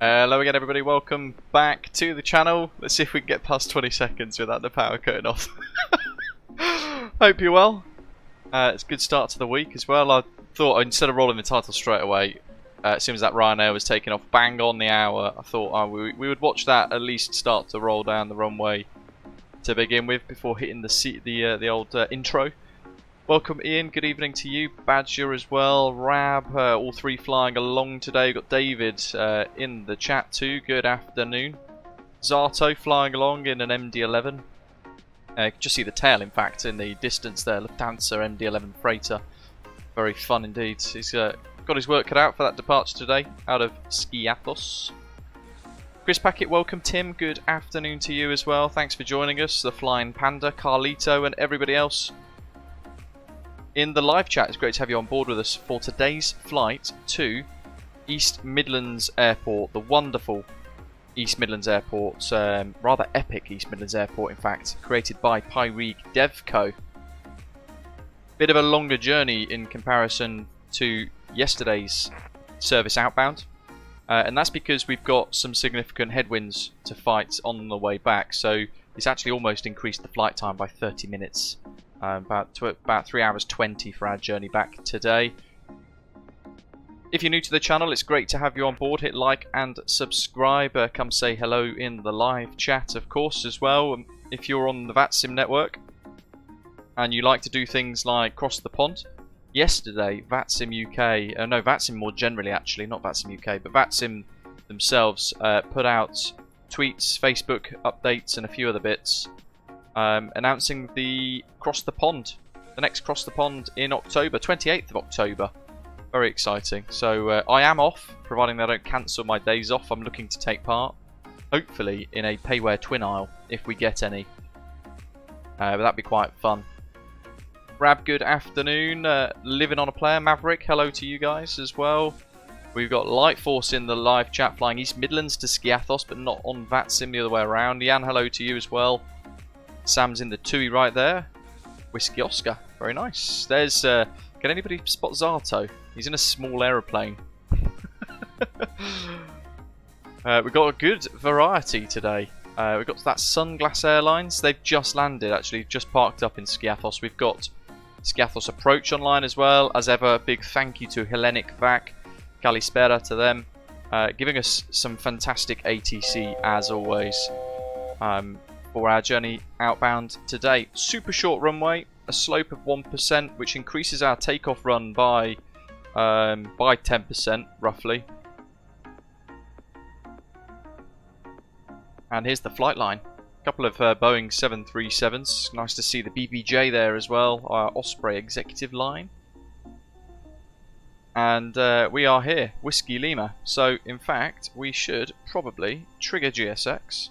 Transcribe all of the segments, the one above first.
Hello again everybody, welcome back to the channel. Let's see if we can get past 20 seconds without the power cutting off. Hope you're well. It's a good start to the week as well. I thought instead of rolling the title straight away, as soon as that Ryanair was taking off bang on the hour, I thought we would watch that at least start to roll down the runway to begin with before hitting the old intro. Welcome Ian, good evening to you, Badger as well, Rab, all three flying along today. We've got David in the chat too, good afternoon. Zato flying along in an MD-11. Just see the tail in fact in the distance there, Lufthansa MD-11 freighter. Very fun indeed. He's got his work cut out for that departure today out of Skiathos. Chris Packett, welcome. Tim, good afternoon to you as well. Thanks for joining us. The Flying Panda, Carlito and everybody else in the live chat. It's great to have you on board with us for today's flight to East Midlands Airport, the wonderful East Midlands Airport, rather epic East Midlands Airport in fact, created by Pyreegue Dev Co. Bit of a longer journey in comparison to yesterday's service outbound, and that's because we've got some significant headwinds to fight on the way back, so it's actually almost increased the flight time by 30 minutes. About 3 hours 20 for our journey back today. If you're new to the channel, it's great to have you on board. Hit like and subscribe. Come say hello in the live chat, of course, as well. If you're on the VATSIM network and you like to do things like cross the pond, yesterday VATSIM UK, no, VATSIM more generally actually, not VATSIM UK, but VATSIM themselves put out tweets, Facebook updates, and a few other bits. Announcing the next cross the pond in October, 28th of October. Very exciting. So I am off, providing they don't cancel my days off. I'm looking to take part, hopefully in a pay-wear twin aisle, if we get any. But that'd be quite fun. Rab, good afternoon. Living on a player, Maverick, hello to you guys as well. We've got Light Force in the live chat, flying East Midlands to Skiathos, but not on VATSIM, the other way around. Jan, hello to you as well. Sam's in the TUI right there. Whiskey Oscar, very nice. There's, can anybody spot Zato? He's in a small aeroplane. We've got a good variety today. We've got that Sunglass Airlines. They've just landed, actually, just parked up in Skiathos. We've got Skiathos Approach online as well. As ever, big thank you to Hellenic Vac. Kalispera to them. Giving us some fantastic ATC as always. For our journey outbound today. Super short runway, a slope of 1%, which increases our takeoff run by 10% roughly. And here's the flight line. A couple of Boeing 737s. Nice to see the BBJ there as well, our Osprey executive line. And we are here, Whiskey Lima. So in fact, we should probably trigger GSX.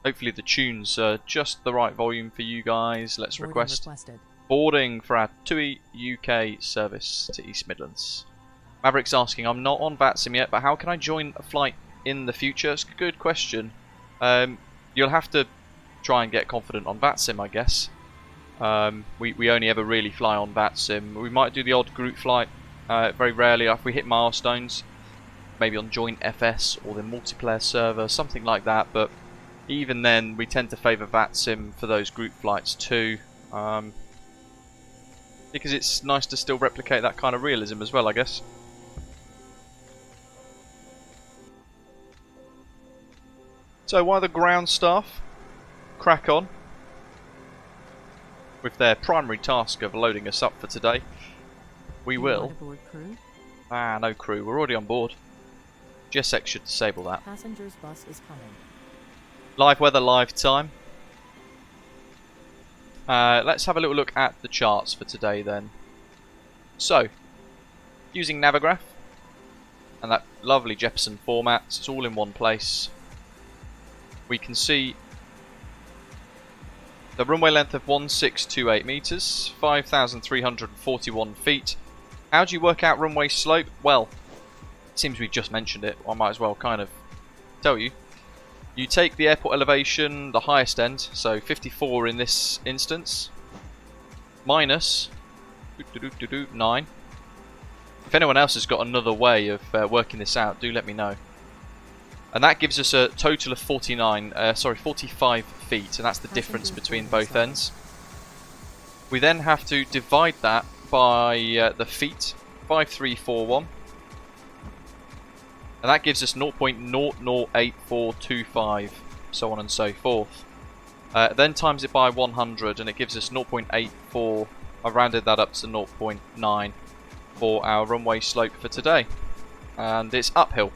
Hopefully the tune's just the right volume for you guys. Let's request boarding for our TUI UK service to East Midlands. Maverick's asking, I'm not on VATSIM yet, but how can I join a flight in the future? It's a good question. You'll have to try and get confident on VATSIM, I guess. We only ever really fly on VATSIM. We might do the odd group flight, very rarely if we hit milestones. Maybe on joint FS or the multiplayer server, something like that, but even then, we tend to favour VATSIM for those group flights too, because it's nice to still replicate that kind of realism as well, I guess. So while the ground staff crack on with their primary task of loading us up for today, we will... no crew, we're already on board. GSX should disable that. Passenger's bus is coming. Live weather, live time. Let's have a little look at the charts for today then. So, using Navigraph and that lovely Jeppesen format, it's all in one place. We can see the runway length of 1628 meters, 5,341 feet. How do you work out runway slope? Well, it seems we've just mentioned it. I might as well kind of tell you. You take the airport elevation, the highest end, so 54 in this instance, minus 9. If anyone else has got another way of working this out, do let me know. And that gives us a total of 45 feet, and that's the difference between both ends. We then have to divide that by the feet, 5341, and that gives us 0.008425, so on and so forth. Then times it by 100, and it gives us 0.84. I've rounded that up to 0.9 for our runway slope for today, and it's uphill,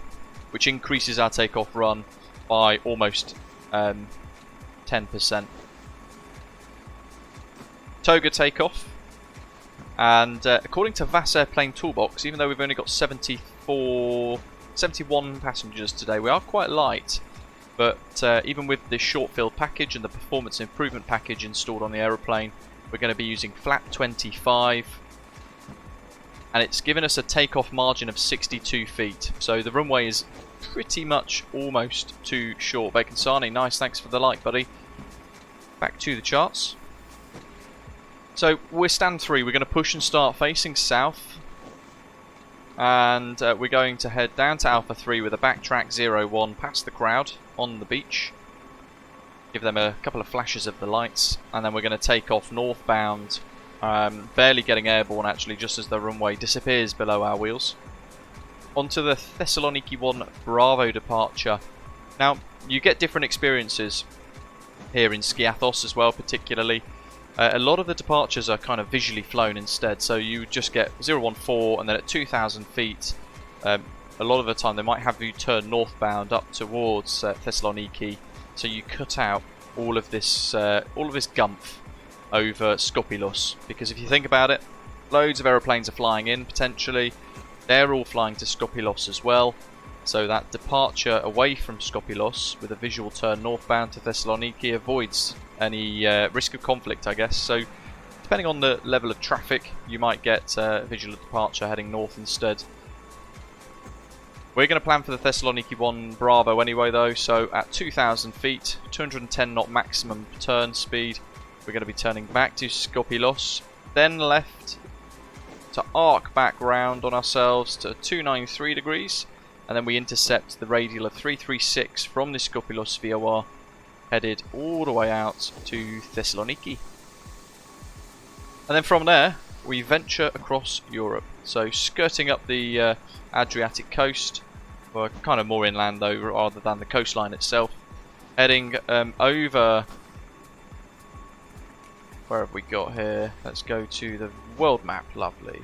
which increases our takeoff run by almost 10%. Toga takeoff, and according to VAS Airplane Toolbox, even though we've only got 71 passengers today, we are quite light. But even with this short field package and the performance improvement package installed on the aeroplane, we're going to be using flat 25. And it's given us a takeoff margin of 62 feet. So the runway is pretty much almost too short. Bacon Sani, nice, thanks for the like, buddy. Back to the charts. So we're stand 3. We're going to push and start facing south. And we're going to head down to Alpha 3 with a backtrack 01 past the crowd on the beach. Give them a couple of flashes of the lights. And then we're going to take off northbound. Barely getting airborne actually, just as the runway disappears below our wheels. Onto the Thessaloniki 1 Bravo departure. Now, you get different experiences here in Skiathos as well, particularly. A lot of the departures are kind of visually flown instead, so you just get 014 and then at 2,000 feet, a lot of the time they might have you turn northbound up towards Thessaloniki, so you cut out all of this gumph over Skopilos, because if you think about it, loads of aeroplanes are flying in potentially, they're all flying to Skopilos as well, so that departure away from Skopilos with a visual turn northbound to Thessaloniki avoids any risk of conflict, I guess. So depending on the level of traffic, you might get visual departure heading north instead. We're going to plan for the Thessaloniki 1 Bravo anyway though, so at 2,000 feet, 210 knot maximum turn speed, we're going to be turning back to Skopilos, then left to arc back round on ourselves to 293 degrees, and then we intercept the radial of 336 from the Skopilos VOR, headed all the way out to Thessaloniki. And then from there, we venture across Europe. So skirting up the Adriatic coast, or kind of more inland though, rather than the coastline itself. Heading over... Where have we got here? Let's go to the world map, lovely.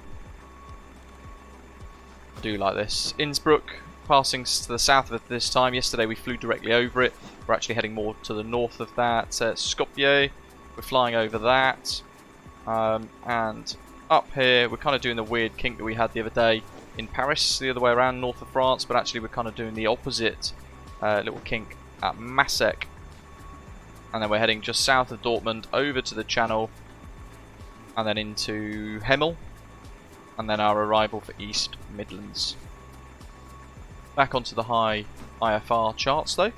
Do like this. Innsbruck, passing to the south of it this time. Yesterday we flew directly over it. We're actually heading more to the north of that. Skopje, we're flying over that. And up here, we're kind of doing the weird kink that we had the other day in Paris, the other way around, north of France, but actually we're kind of doing the opposite little kink at Masek. And then we're heading just south of Dortmund, over to the Channel, and then into Hemel, and then our arrival for East Midlands. Back onto the high IFR charts though.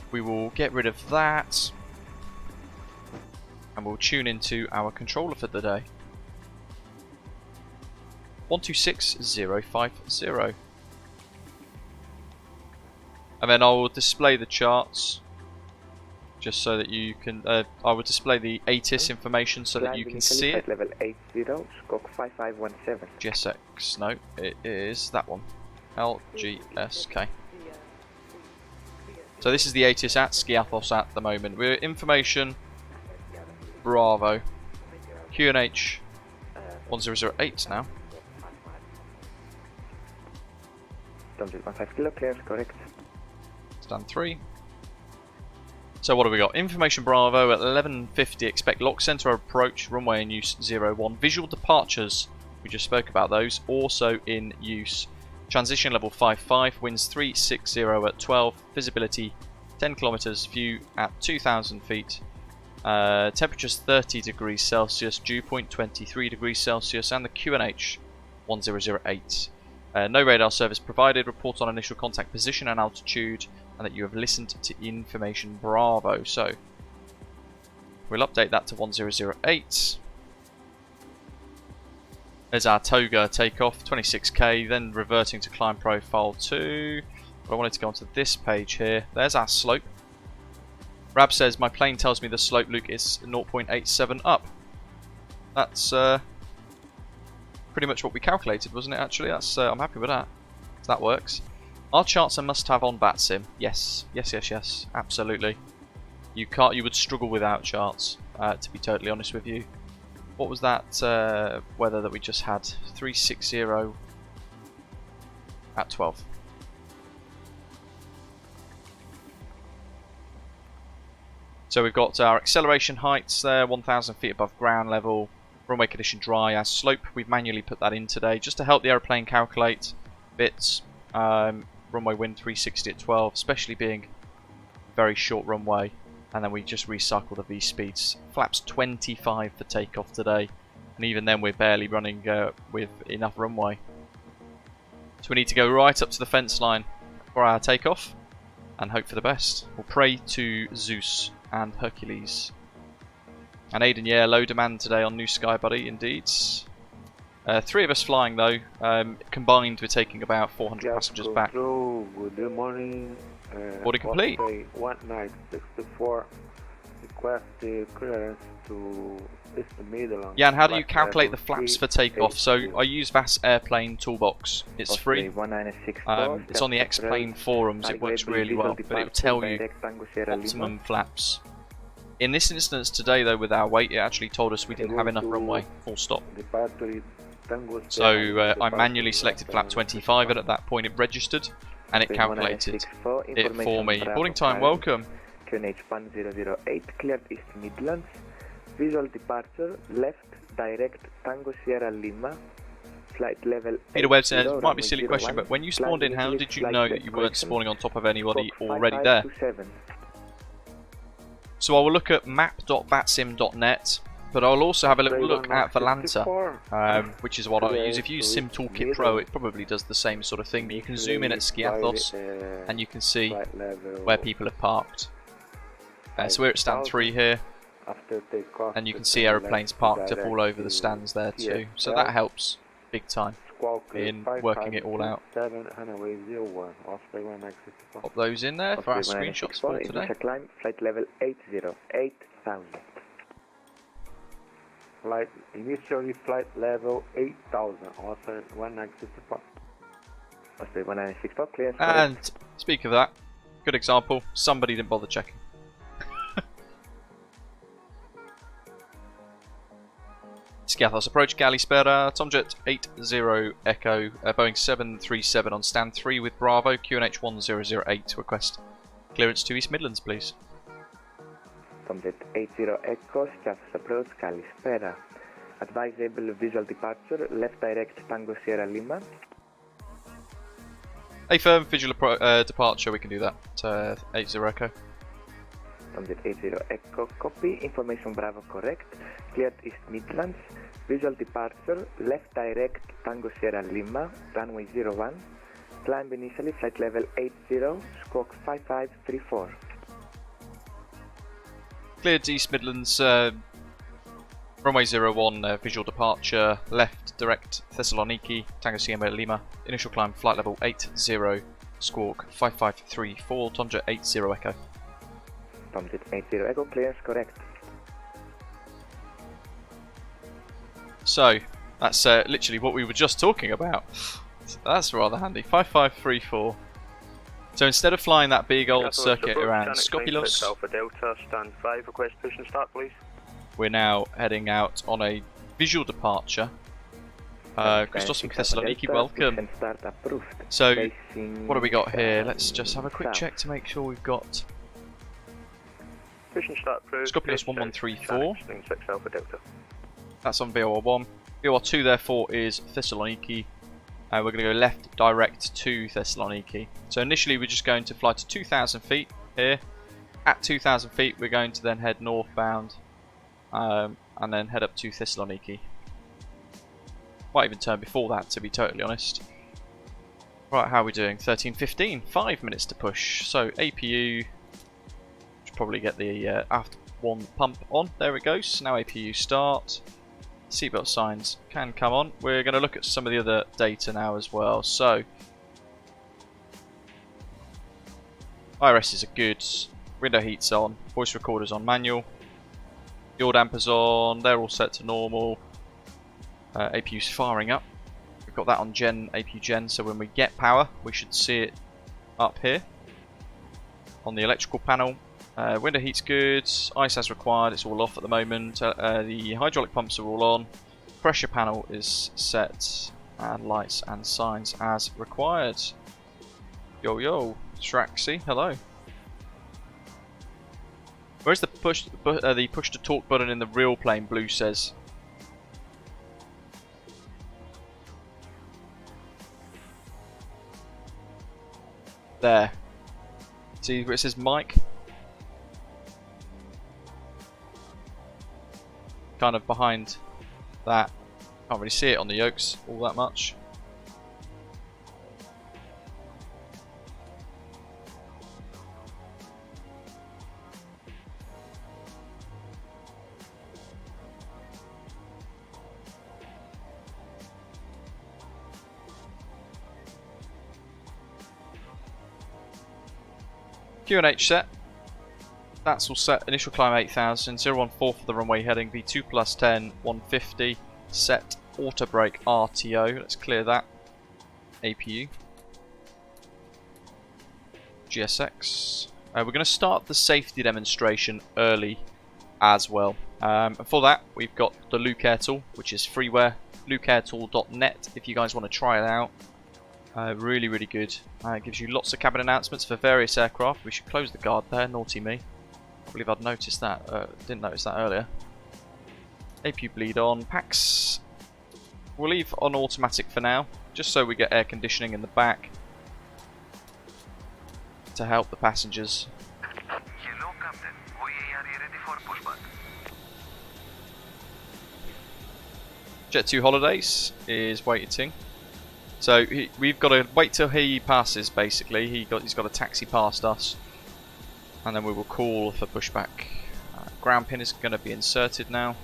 We will get rid of that, and we'll tune into our controller for the day. 126050. And then I will display the charts, just so that you can. I will display the ATIS information so that you can see it. Level 80, Scock 5517. GSX, no, it is that one. LGSK. So this is the ATIS at Skiathos at the moment. We're information Bravo. QNH 1008 now. 15 kilo, clear, correct. Stand 3. So what have we got? Information Bravo at 11:50. Expect lock center approach. Runway in use 01. Visual departures. We just spoke about those. Also in use. Transition level 55. Winds 360 at 12. Visibility 10 kilometers. View at 2,000 feet. Temperatures 30 degrees Celsius. Dew point 23 degrees Celsius. And the QNH 1008. No radar service provided. Report on initial contact position and altitude, and that you have listened to information Bravo. So we'll update that to 1008. There's our toga takeoff, 26k, then reverting to climb profile 2. But I wanted to go onto this page here. There's our slope. Rab says, my plane tells me the slope, Luke, is 0.87 up. That's pretty much what we calculated, wasn't it, actually? That's I'm happy with that. So that works. Are charts a must-have on VATSIM? Yes. Yes. Absolutely. You would struggle without charts, to be totally honest with you. What was that weather that we just had? 360 at 12. So we've got our acceleration heights there, 1,000 feet above ground level. Runway condition dry. Our slope, we've manually put that in today just to help the aeroplane calculate bits. Runway wind 360 at 12, especially being very short runway. And then we just recycle the V-speeds. Flaps 25 for takeoff today. And even then we're barely running with enough runway. So we need to go right up to the fence line for our takeoff. And hope for the best. We'll pray to Zeus and Hercules. And Aiden, yeah, low demand today on New Sky Buddy, indeed. 3 of us flying though. Combined we're taking about 400 passengers back. Good morning. Order complete. 1964. Request the clearance to East Midlands. Yeah, and how do you calculate the flaps for takeoff? So I use VAS Airplane Toolbox. It's free. It's on the X-Plane forums. It works really well, but it will tell you optimum flaps. In this instance today, though, with our weight, it actually told us we didn't have enough runway. Full stop. So I manually selected flap 25, and at that point it registered. And it calculated it for me. Boarding time, welcome. QNH 1008, cleared East Midlands. Visual departure, left, direct, Tango Sierra Lima. Flight level. Peter Webb says, it might be a silly question, but when you spawned in, how did you know that you weren't spawning on top of anybody already there? So I will look at map.vatsim.net. But I'll also have a little look at Volanta, which is what I use. If you use Sim Toolkit Pro, it probably does the same sort of thing. But you can zoom in at Skiathos, and you can see where people have parked. So we're at stand 3 here, and you can see aeroplanes parked up all over the stands there too. So that helps big time in working it all out. Pop those in there for our screenshots for today. Flight level 8,000. Initially flight level 8,000, also 1964. Also 1964, clear. And speak of that, good example, somebody didn't bother checking. Skiathos approach, Galispera, Tomjet 80 Echo, Boeing 737 on stand 3 with Bravo, QNH 1008, request clearance to East Midlands please. Tomjet 80 Echo, Skiathos approach, Galispera. Advisable visual departure, left direct Tango Sierra Lima. A firm visual departure, we can do that. 80 Echo. Tomjet 80 Echo, copy. Information Bravo correct. Cleared East Midlands. Visual departure, left direct Tango Sierra Lima, runway 01. Climb initially, flight level 80, squawk 5534. Cleared East Midlands, runway 01, visual departure, left direct Thessaloniki, Tango Sierra Lima, initial climb flight level 80, squawk 5534, Tomjet 80 Echo. Tomjet 80 Echo, clears correct. So, that's literally what we were just talking about. That's rather handy, 5534. So instead of flying that big old circuit around Skopilos, Alpha Delta, stand 5, request push and start please. We're now heading out on a visual departure. Christos from Thessaloniki, welcome. So, what have we got here? Let's just have a quick check to make sure we've got Skopilos 1134. That's on VOR1. VOR2 therefore is Thessaloniki. We're going to go left direct to Thessaloniki. So initially we're just going to fly to 2,000 feet here. At 2,000 feet we're going to then head northbound and then head up to Thessaloniki. Might even turn before that to be totally honest. Right, how are we doing? 13:15, 5 minutes to push. So APU, should probably get the aft one pump on. There it goes. Now APU start. Seatbelt signs can come on. We're going to look at some of the other data now as well. So, IRS are good. Window heat's on. Voice recorder's on manual. Yaw damper's on. They're all set to normal. APU's firing up. We've got that on APU Gen, so when we get power, we should see it up here on the electrical panel. Window heat's good, ice as required, it's all off at the moment. The hydraulic pumps are all on. Pressure panel is set, and lights and signs as required. Yo yo, Shraxy, hello. Where's the push to talk button in the real plane? Blue says. There. See where it says mic? Kind of behind that. Can't really see it on the yokes all that much. QNH set. That's all set. Initial climb 8000, 014 for the runway heading, V2 plus 10, 150. Set auto brake RTO. Let's clear that. APU. GSX. We're going to start the safety demonstration early as well. For that, we've got the Luke Air Tool, which is freeware. LukeAirTool.net if you guys want to try it out. Really, really good. It gives you lots of cabin announcements for various aircraft. We should close the guard there, naughty me. I believe I'd noticed that. Didn't notice that earlier. APU bleed on. Packs we'll leave on automatic for now, just so we get air conditioning in the back to help the passengers. Hello, Captain. We are ready for pushback. Jet 2 Holidays is waiting. So we've got to wait till he passes. Basically, he's got a taxi past us, and then we will call for pushback. Ground pin is going to be inserted now.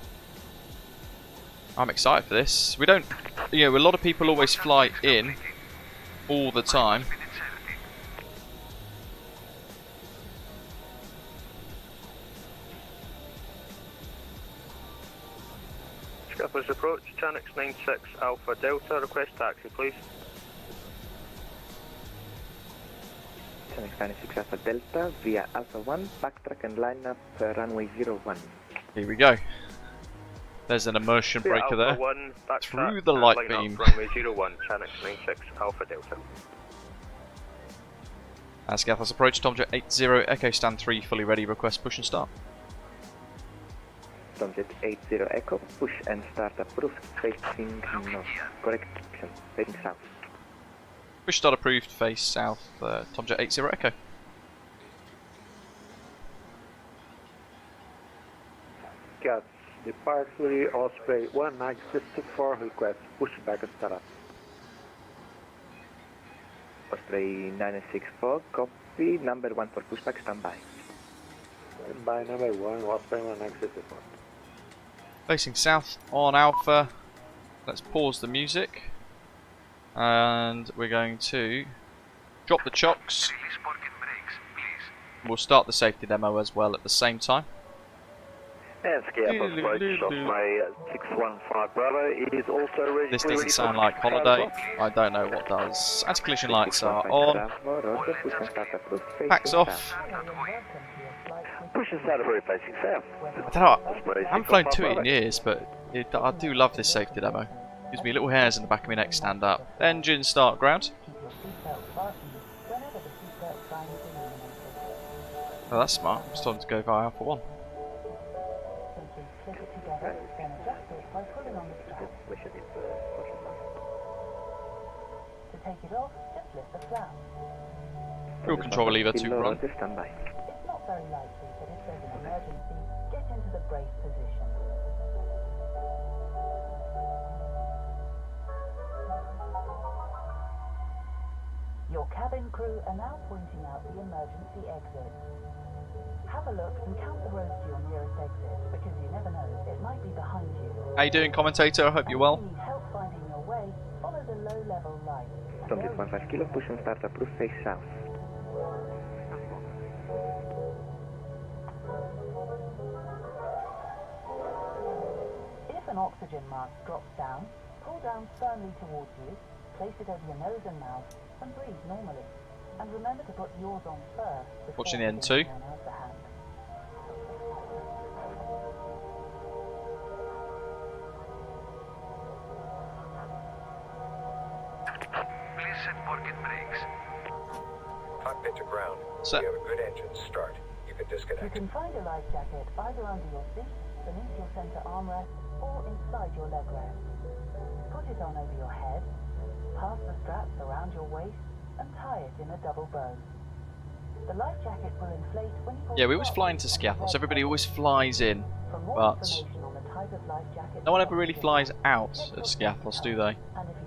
I'm excited for this. We don't, a lot of people always fly in all the time. Skiathos approach, Channix 96 Alpha Delta, request taxi please. Channix 96 Alpha Delta via Alpha 1, backtrack and line up runway 01. Here we go. There's an immersion Via breaker Alpha there. 1, backtrack Through the and light line beam. up runway 01, Channix 96 Alpha Delta. As Skiathos approach, Tomjet 80 Echo stand 3 fully ready, request push and start. Tomjet 80 Echo, push and start approved, facing north. Correction, facing south. Push start approved, face south, Tomjet 80 Echo. Cats, departure Osprey 1964, request pushback and start up. Osprey 964, copy, number 1 for pushback, standby. By number 1, Osprey 1964. Facing south on Alpha. Let's pause the music. And we're going to drop the chocks. Release parking brakes, please. We'll start the safety demo as well at the same time. And Skiathos approach Osprey 615 Bravo is also ready. This doesn't sound like holiday. I don't know what does. Anti-collision lights are on. Packs off. Push and start approved facing south. I don't know, I haven't flown TUI in years, but I do love this safety demo. Gives me little hairs in the back of my neck stand up. Engine start ground. Oh, that's smart. I'm starting to go via Alpha 1. Fuel control lever to run. It's not very likely, but if there's an emergency, get into the brace position. Your cabin crew are now pointing out the emergency exit. Have a look and count the rows to your nearest exit, because you never know, it might be behind you. How you doing, commentator? I hope you're well. If you need help finding your way, follow the low-level light. Tom 15 kilo, push and start approved, face south. If an oxygen mask drops down, pull down firmly towards you, place it over your nose and mouth, and breathe normally. And remember to put yours on first before Watching the N2. giving anyone else a hand. Please set pocket brakes. Cockpit to ground. Set. You have a good engine start. You can You disconnect. can find a life jacket either under your seat, beneath your center armrest, or inside your leg rest. Put it on over your head, pass the straps around your waist, and tie it in a double bow. The life jacket will inflate when you Yeah, we always fly into Skiathos. Everybody always flies in, but no one ever really flies out of Skiathos, do they?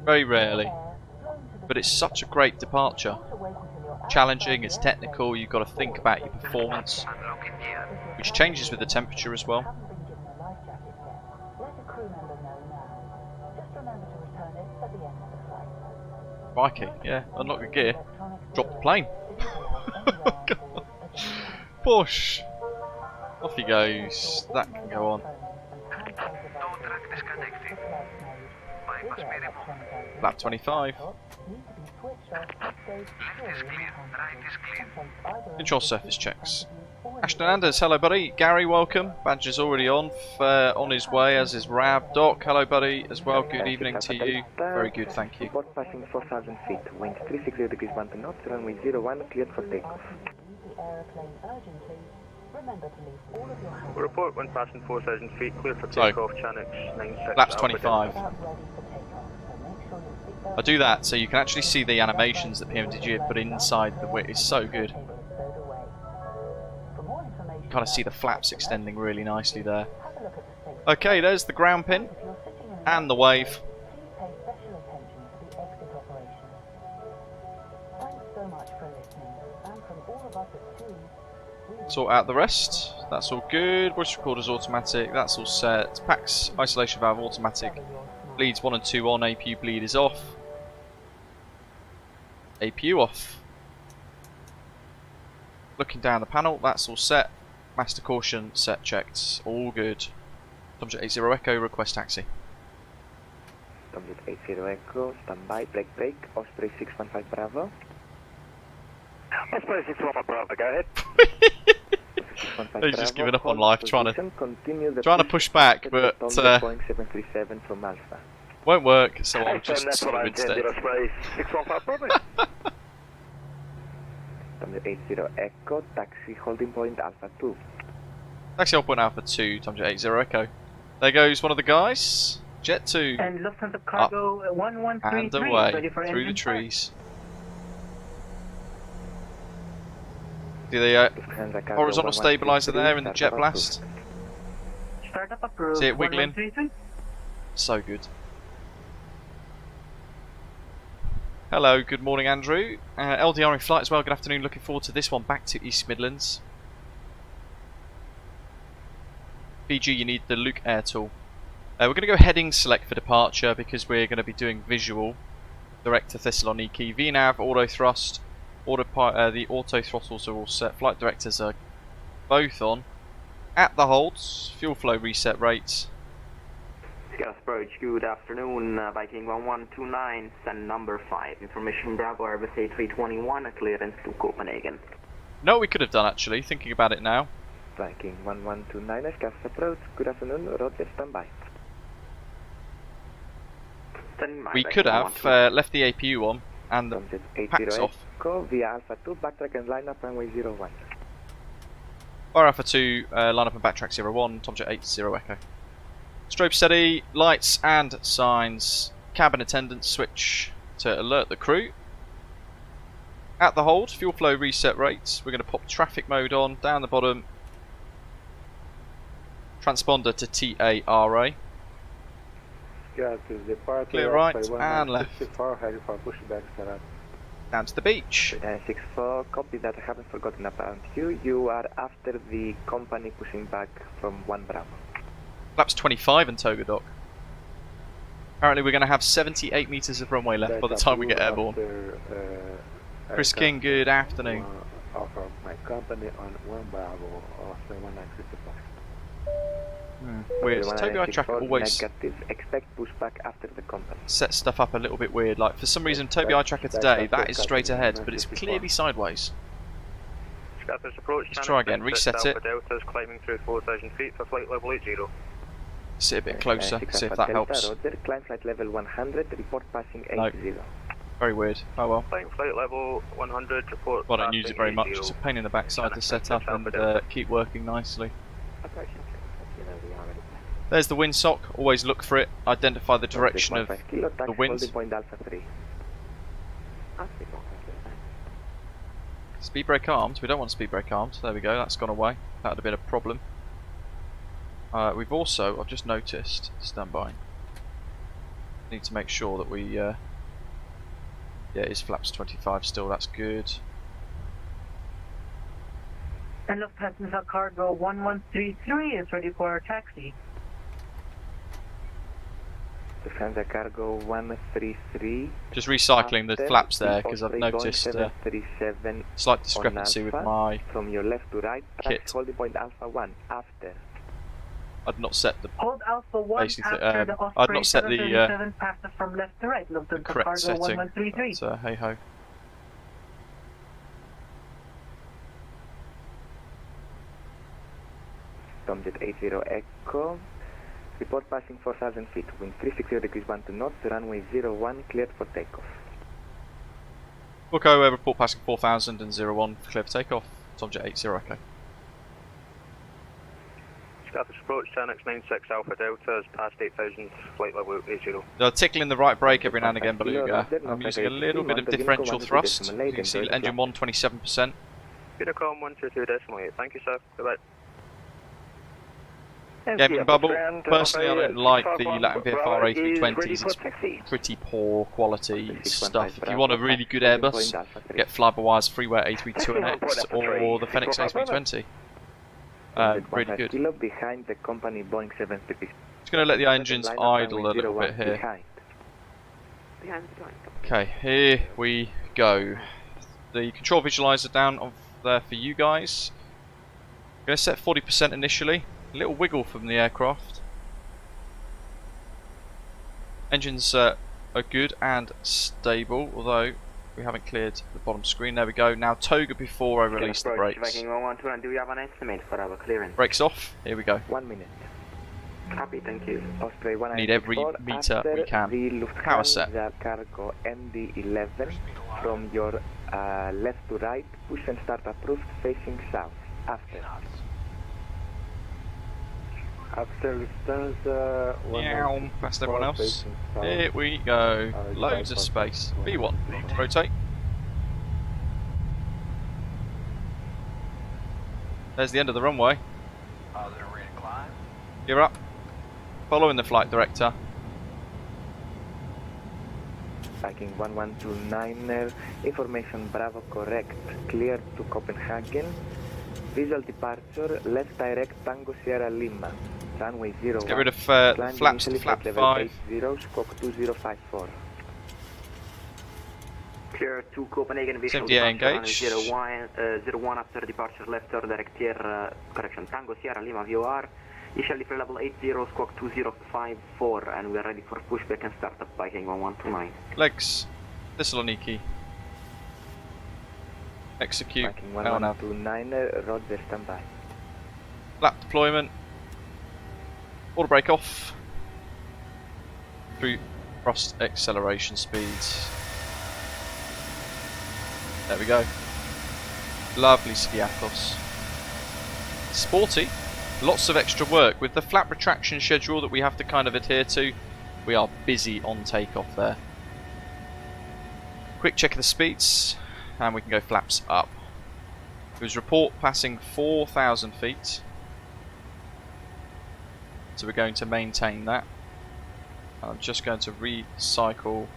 Very rarely. But it's such a great departure. Challenging, it's technical, you've got to think about your performance, Unlocking gear. which changes with the temperature as well. Haven't been given a life jacket yet. Let a crew member know now. Just remember to return it at the end of the flight. Crikey, yeah, unlock the gear, drop the plane. Push! Off he goes, that can go on. Tow truck disconnected. Bypass be removed. Lap 25. Left is clear. Right is clear. Control surface checks. Ashton Anders, hello buddy. Gary, welcome. Badge is already on his way, as is Rab. Doc, hello buddy as well. Good evening to you. Very good, thank you. Report passing 4,000 feet, wind 360 degrees 1 to knots, runway 01, cleared for takeoff. The aeroplane urgently. Remember to leave all of your hands Report when passing 4,000 feet, clear for So, takeoff, Channix 96 Laps Alpha 25. about ready for takeoff. So make sure your seatbelt I do that so you can actually see the animations that PMDG have put inside the wing. It's so good. cable is stowed away. For more information You kind of see the flaps extending really nicely there. have a look at the safety. Okay, there's the ground pin If you're sitting in and the wave. please pay special attention to the exit operations. Thanks so much for listening, and from all of us at TUI, we Sort out the rest. That's all good. Voice recorder's automatic. That's all set. Packs isolation valve automatic. discover your smile. Bleeds 1 and 2 on. APU bleed is off. APU off. Looking down the panel. That's all set. Master caution set checked. All good. Subject 80 Echo, request taxi. Tom 80 Echo, standby, break, Osprey 615 Bravo. Osprey 615 Bravo, go ahead. 615 He's just Bravo, giving up on hold life, position, continue the trying to push back, at but the Boeing 737 from Alpha. won't work, so Hey, I'll just that's what sort I of intended, instead. Osprey 615 Bravo. Tom 80 Echo, taxi holding point Alpha 2. Taxi hold point Alpha 2, Tom 80 Echo. There goes one of the guys. Jet 2. And Lufthansa Cargo and 1133 away ready for through the engine start. trees. Do the Lufthansa Cargo horizontal 1133, stabilizer there in the jet startup blast. Startup approved. See it wiggling? 1133. So good. Hello, good morning Andrew. LDR in flight as well, good afternoon. Looking forward to this one back to East Midlands. BG, you need the Luke Air tool. We're going to go heading select for departure because we're going to be doing visual. Direct to Thessaloniki. VNAV, auto thrust, the auto throttles are all set. Flight directors are both on. At the holds, fuel flow reset rates. Skiathos approach, good afternoon, Viking 1129, send number 5, information Bravo, Airbus A321, clearance to Copenhagen. No, we could have done actually, thinking about it now. Viking 1129, Skiathos approach, good afternoon, Roger, standby. Standing by, We Viking could have 1129. left the APU on and the Tom 80 packs off. Echo, via Alpha 2, backtrack and line up runway 01. Fire Alpha 2, line up and backtrack 01, Tomjet 80 Echo. Strobe steady, lights and signs. Cabin attendant switch to alert the crew. At the hold, fuel flow reset rates. We're going to pop traffic mode on, down the bottom. Transponder to TARA. Skiathos, departure Clear right Alpha and left. 164, heading for pushback startup. down to the beach. 964, copy that. I haven't forgotten about you. You are after the company pushing back from 1 Bravo. Flaps 25 in Toga Dock. Apparently we're going to have 78 metres of runway left by the time we get airborne. Chris King, good afternoon. Offer my company on 1 Bravo, Osprey 1965. Weird. Toga Tracker always negative. Expect pushback after the company. sets stuff up a little bit weird. Like for some reason, Toga Tracker today, that is straight ahead, but it's clearly sideways. Skiathos approach. Let's try again. Reset it. Delta is climbing through 4,000 feet for flight level 80. Sit a bit closer, see if that helps. Roger, climb flight level 100, report passing 80. No. Very weird. Oh well. Flying flight level 100, report Well, I don't use it very much. 80. It's a pain in the backside to set up and keep working nicely. There's the windsock. Always look for it. Identify the direction of the wind. Speed brake armed. We don't want speed brake armed. There we go. That's gone away. That would have been a problem. We've also, I've just noticed, stand by. Need to make sure that we, yeah, it is flaps 25 still. That's good. And Lufthansa cargo 1133 is ready for a taxi. Lufthansa cargo 133. Just recycling the flaps there because I've noticed slight discrepancy with my from your left to right. kit. Holding point Alpha 1 after. I'd not set the Hold Alpha 1 basically, after the I'd Osprey not set the 737 passes from left to right. Lufthansa correct cargo setting. 1133. But, hey ho. Tomjet 80 Echo. Report passing 4,000 feet. Wind 360 degrees 1 to north. Runway 01 cleared for takeoff. Booko, report passing 4,000 and 01 clear for takeoff. Tomjet 80 Echo. Skiathos approach. Channix 96 Alpha Delta is past 8,000, flight level 80. They're tickling the right brake every now and again, Beluga. I'm using a little bit of differential thrust. You can see engine 1 27%. Unicom 122.8. Thank you, sir. Goodbye. Gaming bubble. Personally, I don't like the Latin VFR A320s. It's pretty poor quality stuff. If you want a really good Airbus, get Flyby-Wire's Freeware A320NX or the Fenix A320. Really good. Behind the company Boeing 737. Just going to let the engines idle a little bit here. Okay, here we go. The control visualizer down of there for you guys. I'm going to set 40% initially. A little wiggle from the aircraft. Engines are good and stable, although we haven't cleared the bottom screen. There we go. Now Toga before I release the brakes. Do we have an estimate for our clearance? Brakes off. Here we go. 1 minute. Copy, thank you. Osprey Need every meter we can. Power set. Cargo MD-11 from your left to right. Push and start approved facing south. After. After Lufthansa, Meow, past everyone else. Here we go. Loads of space. B1. Rotate. There's the end of the runway. You're up. Following the flight director. Packing 1129, information Bravo correct. Clear to Copenhagen. Visual departure, left direct Tango Sierra Lima. Runway 01. Get rid of flaps to flap 5. 80, squawk 2054. Clear to Copenhagen, visual CMDA departure, engaged. 01 after departure, left turn direct here, correction, Tango Sierra Lima VOR. Initially for level 80, squawk 2054, and we are ready for pushback and startup by King 1129. Legs. Thessaloniki. Execute. Packing 1129, Roger, standby. Flap deployment. Auto brake off. Through thrust acceleration speeds. There we go. Lovely Skiathos. Sporty. Lots of extra work. With the flap retraction schedule that we have to kind of adhere to, we are busy on takeoff there. Quick check of the speeds, and we can go flaps up. It was report passing 4,000 feet. So we're going to maintain that. I'm just going to recycle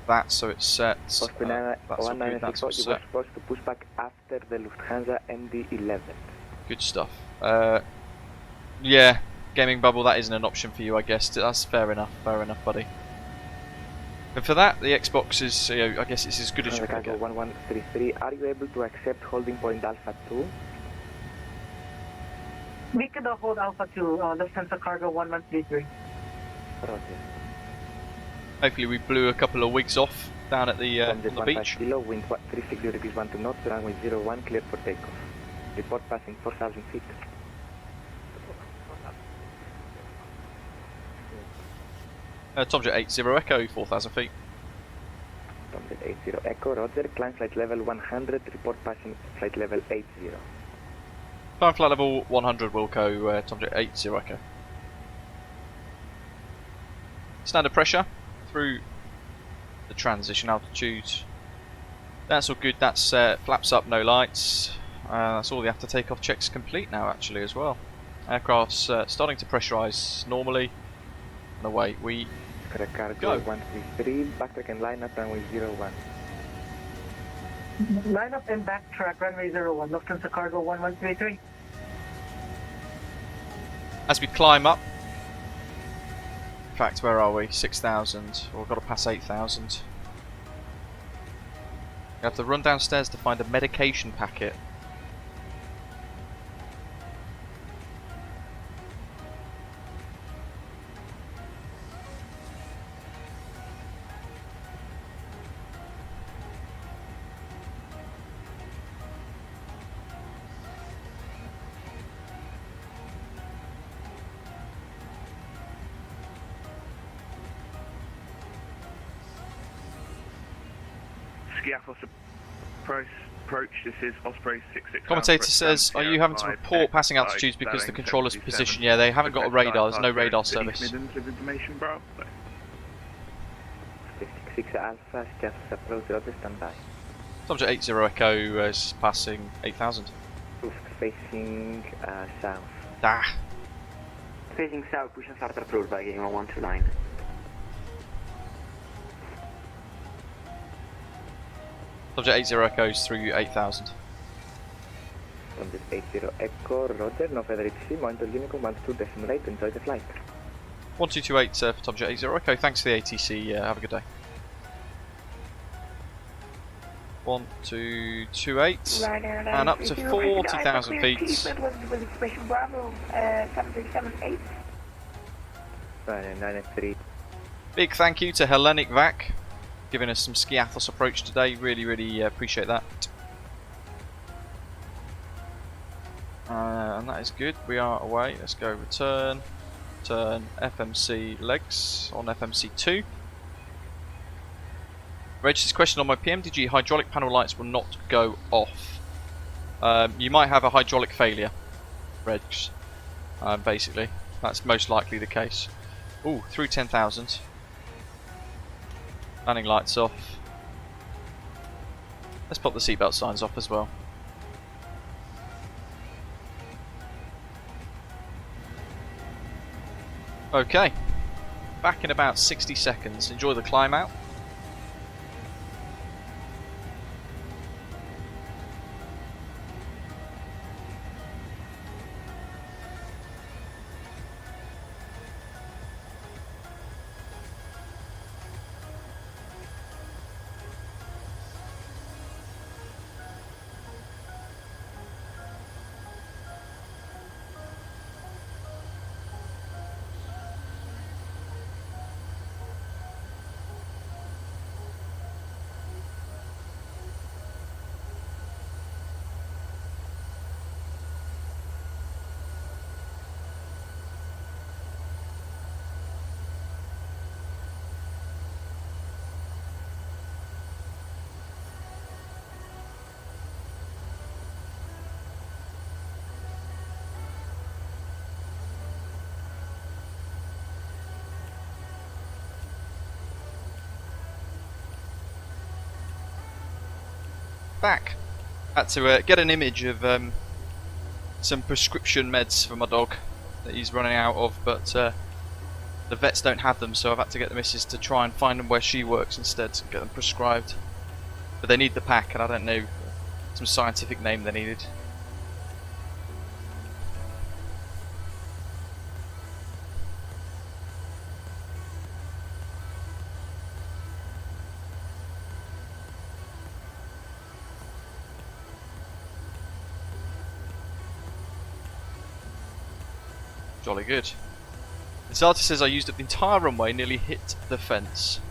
that so it's set. That's all good, that's all 1964, you set. were supposed to push back after the Lufthansa MD-11. Good stuff. Yeah, gaming bubble, that isn't an option for you, I guess. That's fair enough, buddy. And for that, the Xbox is, you know, I guess it's as good as you can get. 1133, are you able to accept holding point Alpha 2? We could hold Alpha 2, Lufthansa Cargo 1133. Roger. Hopefully we blew a couple of wigs off down at the, on the beach. Kilo, wind 360 degrees 1 to north, runway 01, cleared for takeoff. Report passing 4,000 feet. Tomjet 80 Echo, 4,000 feet. Tomjet 80 Echo, roger. Climb flight level 100, report passing flight level 80. Climb flight level 100 Wilco, Tomjet 80 Echo. Standard pressure through the transition altitude. That's all good, that's flaps up, no lights. That's all the after takeoff checks complete now actually as well. Aircraft's starting to pressurise normally. And away we Correct, cargo go. 133, backtrack and line up runway 01. Line up and backtrack, runway 01, Lufthansa Cargo 1133. As we climb up, in fact, where are we? 6,000. We've got to pass 8,000. We have to run downstairs to find a medication packet. Skiathos approach, this is Osprey 66. Commentator says, are you having to report passing altitudes because the controller's position? Yeah, they haven't got a radar, there's no radar service. East Midlands with information, bro. 66 Alpha, Skiathos approach, roger, standby. Tomjet 80 Echo is passing 8,000. Roof facing south. Ah. Facing south, push and start approach by game 129. Tomjet 80 Echoes through 8,000. Tomjet 80 Echo, roger, no further ATC, monitor Unicorn 12.8, enjoy the flight. 1228 for Tomjet 80 Echo, thanks for the ATC, have a good day. 1228, and up to 40,000 feet. East Midlands with expression Bravo, 7378. 993. Big thank you to Hellenic Vac, giving us some Skiathos approach today, really appreciate that. And that is good, we are away, let's go return, turn FMC legs on FMC 2. Reg's question on my PMDG hydraulic panel lights will not go off. You might have a hydraulic failure, Reg, basically, that's most likely the case. Ooh, through 10,000. Landing lights off. Let's pop the seatbelt signs off as well. Okay, back in about 60 seconds. Enjoy the climb out. Back. Had to get an image of some prescription meds for my dog that he's running out of, but the vets don't have them, so I've had to get the missus to try and find them where she works instead to get them prescribed. But they need the pack, and I don't know some scientific name they needed. Jolly good. This artist says I used up the entire runway, nearly hit the fence.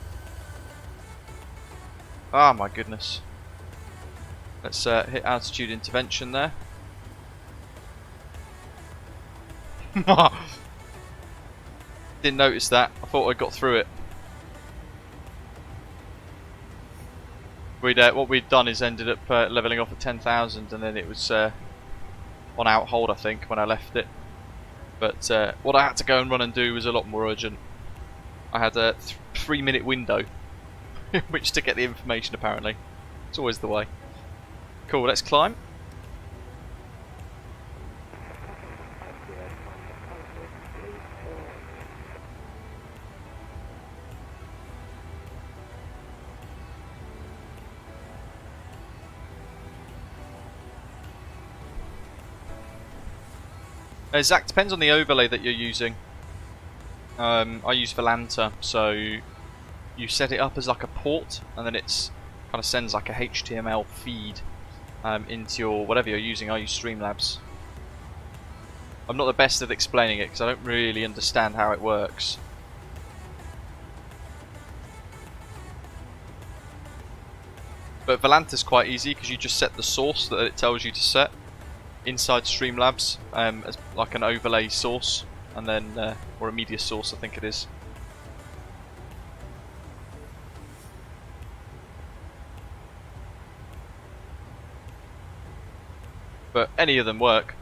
Ah, my goodness. Let's hit altitude intervention there. Didn't notice that. I thought I got through it. What we'd done is ended up levelling off at 10,000, and then it was on out hold, I think, when I left it. But what I had to go and run and do was a lot more urgent. I had a 3-minute window in which to get the information, apparently. It's always the way. Cool, let's climb. Zach, depends on the overlay that you're using. I use Volanta, so you set it up as like a port, and then it's kind of sends like a HTML feed into your whatever you're using. I use Streamlabs. I'm not the best at explaining it because I don't really understand how it works. But Volanta's quite easy because you just set the source that it tells you to set inside Streamlabs as like an overlay source, and then or a media source, I think it is. But any of them work.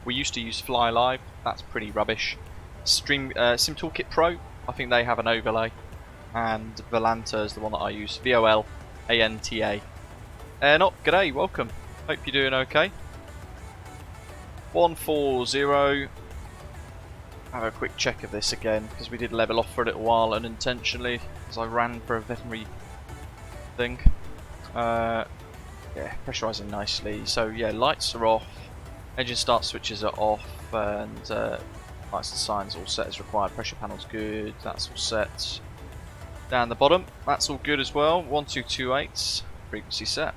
We used to use Fly Live. That's pretty rubbish. Sim Toolkit Pro, I think they have an overlay, and Volanta is the one that I use. VOLANTA. Not g'day, welcome. Hope you're doing okay. 140. Have a quick check of this again because we did level off for a little while unintentionally as I ran for a veterinary thing. Yeah, pressurising nicely. So yeah, lights are off, engine start switches are off, and lights and signs all set as required. Pressure panel's good. That's all set. Down the bottom, that's all good as well. 1228, frequency set.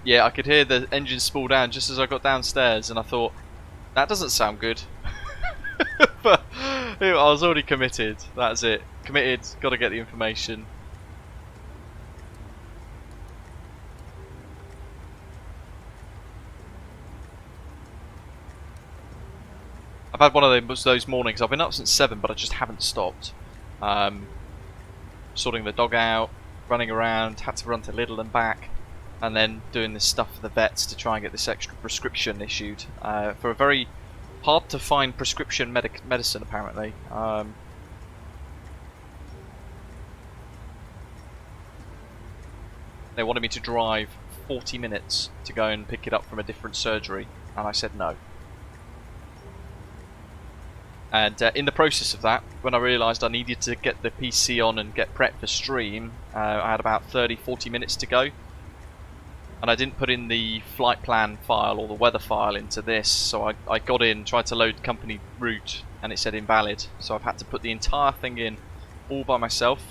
Yeah, I could hear the engine spool down just as I got downstairs, and I thought, that doesn't sound good. But I was already committed. That's it. Committed, got to get the information. I've had one of those mornings. I've been up since 7, but I just haven't stopped. Sorting the dog out, running around, had to run to Lidl and back. And then doing this stuff for the vets to try and get this extra prescription issued for a very hard to find prescription medicine, apparently. They wanted me to drive 40 minutes to go and pick it up from a different surgery, and I said no. And in the process of that, when I realised I needed to get the PC on and get prepped for stream, I had about 30-40 minutes to go. And I didn't put in the flight plan file or the weather file into this, so I got in, tried to load company route, and it said invalid. So I've had to put the entire thing in all by myself.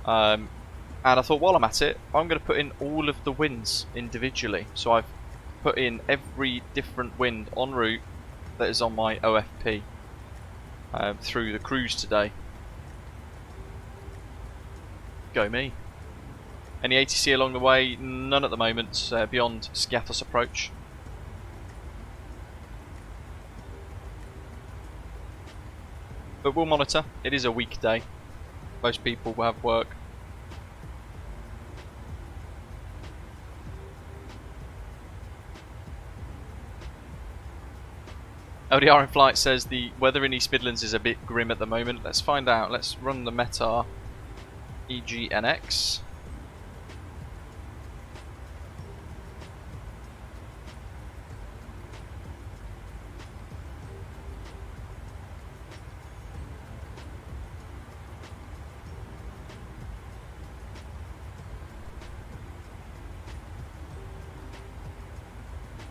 And I thought, while I'm at it, I'm going to put in all of the winds individually. So I've put in every different wind en route that is on my OFP through the cruise today. Go me. Any ATC along the way? None at the moment, beyond Skiathos approach. But we'll monitor. It is a weekday. Most people will have work. LDR in flight says the weather in East Midlands is a bit grim at the moment. Let's find out. Let's run the Meta EGNX.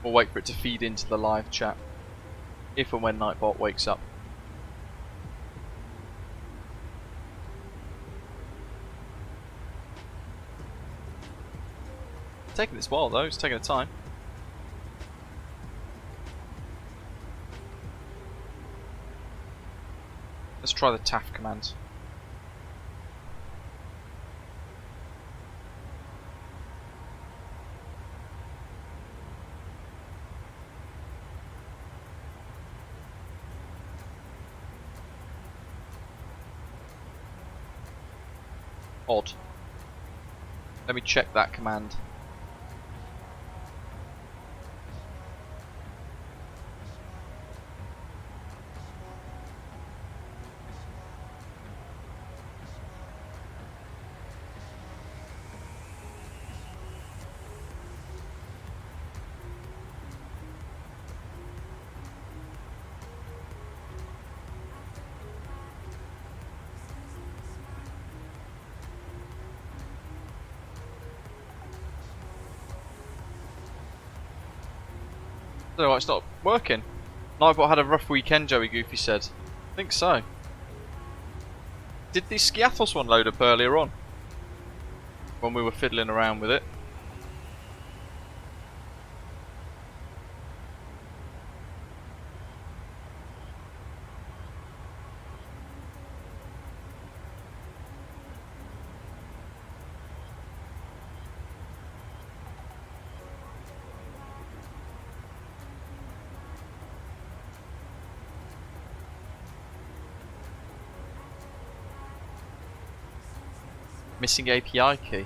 We'll wait for it to feed into the live chat if and when Nightbot wakes up. It's taking its while though, it's taking its time. Let's try the TAF command. Odd. Let me check that command. So it's not working. Nightbot had a rough weekend, Joey Goofy said. I think so. Did the Skiathos one load up earlier on? When we were fiddling around with it? Missing API key.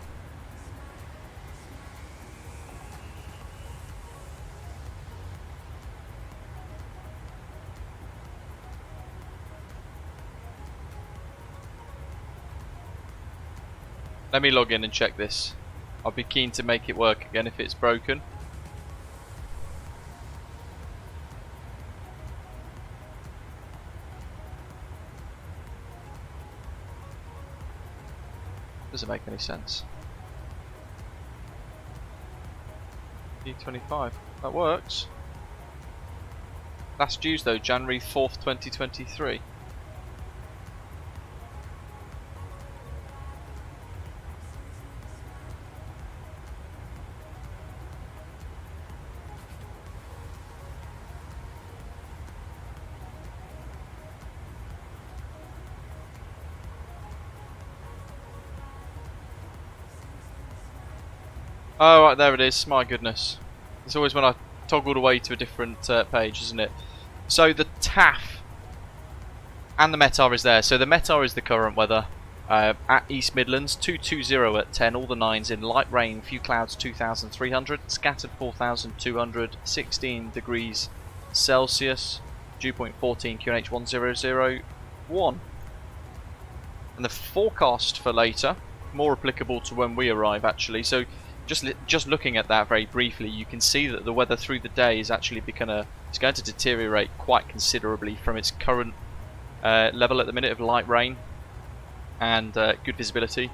Let me log in and check this. I'll be keen to make it work again if it's broken. Doesn't make any sense. E25. That works. Last used though, January 4th, 2023. Oh, right, there it is. My goodness. It's always when I toggled away to a different page, isn't it? So the TAF and the METAR is there. So the METAR is the current weather at East Midlands, 220 at 10, all the 9s in light rain, few clouds 2,300, scattered 4,200, 16 degrees Celsius, dew point 14, QNH 1001. And the forecast for later, more applicable to when we arrive actually. So just looking at that very briefly, you can see that the weather through the day is actually it's going to deteriorate quite considerably from its current level at the minute of light rain and good visibility.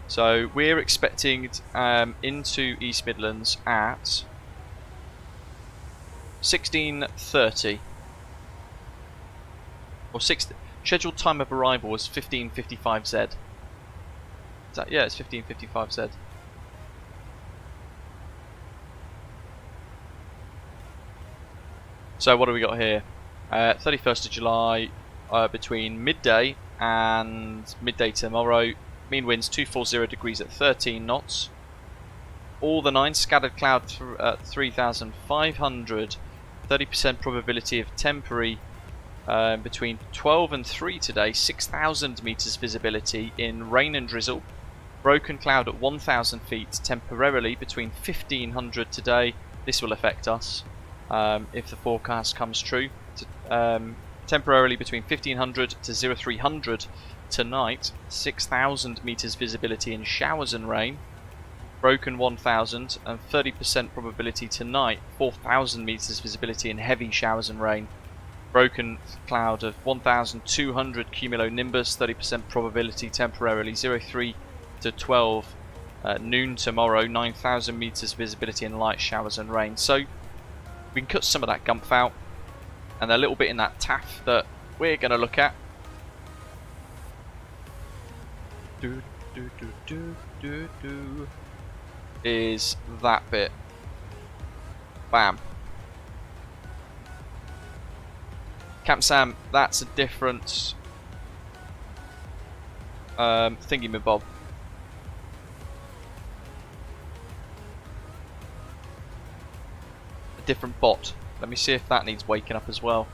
So we're expecting into East Midlands at 16:30 or scheduled time of arrival was 15:55 Z. Is that, yeah, it's 15:55 Z. So what do we got here? 31st of July, between midday and midday tomorrow. Mean winds 240 degrees at 13 knots. All the 9 scattered cloud at 3,500. 30% probability of temporary between 12 and 3 today. 6,000 meters visibility in rain and drizzle. Broken cloud at 1,000 feet temporarily between 1,500 today. This will affect us. If the forecast comes true, temporarily between 1500 to 0300 tonight, 6,000 meters visibility in showers and rain, broken 1,000 and 30% probability tonight, 4,000 meters visibility in heavy showers and rain, broken cloud of 1,200 cumulonimbus, 30% probability temporarily 03 to 12 Noon tomorrow, 9,000 meters visibility and light showers and rain. So we can cut some of that gumph out, and a little bit in that taff that we're going to look at. Is that bit. Bam. Captain Sam, that's a different thingy-mabob. A different bot. Let me see if that needs waking up as well.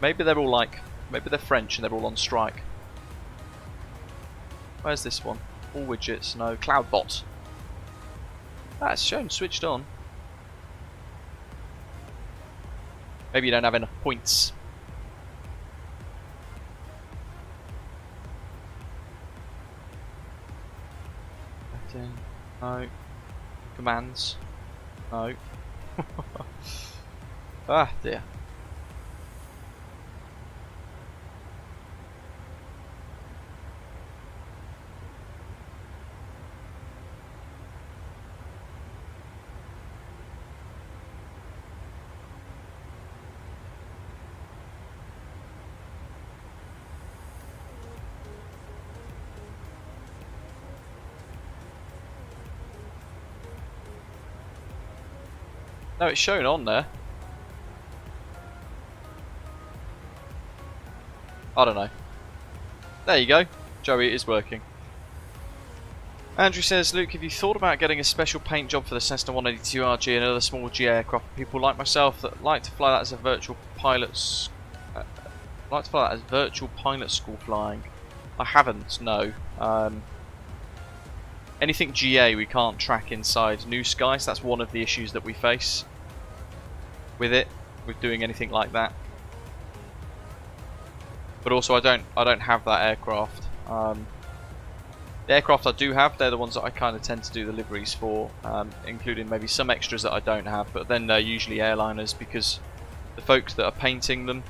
Maybe they're all like, maybe they're French and they're all on strike. Where's this one? All widgets, no. Cloudbot. That's shown switched on. Maybe you don't have enough points. No. Commands. No. Ah dear. No, it's shown on there. I don't know. There you go. Joey, it is working. Andrew says, Luke, have you thought about getting a special paint job for the Cessna 182 RG and other small G aircraft? People like myself that like to fly that as a virtual pilot, school flying. I haven't. No. Anything GA we can't track inside New Skies. That's one of the issues that we face with it, with doing anything like that. But also I don't have that aircraft. The aircraft I do have, they're the ones that I kind of tend to do the liveries for, including maybe some extras that I don't have, but then they're usually airliners because the folks that are painting them,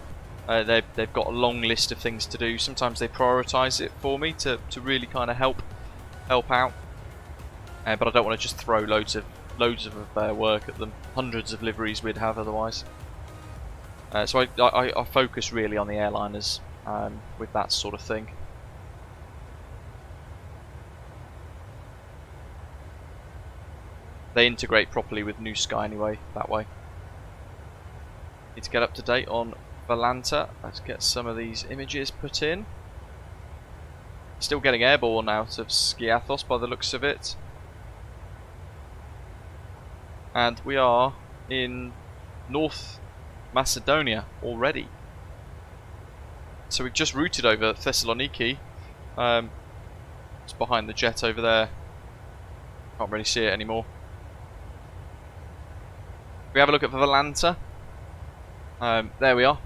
they've got a long list of things to do. Sometimes they prioritise it for me to really kind of help out. But I don't want to just throw loads of work at them. Hundreds of liveries we'd have otherwise. So I focus really on the airliners with that sort of thing. They integrate properly with New Sky anyway, that way. Need to get up to date on Valanta. Let's get some of these images put in. Still getting airborne out of Skiathos by the looks of it. And we are in North Macedonia already. So we've just routed over Thessaloniki. It's behind the jet over there. Can't really see it anymore. We have a look at Valanta. There we are.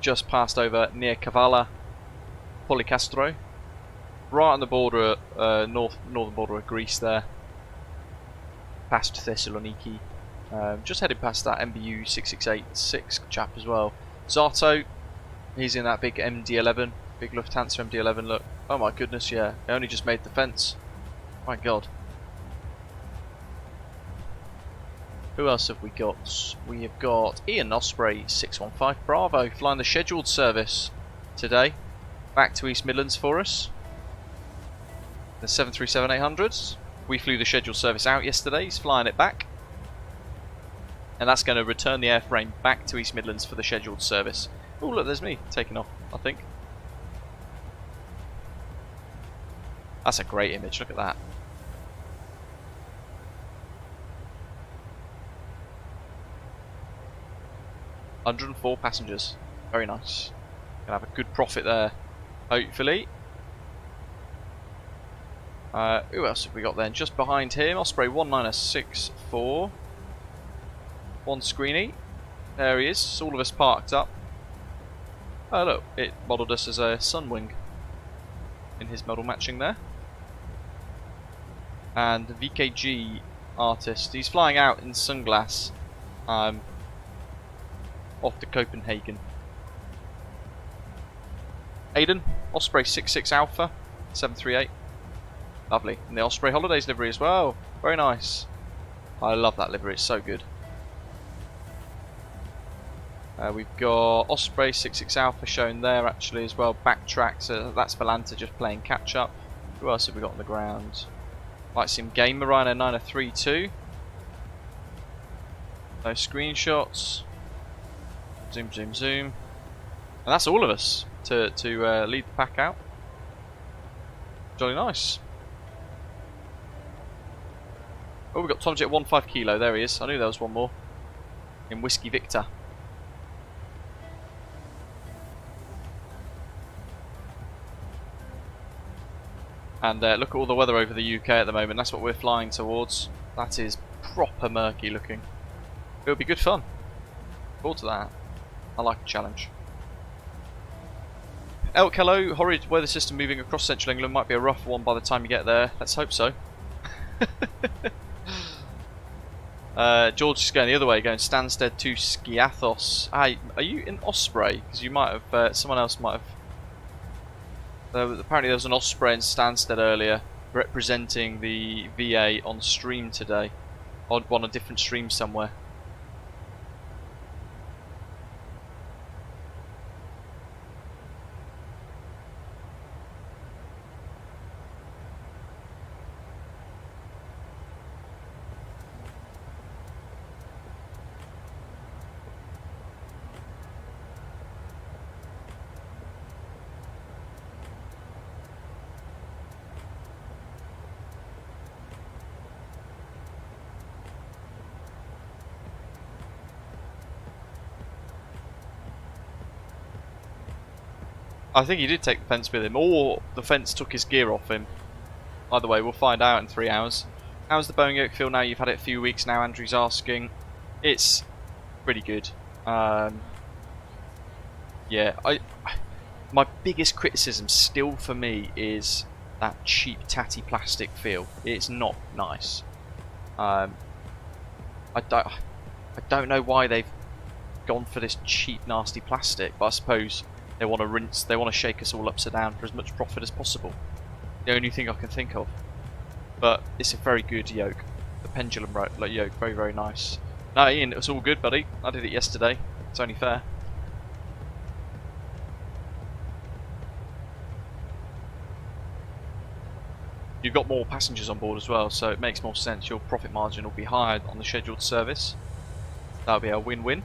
Just passed over near Kavala, Policastro. Right on the border, northern border of Greece there. Past Thessaloniki. Just headed past that MBU 6686 chap as well. Zato, he's in that big MD11, big Lufthansa MD11 look. Oh my goodness, yeah. They only just made the fence. My god. Who else have we got? We have got Ian Osprey 615 Bravo flying the scheduled service today. Back to East Midlands for us. The 737-800s. We flew the scheduled service out yesterday, he's flying it back. And that's going to return the airframe back to East Midlands for the scheduled service. Oh look, there's me taking off, I think. That's a great image, look at that. $104 passengers, very nice. Gonna have a good profit there, hopefully. Who else have we got then? Just behind him, Osprey 1964. One screeny. There he is, all of us parked up. Oh look, it modelled us as a Sunwing in his model matching there. And the VKG artist, he's flying out in sunglass off to Copenhagen. Aiden, Osprey 66 Alpha 738. Lovely. And the Osprey Holidays livery as well. Very nice. I love that livery, it's so good. We've got Osprey 66 Alpha shown there actually as well. Backtrack, so that's Valanta just playing catch up. Who else have we got on the ground? VATSIM Gamer Rhino 9032. No screenshots. Zoom, zoom, zoom. And that's all of us to lead the pack out. Jolly nice. Oh, we've got Tomjet 15 Kilo. There he is. I knew there was one more. In Whiskey Victor. And look at all the weather over the UK at the moment. That's what we're flying towards. That is proper murky looking. It'll be good fun. Look forward to that. I like a challenge. Elk, hello. Horrid weather system moving across central England. Might be a rough one by the time you get there. Let's hope so. George is going the other way, going Stansted to Skiathos. Hey, are you in Osprey? Because you might have, someone else might have. Apparently there was an Osprey in Stansted earlier representing the VA on stream today. On a different stream somewhere. I think he did take the fence with him, or the fence took his gear off him. Either way, we'll find out in 3 hours. How's the Boeing yoke feel now? You've had it a few weeks now, Andrew's asking. It's pretty good. Yeah, my biggest criticism still for me is that cheap tatty plastic feel. It's not nice. I don't know why they've gone for this cheap nasty plastic, but I suppose they want to rinse, they want to shake us all upside down for as much profit as possible. The only thing I can think of. But it's a very good yoke. The pendulum yoke, very, very nice. No, Ian, it was all good, buddy. I did it yesterday. It's only fair. You've got more passengers on board as well, so it makes more sense. Your profit margin will be higher on the scheduled service. That'll be a win-win.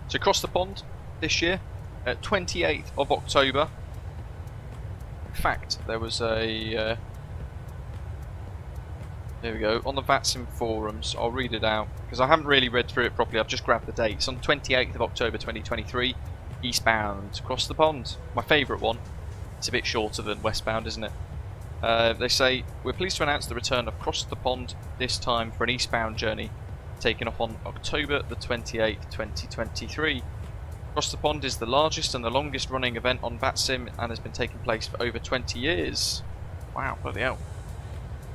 So across the pond this year, 28th of October. In fact, there was a... there we go, on the VATSIM forums, I'll read it out, because I haven't really read through it properly, I've just grabbed the dates. On 28th of October 2023, eastbound, across the pond. My favourite one. It's a bit shorter than westbound, isn't it? They say, we're pleased to announce the return of Cross the Pond, this time for an eastbound journey, taking off on October the 28th, 2023. Cross the Pond is the largest and the longest running event on VATSIM and has been taking place for over 20 years. Wow, bloody hell.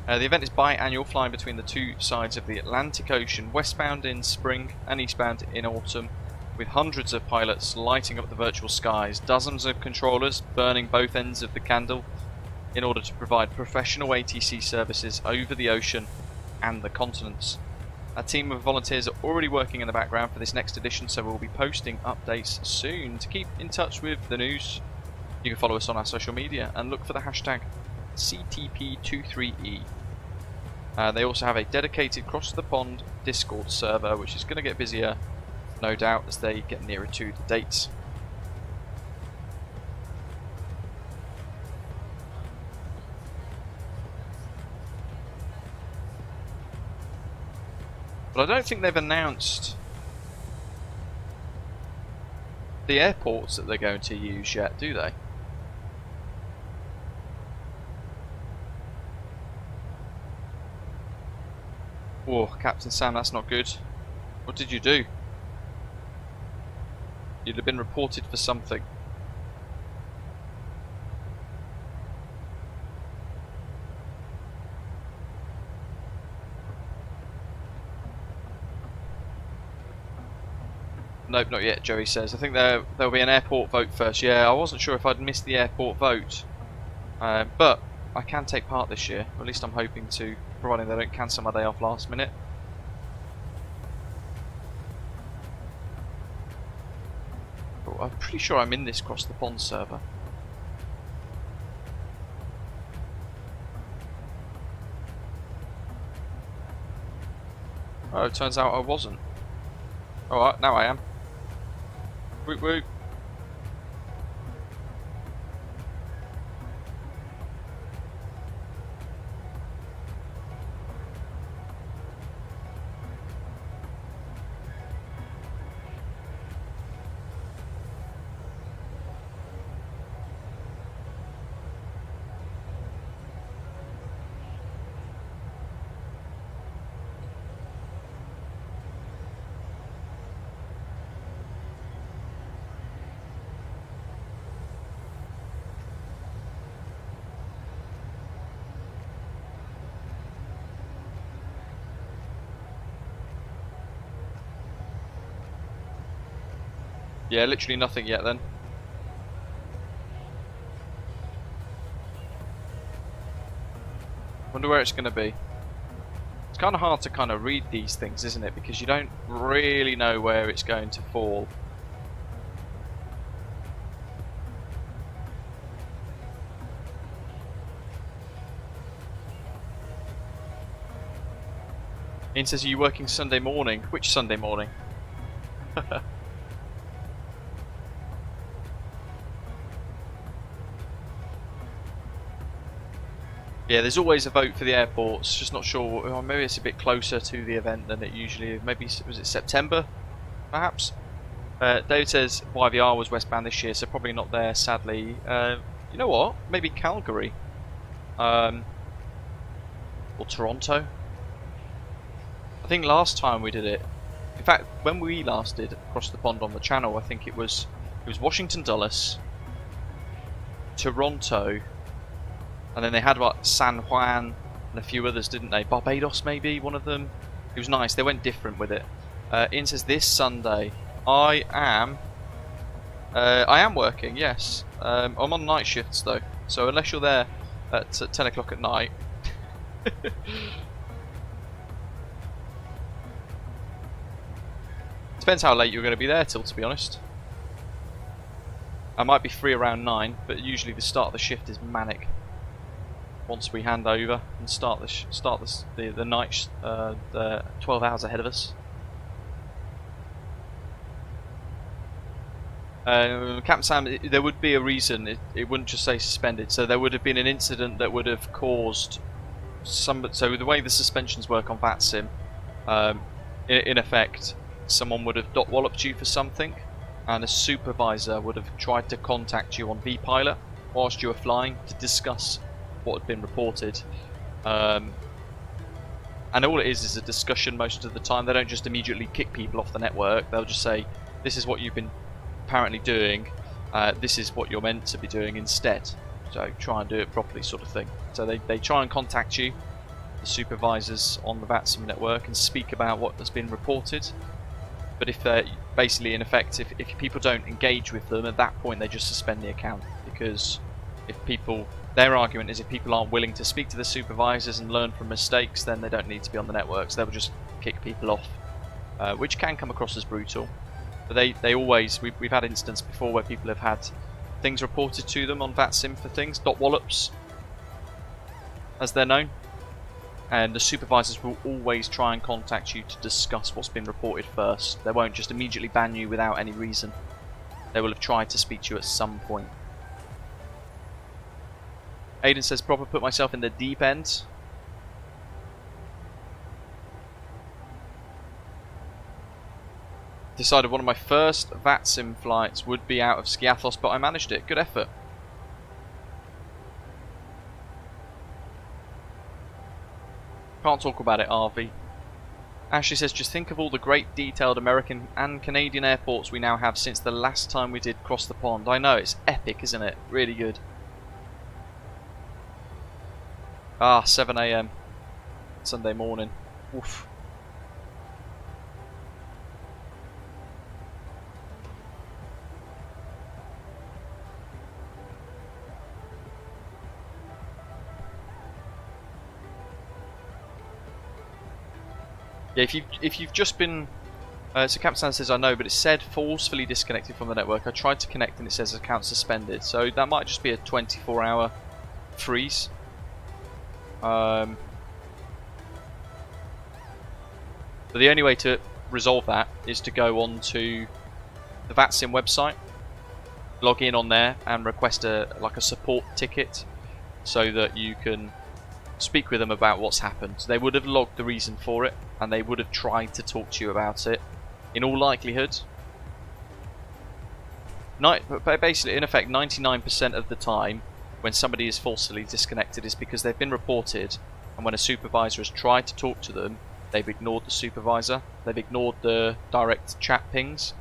The event is biannual, flying between the two sides of the Atlantic Ocean, westbound in spring and eastbound in autumn, with hundreds of pilots lighting up the virtual skies, dozens of controllers burning both ends of the candle in order to provide professional ATC services over the ocean and the continents. A team of volunteers are already working in the background for this next edition, so we'll be posting updates soon. To keep in touch with the news, you can follow us on our social media and look for the hashtag CTP23E. They also have a dedicated Cross the Pond Discord server, which is going to get busier, no doubt, as they get nearer to the dates. But I don't think they've announced the airports that they're going to use yet, do they? Oh, Captain Sam, that's not good. What did you do? You'd have been reported for something. Nope, not yet, Joey says. I think there'll be an airport vote first. Yeah, I wasn't sure if I'd missed the airport vote. But I can take part this year. Or at least I'm hoping to, providing they don't cancel my day off last minute. Oh, I'm pretty sure I'm in this Cross the Pond server. Oh, it turns out I wasn't. Alright, now I am. Woot woot. Yeah, literally nothing yet then. Wonder where it's going to be. It's kind of hard to kind of read these things, isn't it? Because you don't really know where it's going to fall. Ian says, are you working Sunday morning? Which Sunday morning? Yeah, there's always a vote for the airports, just not sure, or maybe it's a bit closer to the event than it usually is. Maybe, was it September, perhaps? David says YVR was westbound this year, so probably not there, sadly. You know what? Maybe Calgary. Or Toronto. I think last time we did it, in fact, when we last did Across the Pond on the channel, I think it was Washington Dulles, Toronto, and then they had what, San Juan and a few others, didn't they? Barbados maybe, one of them. It was nice, they went different with it. Ian says this Sunday I am working, yes. I'm on night shifts though, so unless you're there at 10 o'clock at night. Depends how late you're going to be there till, to be honest. I might be free around 9, but usually the start of the shift is manic. Once we hand over and start the night, the 12 hours ahead of us. Captain Sam, there would be a reason. It wouldn't just say suspended. So there would have been an incident that would have caused some. So the way the suspensions work on VATSIM, in effect, someone would have dot walloped you for something, and a supervisor would have tried to contact you on vPilot whilst you were flying to discuss what had been reported. And all it is a discussion most of the time. They don't just immediately kick people off the network. They'll just say, this is what you've been apparently doing, this is what you're meant to be doing instead, so try and do it properly, sort of thing. So they try and contact you, the supervisors on the VATSIM network, and speak about what has been reported. But if they're basically, in effect, if people don't engage with them, at that point they just suspend the account, because their argument is if people aren't willing to speak to the supervisors and learn from mistakes, then they don't need to be on the network, so they'll just kick people off, which can come across as brutal. But they always, we've had incidents before where people have had things reported to them on VATSIM for things, dot wallops, as they're known, and the supervisors will always try and contact you to discuss what's been reported first. They won't just immediately ban you without any reason. They will have tried to speak to you at some point. Aiden says, proper put myself in the deep end. Decided one of my first VATSIM flights would be out of Skiathos, but I managed it. Good effort. Can't talk about it, RV. Ashley says, just think of all the great detailed American and Canadian airports we now have since the last time we did Cross the Pond. I know, it's epic, isn't it? Really good. 7 AM Sunday morning. Oof. Yeah, if you've just been, so Captain says I know, but it said forcefully disconnected from the network. I tried to connect and it says account suspended. So that might just be a 24-hour freeze. But the only way to resolve that is to go on to the VATSIM website, log in on there, and request a support ticket, so that you can speak with them about what's happened. They would have logged the reason for it, and they would have tried to talk to you about it. In all likelihood, basically, in effect, 99% of the time, when somebody is forcibly disconnected, is because they've been reported, and when a supervisor has tried to talk to them, they've ignored the supervisor. They've ignored the direct chat pings.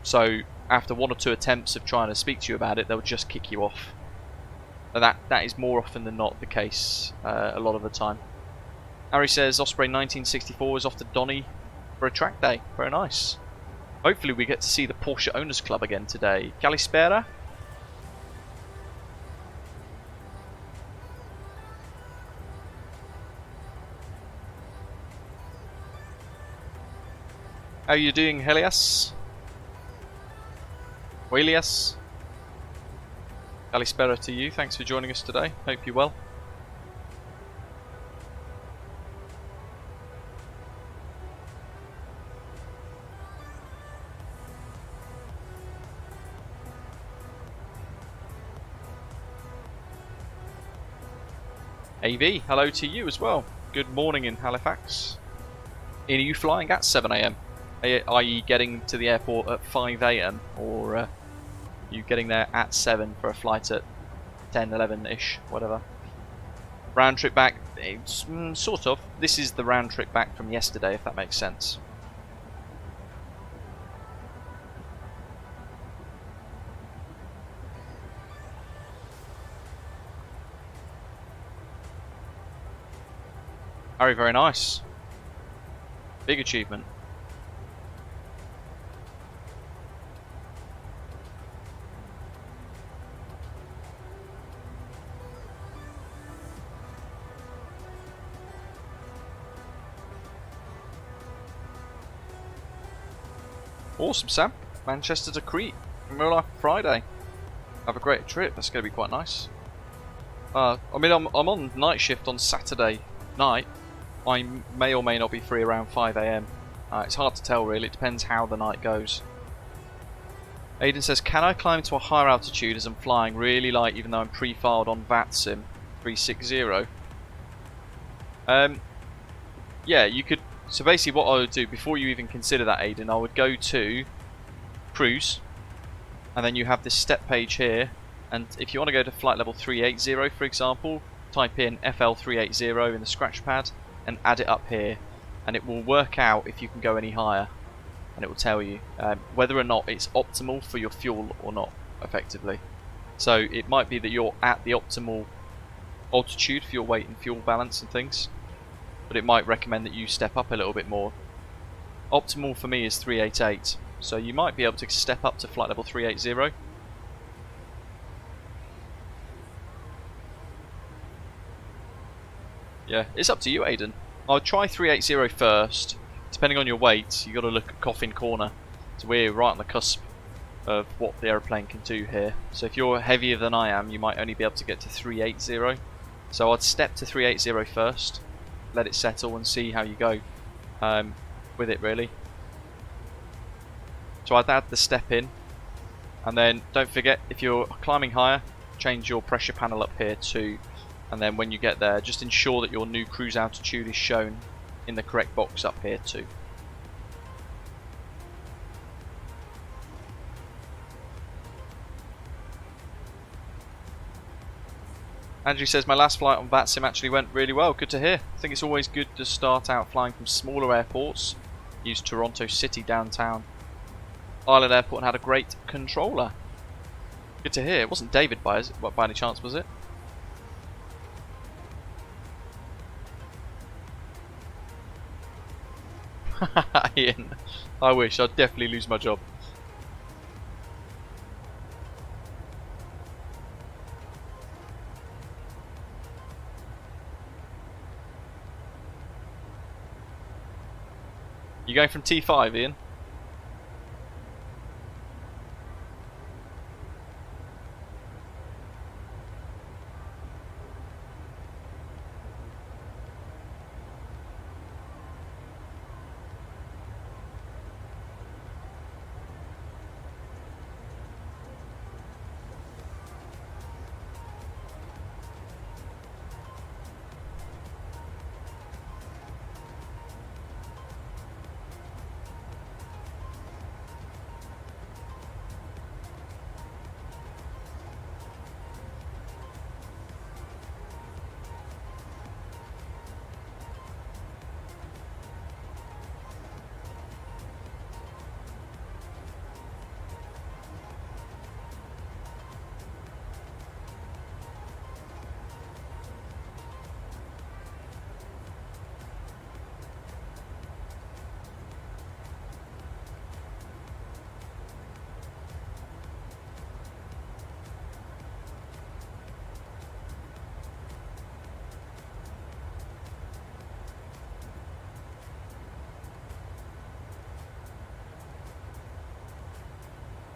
So after 1 or 2 attempts of trying to speak to you about it, they'll just kick you off. That is more often than not the case a lot of the time. Harry says Osprey 1964 is off to Donny for a track day. Very nice. Hopefully we get to see the Porsche Owners Club again today. Kalispera. How are you doing, Helias? Welias? Kalispera to you. Thanks for joining us today. Hope you're well. AV, hello to you as well. Good morning in Halifax. Are you flying at 7 AM? Are you getting to the airport at 5 AM? Or are you getting there at 7 for a flight at 10, 11-ish, whatever? Round trip back, it's, sort of. This is the round trip back from yesterday, if that makes sense. Very, very nice. Big achievement. Awesome, Sam. Manchester to Crete in real life Friday. Have a great trip. That's going to be quite nice. I mean, I'm on night shift on Saturday night. I may or may not be free around 5 AM. It's hard to tell really, it depends how the night goes. Aiden says, can I climb to a higher altitude as I'm flying really light even though I'm pre-filed on VATSIM 360? Yeah, you could. So basically what I would do, before you even consider that, Aiden, I would go to cruise, and then you have this step page here, and if you want to go to flight level 380 for example, type in FL380 in the scratch pad and add it up here, and it will work out if you can go any higher, and it will tell you whether or not it's optimal for your fuel or not, effectively. So it might be that you're at the optimal altitude for your weight and fuel balance and things, but it might recommend that you step up a little bit more. Optimal for me is 388, so you might be able to step up to flight level 380. Yeah, it's up to you, Aiden. I'll try 380 first. Depending on your weight, you've got to look at Coffin Corner. So we're right on the cusp of what the aeroplane can do here. So if you're heavier than I am, you might only be able to get to 380. So I'd step to 380 first, let it settle and see how you go with it really. So I'd add the step in, and then don't forget, if you're climbing higher, change your pressure panel up here too. And then when you get there, just ensure that your new cruise altitude is shown in the correct box up here too. Andrew says, my last flight on VATSIM actually went really well. Good to hear. I think it's always good to start out flying from smaller airports. Used Toronto City downtown Island Airport and had a great controller. Good to hear. It wasn't David by any chance, was it? Ian, I wish. I'd definitely lose my job. You going from T5, Ian?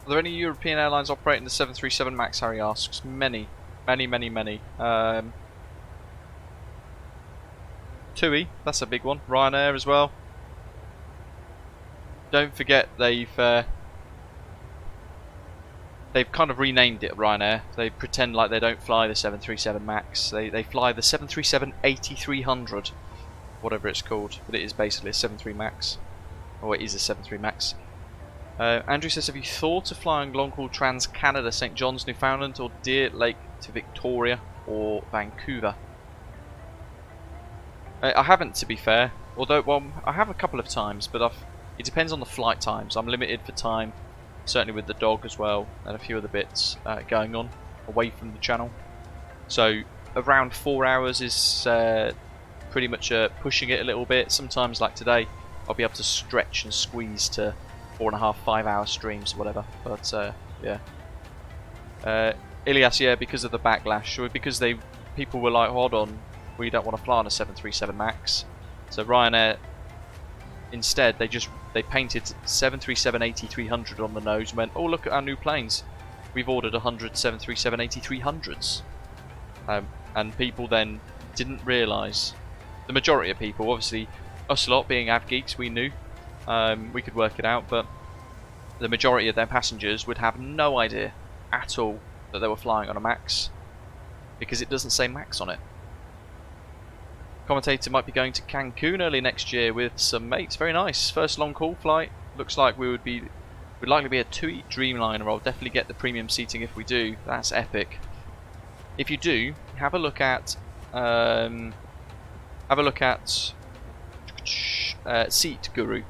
Are there any European airlines operating the 737 MAX, Harry asks? Many. TUI, that's a big one. Ryanair as well. Don't forget they've kind of renamed it Ryanair. They pretend like they don't fly the 737 MAX. They fly the 737-8300, whatever it's called. But it is basically a 73 MAX. Or it is a 73 MAX. Andrew says, have you thought of flying long-haul Trans-Canada, St. John's, Newfoundland, or Deer Lake to Victoria or Vancouver? I haven't, to be fair. Although, well, I have a couple of times, but it depends on the flight times. I'm limited for time, certainly with the dog as well, and a few other bits going on away from the channel. So around 4 hours is pretty much pushing it a little bit. Sometimes, like today, I'll be able to stretch and squeeze to 4.5, 5 hour streams, whatever. But yeah, Ilias, yeah, because of the backlash, or because people were like, hold on, we don't want to fly on a 737 MAX. So Ryanair, instead, they painted 737-8300 on the nose and went, oh, look at our new planes. We've ordered 100 737-8300s. And people then didn't realise, the majority of people, obviously us lot being av geeks, we knew. We could work it out, but the majority of their passengers would have no idea at all that they were flying on a MAX, because it doesn't say MAX on it. Commentator might be going to Cancun early next year with some mates. Very nice. First long haul flight. Looks like we'd likely be a TUI Dreamliner. I'll definitely get the premium seating if we do. That's epic. If you do, have a look at Seat Guru.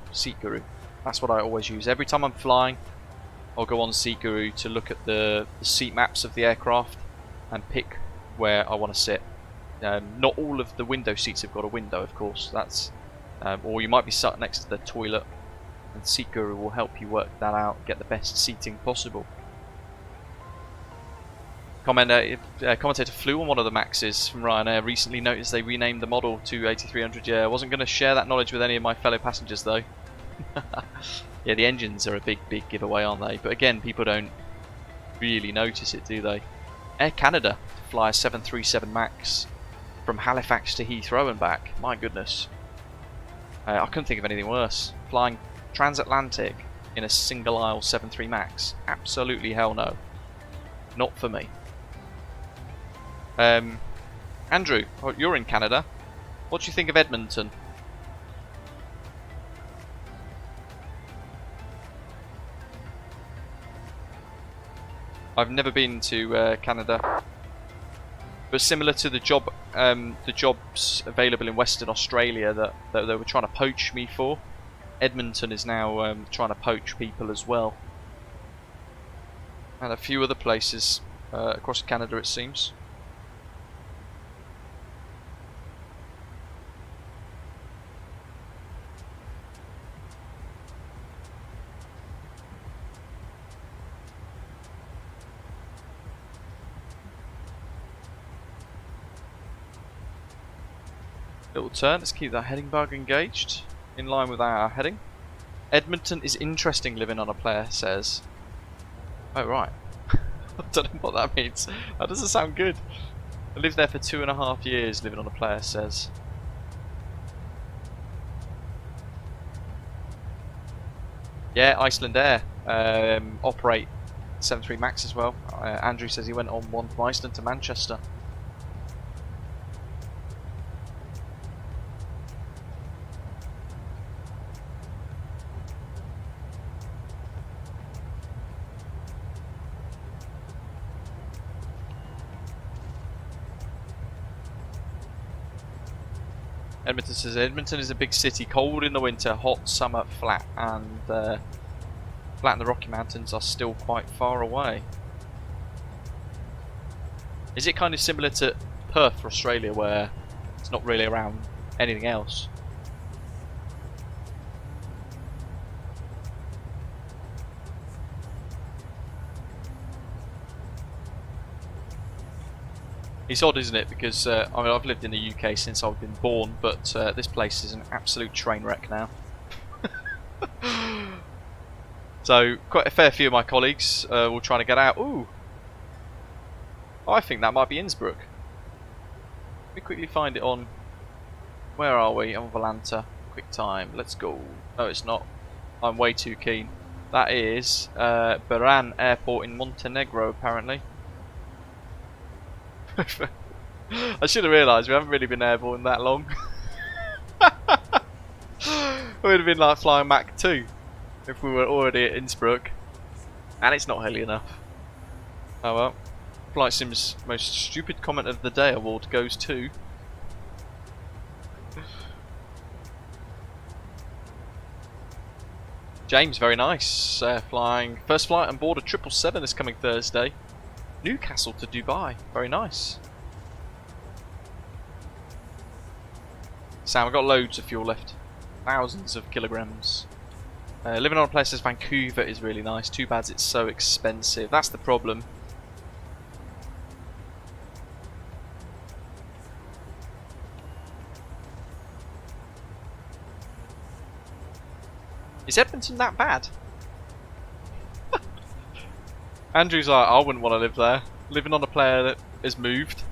That's what I always use. Every time I'm flying, I'll go on Seat Guru to look at the seat maps of the aircraft and pick where I want to sit. Not all of the window seats have got a window, of course. That's or you might be sat next to the toilet, and Seat Guru will help you work that out, get the best seating possible. Commentator flew on one of the Maxes from Ryanair recently. Noticed they renamed the model to 8300. Yeah, I wasn't going to share that knowledge with any of my fellow passengers though. Yeah, the engines are a big giveaway, aren't they? But again, people don't really notice it, do they? Air Canada to fly a 737 MAX from Halifax to Heathrow and back. My goodness. I couldn't think of anything worse. Flying transatlantic in a single aisle 73 MAX. Absolutely hell no. Not for me. Andrew, you're in Canada. What do you think of Edmonton? I've never been to Canada, but similar to the jobs available in Western Australia that they were trying to poach me for, Edmonton is now trying to poach people as well, and a few other places across Canada, it seems. Little turn, let's keep that heading bug engaged, in line with our heading. Edmonton is interesting living on a player says. Oh right. I don't know what that means. That doesn't sound good. I lived there for 2.5 years living on a player says. Yeah, Iceland Air operate 73 Max as well. Andrew says he went on one from Iceland to Manchester. Edmonton says Edmonton is a big city, cold in the winter, hot summer, flat, and the Rocky Mountains are still quite far away. Is it kind of similar to Perth for Australia, where it's not really around anything else? It's odd, isn't it? Because I mean, I've lived in the UK since I've been born, but this place is an absolute train wreck now. So quite a fair few of my colleagues were trying to get out. Ooh, I think that might be Innsbruck. Let me quickly find it on. Where are we? On Volanta. Quick time. Let's go. No, it's not. I'm way too keen. That is Baran Airport in Montenegro, apparently. I should have realised we haven't really been airborne that long. It would have been like flying Mach 2 if we were already at Innsbruck, and it's not hilly enough. Oh well. Flight Sim's most stupid comment of the day award goes to James. Very nice. Flying first flight on board a 777 this coming Thursday. Newcastle to Dubai. Very nice. Sam, I've got loads of fuel left. Thousands of kilograms. Living on a place as Vancouver is really nice. Too bad it's so expensive. That's the problem. Is Edmonton that bad? Andrew's like, I wouldn't want to live there. Living on a player that has moved.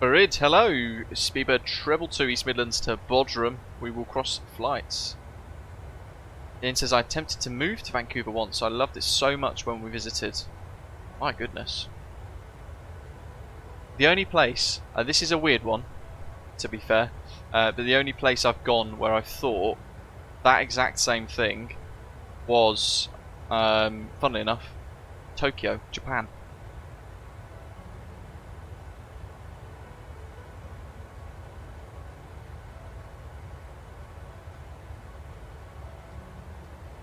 Pyreegue, hello. Speedbird treble to East Midlands to Bodrum. We will cross flights. Ian says, I attempted to move to Vancouver once. I loved it so much when we visited. My goodness. The only place, this is a weird one, to be fair, but the only place I've gone where I thought that exact same thing was, funnily enough, Tokyo, Japan.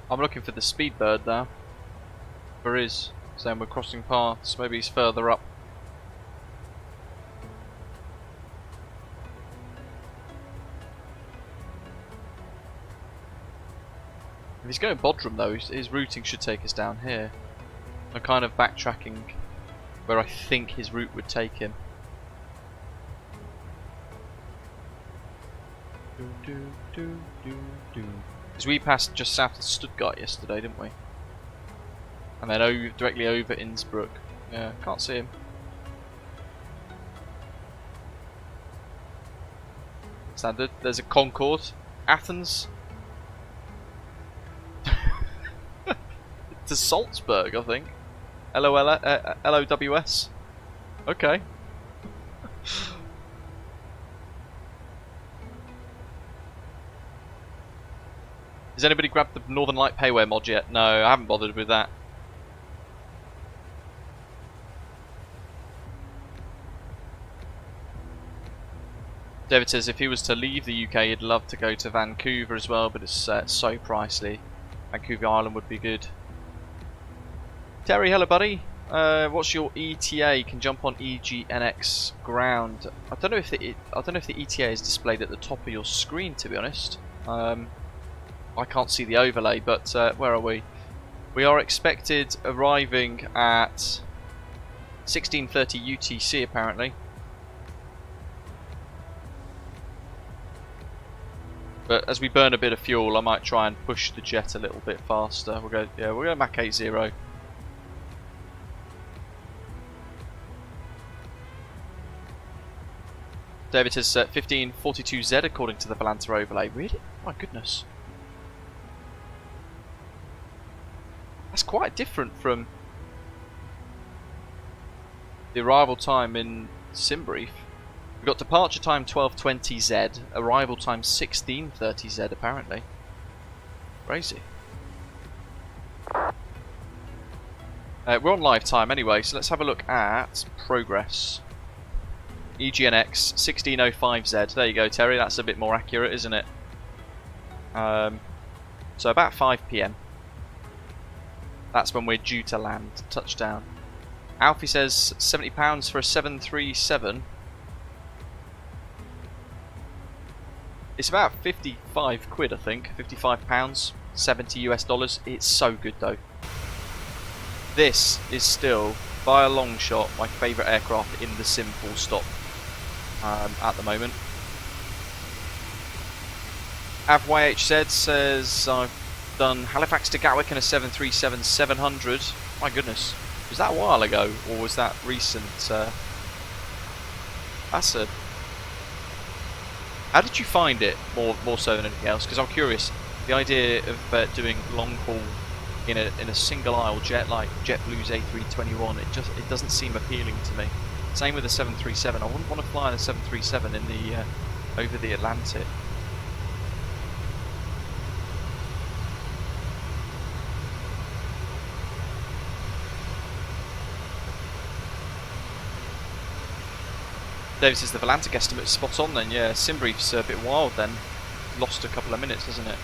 I'm looking for the Speedbird now. There is, saying we're crossing paths, maybe he's further up. If he's going Bodrum though, his routing should take us down here. I'm kind of backtracking where I think his route would take him. Because we passed just south of Stuttgart yesterday, didn't we? And then directly over Innsbruck. Yeah, can't see him. Standard. There's a Concorde. Athens. To Salzburg, I think. LOWS. Okay. Has anybody grabbed the Northern Light Payware mod yet? No, I haven't bothered with that. David says if he was to leave the UK, he'd love to go to Vancouver as well, but it's so pricey. Vancouver Island would be good. Terry, hello buddy. What's your ETA? You can jump on EGNX ground. I don't know if the ETA is displayed at the top of your screen, to be honest. I can't see the overlay, but where are we? We are expected arriving at 1630 UTC apparently. But as we burn a bit of fuel, I might try and push the jet a little bit faster. We'll go Mach 80. David says 1542Z according to the Volanta overlay. Really? My goodness. That's quite different from the arrival time in SimBrief. We've got departure time 1220Z, arrival time 1630Z apparently. Crazy. We're on live time anyway, so let's have a look at progress. EGNX 1605Z. There you go, Terry. That's a bit more accurate, isn't it? So about 5 PM. That's when we're due to land, touchdown. Alfie says £70 for a 737. It's about 55 quid, I think. £55, 70 US dollars. It's so good though. This is still, by a long shot, my favourite aircraft in the sim, full stop, at the moment. AvYHZ says I've done Halifax to Gatwick in a 737-700. My goodness. Was that a while ago, or was that recent? That's a... How did you find it, more so than anything else? Because I'm curious, the idea of doing long haul in a single aisle jet like JetBlue's A321, it doesn't seem appealing to me. Same with the 737. I wouldn't want to fly in a 737 in the over the Atlantic. David says the Volantic estimate is spot on then. Yeah, SimBrief's a bit wild then. Lost a couple of minutes, hasn't it?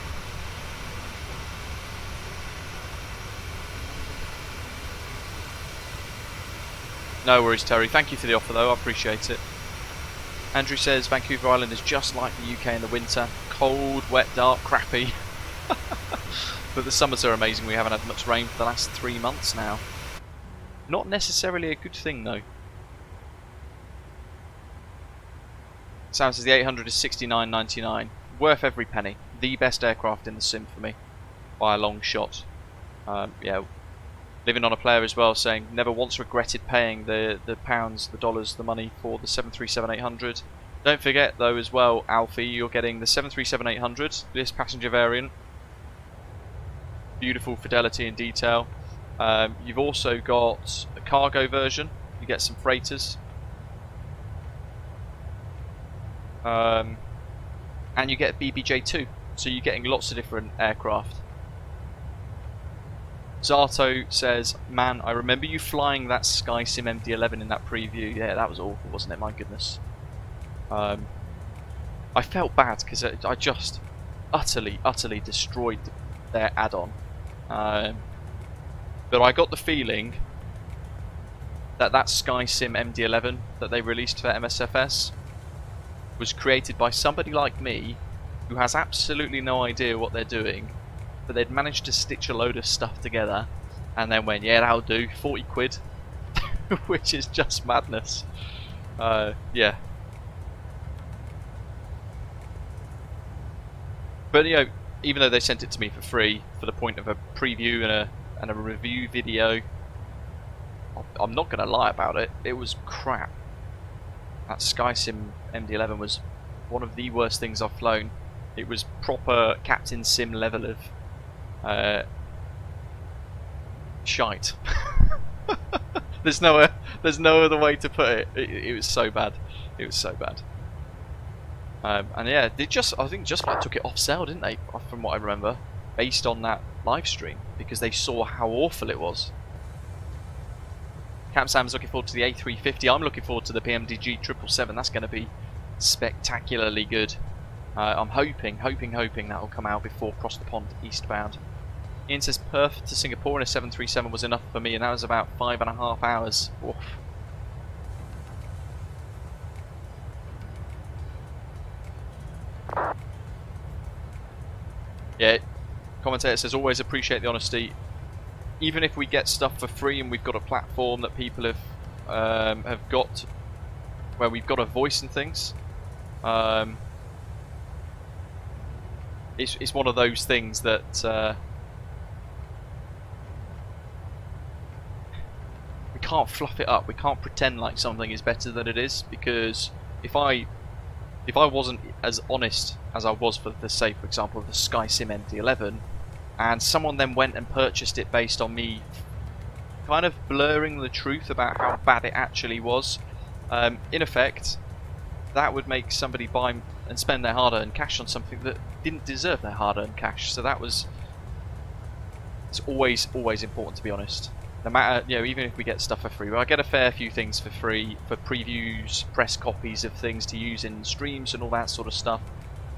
No worries, Terry. Thank you for the offer though, I appreciate it. Andrew says Vancouver Island is just like the UK in the winter. Cold, wet, dark, crappy. But the summers are amazing. We haven't had much rain for the last 3 months now. Not necessarily a good thing though. Sam says the 800 is $69.99. Worth every penny. The best aircraft in the sim for me, by a long shot. Yeah, living on a player as well, saying never once regretted paying the pounds, the dollars, the money for the 737-800. Don't forget though as well, Alfie, you're getting the 737-800, this passenger variant. Beautiful fidelity and detail. You've also got a cargo version. You get some freighters. And you get BBJ2, so you're getting lots of different aircraft. Zato says, man, I remember you flying that SkySim MD-11 in that preview. Yeah, that was awful, wasn't it? My goodness. I felt bad because I just utterly destroyed their add-on. But I got the feeling that SkySim MD-11 that they released for MSFS was created by somebody like me who has absolutely no idea what they're doing, but they'd managed to stitch a load of stuff together and then went, yeah, that'll do, 40 quid, which is just madness. Yeah. But you know, even though they sent it to me for free for the point of a preview and a review video, I'm not going to lie about it, it was crap. That SkySim MD-11 was one of the worst things I've flown. It was proper Captain Sim level of shite. There's no other way to put it. It was so bad. It was so bad. And yeah, I think just like took it off sale, didn't they? From what I remember, based on that live stream, because they saw how awful it was. Cam Sam's looking forward to the A350. I'm looking forward to the PMDG 777. That's going to be spectacularly good. I'm hoping that will come out before Cross the Pond eastbound. Ian says Perth to Singapore in a 737 was enough for me, and that was about 5.5 hours. Oof. Yeah, commentator says always appreciate the honesty. Even if we get stuff for free and we've got a platform that people have have got where we've got a voice and things. It's one of those things that we can't fluff it up. We can't pretend like something is better than it is, because if I wasn't as honest as I was for the say, for example, the SkySim MD-11, and someone then went and purchased it based on me kind of blurring the truth about how bad it actually was, in effect, that would make somebody buy and spend their hard-earned cash on something that didn't deserve their hard-earned cash. So it's always important to be honest. No matter, you know, even if we get stuff for free, well, I get a fair few things for free, for previews, press copies of things to use in streams and all that sort of stuff.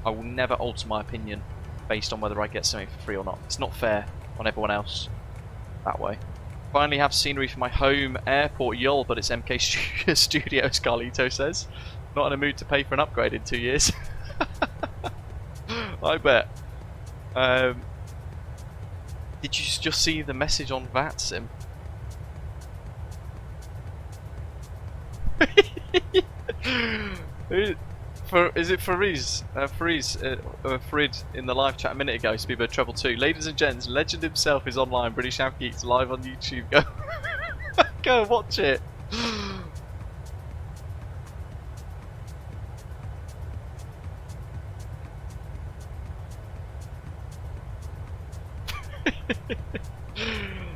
I will never alter my opinion based on whether I get something for free or not. It's not fair on everyone else that way. Finally have scenery for my home airport, yol, but it's MK Studios, Carlito says. Not in a mood to pay for an upgrade in 2 years. I bet. Did you just see the message on VATSIM? Is it Fariz? Frid in the live chat a minute ago. Speedbird Treble 2. Ladies and gents, legend himself is online. British Av Geeks live on YouTube. Go, go and watch it.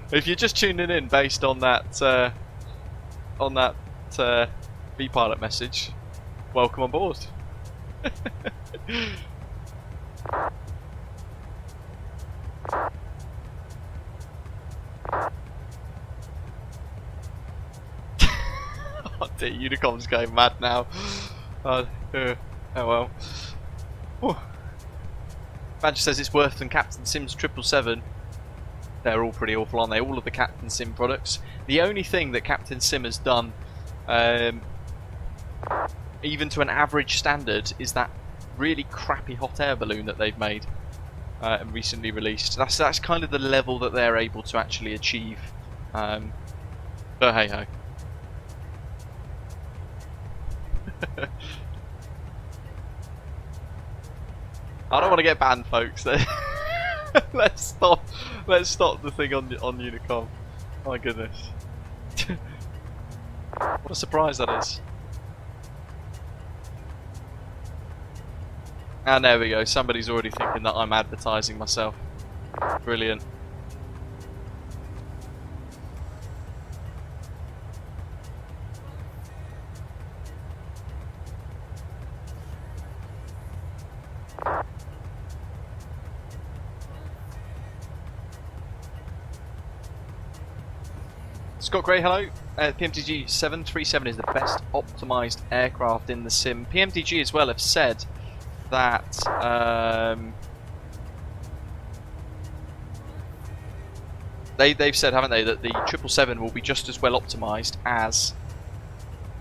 If you're just tuning in based on that V-Pilot message, welcome on board. Oh dear, Unicom's going mad now. Oh well. Whew. Badger says it's worse than Captain Sim's 777. They're all pretty awful, aren't they? All of the Captain Sim products. The only thing that Captain Sim has done, even to an average standard, is that really crappy hot air balloon that they've made and recently released. That's kind of the level that they're able to actually achieve. But hey ho. I don't want to get banned, folks. Let's stop the thing on Unicom. My goodness. What a surprise that is. And there we go. Somebody's already thinking that I'm advertising myself. Brilliant. Scott Gray, hello. PMDG 737 is the best optimised aircraft in the sim. PMDG as well have said that they've said, haven't they, that the 777 will be just as well optimised as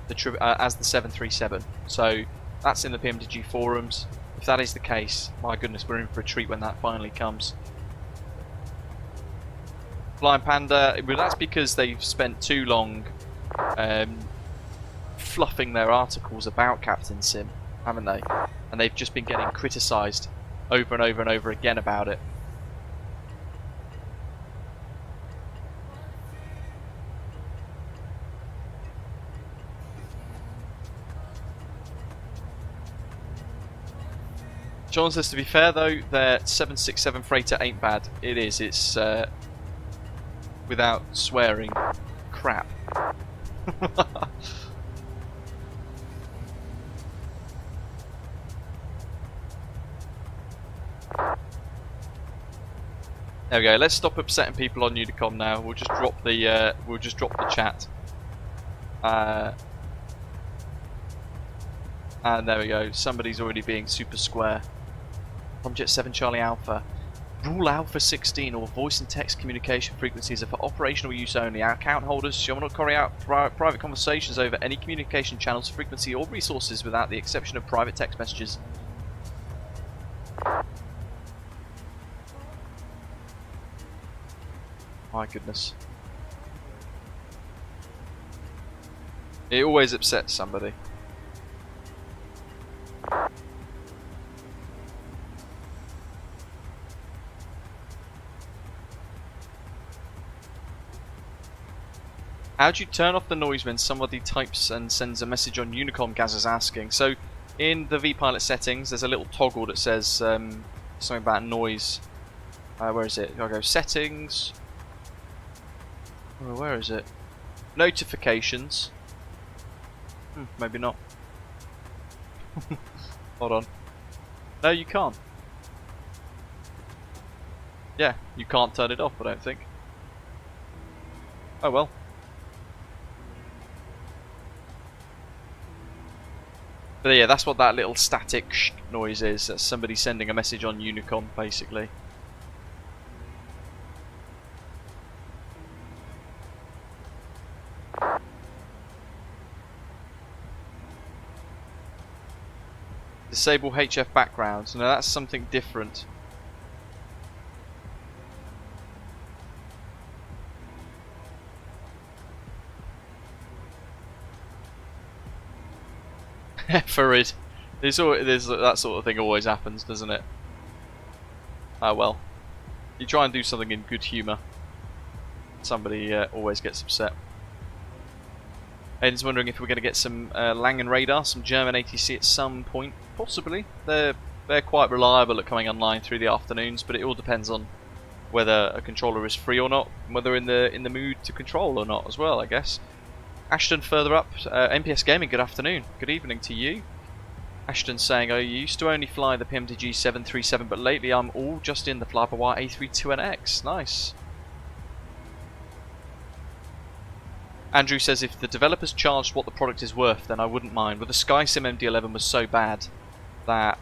the 737. So that's in the PMDG forums. If that is the case, my goodness, we're in for a treat when that finally comes. Flying Panda, well, that's because they've spent too long fluffing their articles about Captain Sim, haven't they? And they've just been getting criticised over and over and over again about it. John says, to be fair though, their 767 freighter ain't bad. It is. It's without swearing, crap. There we go. Let's stop upsetting people on Unicom now. We'll just drop the chat. And there we go. Somebody's already being super square. Jet 7 Charlie Alpha. Rule Alpha 16, all voice and text communication frequencies are for operational use only. Our account holders shall not carry out private conversations over any communication channels, frequency or resources without the exception of private text messages. My goodness. It always upsets somebody. How do you turn off the noise when somebody types and sends a message on Unicom? Gaz is asking. So in the vPilot settings, there's a little toggle that says something about noise. Where is it? I'll go settings. Oh, where is it? Notifications. Maybe not. Hold on. No, you can't. Yeah, you can't turn it off, I don't think. Oh well. But yeah, that's what that little static noise is. That's somebody sending a message on Unicom, basically. Disable HF backgrounds. Now that's something different. Farid. There's that sort of thing always happens, doesn't it? Ah well. You try and do something in good humour. Somebody always gets upset. Aiden's wondering if we're going to get some Langen radar, some German ATC at some point. Possibly. They're quite reliable at coming online through the afternoons, but it all depends on whether a controller is free or not, and whether in the mood to control or not as well, I guess. Ashton further up, MPS Gaming, good afternoon. Good evening to you. Ashton's saying, I used to only fly the PMDG 737, but lately I'm all just in the fly-by-wire A32NX. Nice. Andrew says, if the developers charged what the product is worth, then I wouldn't mind. But the SkySim MD-11 was so bad that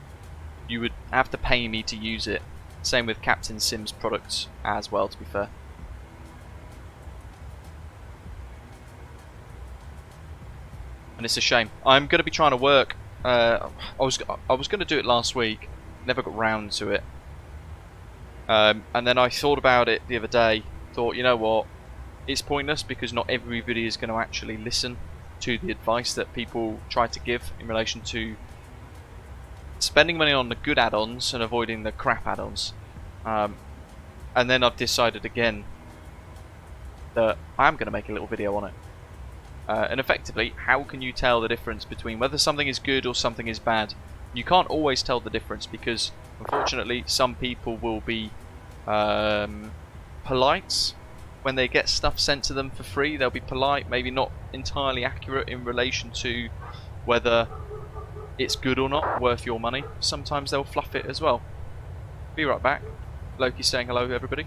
you would have to pay me to use it. Same with Captain Sim's products as well, to be fair. And it's a shame. I'm going to be trying to work. I was going to do it last week, never got round to it. And then I thought about it the other day. Thought, you know what? It's pointless because not everybody is going to actually listen to the advice that people try to give in relation to spending money on the good add-ons and avoiding the crap add-ons. And then I've decided again that I'm going to make a little video on it. And effectively, how can you tell the difference between whether something is good or something is bad? You can't always tell the difference because, unfortunately, some people will be polite. When they get stuff sent to them for free, they'll be polite, maybe not entirely accurate in relation to whether it's good or not, worth your money. Sometimes they'll fluff it as well. Be right back. Loki's saying hello, everybody.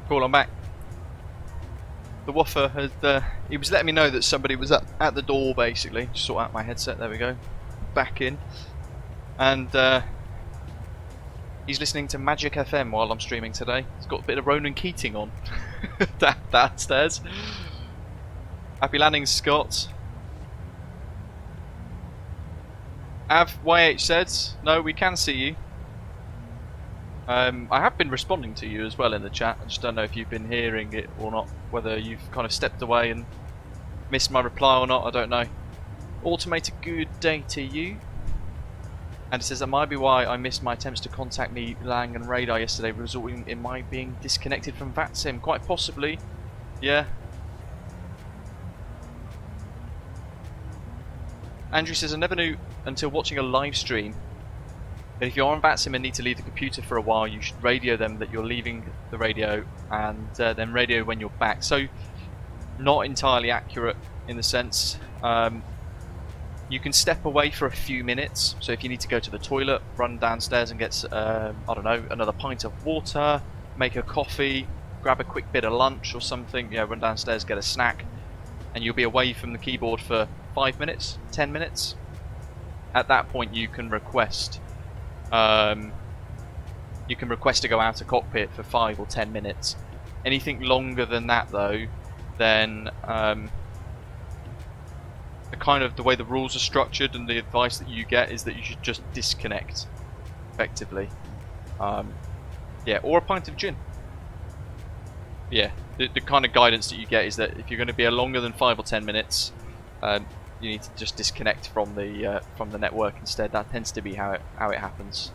Cool, I'm back. The woofer had, he was letting me know that somebody was at the door, basically. Just sort out my headset, there we go. Back in. And He's listening to Magic FM while I'm streaming today. He's got a bit of Ronan Keating on downstairs. Happy landing, Scott. YH said, no, we can see you. I have been responding to you as well in the chat. I just don't know if you've been hearing it or not. Whether you've kind of stepped away and missed my reply or not, I don't know. Automated good day to you. And it says that might be why I missed my attempts to contact me, Lang and Radar yesterday, resulting in my being disconnected from VATSIM. Quite possibly, yeah. Andrew says, I never knew until watching a live stream that if you're on VATSIM and need to leave the computer for a while, you should radio them that you're leaving the radio and then radio when you're back. So, not entirely accurate in the sense. You can step away for a few minutes. So if you need to go to the toilet, run downstairs and get, I don't know, another pint of water, make a coffee, grab a quick bit of lunch or something, run downstairs, get a snack, and you'll be away from the keyboard for 5 minutes, 10 minutes. At that point you can request to go out of Cockpit for 5 or 10 minutes. Anything longer than that though, then the way the rules are structured and the advice that you get is that you should just disconnect effectively. Yeah, or a pint of gin. Yeah, the kind of guidance that you get is that if you're going to be longer than 5 or 10 minutes, you need to just disconnect from the network instead. That tends to be how it happens.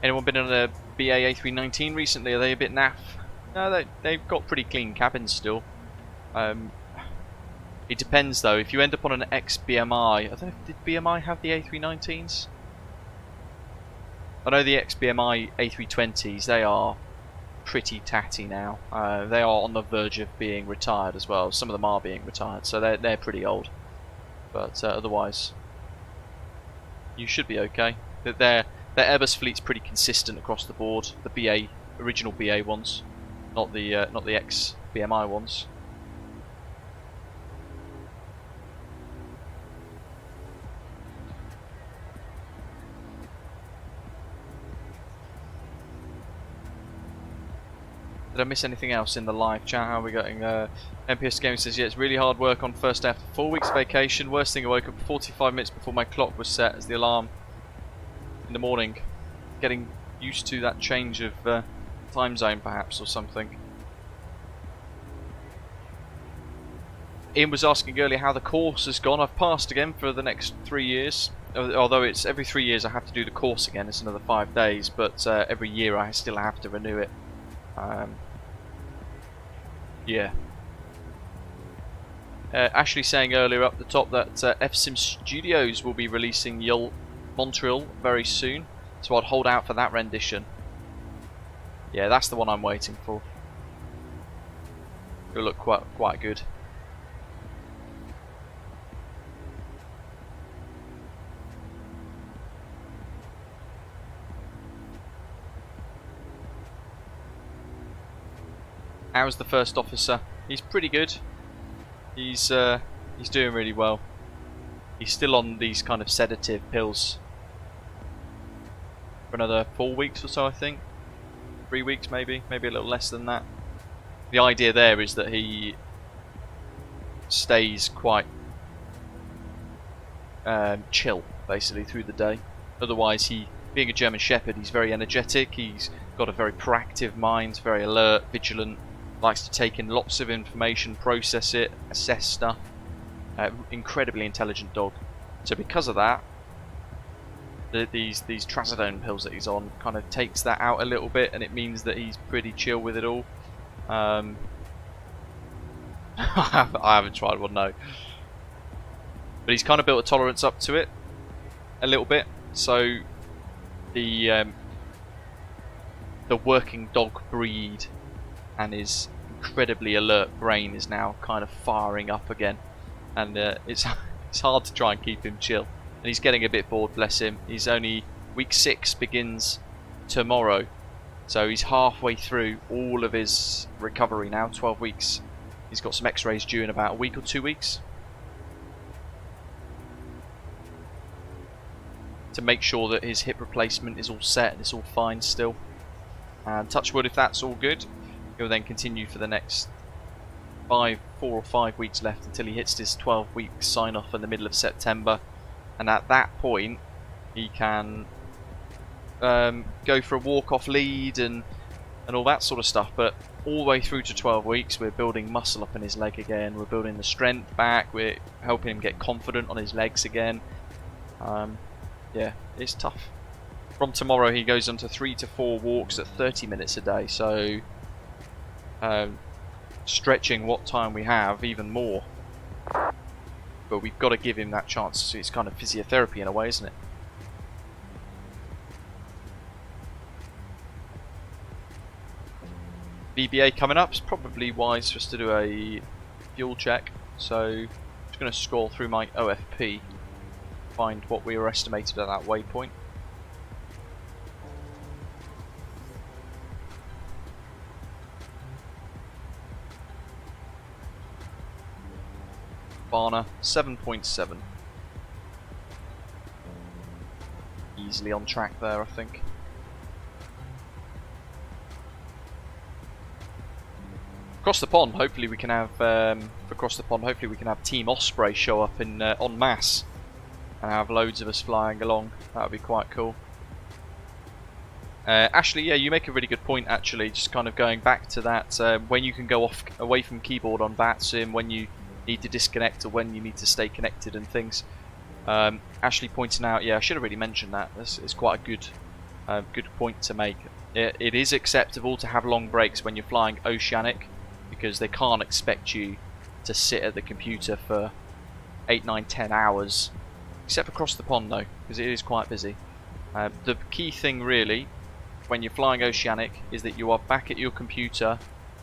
Anyone been on a BA A319 recently? Are they a bit naff? No, they've got pretty clean cabins still. It depends though. If you end up on an ex-BMI, I don't know, did BMI have the A319s? I know the ex-BMI A320s, they are pretty tatty now. They are on the verge of being retired as well. Some of them are being retired, so they're pretty old. But otherwise, you should be okay. Their Airbus fleet's pretty consistent across the board. The original BA ones, not the ex-BMI ones. Did I miss anything else in the live chat? How are we getting? MPS Gaming says, yeah, it's really hard work on first day after 4 weeks vacation. Worst thing, I woke up 45 minutes before my clock was set as the alarm in the morning. Getting used to that change of time zone perhaps or something. Ian was asking earlier how the course has gone. I've passed again for the next 3 years. Although it's every 3 years I have to do the course again. It's another 5 days, but every year I still have to renew it. Yeah. Ashley saying earlier up the top that FSIM Studios will be releasing Yul Montreal very soon, so I'd hold out for that rendition. Yeah, that's the one I'm waiting for. It'll look quite good. How's the first officer? He's pretty good. He's doing really well. He's still on these kind of sedative pills for another 4 weeks or so, I think. 3 weeks maybe a little less than that. The idea there is that he stays quite chill basically through the day. Otherwise, being a German Shepherd, he's very energetic. He's got a very proactive mind, very alert, vigilant. Likes to take in lots of information, process it, assess stuff. Incredibly intelligent dog. So because of that, these trazodone pills that he's on kind of takes that out a little bit, and it means that he's pretty chill with it all. I haven't tried one, no. But he's kind of built a tolerance up to it a little bit. So the working dog breed and his incredibly alert brain is now kind of firing up again, and it's hard to try and keep him chill, and he's getting a bit bored, bless him. He's only week 6 begins tomorrow, so he's halfway through all of his recovery now. 12 weeks. He's got some x-rays due in about a week or 2 weeks. to make sure that his hip replacement is all set and it's all fine still. And touch wood, if that's all good, he'll then continue for the next 4 or 5 weeks left until he hits his 12-week sign-off in the middle of September. And at that point, he can go for a walk-off lead and all that sort of stuff. But all the way through to 12 weeks, we're building muscle up in his leg again. We're building the strength back. We're helping him get confident on his legs again. Yeah, it's tough. From tomorrow, he goes on to 3 to 4 walks at 30 minutes a day. So, stretching what time we have even more. But we've got to give him that chance. So it's kind of physiotherapy in a way, isn't it? VBA coming up. It's probably wise for us to do a fuel check. So I'm just going to scroll through my OFP, find what we were estimated at that waypoint. Barna 7.7. Easily on track there, I think. Across the pond, hopefully we can have hopefully we can have Team Osprey show up in en masse and have loads of us flying along. That would be quite cool. Ashley, yeah, you make a really good point. Actually, just kind of going back to that, when you can go away from keyboard on VATSIM, when you need to disconnect or when you need to stay connected and things. Ashley pointing out, yeah, I should have really mentioned that. It's quite a good point to make. It is acceptable to have long breaks when you're flying oceanic, because they can't expect you to sit at the computer for 8, 9, 10 hours, except across the pond though, because it is quite busy. The key thing really when you're flying oceanic is that you are back at your computer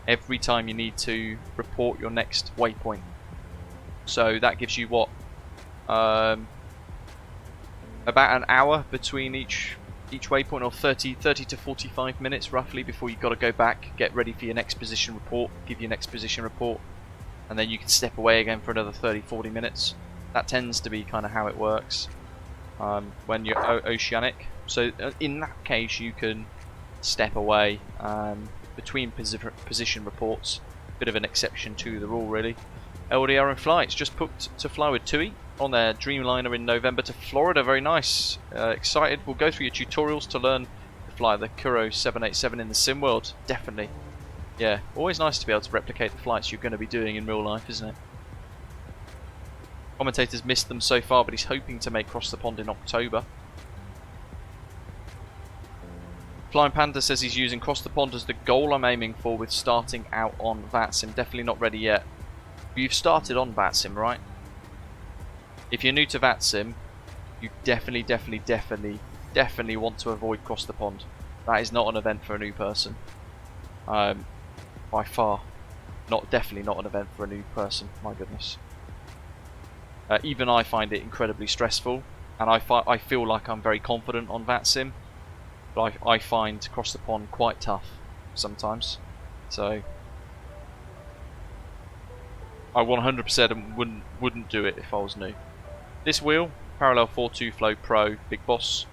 every time you need to report your next waypoint. So that gives you what, about an hour between each waypoint, or 30 to 45 minutes roughly, before you've got to go back, get ready for your next position report, give your next position report, and then you can step away again for another 30-40 minutes. That tends to be kind of how it works when you're oceanic. So in that case you can step away between position reports. Bit of an exception to the rule really. LDR in flights, just booked to fly with TUI on their Dreamliner in November to Florida. Very nice. Excited. We'll go through your tutorials to learn to fly the Kuro 787 in the sim world. Definitely. Yeah, always nice to be able to replicate the flights you're going to be doing in real life, isn't it? Commentator's missed them so far, but he's hoping to make Cross the Pond in October. Flying Panda says he's using Cross the Pond as the goal I'm aiming for with starting out on VATSIM. Definitely not ready yet. You've started on VATSIM, right? If you're new to VATSIM, you definitely want to avoid Cross the Pond. That is not an event for a new person. By far. Definitely not an event for a new person, my goodness. Even I find it incredibly stressful, and I feel like I'm very confident on VATSIM, but I find Cross the Pond quite tough sometimes. So I 100% wouldn't do it if I was new. This wheel, Parallel 42 Flow Pro, Big Boss.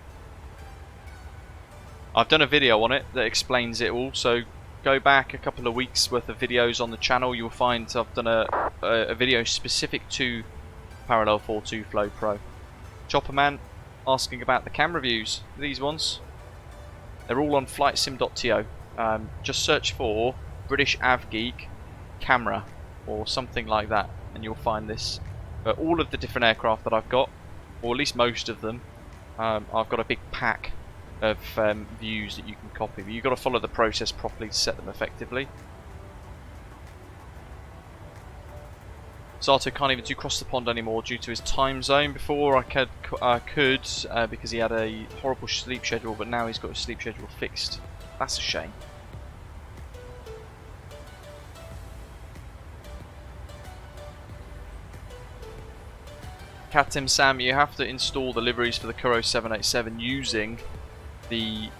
I've done a video on it that explains it all, so go back a couple of weeks worth of videos on the channel. You'll find I've done a video specific to Parallel 42 Flow Pro. Chopperman asking about the camera views. These ones, they're all on flightsim.to. Just search for British AvGeek camera or something like that, and you'll find this. All of the different aircraft that I've got, or at least most of them, I've got a big pack of views that you can copy, but you've got to follow the process properly to set them effectively. Sato can't even do Cross the Pond anymore due to his time zone. Before I could because he had a horrible sleep schedule, but now he's got his sleep schedule fixed. That's a shame. Captain Sam, you have to install the liveries for the Kuro 787 using the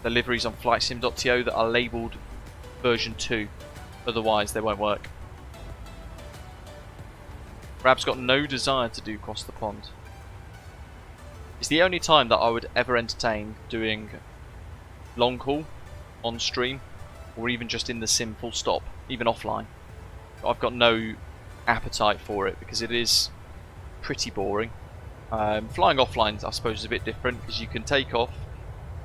liveries on flightsim.to that are labelled version 2, otherwise they won't work. Rab's got no desire to do Cross the Pond. It's the only time that I would ever entertain doing long haul on stream, or even just in the sim full stop, even offline. I've got no appetite for it because it is pretty boring. Flying offline, I suppose, is a bit different because you can take off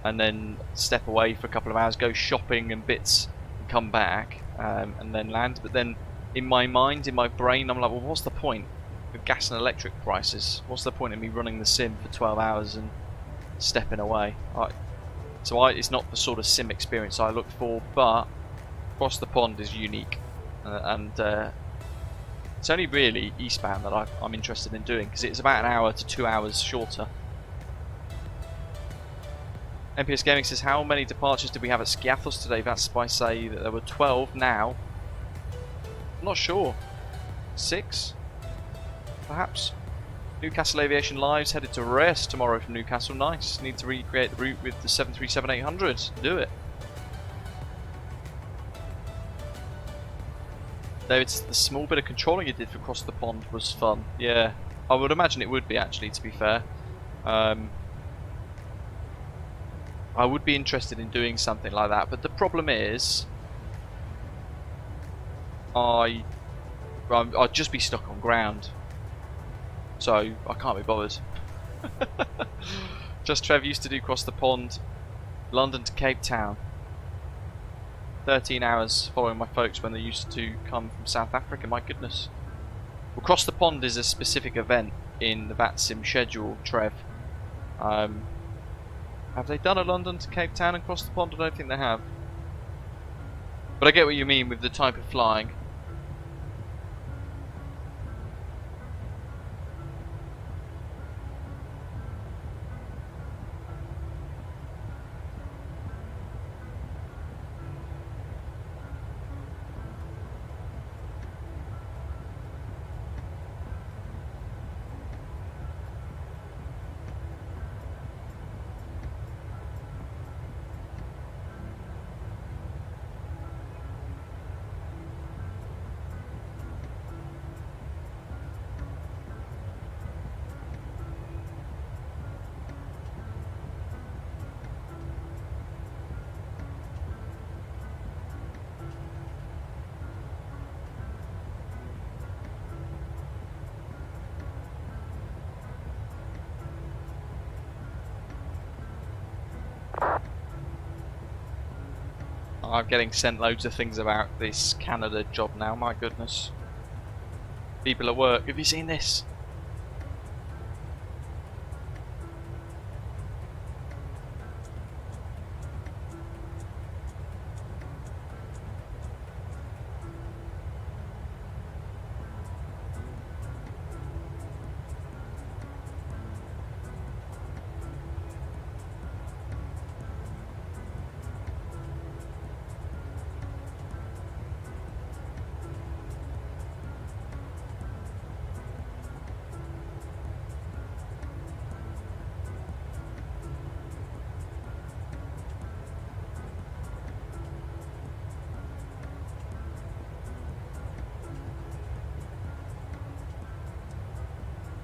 and then step away for a couple of hours, go shopping and bits, and come back and then land. But then in my mind, in my brain, I'm like, well, what's the point with gas and electric prices? What's the point of me running the sim for 12 hours and stepping away? It's not the sort of sim experience I look for, but Across the Pond is unique. It's only really eastbound that I'm interested in doing, because it's about an hour to 2 hours shorter. MPS Gaming says, how many departures did we have at Skiathos today? That's by say that there were 12 now. I'm not sure. 6? Perhaps? Newcastle Aviation Lives headed to Reyes tomorrow from Newcastle. Nice. Need to recreate the route with the 737-800. Do it. David, the small bit of controlling you did for Across the Pond was fun. Yeah, I would imagine it would be, actually, to be fair. I would be interested in doing something like that, but the problem is I'd just be stuck on ground, so I can't be bothered. Just Trev used to do Across the Pond, London to Cape Town. 13 hours following my folks when they used to come from South Africa, my goodness. Well, Across the Pond is a specific event in the VATSIM schedule, Trev. Have they done a London to Cape Town and Across the Pond? I don't think they have. But I get what you mean with the type of flying. I'm getting sent loads of things about this Canada job now, my goodness. People at work, have you seen this?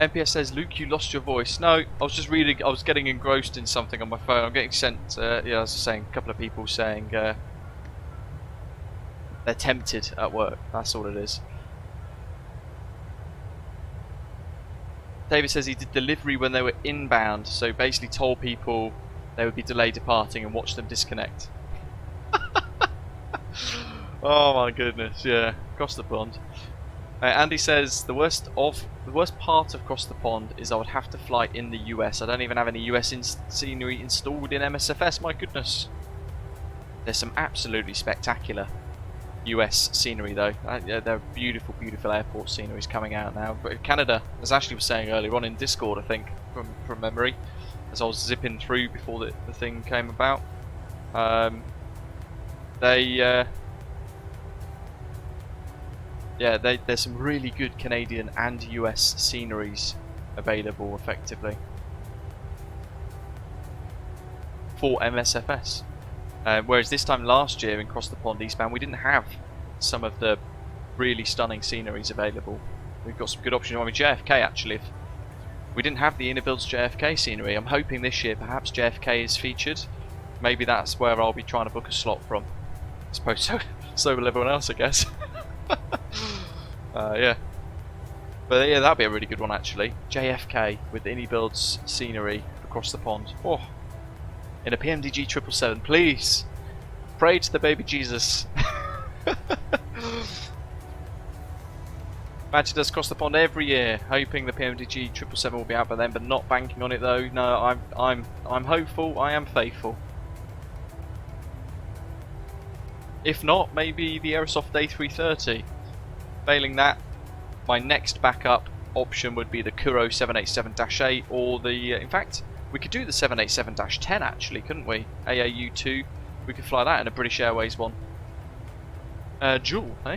MPS says, Luke, you lost your voice. No, I was just reading, I was getting engrossed in something on my phone. I'm getting sent, yeah, as I was saying, a couple of people saying they're tempted at work. That's all it is. David says he did delivery when they were inbound, so basically told people they would be delayed departing and watched them disconnect. Oh my goodness, yeah, Across the Pond. Andy says the worst part of Across the Pond is I would have to fly in the US. I don't even have any US scenery installed in MSFS. My goodness, there's some absolutely spectacular US scenery though. There are beautiful, beautiful airport sceneries coming out now. But Canada, as Ashley was saying earlier on in Discord, I think from memory, as I was zipping through before the thing came about, yeah, there's some really good Canadian and US sceneries available effectively for MSFS. Whereas this time last year in Across the Pond eastbound, we didn't have some of the really stunning sceneries available. We've got some good options. I mean, JFK actually, We didn't have the inner builds JFK scenery. I'm hoping this year perhaps JFK is featured. Maybe that's where I'll be trying to book a slot from. I suppose so will everyone else, I guess. Yeah. But yeah, that'd be a really good one actually. JFK with the innie builds scenery across the pond. Oh, in a PMDG 777, please. Pray to the baby Jesus. Imagine does cross the pond every year, hoping the PMDG 777 will be out by then, but not banking on it though. No, I'm hopeful. I am faithful. If not, maybe the Aerosoft A330. Failing that, my next backup option would be the Kuro 787-8 or the... in fact, we could do the 787-10 actually, couldn't we? AAU2. We could fly that in a British Airways one. Dual, eh?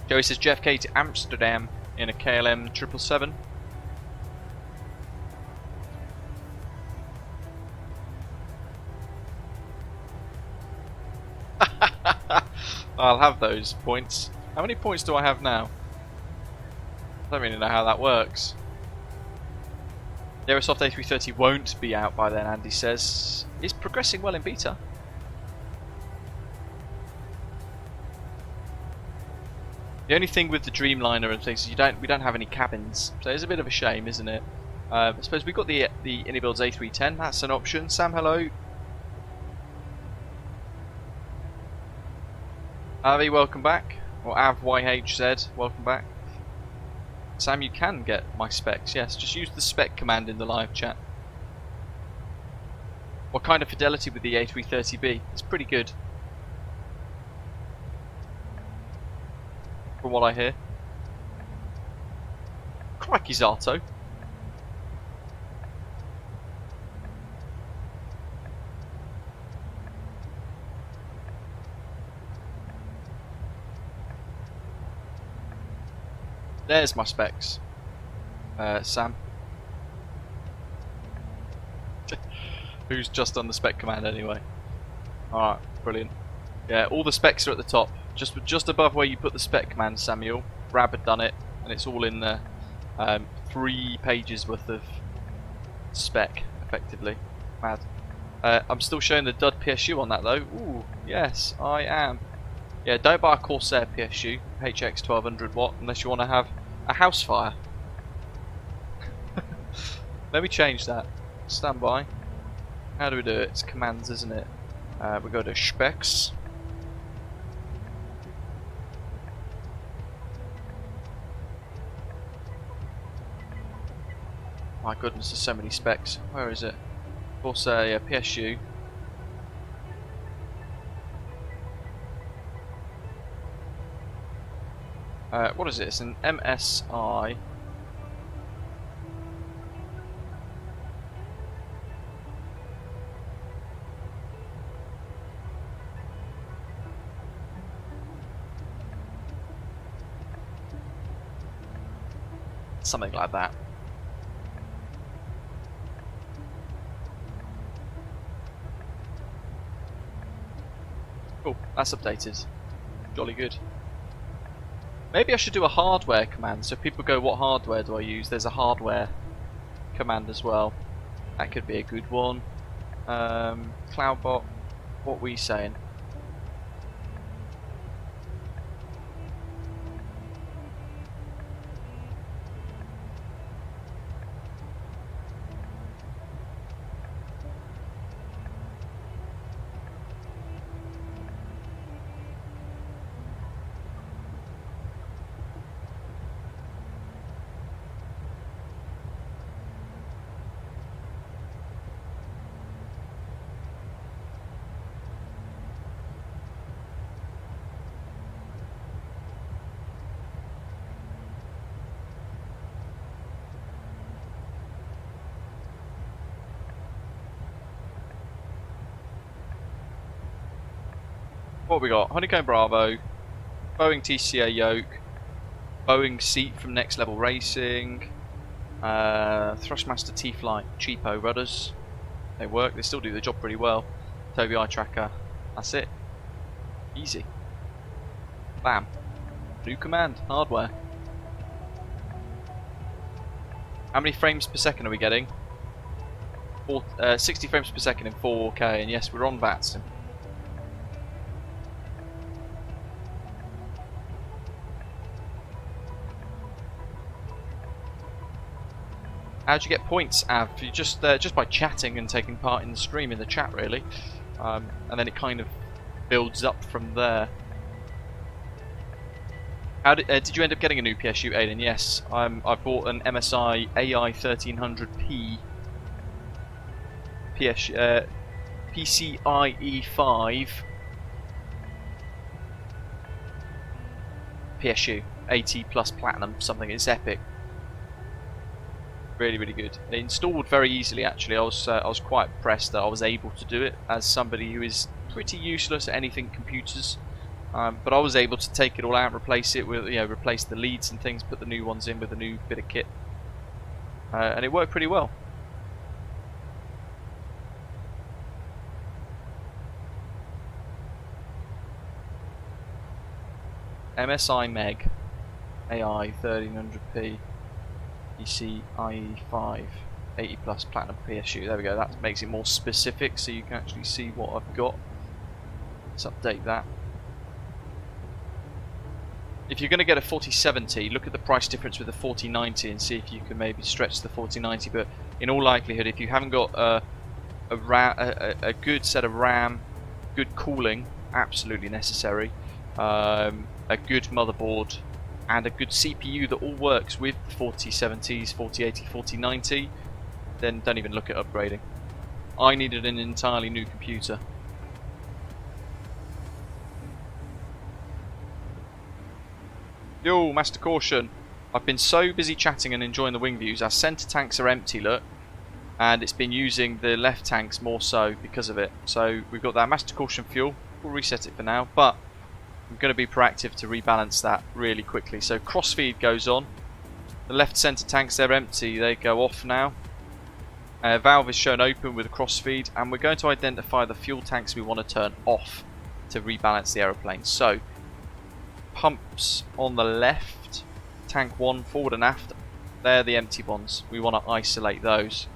Joey says JFK to Amsterdam in a KLM 777. I'll have those points. How many points do I have now? I don't really know how that works. The Aerosoft A330 won't be out by then, Andy says. It's progressing well in beta. The only thing with the Dreamliner and things is we don't have any cabins, so it's a bit of a shame, isn't it? I suppose we've got the Inibuilds A310. That's an option. Sam, hello. Avi, welcome back. Or AvYHZ, welcome back. Sam, you can get my specs, yes. Just use the spec command in the live chat. What kind of fidelity with the A330B? It's pretty good. From what I hear. Crikey, Zato. There's my specs, Sam. Who's just on the spec command anyway. Alright, brilliant. Yeah, all the specs are at the top. Just above where you put the spec command, Samuel. Rab had done it, and it's all in there. 3 pages worth of spec, effectively. Mad. I'm still showing the dud PSU on that though. Ooh, yes, I am. Yeah, don't buy a Corsair PSU, HX 1200 watt, unless you want to have a house fire. Let me change that. Stand by. How do we do it? It's commands, isn't it? We go to specs. My goodness, there's so many specs. Where is it? Corsair, yeah, PSU. What is it? It's an MSI. Something like that. Cool, that's updated. Jolly good. Maybe I should do a hardware command, so if people go, what hardware do I use? There's a hardware command as well. That could be a good one. Cloudbot, what were you saying? What we got? Honeycomb Bravo, Boeing TCA yoke, Boeing seat from Next Level Racing, Thrustmaster T-Flight cheapo rudders. They work, they still do the job pretty well. Tobii eye tracker, that's it. Easy. Bam. New command, hardware. How many frames per second are we getting? 60 frames per second in 4K, and yes, we're on VATSIM. How'd you get points, Av? You just by chatting and taking part in the stream in the chat, really, and then it kind of builds up from there. How did you end up getting a new PSU, Aiden? Yes, I bought an MSI AI1300P PCIe 5 PSU 80 plus platinum something. It's epic. Really, really good. It installed very easily. Actually, I was quite impressed that I was able to do it as somebody who is pretty useless at anything computers. But I was able to take it all out, replace it with, replace the leads and things, put the new ones in with a new bit of kit, and it worked pretty well. MSI Meg AI 1300p PCIe 5 80 plus platinum PSU. There we go. That makes it more specific, so you can actually see what I've got. Let's update that. If you're going to get a 4070, look at the price difference with the 4090 and see if you can maybe stretch the 4090. But in all likelihood, if you haven't got a good set of RAM, good cooling, absolutely necessary, a good motherboard, and a good CPU that all works with 4070s, 4080, 4090, then don't even look at upgrading. I needed an entirely new computer. Yo, Master Caution. I've been so busy chatting and enjoying the wing views. Our centre tanks are empty, look. And it's been using the left tanks more so because of it. So we've got that Master Caution fuel. We'll reset it for now. But I'm going to be proactive to rebalance that really quickly. So crossfeed goes on. The left centre tanks, they're empty. They go off now. Valve is shown open with a crossfeed. And we're going to identify the fuel tanks we want to turn off to rebalance the aeroplane. So pumps on the left, tank 1 forward and aft, they're the empty ones. We want to isolate those.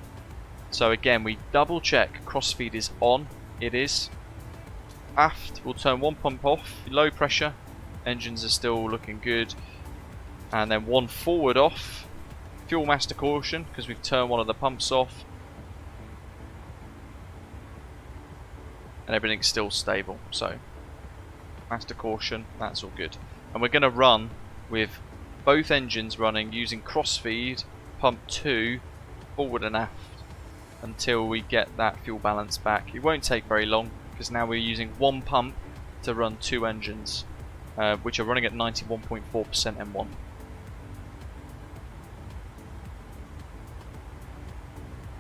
So again, we double check crossfeed is on. It is. Aft, we'll turn one pump off, low pressure, engines are still looking good, and then one forward off, fuel master caution because we've turned one of the pumps off, and everything's still stable. So master caution, that's all good. And we're going to run with both engines running using crossfeed, pump 2, forward and aft, until we get that fuel balance back. It won't take very long, because now we're using one pump to run 2 engines, which are running at 91.4% M1.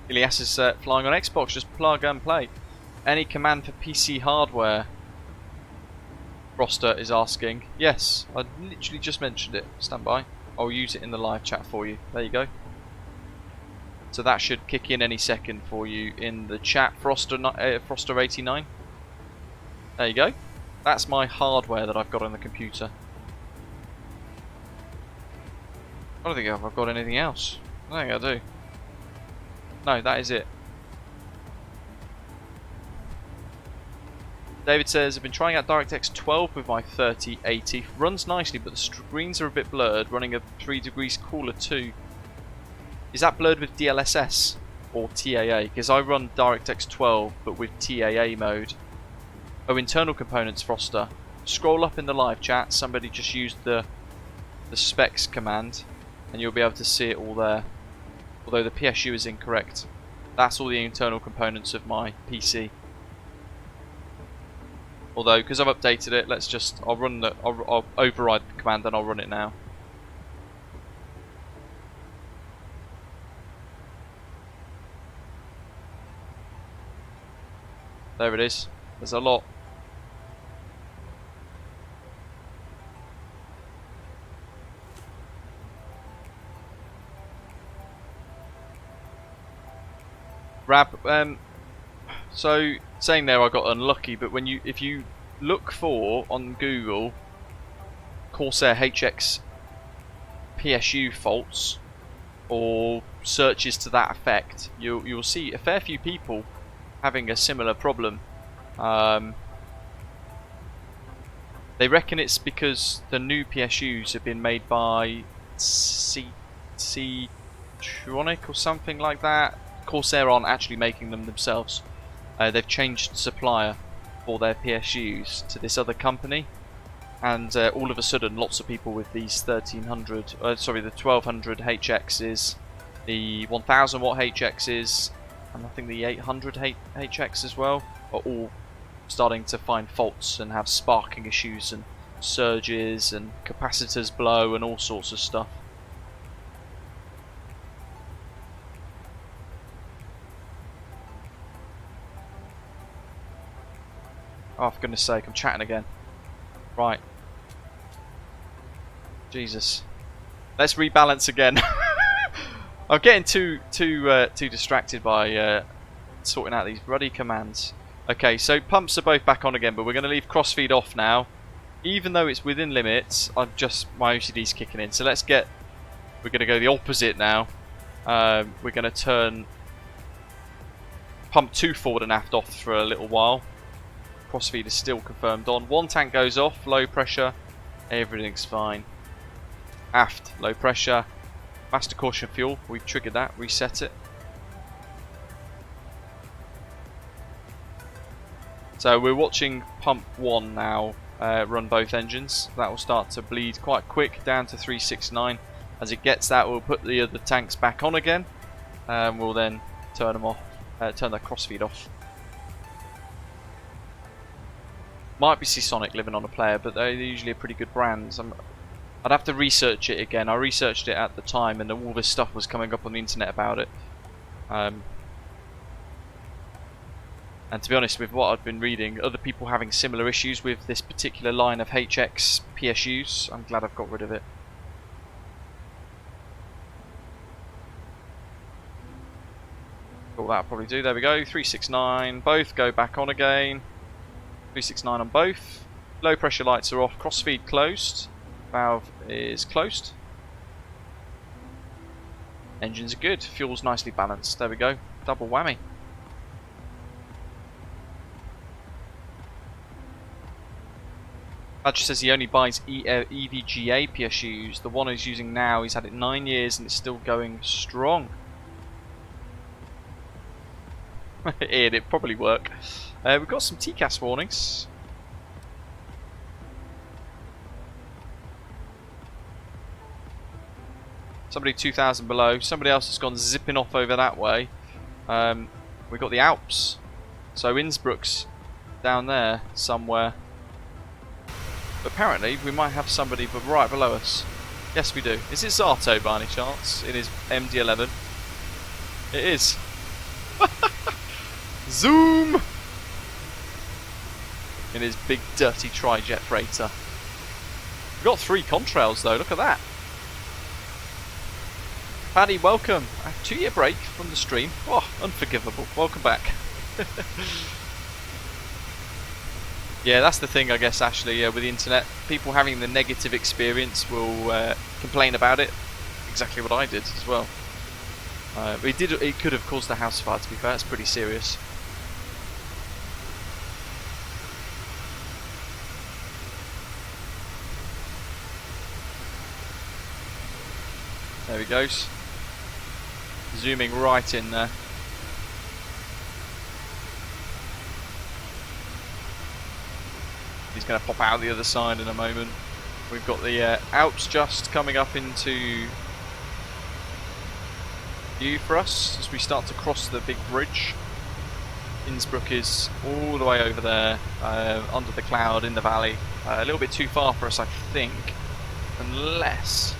Ilias is flying on Xbox, just plug and play. Any command for PC hardware? Roster is asking. Yes, I literally just mentioned it. Stand by. I'll use it in the live chat for you. There you go. So that should kick in any second for you in the chat. Froster89. There you go. That's my hardware that I've got on the computer. I don't think I've got anything else. I think I do. No, that is it. David says, I've been trying out DirectX 12 with my 3080. Runs nicely, but the screens are a bit blurred, running at 3 degrees cooler too. Is that blurred with DLSS or TAA? Because I run DirectX 12, but with TAA mode. Oh, internal components, Froster. Scroll up in the live chat. Somebody just used the specs command, and you'll be able to see it all there. Although the PSU is incorrect. That's all the internal components of my PC. Although, because I've updated it, I'll override the command and I'll run it now. There it is. There's a lot. So saying there I got unlucky, but if you look for on Google Corsair HX PSU faults or searches to that effect, you'll see a fair few people having a similar problem. They reckon it's because the new PSUs have been made by Tronic or something like that. Corsair aren't actually making them themselves. They've changed supplier for their PSUs to this other company, and all of a sudden lots of people with these 1200 HXs, the 1000 watt HXs, and I think the 800 HX as well, are all starting to find faults and have sparking issues and surges and capacitors blow and all sorts of stuff. Oh, for goodness sake, I'm chatting again. Right. Jesus. Let's rebalance again. I'm getting too distracted by sorting out these ruddy commands. Okay, so pumps are both back on again, but we're going to leave crossfeed off now. Even though it's within limits, my OCD's kicking in. So we're going to go the opposite now. We're going to turn pump 2 forward and aft off for a little while. Crossfeed is still confirmed on. One tank goes off, low pressure, everything's fine. Aft, low pressure. Master caution fuel, we've triggered that, reset it. So we're watching pump 1 now run both engines. That will start to bleed quite quick down to 369. As it gets that, we'll put the other tanks back on again. We'll then turn them off, turn the crossfeed off. Might be Seasonic living on a player, but they're usually a pretty good brand. I'd have to research it again. I researched it at the time, and all this stuff was coming up on the internet about it. And to be honest, with what I've been reading, other people having similar issues with this particular line of HX PSUs, I'm glad I've got rid of it. Cool, that'll probably do. There we go. 369. Both go back on again. 369 on both. Low pressure lights are off. Crossfeed closed. Valve is closed. Engines are good. Fuel's nicely balanced. There we go. Double whammy. Badger says he only buys EVGA PSUs. The one he's using now, he's had it 9 years and it's still going strong. It'd probably work. We've got some TCAS warnings. Somebody 2,000 below. Somebody else has gone zipping off over that way. We've got the Alps. So Innsbruck's down there somewhere. But apparently we might have somebody right below us. Yes, we do. Is it Zato by any chance? It is MD11. It is. Zoom! In his big dirty tri-jet freighter. We've got 3 contrails though, look at that. Paddy, welcome. A 2-year break from the stream. Oh, unforgivable. Welcome back. Yeah, that's the thing, I guess, Ashley, with the internet. People having the negative experience will complain about it. Exactly what I did as well. It could have caused a house fire, to be fair. It's pretty serious. There he goes. Zooming right in there. He's going to pop out the other side in a moment. We've got the Alps just coming up into view for us as we start to cross the big bridge. Innsbruck is all the way over there, under the cloud in the valley. A little bit too far for us, I think, unless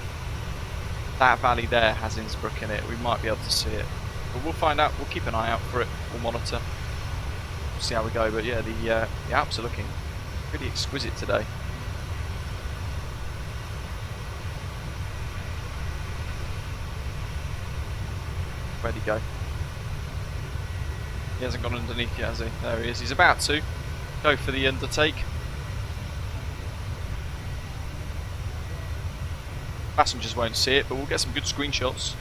that valley there has Innsbruck in it. We might be able to see it, but we'll find out. We'll keep an eye out for it. We'll monitor. We'll see how we go. But yeah, the Alps are looking pretty exquisite today. Where'd he go? He hasn't gone underneath yet, has he? There he is. He's about to go for the undertake. Passengers won't see it, but we'll get some good screenshots.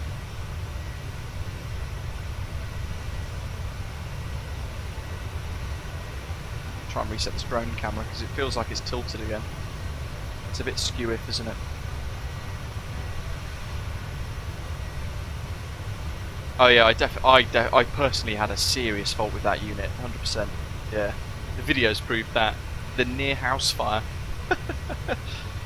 Try and reset this drone camera because it feels like it's tilted again. It's a bit skew-if, isn't it? Oh yeah, I personally had a serious fault with that unit, 100%. Yeah, the videos proved that. The near house fire.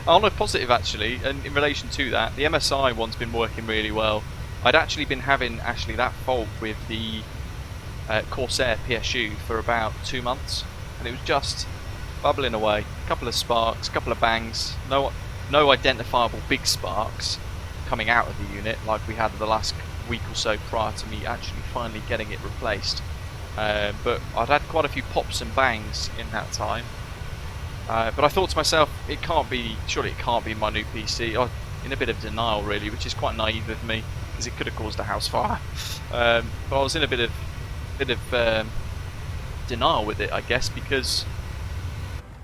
On a positive actually, and in relation to that, the MSI one's been working really well. I'd actually been having that fault with the Corsair PSU for about 2 months, and it was just bubbling away. A couple of sparks, a couple of bangs, no identifiable big sparks coming out of the unit like we had the last week or so prior to me actually finally getting it replaced. But I'd had quite a few pops and bangs in that time. But I thought to myself, surely it can't be my new PC. I was in a bit of denial really, which is quite naive of me because it could have caused a house fire. But I was in a bit of denial with it, I guess, because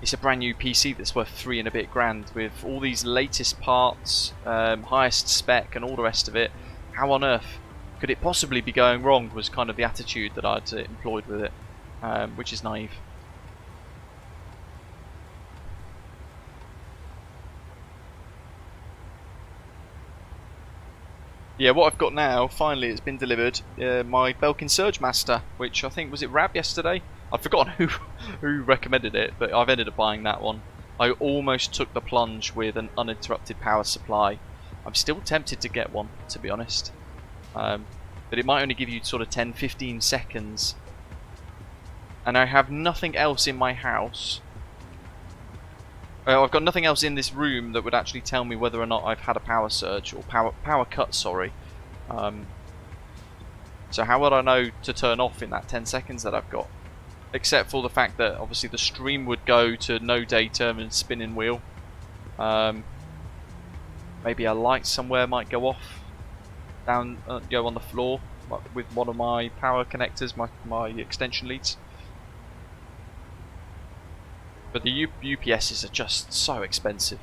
it's a brand new PC that's worth $3 and a bit grand with all these latest parts, highest spec and all the rest of it. How on earth could it possibly be going wrong was kind of the attitude that I'd employed with it, which is naive. Yeah, what I've got now, finally, it's been delivered, my Belkin Surge Master, which I think, was it Rab yesterday? I've forgotten who recommended it, but I've ended up buying that one. I almost took the plunge with an uninterrupted power supply. I'm still tempted to get one, to be honest. But it might only give you sort of 10-15 seconds. And I have nothing else in my house. I've got nothing else in this room that would actually tell me whether or not I've had a power surge, or power cut, sorry. So how would I know to turn off in that 10 seconds that I've got? Except for the fact that obviously the stream would go to no data and spinning wheel. Maybe a light somewhere might go off down, go on the floor with one of my power connectors, my extension leads. But the UPSs are just so expensive.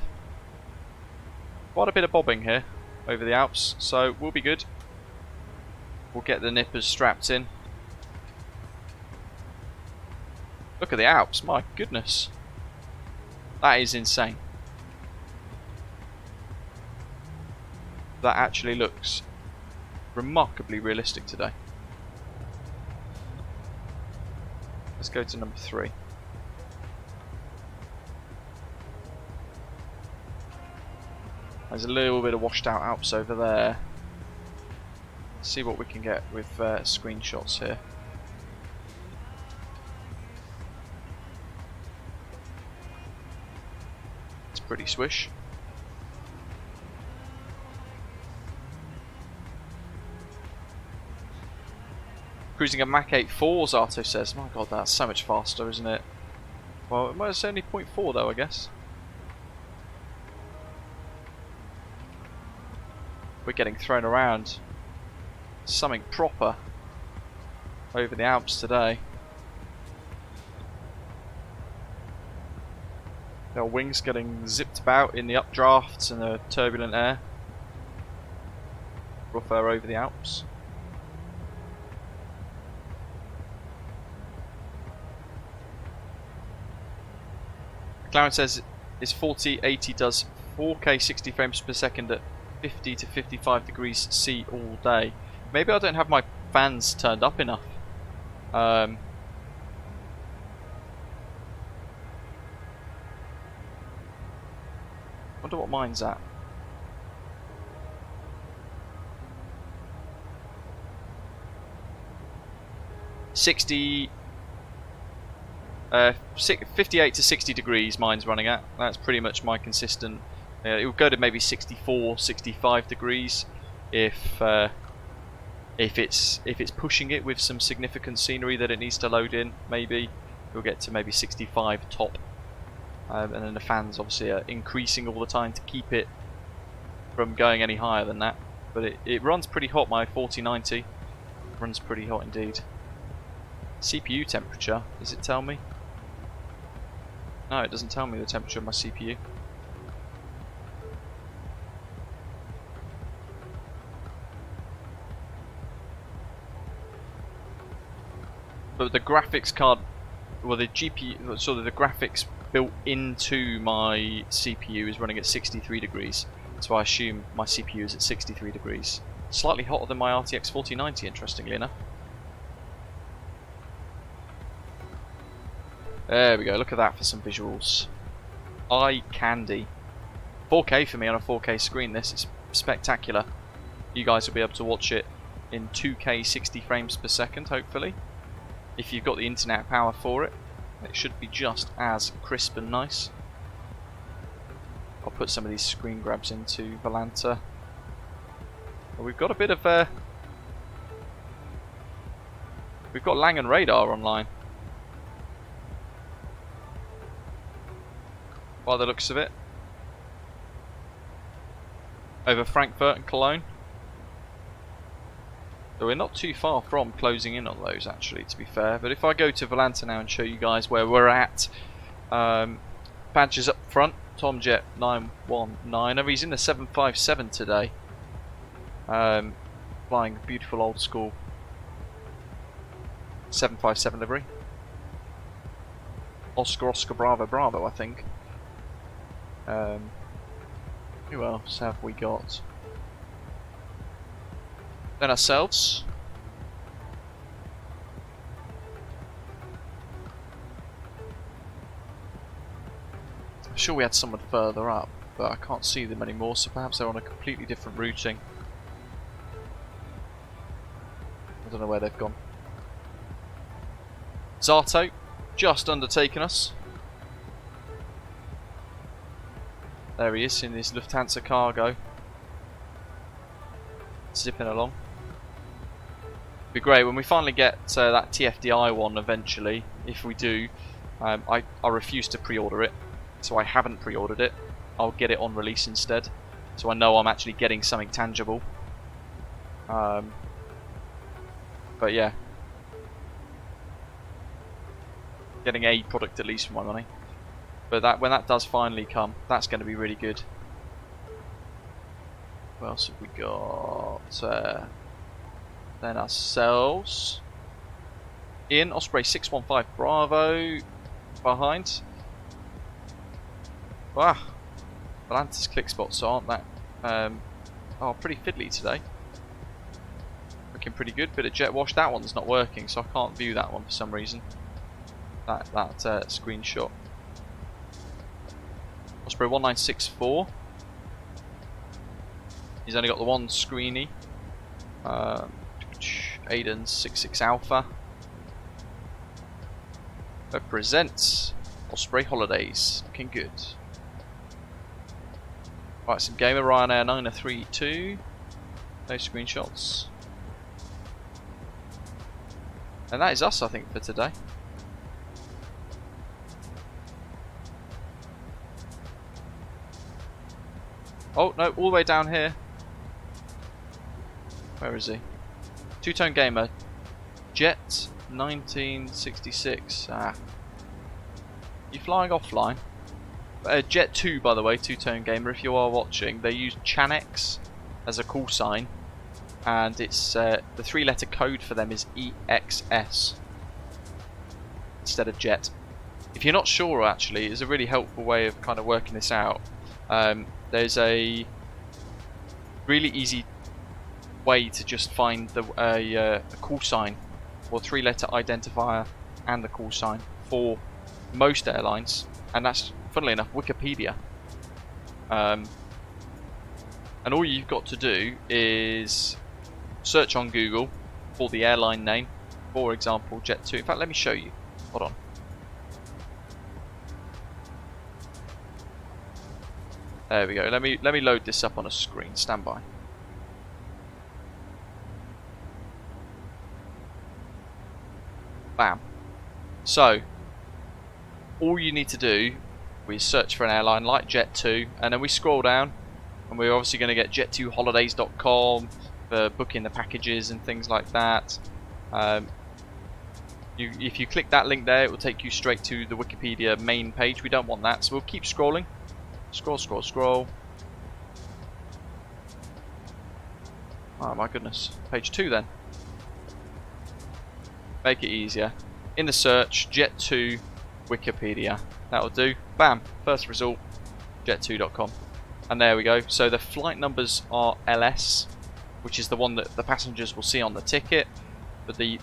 Quite a bit of bobbing here over the Alps, so we'll be good. We'll get the nippers strapped in. Look at the Alps, my goodness. That is insane. That actually looks remarkably realistic today. Let's go to number 3. There's a little bit of washed out Alps over there. Let's see what we can get with screenshots here. It's pretty swish. Cruising a Mach 8 4, Zato says. My god, that's so much faster, isn't it? Well, it's only 0.4 though, I guess. We're getting thrown around. Something proper over the Alps today. Our wings getting zipped about in the updrafts and the turbulent air. Rough air over the Alps. McLaren says his 4080 does 4K 60 frames per second at 50 to 55 degrees C all day. Maybe I don't have my fans turned up enough. Wonder what mine's at. $58 to 60 degrees mine's running at. That's pretty much my consistent. It will go to maybe 64, 65 degrees if it's pushing it with some significant scenery that it needs to load in. Maybe we'll get to maybe 65 top, and then the fans obviously are increasing all the time to keep it from going any higher than that. But it runs pretty hot. My 4090 runs pretty hot indeed. CPU temperature, does it tell me? No, it doesn't tell me the temperature of my CPU. but the graphics card, well, the GPU, sort of the graphics built into my CPU is running at 63 degrees. So I assume my CPU is at 63 degrees. Slightly hotter than my RTX4090, interestingly enough. There we go, look at that for some visuals. Eye candy. 4K for me on a 4K screen, this is spectacular. You guys will be able to watch it in 2K 60 frames per second, hopefully. If you've got the internet power for it, it should be just as crisp and nice. I'll put some of these screen grabs into Volanta. Well, we've got a bit of we've got Langen radar online. By the looks of it. Over Frankfurt and Cologne. So we're not too far from closing in on those, actually, to be fair. But if I go to Volanta now and show you guys where we're at. Badges up front. Tomjet 919. He's in the 757 today. Flying beautiful old school 757 livery. Oscar Bravo Bravo, I think. Who else have we got? Then ourselves. I'm sure we had someone further up, but I can't see them anymore, so perhaps they're on a completely different routing. I don't know where they've gone. Zato, just undertaken us. There he is in his Lufthansa cargo. Zipping along. Be great when we finally get that TFDI one eventually. If we do, I refuse to pre-order it, so I haven't pre-ordered it. I'll get it on release instead, so I know I'm actually getting something tangible. But yeah, getting a product at least for my money. But when that does finally come, that's going to be really good. What else have we got? Then ourselves. In Osprey 615 Bravo behind. Wow, Volanta's click spots aren't that pretty fiddly today. Looking pretty good. Bit of jet wash. That one's not working, so I can't view that one for some reason. That screenshot. Osprey 1964. He's only got the one screeny. Aiden 66 Alpha. Represents Osprey Holidays. Looking good. Right, some gamer Ryanair 932. No screenshots. And that is us, I think, for today. Oh, no, all the way down here. Where is he? Two-tone gamer. Jet 1966. Ah. You flying offline? Jet 2, by the way, two-tone gamer, if you are watching. They use Chanex as a call sign. And it's the three-letter code for them is EXS. Instead of Jet. If you're not sure, actually, it's a really helpful way of kind of working this out. There's a really easy way to just find a call sign or three-letter identifier and the call sign for most airlines, and that's, funnily enough, Wikipedia. And all you've got to do is search on Google for the airline name, for example, Jet2. In fact, let me show you. Hold on. There we go. Let me load this up on a screen. Stand by. Bam. So, all you need to do is search for an airline like Jet2, and then we scroll down, and we're obviously going to get jet2holidays.com for booking the packages and things like that. If you click that link there, it will take you straight to the Wikipedia main page. We don't want that, so we'll keep scrolling. Scroll, scroll, scroll. Oh my goodness. Page 2 then. Make it easier. in the search, Jet2 Wikipedia. That'll do. Bam, first result, jet2.com. And there we go. So the flight numbers are LS, which is the one that the passengers will see on the ticket. But the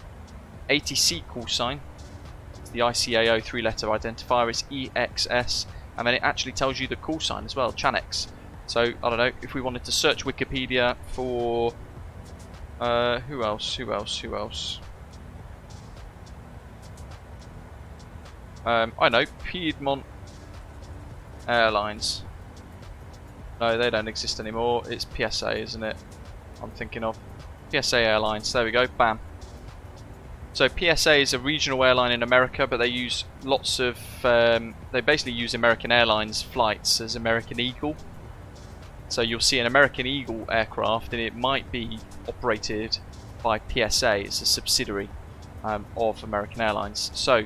ATC call sign, the ICAO 3-letter identifier, is EXS. And then it actually tells you the call sign as well, CHANX. So, I don't know, if we wanted to search Wikipedia for... who else? I know, Piedmont Airlines. No, they don't exist anymore. It's PSA, isn't it? I'm thinking of PSA Airlines. There we go. Bam. So PSA is a regional airline in America, but they use lots of... they basically use American Airlines flights as American Eagle. So you'll see an American Eagle aircraft, and it might be operated by PSA. It's a subsidiary of American Airlines. So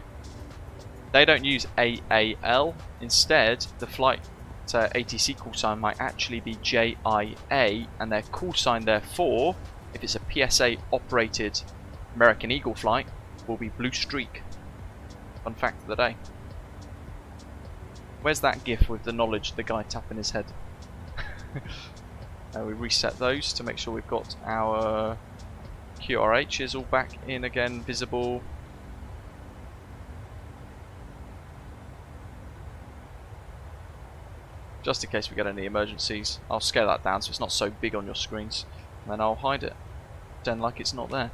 they don't use AAL. Instead, the flight ATC call sign might actually be JIA, and their call sign, therefore, if it's a PSA operated American Eagle flight, will be Blue Streak. Fun fact of the day. Where's that gif with the knowledge, the guy tapping his head? We reset those to make sure we've got our QRHs all back in again, visible. Just in case we get any emergencies, I'll scale that down so it's not so big on your screens, and then I'll hide it, pretend like it's not there.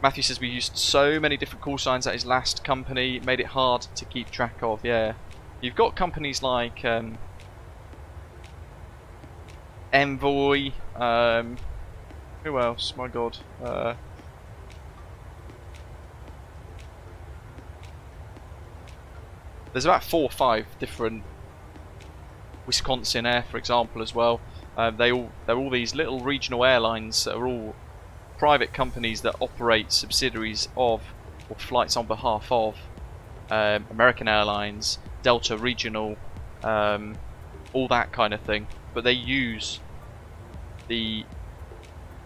Matthew says we used so many different call signs at his last company, made it hard to keep track of. Yeah, you've got companies like Envoy, who else? My God. There's about 4 or 5 different, Wisconsin Air, for example, as well. They're all these little regional airlines that are all private companies that operate subsidiaries of or flights on behalf of American Airlines, Delta Regional, all that kind of thing. But they use the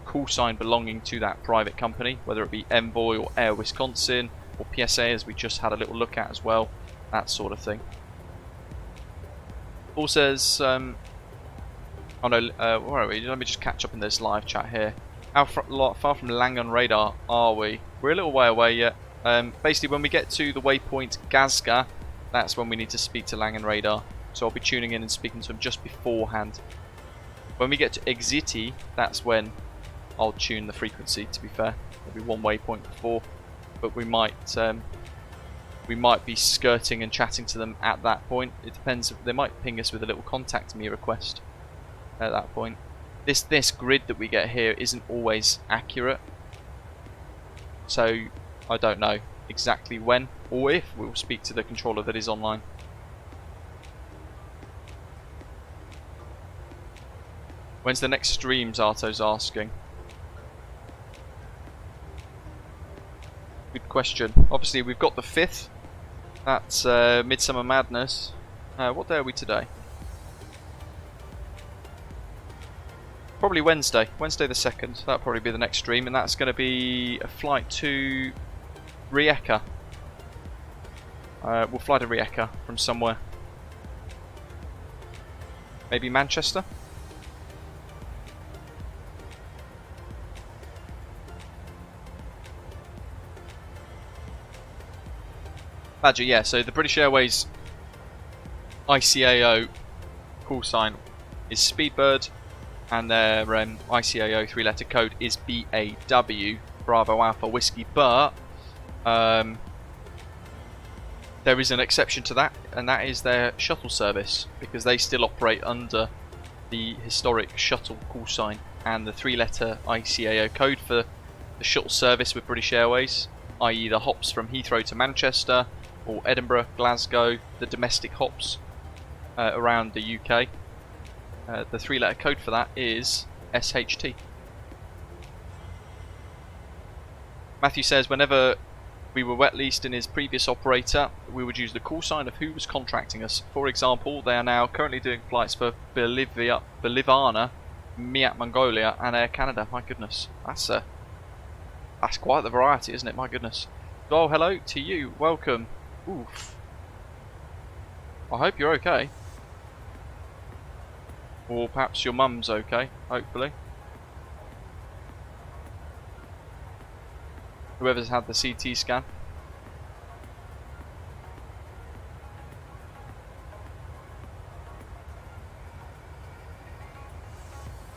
call sign belonging to that private company, whether it be Envoy or Air Wisconsin or PSA, as we just had a little look at as well. That sort of thing. Paul says, oh no, where are we? Let me just catch up in this live chat here. How far from Langan radar are we? We're a little way away yet. Basically, when we get to the waypoint Gazga, that's when we need to speak to Langan radar. So I'll be tuning in and speaking to him just beforehand. When we get to Exiti, that's when I'll tune the frequency, to be fair. There'll be one waypoint before, but we might be skirting and chatting to them at that point. It depends. They might ping us with a little contact me request at that point. This grid that we get here isn't always accurate, so I don't know exactly when or if we'll speak to the controller that is online. When's the next stream, Zarto's asking. Good question. Obviously we've got the 5th. That's Midsummer Madness. What day are we today? Probably Wednesday. Wednesday the 2nd. That'll probably be the next stream, and that's going to be a flight to Rijeka. We'll fly to Rijeka from somewhere. Maybe Manchester? Badger, yeah, so the British Airways ICAO call sign is Speedbird, and their ICAO 3-letter code is BAW, Bravo Alpha Whiskey, but there is an exception to that, and that is their shuttle service, because they still operate under the historic shuttle call sign and the 3-letter ICAO code for the shuttle service with British Airways, i.e. the hops from Heathrow to Manchester, or Edinburgh, Glasgow, the domestic hops around the UK. The 3-letter code for that is SHT. Matthew says whenever we were wet leased in his previous operator, we would use the call sign of who was contracting us. For example, they are now currently doing flights for Bolivana, Miat Mongolia, and Air Canada. My goodness, that's That's quite the variety, isn't it? My goodness. Oh, hello to you. Welcome. Oof. I hope you're okay. Or perhaps your mum's okay, hopefully. Whoever's had the CT scan.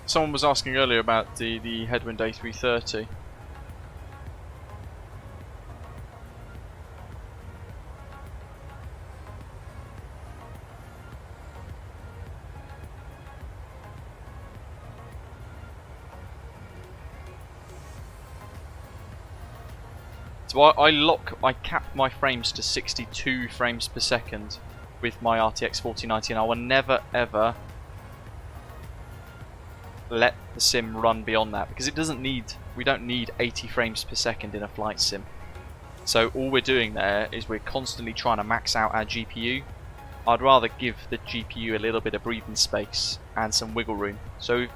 Someone was asking earlier about the headwind A330. So I cap my frames to 62 frames per second with my RTX4090, and I will never ever let the sim run beyond that, because we don't need 80 frames per second in a flight sim. So all we're doing there is we're constantly trying to max out our GPU. I'd rather give the GPU a little bit of breathing space and some wiggle room. So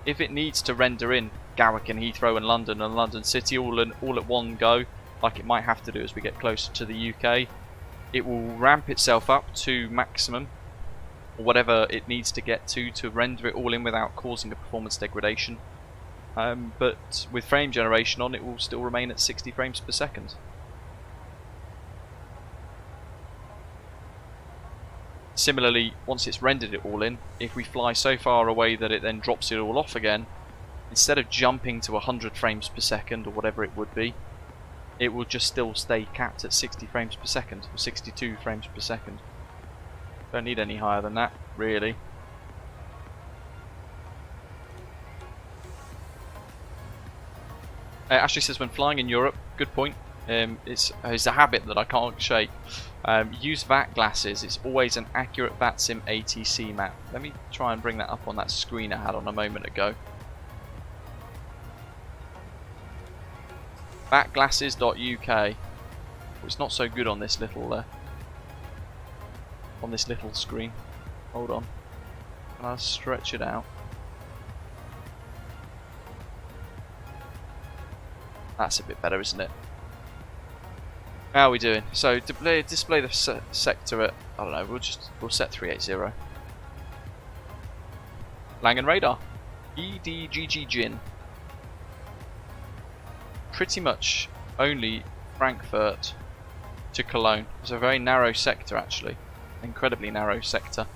if it needs to render in Gatwick and Heathrow and London City all at one go, like it might have to do as we get closer to the UK, it will ramp itself up to maximum, or whatever it needs to get to render it all in without causing a performance degradation. But with frame generation on, it will still remain at 60 frames per second. Similarly, once it's rendered it all in, if we fly so far away that it then drops it all off again, instead of jumping to 100 frames per second or whatever it would be, it will just still stay capped at 60 frames per second, or 62 frames per second. Don't need any higher than that, really. Ashley says, when flying in Europe, good point. It's a habit that I can't shake. Use VAT glasses. It's always an accurate VATSIM ATC map. Let me try and bring that up on that screen I had on a moment ago. VATglasses.uk. Well, it's not so good on this little screen. Hold on. Can I stretch it out? That's a bit better, isn't it? How are we doing? So display the sector at, I don't know, we'll set 380. Langen radar. EDGG Gin. Pretty much only Frankfurt to Cologne. It's a very narrow sector, actually. Incredibly narrow sector.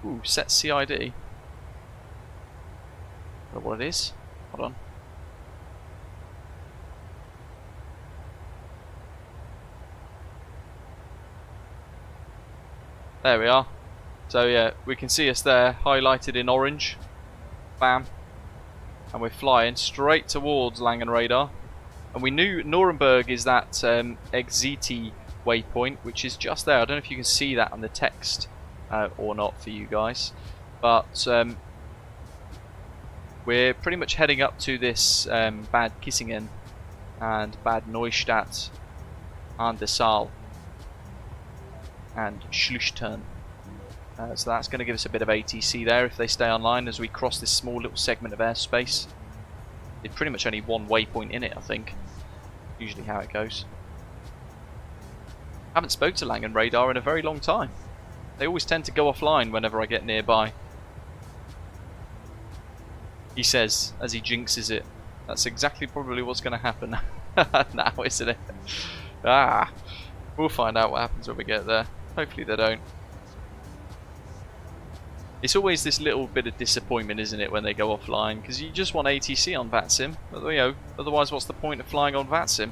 Ooh, set CID. I don't know what it is. Hold on. There we are. So yeah, we can see us there, highlighted in orange. Bam. And we're flying straight towards Langen radar. And we knew Nuremberg is that XZT waypoint, which is just there. I don't know if you can see that on the text or not for you guys. But we're pretty much heading up to this Bad Kissingen and Bad Neustadt and the Saal and Schlüchtern. So that's going to give us a bit of ATC there if they stay online as we cross this small little segment of airspace. It's pretty much only one waypoint in it, I think. Usually how it goes. Haven't spoke to Langen radar in a very long time. They always tend to go offline whenever I get nearby. He says, as he jinxes it. That's exactly probably what's going to happen now, isn't it? We'll find out what happens when we get there. Hopefully they don't. It's always this little bit of disappointment, isn't it, when they go offline, because you just want ATC on VATSIM. But, you know, otherwise, what's the point of flying on VATSIM?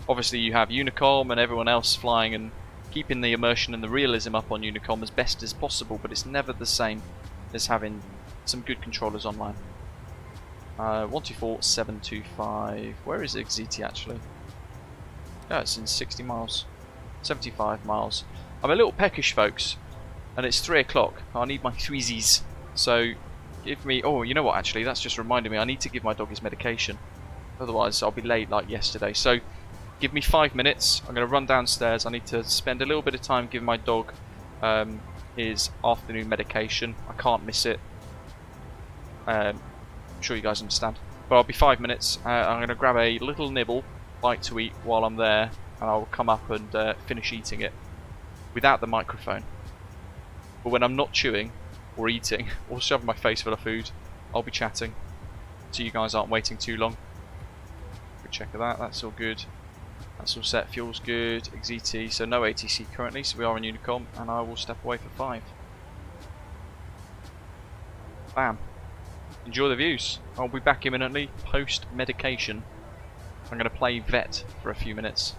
Obviously, you have Unicom and everyone else flying and keeping the immersion and the realism up on Unicom as best as possible, but it's never the same as having some good controllers online. 124725. Where is XZT actually? Yeah, it's in 60 miles, 75 miles. I'm a little peckish, folks. And it's 3 o'clock. I need my threesies. So, give me... Oh, you know what, actually? That's just reminded me. I need to give my dog his medication. Otherwise, I'll be late like yesterday. So, give me 5 minutes. I'm going to run downstairs. I need to spend a little bit of time giving my dog his afternoon medication. I can't miss it. I'm sure you guys understand. But I'll be 5 minutes. I'm going to grab a little nibble, bite to eat while I'm there, and I'll come up and finish eating it without the microphone. But when I'm not chewing or eating or shoving my face full of food, I'll be chatting, so you guys aren't waiting too long. Good check of that. That's all good. That's all set. Fuel's good. XET. So no ATC currently. So we are in Unicom, and I will step away for 5. Bam. Enjoy the views. I'll be back imminently post medication. I'm going to play vet for a few minutes.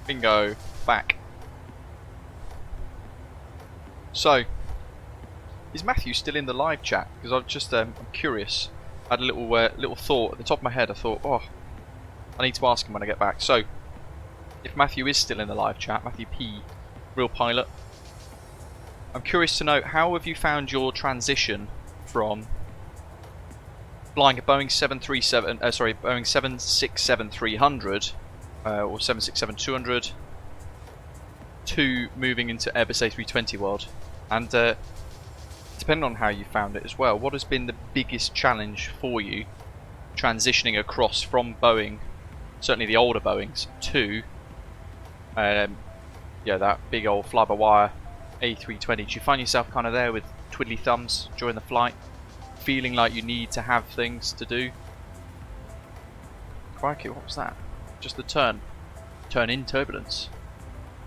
Bingo. Back. So, is Matthew still in the live chat? Because I'm just I'm curious. I had a little thought at the top of my head. I thought, oh, I need to ask him when I get back. So, if Matthew is still in the live chat, Matthew P, real pilot, I'm curious to know, how have you found your transition from flying a Boeing 767-300 or 767-200 to moving into Airbus A320 world? And depending on how you found it as well, what has been the biggest challenge for you transitioning across from Boeing, certainly the older Boeings, to yeah, that big old fly-by-wire A320? Do you find yourself kind of there with twiddly thumbs during the flight, feeling like you need to have things to do? Crikey, what was that? Just the turn in turbulence.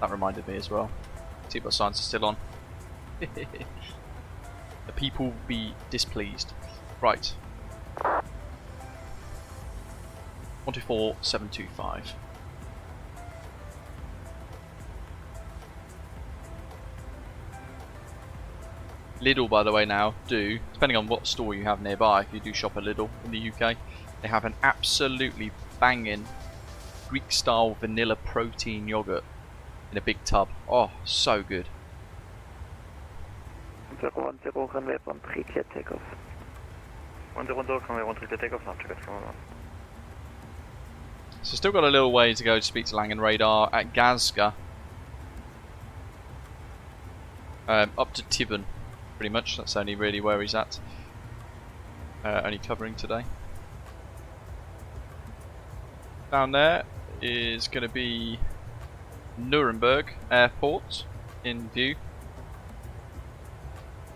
That reminded me as well. Seatbelt signs are still on. The people will be displeased. Right. 124.725. Lidl, by the way, now do, depending on what store you have nearby, if you do shop at Lidl in the UK, they have an absolutely banging Greek-style vanilla protein yogurt in a big tub. Oh, so good. 110 runway 13 clear takeoff. 110 runway 13 clear takeoff, now check it from on. So still got a little way to go to speak to Langen Radar at Gazga. Up to Tibbon, pretty much. That's only really where he's at. Only covering today. Down there is going to be Nuremberg Airport in view.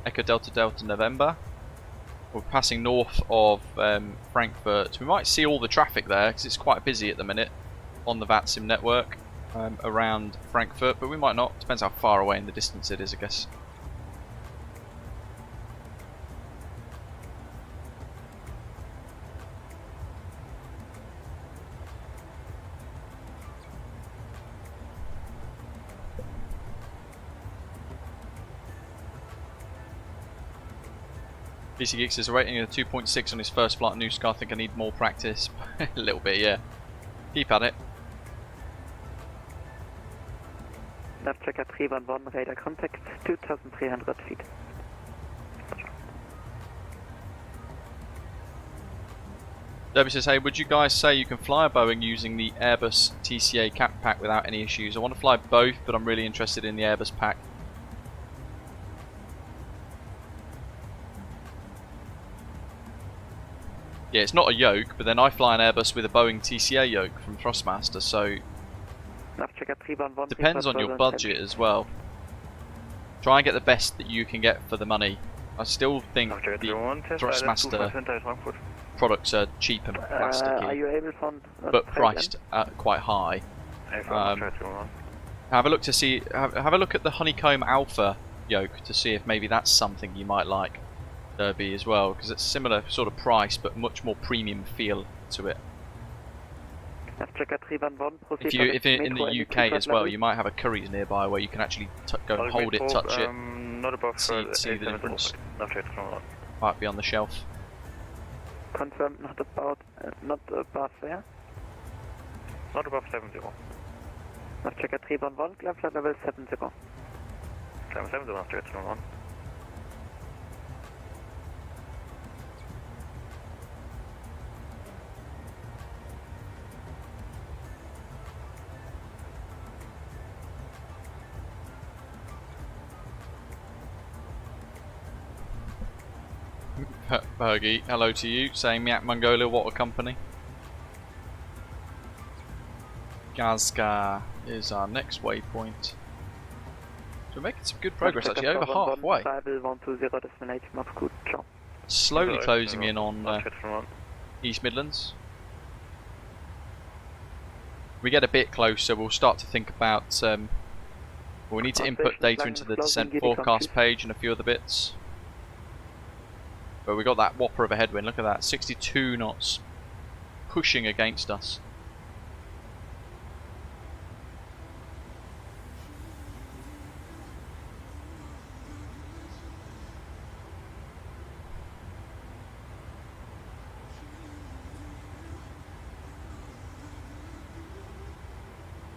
Echo Delta Delta November. We're passing north of Frankfurt. We might see all the traffic there because it's quite busy at the minute on the VATSIM network around Frankfurt, but we might not. Depends how far away in the distance it is, I guess. BC Geeks is rating a 2.6 on his first flight new Sky. I think I need more practice. A little bit, yeah. Keep at it. Nav checker 311, radar contact 2,300 feet. Debbie says, hey, would you guys say you can fly a Boeing using the Airbus TCA cap pack without any issues? I want to fly both, but I'm really interested in the Airbus pack. Yeah, it's not a yoke, but then I fly an Airbus with a Boeing TCA yoke from Thrustmaster, so depends on your budget as well. Try and get the best that you can get for the money. I still think the Thrustmaster products are cheap and plasticky, but priced quite high. Have a look to see. Have a look at the Honeycomb Alpha yoke to see if maybe that's something you might like. Derby as well, because it's similar sort of price but much more premium feel to it. If in the UK as well, you might have a Currys nearby where you can actually go and hold it, touch it, see the difference. Might be on the shelf. Confirmed, not above there? Not above 70. Nav checker 311, climb flight level 70. Climb 70, nav checker 311. Bergie, hello to you, saying Miak Mongolia Water Company. Gazga is our next waypoint. So we're making some good progress actually, over halfway. Slowly closing in on East Midlands. We get a bit closer, we'll start to think about we need to input data into the descent forecast page and a few other bits. But we got that whopper of a headwind, look at that, 62 knots pushing against us.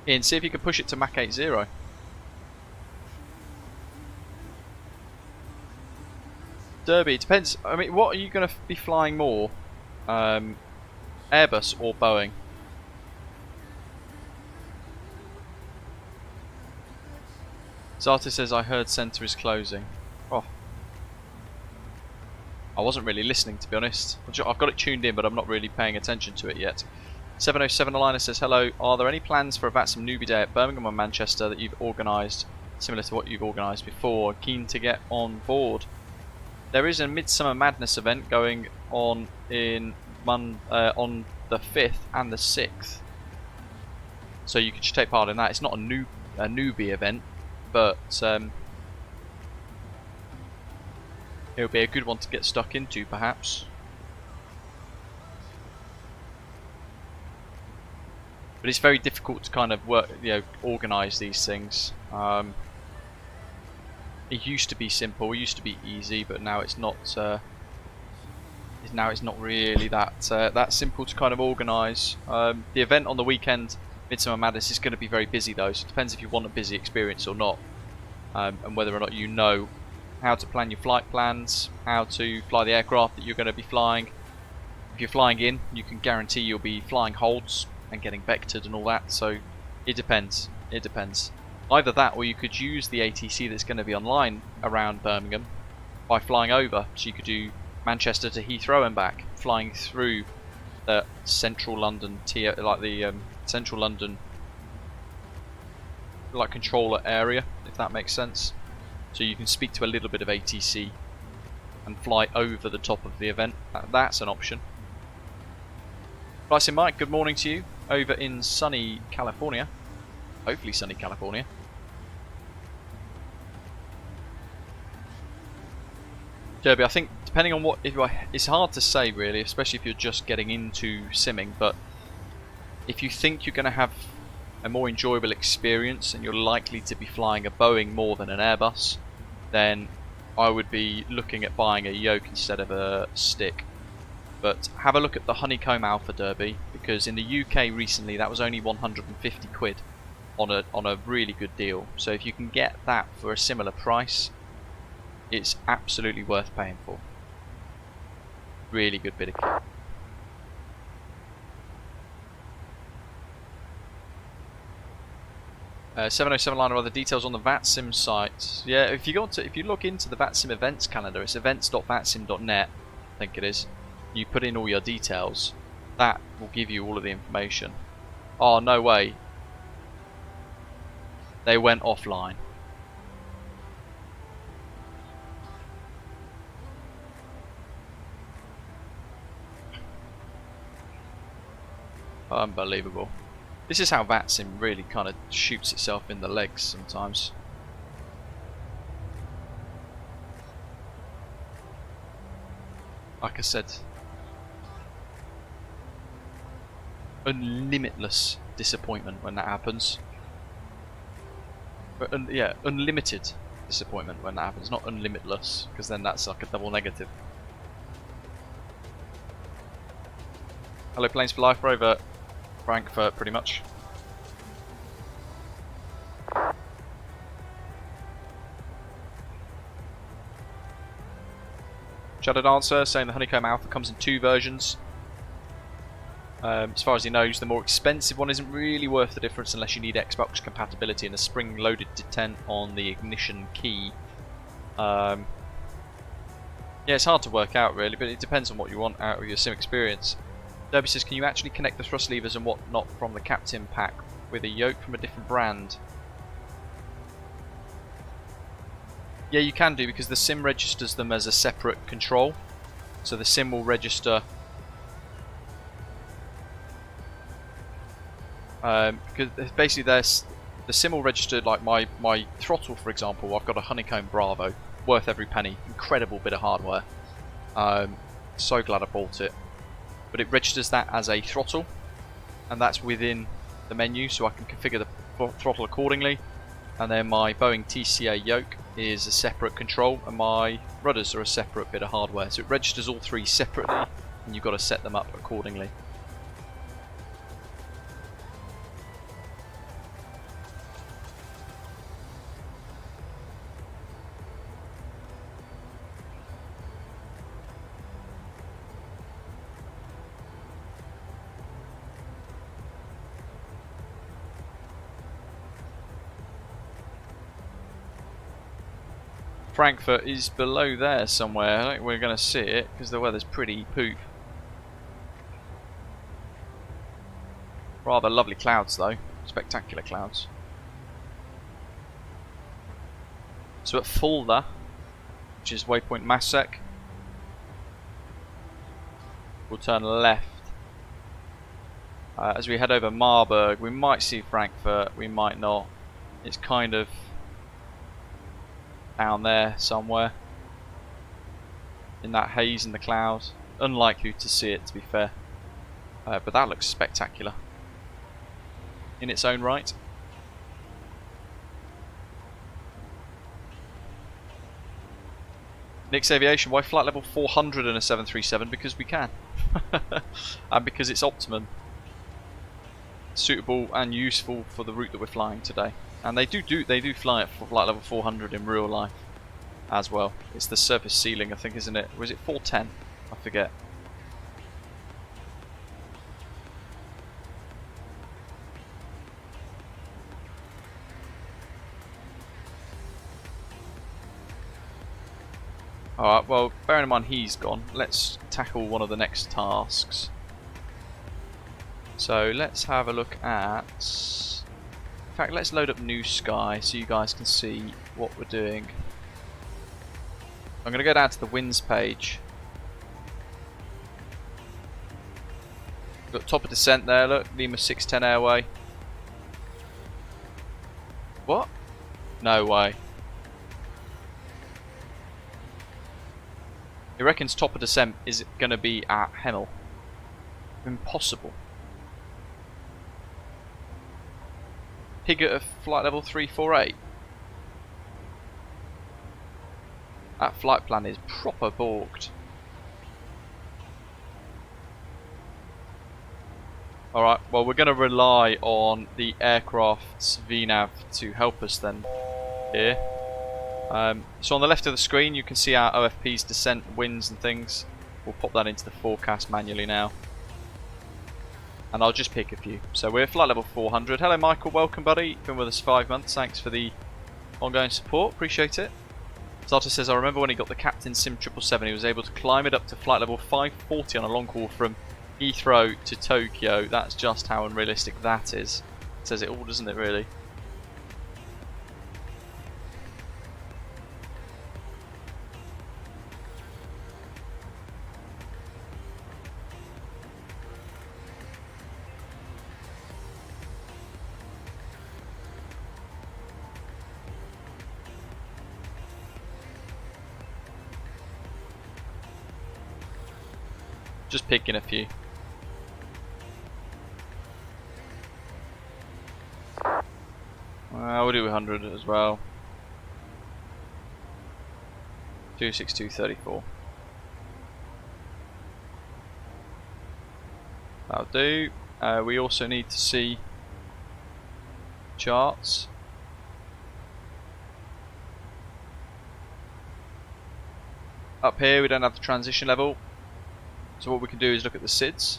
Ian, see if you can push it to Mach 80. Derby, depends. I mean, what are you going to be flying more? Airbus or Boeing? Zata says, I heard centre is closing. Oh. I wasn't really listening, to be honest. I've got it tuned in, but I'm not really paying attention to it yet. 707 Alina says, hello, are there any plans for a VATSIM newbie day at Birmingham or Manchester that you've organised, similar to what you've organised before? Keen to get on board. There is a Midsummer Madness event going on on the 5th and the 6th. So you can just take part in that. It's not a newbie event, but it'll be a good one to get stuck into, perhaps. But it's very difficult to kind of organise these things. It used to be simple, it used to be easy, but now it's not. Now it's not really that simple to kind of organise. The event on the weekend, Midsummer Madness, is going to be very busy though. So it depends if you want a busy experience or not, and whether or not you know how to plan your flight plans, how to fly the aircraft that you're going to be flying. If you're flying in, you can guarantee you'll be flying holds and getting vectored and all that. So it depends. It depends. Either that, or you could use the ATC that's going to be online around Birmingham by flying over. So you could do Manchester to Heathrow and back, flying through the central London central London controller area, if that makes sense. So you can speak to a little bit of ATC and fly over the top of the event. That's an option. VATSIM Mike, good morning to you over in sunny California. Hopefully sunny California. Derby, I think depending on it's hard to say really, especially if you're just getting into simming, but if you think you're going to have a more enjoyable experience and you're likely to be flying a Boeing more than an Airbus, then I would be looking at buying a yoke instead of a stick. But have a look at the Honeycomb Alpha Derby, because in the UK recently that was only 150 quid on a really good deal. So if you can get that for a similar price, it's absolutely worth paying for. Really good bit of kit. Uh, 707 line or other details on the VATSIM site. Yeah, if you log into the VATSIM events calendar, it's events.vatsim.net, I think it is. You put in all your details. That will give you all of the information. Oh, no way. They went offline. Unbelievable. This is how VATSIM really kind of shoots itself in the legs sometimes. Like I said, unlimitless disappointment when that happens. Yeah, unlimited disappointment when that happens, not unlimitless, because then that's like a double negative. Hello, Planes for Life, we're over Frankfurt pretty much. Shadowed answer saying the Honeycomb Alpha comes in 2 versions. As far as he knows, the more expensive one isn't really worth the difference unless you need Xbox compatibility and a spring-loaded detent on the ignition key. Yeah, it's hard to work out really, but it depends on what you want out of your sim experience. Derby says, can you actually connect the thrust levers and whatnot from the Captain pack with a yoke from a different brand? Yeah, you can do, because the sim registers them as a separate control. So the sim will register because basically the sim will register like my throttle, for example. I've got a Honeycomb Bravo, worth every penny, incredible bit of hardware. So glad I bought it. But it registers that as a throttle, and that's within the menu, so I can configure the throttle accordingly. And then my Boeing TCA yoke is a separate control, and my rudders are a separate bit of hardware. So it registers all 3 separately, and you've got to set them up accordingly. Frankfurt is below there somewhere. I don't think we're going to see it because the weather's pretty poop. Rather lovely clouds though, spectacular clouds. So at Fulda, which is waypoint Masek, we'll turn left. As we head over Marburg, we might see Frankfurt, we might not. It's kind of down there somewhere in that haze in the clouds. Unlikely to see it, to be fair, but that looks spectacular in its own right. Nick's Aviation, why flight level 400 in a 737? Because we can. And because it's optimum. Suitable and useful for the route that we're flying today. And they do fly at flight level 400 in real life as well. It's the surface ceiling, I think, isn't it? Or is it 410? I forget. Alright, well, bearing in mind he's gone, let's tackle one of the next tasks. So let's have a look at... In fact, let's load up New Sky so you guys can see what we're doing. I'm going to go down to the winds page. Got top of descent there, look, Lima 610 airway. What? No way. He reckons top of descent is going to be at Hemel. Impossible. Pigot of flight level 348. That flight plan is proper balked. Alright, well we're going to rely on the aircraft's VNAV to help us then here. So on the left of the screen you can see our OFP's descent, winds and things. We'll pop that into the forecast manually now. And I'll just pick a few. So we're flight level 400. Hello Michael, welcome buddy. Been with us 5 months. Thanks for the ongoing support. Appreciate it. Zata says, I remember when he got the Captain Sim 777, he was able to climb it up to flight level 540 on a long haul from Heathrow to Tokyo. That's just how unrealistic that is. It says it all, doesn't it, really? Just picking a few. We'll do 100 as well. 26234. That'll do. We also need to see charts. Up here we don't have the transition level. So what we can do is look at the SIDS.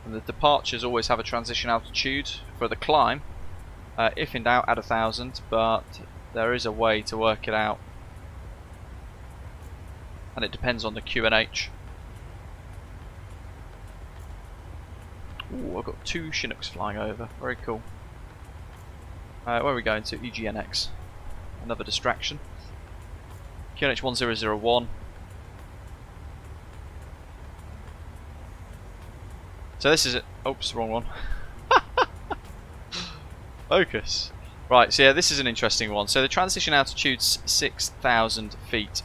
And the departures always have a transition altitude for the climb. If in doubt, add 1,000, but there is a way to work it out. And it depends on the QNH. Ooh, I've got 2 Chinooks flying over. Very cool. Where are we going to? EGNX. Another distraction. QNH 1001. So this is it. Oops, wrong one. Focus. Right, so yeah, this is an interesting one. So the transition altitude's 6,000 feet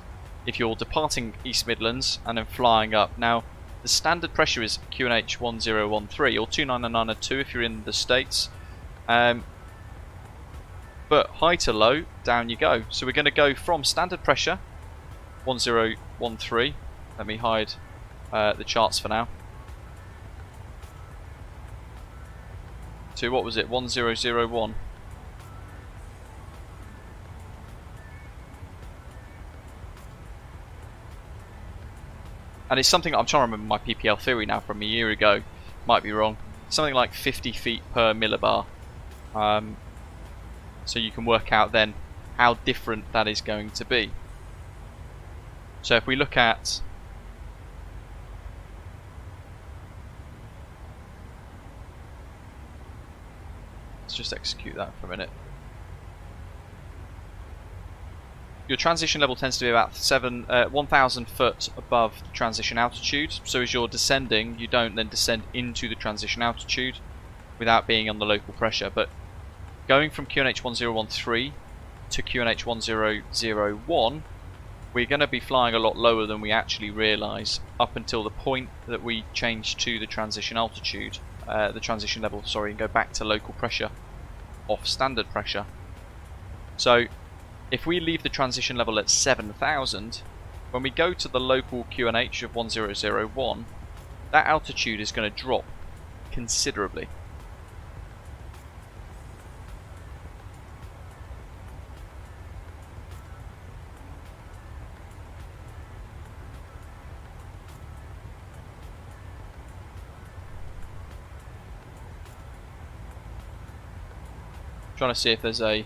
if you're departing East Midlands and then flying up. Now, the standard pressure is QNH 1013 or 29902 if you're in the States. But high to low, down you go. So we're going to go from standard pressure 1013. Let me hide the charts for now. To what was it? 1001. And it's something I'm trying to remember my PPL theory now from a year ago. Might be wrong. Something like 50 feet per millibar. So you can work out then how different that is going to be. So if we look at let's just execute that for a minute. Your transition level tends to be about 1,000 foot above the transition altitude. So as you're descending, you don't then descend into the transition altitude without being on the local pressure. But going from QNH1013 to QNH1001, we're going to be flying a lot lower than we actually realise up until the point that we change to the transition altitude, the transition level, sorry, and go back to local pressure off standard pressure. So if we leave the transition level at 7,000, when we go to the local QNH of 1001, that altitude is going to drop considerably. Trying to see if there's a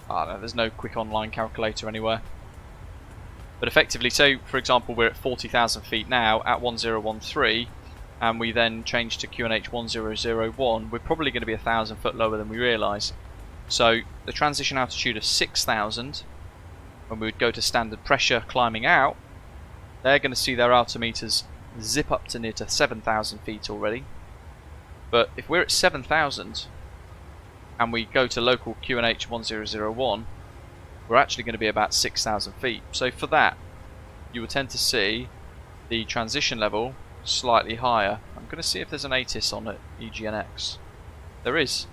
no, there's no quick online calculator anywhere. But effectively, so for example, we're at 40,000 feet now at 1013, and we then change to QNH 1001. We're probably going to be 1,000 foot lower than we realise. So the transition altitude of 6,000, when we would go to standard pressure climbing out, they're going to see their altimeters zip up to near to 7,000 feet already. But if we're at 7,000 and we go to local QNH 1001, we're actually going to be about 6,000 feet. So for that, you will tend to see the transition level slightly higher. I'm going to see if there's an ATIS on it, EGNX. There is.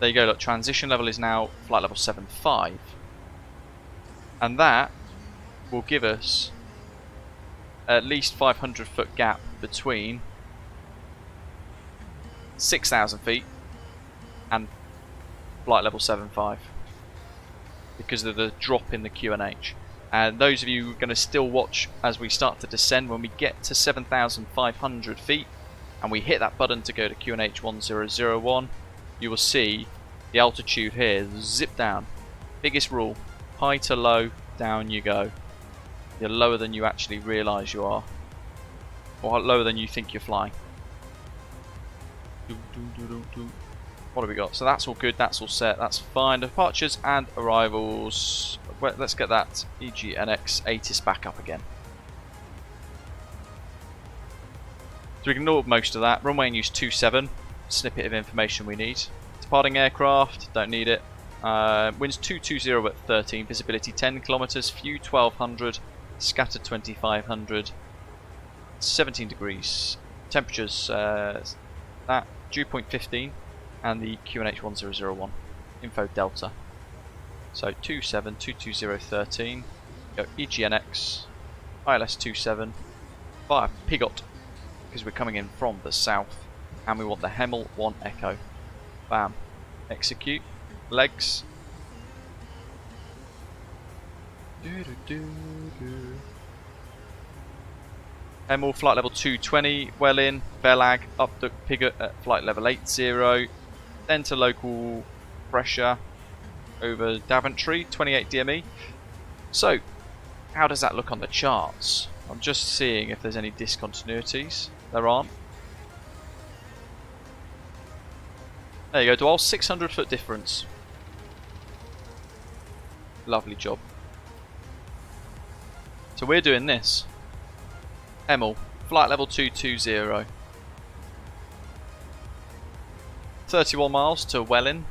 There you go, look, transition level is now flight level 7.5. And that will give us at least 500 foot gap between 6,000 feet and flight level 7.5 because of the drop in the QNH. And those of you who are going to still watch as we start to descend, when we get to 7,500 feet and we hit that button to go to QNH 1001, you will see the altitude here zip down. Biggest rule, high to low, down you go. You're lower than you actually realise you are, or lower than you think you're flying. What have we got? So that's all good, that's all set, that's fine. Departures and arrivals. Well, let's get that EGNX ATIS back up again. So we can ignore most of that. Runway and use 27, snippet of information we need. Departing aircraft, don't need it. Winds 220 at 13, visibility 10 kilometers, view 1200, scattered 2500, 17 degrees. Temperatures, that, dew point 15, and the QNH 1001. Info Delta. So 27, 22013, go EGNX, ILS 27, via Pigot, because we're coming in from the south, and we want the Hemel 1 Echo. Bam. Execute. Legs. Hemel flight level 220, well in, Belag, up the Pigot at flight level 80, then to local pressure over Daventry, 28 DME. So, how does that look on the charts? I'm just seeing if there's any discontinuities. There aren't. There you go, Dwell, 600 foot difference. Lovely job. So we're doing this. Hemel, flight level 220. 31 miles to Welling.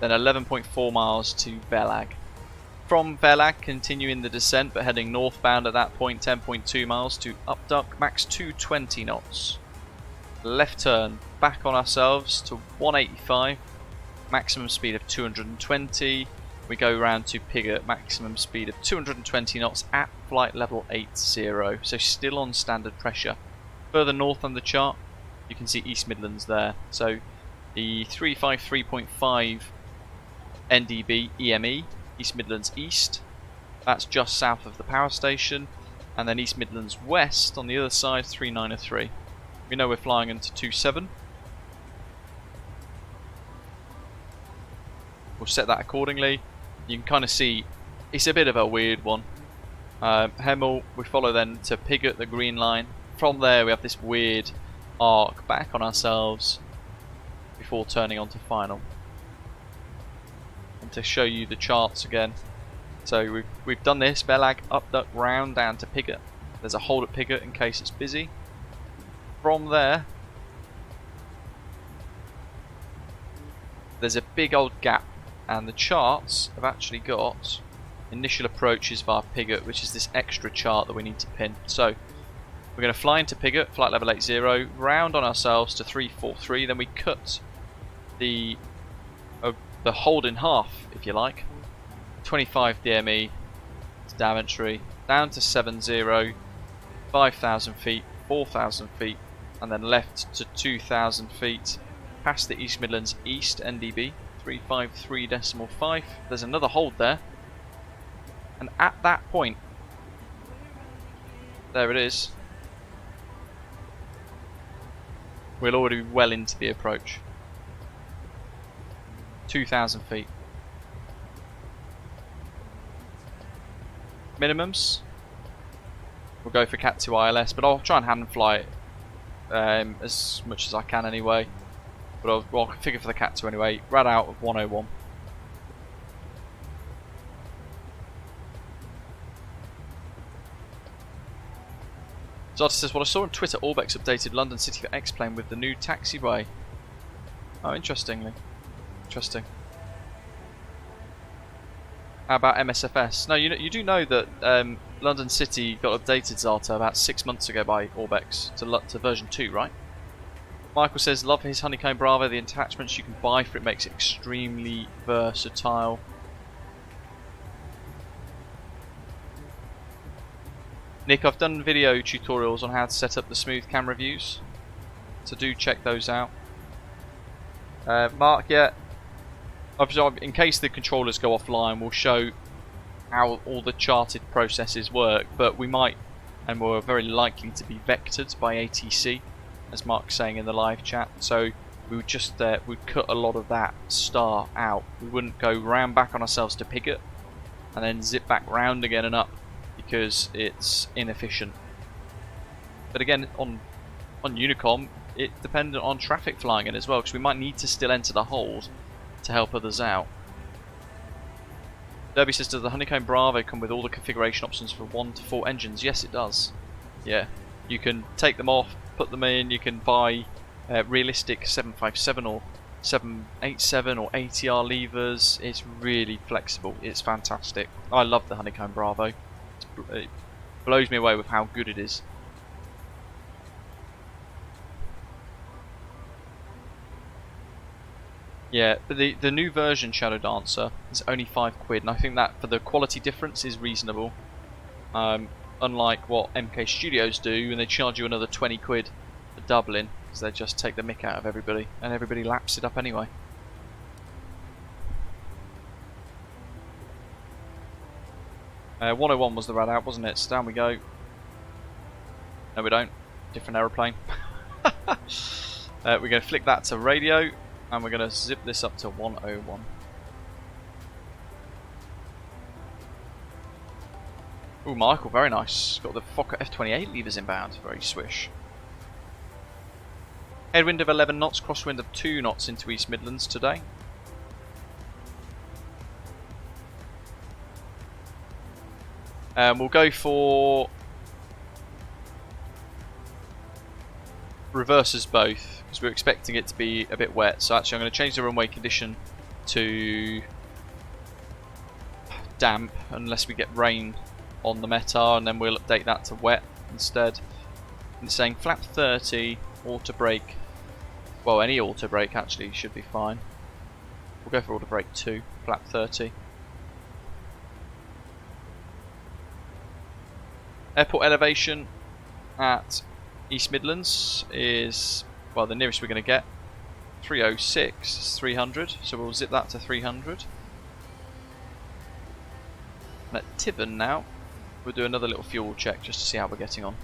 Then 11.4 miles to Belag. From Belag, continuing the descent but heading northbound at that point, 10.2 miles to Upduck, max 220 knots. Left turn, back on ourselves to 185, maximum speed of 220. We go round to Pigot, maximum speed of 220 knots at flight level 80, so still on standard pressure. Further north on the chart, you can see East Midlands there. So the 353.5 NDB EME, East Midlands East, that's just south of the power station, and then East Midlands West on the other side, 3903. We know we're flying into 27, we'll set that accordingly. You can kind of see it's a bit of a weird one. Hemel, we follow then to Pigot, the green line. From there we have this weird arc back on ourselves before turning on to final. And to show you the charts again, so we've done this, Belag, up, duck, round, down to Pigot. There's a hold at Pigot in case it's busy. From there, there's a big old gap, and the charts have actually got initial approaches via Pigot, which is this extra chart that we need to pin. So we're going to fly into Pigot, flight level 80, round on ourselves to 343, then we cut the hold in half, if you like. 25 DME to Daventry, down to 70, 5,000 feet, 4,000 feet, and then left to 2,000 feet, past the East Midlands East NDB, 353.5. There's another hold there. And at that point, there it is, we'll already be well into the approach. 2,000 feet. Minimums, we'll go for Cat 2 ILS, but I'll try and hand fly it as much as I can anyway. But I'll configure for the Cat 2 anyway. Rad out of 101. Zardis says, what I saw on Twitter, Orbx updated London City for X-Plane with the new taxiway. Oh, interesting. How about MSFS? No, you do know that London City got updated, Zata, about 6 months ago by Orbx to version 2, right? Michael says, love his Honeycomb Bravo, the attachments you can buy for it makes it extremely versatile. Nick, I've done video tutorials on how to set up the smooth camera views, so do check those out. Mark, yeah, in case the controllers go offline, we'll show how all the charted processes work, but we might, and we're very likely to be vectored by ATC, as Mark's saying in the live chat, so we would just we'd cut a lot of that star out. We wouldn't go round back on ourselves to Pigot and then zip back round again and up, because it's inefficient. But again, on Unicom, it's dependent on traffic flying in as well, because we might need to still enter the hold to help others out. Derby says, does the Honeycomb Bravo come with all the configuration options for 1 to 4 engines? Yes, it does. Yeah, you can take them off, put them in. You can buy realistic 757 or 787 or ATR levers. It's really flexible. It's fantastic. I love the Honeycomb Bravo. It blows me away with how good it is. Yeah, but the new version Shadow Dancer is only £5, and I think that for the quality difference is reasonable. Unlike what MK Studios do, and they charge you another £20 for doubling, because they just take the mick out of everybody, and everybody laps it up anyway. Uh, 101 was the rad out, wasn't it? So down we go. No, we don't. Different aeroplane. We're going to flick that to radio, and we're going to zip this up to 101. Ooh, Michael, very nice. Got the Fokker F28 levers inbound. Very swish. Headwind of 11 knots, crosswind of 2 knots into East Midlands today. We'll go for reverses both, because we're expecting it to be a bit wet. So actually I'm going to change the runway condition to damp, unless we get rain on the METAR, and then we'll update that to wet instead. And it's saying flap 30, auto brake. Well, any auto brake actually should be fine. We'll go for auto brake 2, flap 30. Airport elevation at East Midlands is, well, the nearest we're going to get, 306 is 300, so we'll zip that to 300. And at Tyburn now, we'll do another little fuel check just to see how we're getting on.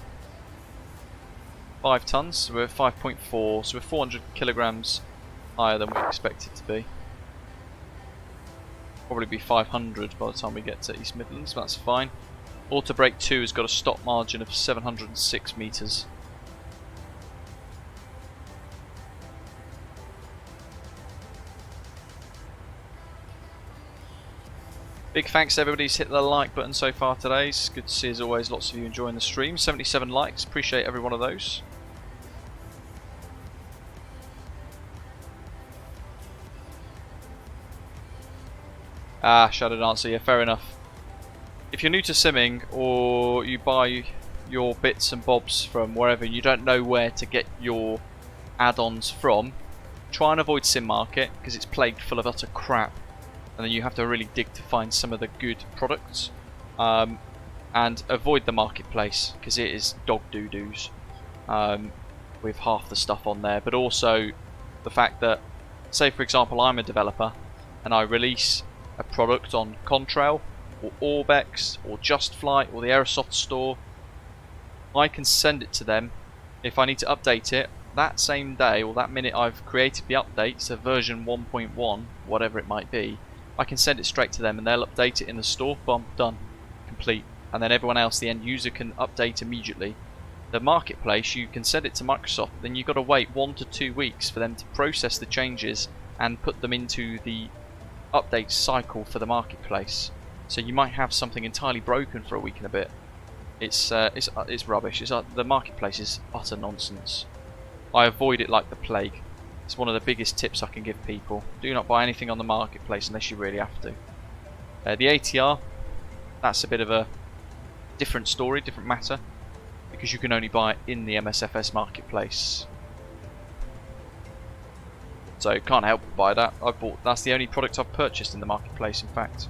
5 tons, so we're at 5.4, so we're 400 kilograms higher than we expected to be. Probably be 500 by the time we get to East Midlands, but that's fine. Auto Brake 2 has got a stop margin of 706 metres. Big thanks to everybody who's hit the like button so far today. It's good to see as always lots of you enjoying the stream. 77 likes, appreciate every one of those. Ah, Shadow Dancer, yeah, fair enough. If you're new to simming or you buy your bits and bobs from wherever, you don't know where to get your add-ons from, try and avoid Sim Market because it's plagued full of utter crap. And then you have to really dig to find some of the good products, and avoid the marketplace because it is dog doo-doos with half the stuff on there. But also the fact that, say for example, I'm a developer and I release a product on Contrail or Orbx or Just Flight or the Aerosoft store, I can send it to them if I need to update it that same day or that minute I've created the update, so version 1.1, whatever it might be. I can send it straight to them and they'll update it in the store. Boom, done, complete. And then everyone else, the end user, can update immediately. The marketplace, you can send it to Microsoft, then you've got to wait 1 to 2 weeks for them to process the changes and put them into the update cycle for the marketplace. So you might have something entirely broken for a week and a bit. It's rubbish. The marketplace is utter nonsense. I avoid it like the plague. It's one of the biggest tips I can give people. Do not buy anything on the marketplace unless you really have to. The ATR, that's a bit of a different story, different matter, because you can only buy it in the MSFS marketplace. So can't help but buy that. That's the only product I've purchased in the marketplace, in fact.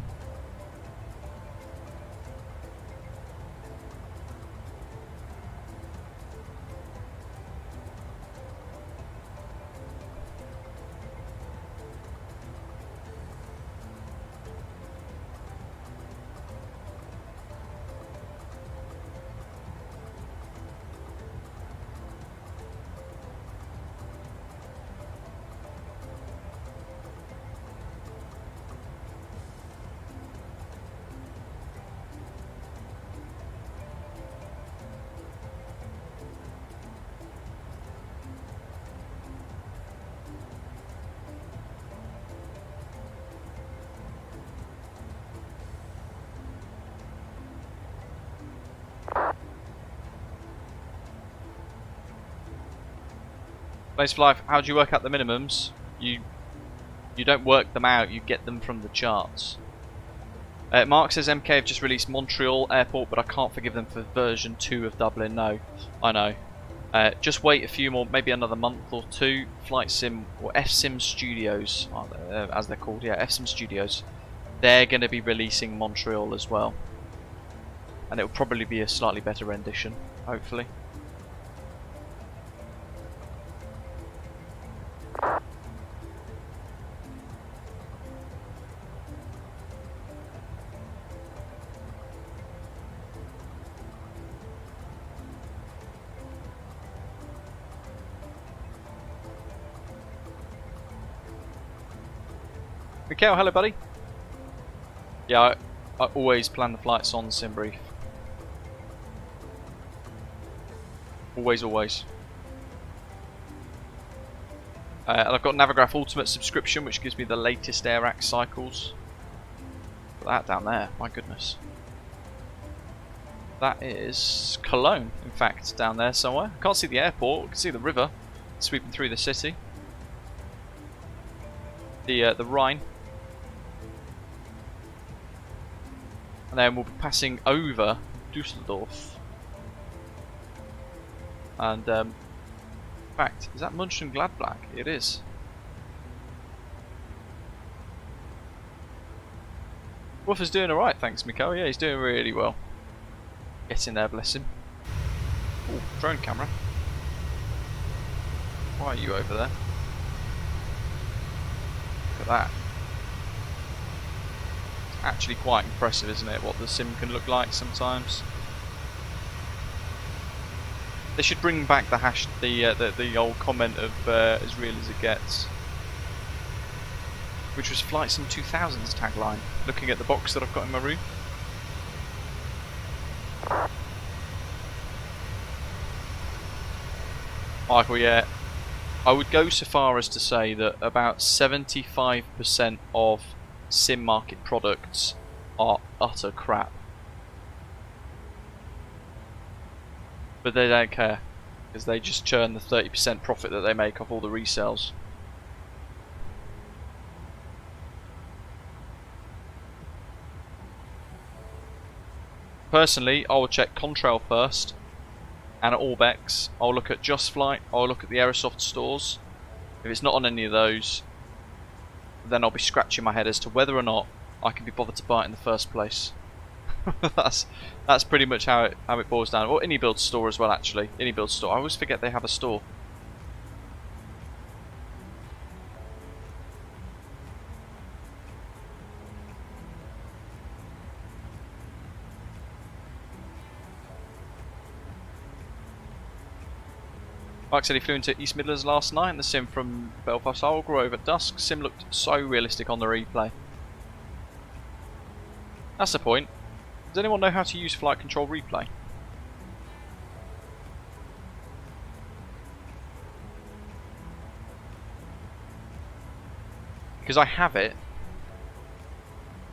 Place for Life, how do you work out the minimums? You don't work them out, you get them from the charts. Mark says MK have just released Montreal Airport, but I can't forgive them for version 2 of Dublin. No, I know. Just wait a few more, maybe another month or two. Flight Sim, or FSIM Studios, as they're called, yeah, FSIM Studios. They're going to be releasing Montreal as well. And it will probably be a slightly better rendition, hopefully. Mikhail, hello buddy. Yeah, I always plan the flights on SimBrief. Always, always. And I've got Navigraph Ultimate subscription, which gives me the latest AirAC cycles. Put that down there, my goodness. That is Cologne, in fact, down there somewhere. I can't see the airport, I can see the river sweeping through the city. The Rhine. And then we'll be passing over Dusseldorf. And, in fact, is that Mönchengladbach? It is. Woofer's doing alright, thanks, Mikhail. Yeah, he's doing really well. Get in there, bless him. Ooh, drone camera. Why are you over there? Look at that. It's actually quite impressive, isn't it, what the sim can look like sometimes. They should bring back the old comment of as real as it gets. which was Flight Sim 2000's tagline, looking at the box that I've got in my room. Michael, yeah, I would go so far as to say that about 75% of sim market products are utter crap. But they don't care, because they just churn the 30% profit that they make off all the resales. Personally, I will check Contrail first, and at Orbx, I'll look at Just Flight, I'll look at the Aerosoft stores. If it's not on any of those, then I'll be scratching my head as to whether or not I can be bothered to buy it in the first place. That's pretty much how it boils down. Or AnyBuild store as well, actually. AnyBuild store. I always forget they have a store. Mike said he flew into East Midlands last night, and the sim from Belfast Grove at dusk. Sim looked so realistic on the replay. That's the point. Does anyone know how to use flight control replay? Because I have it,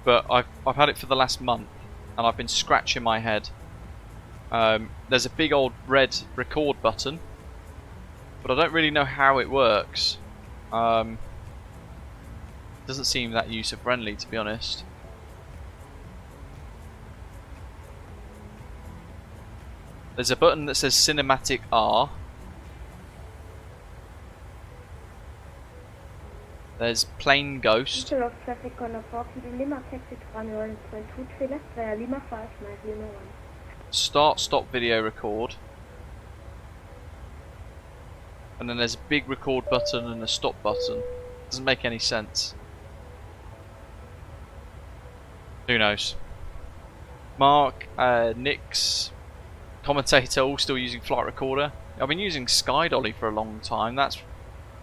but I've had it for the last month, and I've been scratching my head. There's a big old red record button, but I don't really know how it works. Doesn't seem that user friendly, to be honest. There's a button that says Cinematic R. There's Plane Ghost. Start Stop Video Record. And then there's a big record button and a stop button. Doesn't make any sense. Who knows? Mark, Nick's commentator, all still using Flight Recorder. I've been using Sky Dolly for a long time. That's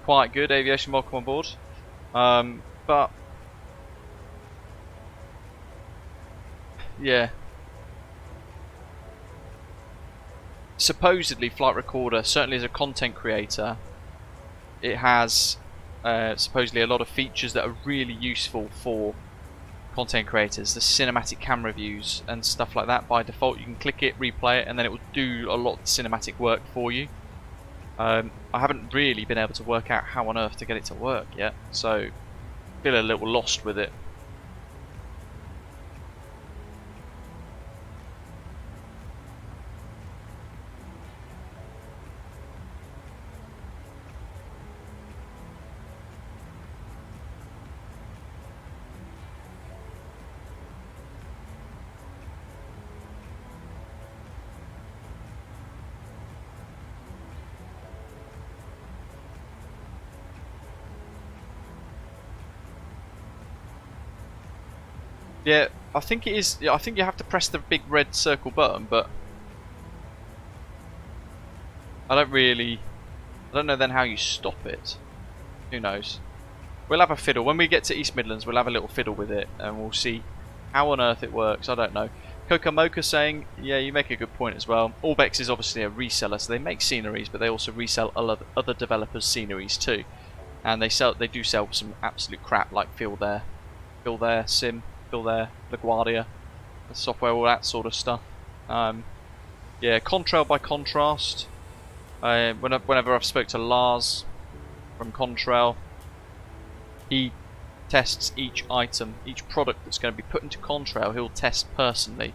quite good. Aviation, welcome on board. But yeah, supposedly Flight Recorder, certainly as a content creator, it has supposedly a lot of features that are really useful for content creators. The cinematic camera views and stuff like that. By default you can click it, replay it, and then it will do a lot of cinematic work for you. I haven't really been able to work out how on earth to get it to work yet, so feel a little lost with it. Yeah, I think it is. I think you have to press the big red circle button, but I don't know then how you stop it. Who knows? We'll have a fiddle when we get to East Midlands. We'll have a little fiddle with it, and we'll see how on earth it works. I don't know. Coca Mocha saying, yeah, you make a good point as well. Orbx is obviously a reseller, so they make sceneries, but they also resell other developers' sceneries too, and they do sell some absolute crap like Feel There, Sim. There, LaGuardia, the software, all that sort of stuff. Yeah, Contrail by contrast. Whenever I've spoke to Lars from Contrail, he tests each item, each product that's going to be put into Contrail. He'll test personally,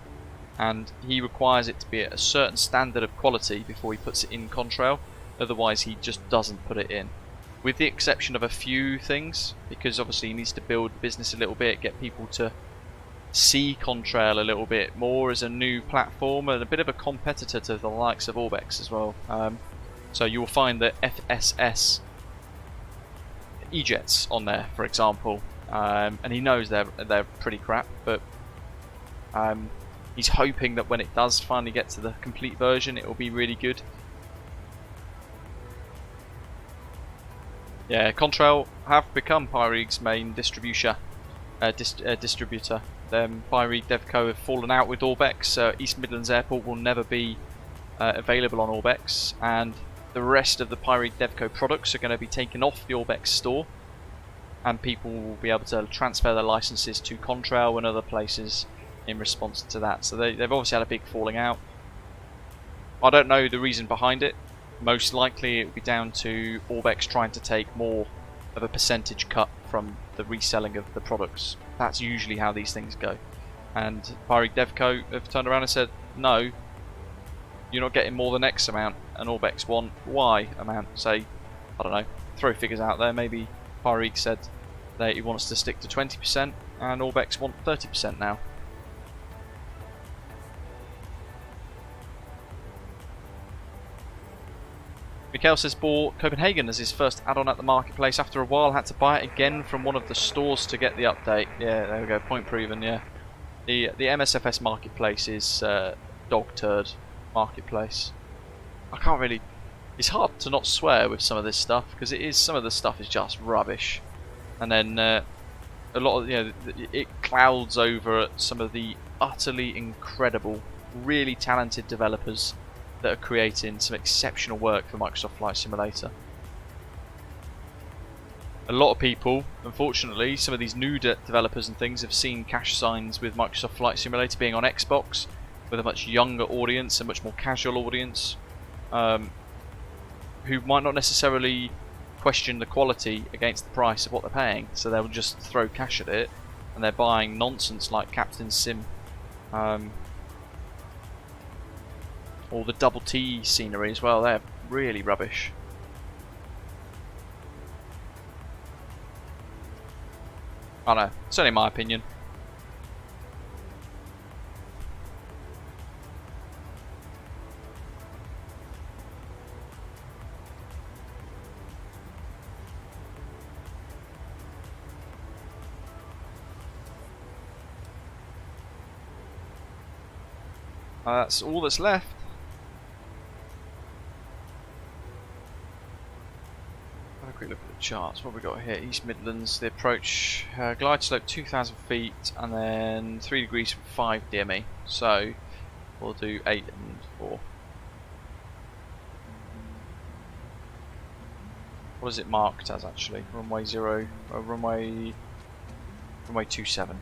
and he requires it to be at a certain standard of quality before he puts it in Contrail. Otherwise, he just doesn't put it in. With the exception of a few things, because obviously he needs to build the business a little bit, get people to see Contrail a little bit more as a new platform and a bit of a competitor to the likes of Orbx as well. So you will find the FSS E-Jets on there, for example, and he knows they're pretty crap, but he's hoping that when it does finally get to the complete version, it will be really good. Yeah, Contrail have become Pyreegue's main distributor. Pyreegue Dev Co have fallen out with Orbx. East Midlands Airport will never be available on Orbx, and the rest of the Pyreegue Dev Co products are going to be taken off the Orbx store, and people will be able to transfer their licenses to Contrail and other places in response to that. So they've obviously had a big falling out. I don't know the reason behind it. Most likely it will be down to Orbx trying to take more of a percentage cut from the reselling of the products. That's usually how these things go. And Pyreegue Dev Co have turned around and said, no, you're not getting more than X amount, and Orbx want Y amount. Say, I don't know, throw figures out there. Maybe Pyreegue said that he wants to stick to 20% and Orbx want 30% now. Mikhail says bought Copenhagen as his first add-on at the marketplace. After a while had to buy it again from one of the stores to get the update. Yeah, there we go, point proven, yeah. The MSFS marketplace is dog turd marketplace. I can't really... It's hard to not swear with some of this stuff, because some of the stuff is just rubbish. And then a lot of, it clouds over some of the utterly incredible, really talented developers that are creating some exceptional work for Microsoft Flight Simulator. A lot of people, unfortunately, some of these new developers and things have seen cash signs with Microsoft Flight Simulator being on Xbox with a much younger audience, a much more casual audience, who might not necessarily question the quality against the price of what they're paying, so they'll just throw cash at it, and they're buying nonsense like Captain Sim, or the Double T scenery as well. They're really rubbish. I don't know, it's only my opinion. That's all that's left. Have a quick look at the charts. What have we got here? East Midlands, the approach, glide slope 2,000 feet, and then 3 degrees from 5 DME. So we'll do 8 and 4. What is it marked as actually? Runway 0, runway 27.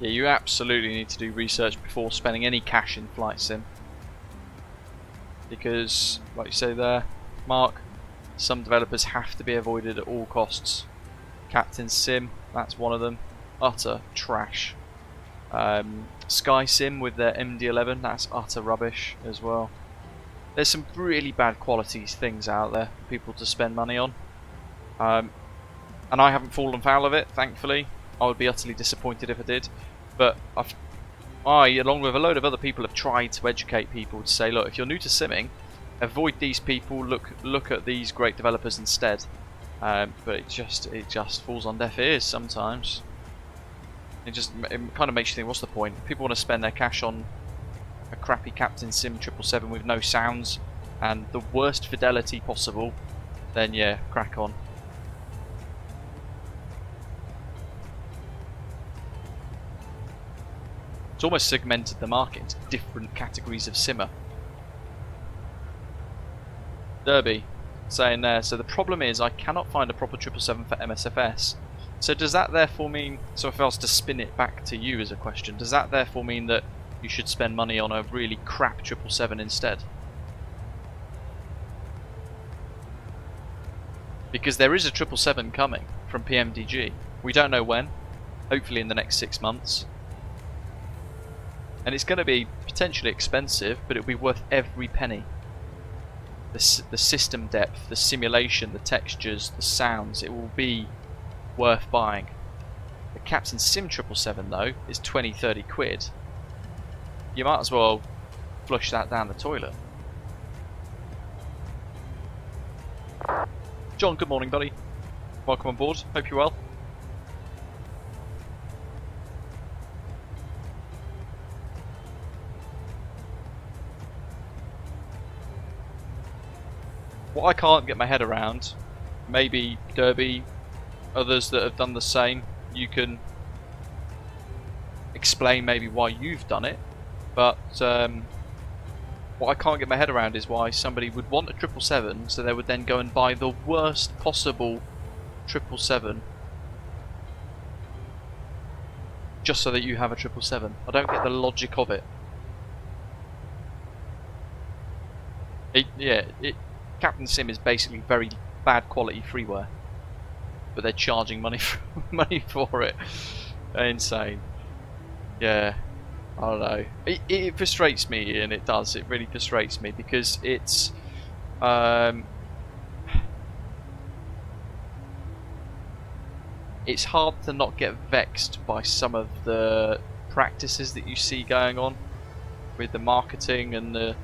Yeah, you absolutely need to do research before spending any cash in Flight Sim. Because, like you say there, Mark, some developers have to be avoided at all costs. Captain Sim, that's one of them. Utter trash. Sky Sim with their MD-11, that's utter rubbish as well. There's some really bad quality things out there for people to spend money on. And I haven't fallen foul of it, thankfully. I would be utterly disappointed if I did. But I, along with a load of other people, have tried to educate people to say, look, if you're new to simming, avoid these people, look at these great developers instead. But it just falls on deaf ears sometimes. It kind of makes you think, what's the point? If people want to spend their cash on a crappy Captain Sim 777 with no sounds and the worst fidelity possible, then yeah, crack on. It's almost segmented the market into different categories of simmer. Derby saying there, so the problem is I cannot find a proper 777 for MSFS. So does that therefore mean, so if I was to spin it back to you as a question, does that therefore mean that you should spend money on a really crap 777 instead? Because there is a 777 coming from PMDG. We don't know when, hopefully in the next 6 months. And it's going to be potentially expensive, but it'll be worth every penny. The system depth, the simulation, the textures, the sounds, it will be worth buying. The Captain Sim 777 though is 20-30 quid. You might as well flush that down the toilet. John, good morning, buddy. Welcome on board. Hope you're well. What I can't get my head around, maybe Derby, others that have done the same, you can explain maybe why you've done it, but what I can't get my head around is why somebody would want a 777, so they would then go and buy the worst possible 777 just so that you have a 777. I don't get the logic of it. Captain Sim is basically very bad quality freeware, but they're charging money for it. Insane. Yeah, I don't know. It frustrates me, and it does. It really frustrates me because it's it's hard to not get vexed by some of the practices that you see going on with the marketing and the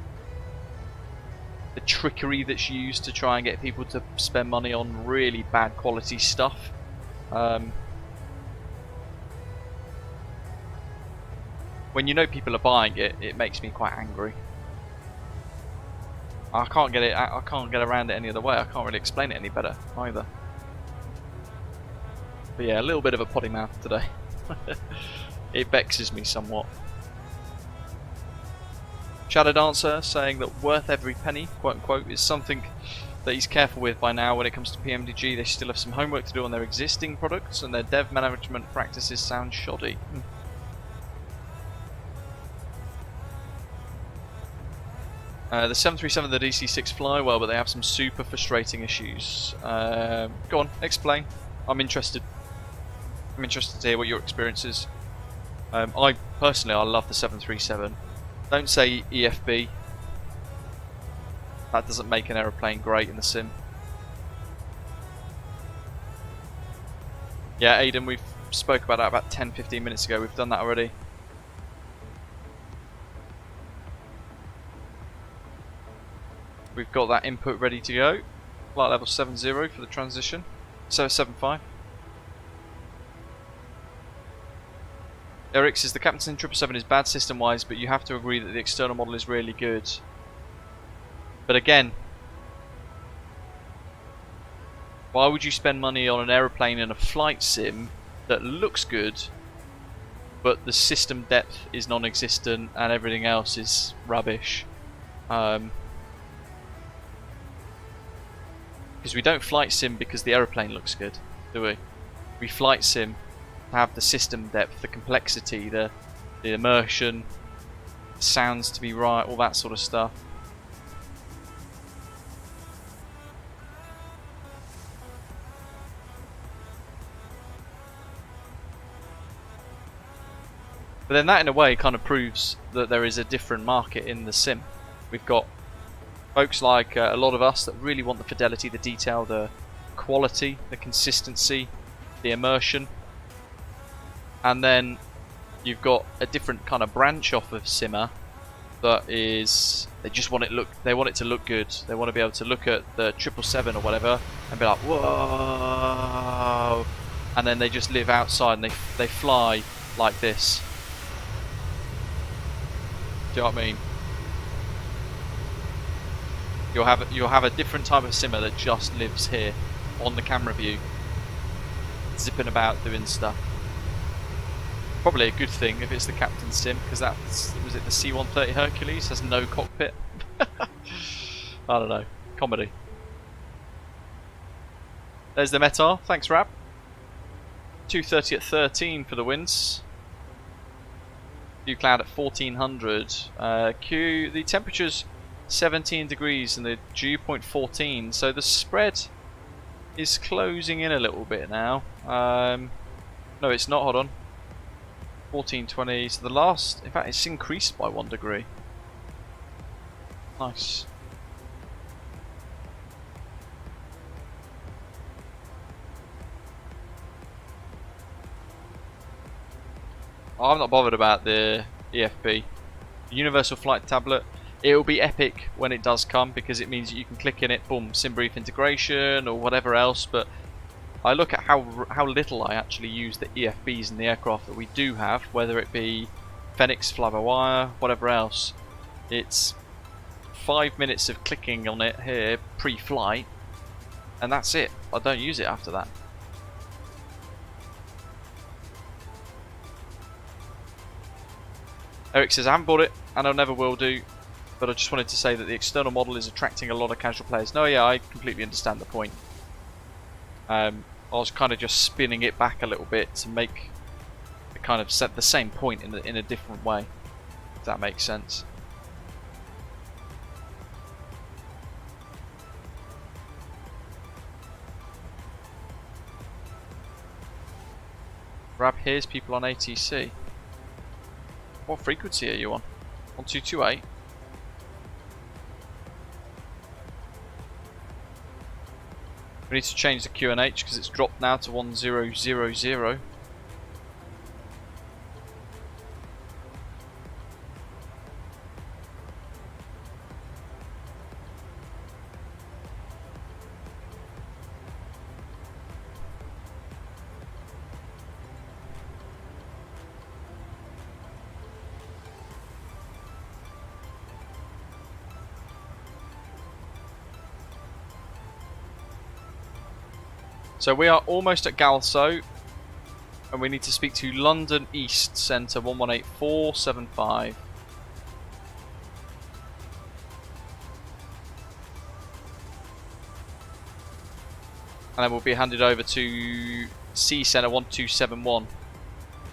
trickery that's used to try and get people to spend money on really bad quality stuff. When you know people are buying it, it makes me quite angry. I can't get around it any other way. I can't really explain it any better either. But yeah, a little bit of a potty mouth today. It vexes me somewhat. Shadow Dancer saying that worth every penny, quote unquote, is something that he's careful with by now when it comes to PMDG. They still have some homework to do on their existing products, and their dev management practices sound shoddy. The 737 and the DC-6 fly well, but they have some super frustrating issues. Go on, explain. I'm interested. I'm interested to hear what your experience is. I love the 737. Don't say EFB. That doesn't make an aeroplane great in the sim. Yeah, Aiden, we've spoke about that about 10-15 minutes ago. We've done that already. We've got that input ready to go. Flight level 70 for the transition. 775. Eric says the Captain 777 is bad system wise, but you have to agree that the external model is really good. But again, why would you spend money on an aeroplane in a flight sim that looks good, but the system depth is non-existent and everything else is rubbish? Because we don't flight sim because the aeroplane looks good, do we? We flight sim to have the system depth, the complexity, the immersion, the sounds to be right, all that sort of stuff. But then that in a way kind of proves that there is a different market in the sim. We've got folks like a lot of us that really want the fidelity, the detail, the quality, the consistency, the immersion. And then you've got a different kind of branch off of simmer that is, they just want it to look good. They want to be able to look at the 777 or whatever and be like, whoa, and then they just live outside and they fly like this. Do you know what I mean? You'll have a different type of simmer that just lives here on the camera view, zipping about doing stuff. Probably a good thing if it's the Captain Sim, because was it the C-130 Hercules has no cockpit. I don't know, comedy. There's the Metar, thanks Rab. 230 at 13 for the winds. View cloud at 1400. The temperature's 17 degrees and the dew point 14, so the spread is closing in a little bit now. No, it's not, hold on. 1420, so the last, in fact it's increased by 1 degree. Nice. I'm not bothered about the EFB. The Universal Flight Tablet, It'll be epic when it does come, because it means that you can click in it, boom, SimBrief integration or whatever else. But I look at how little I actually use the EFBs in the aircraft that we do have, whether it be Phoenix, Fly-by-Wire, whatever else. It's 5 minutes of clicking on it here pre-flight, and that's it. I don't use it after that. Eric says, I haven't bought it and I never will do, but I just wanted to say that the external model is attracting a lot of casual players. No, yeah, I completely understand the point. I was kind of just spinning it back a little bit to make it kind of set the same point in a different way, if that makes sense. Grab here's people on ATC. What frequency are you on? 1228? We need to change the QNH because it's dropped now to 1000. So we are almost at Galso, and we need to speak to London East Centre 118475. And then we'll be handed over to C Centre 1271.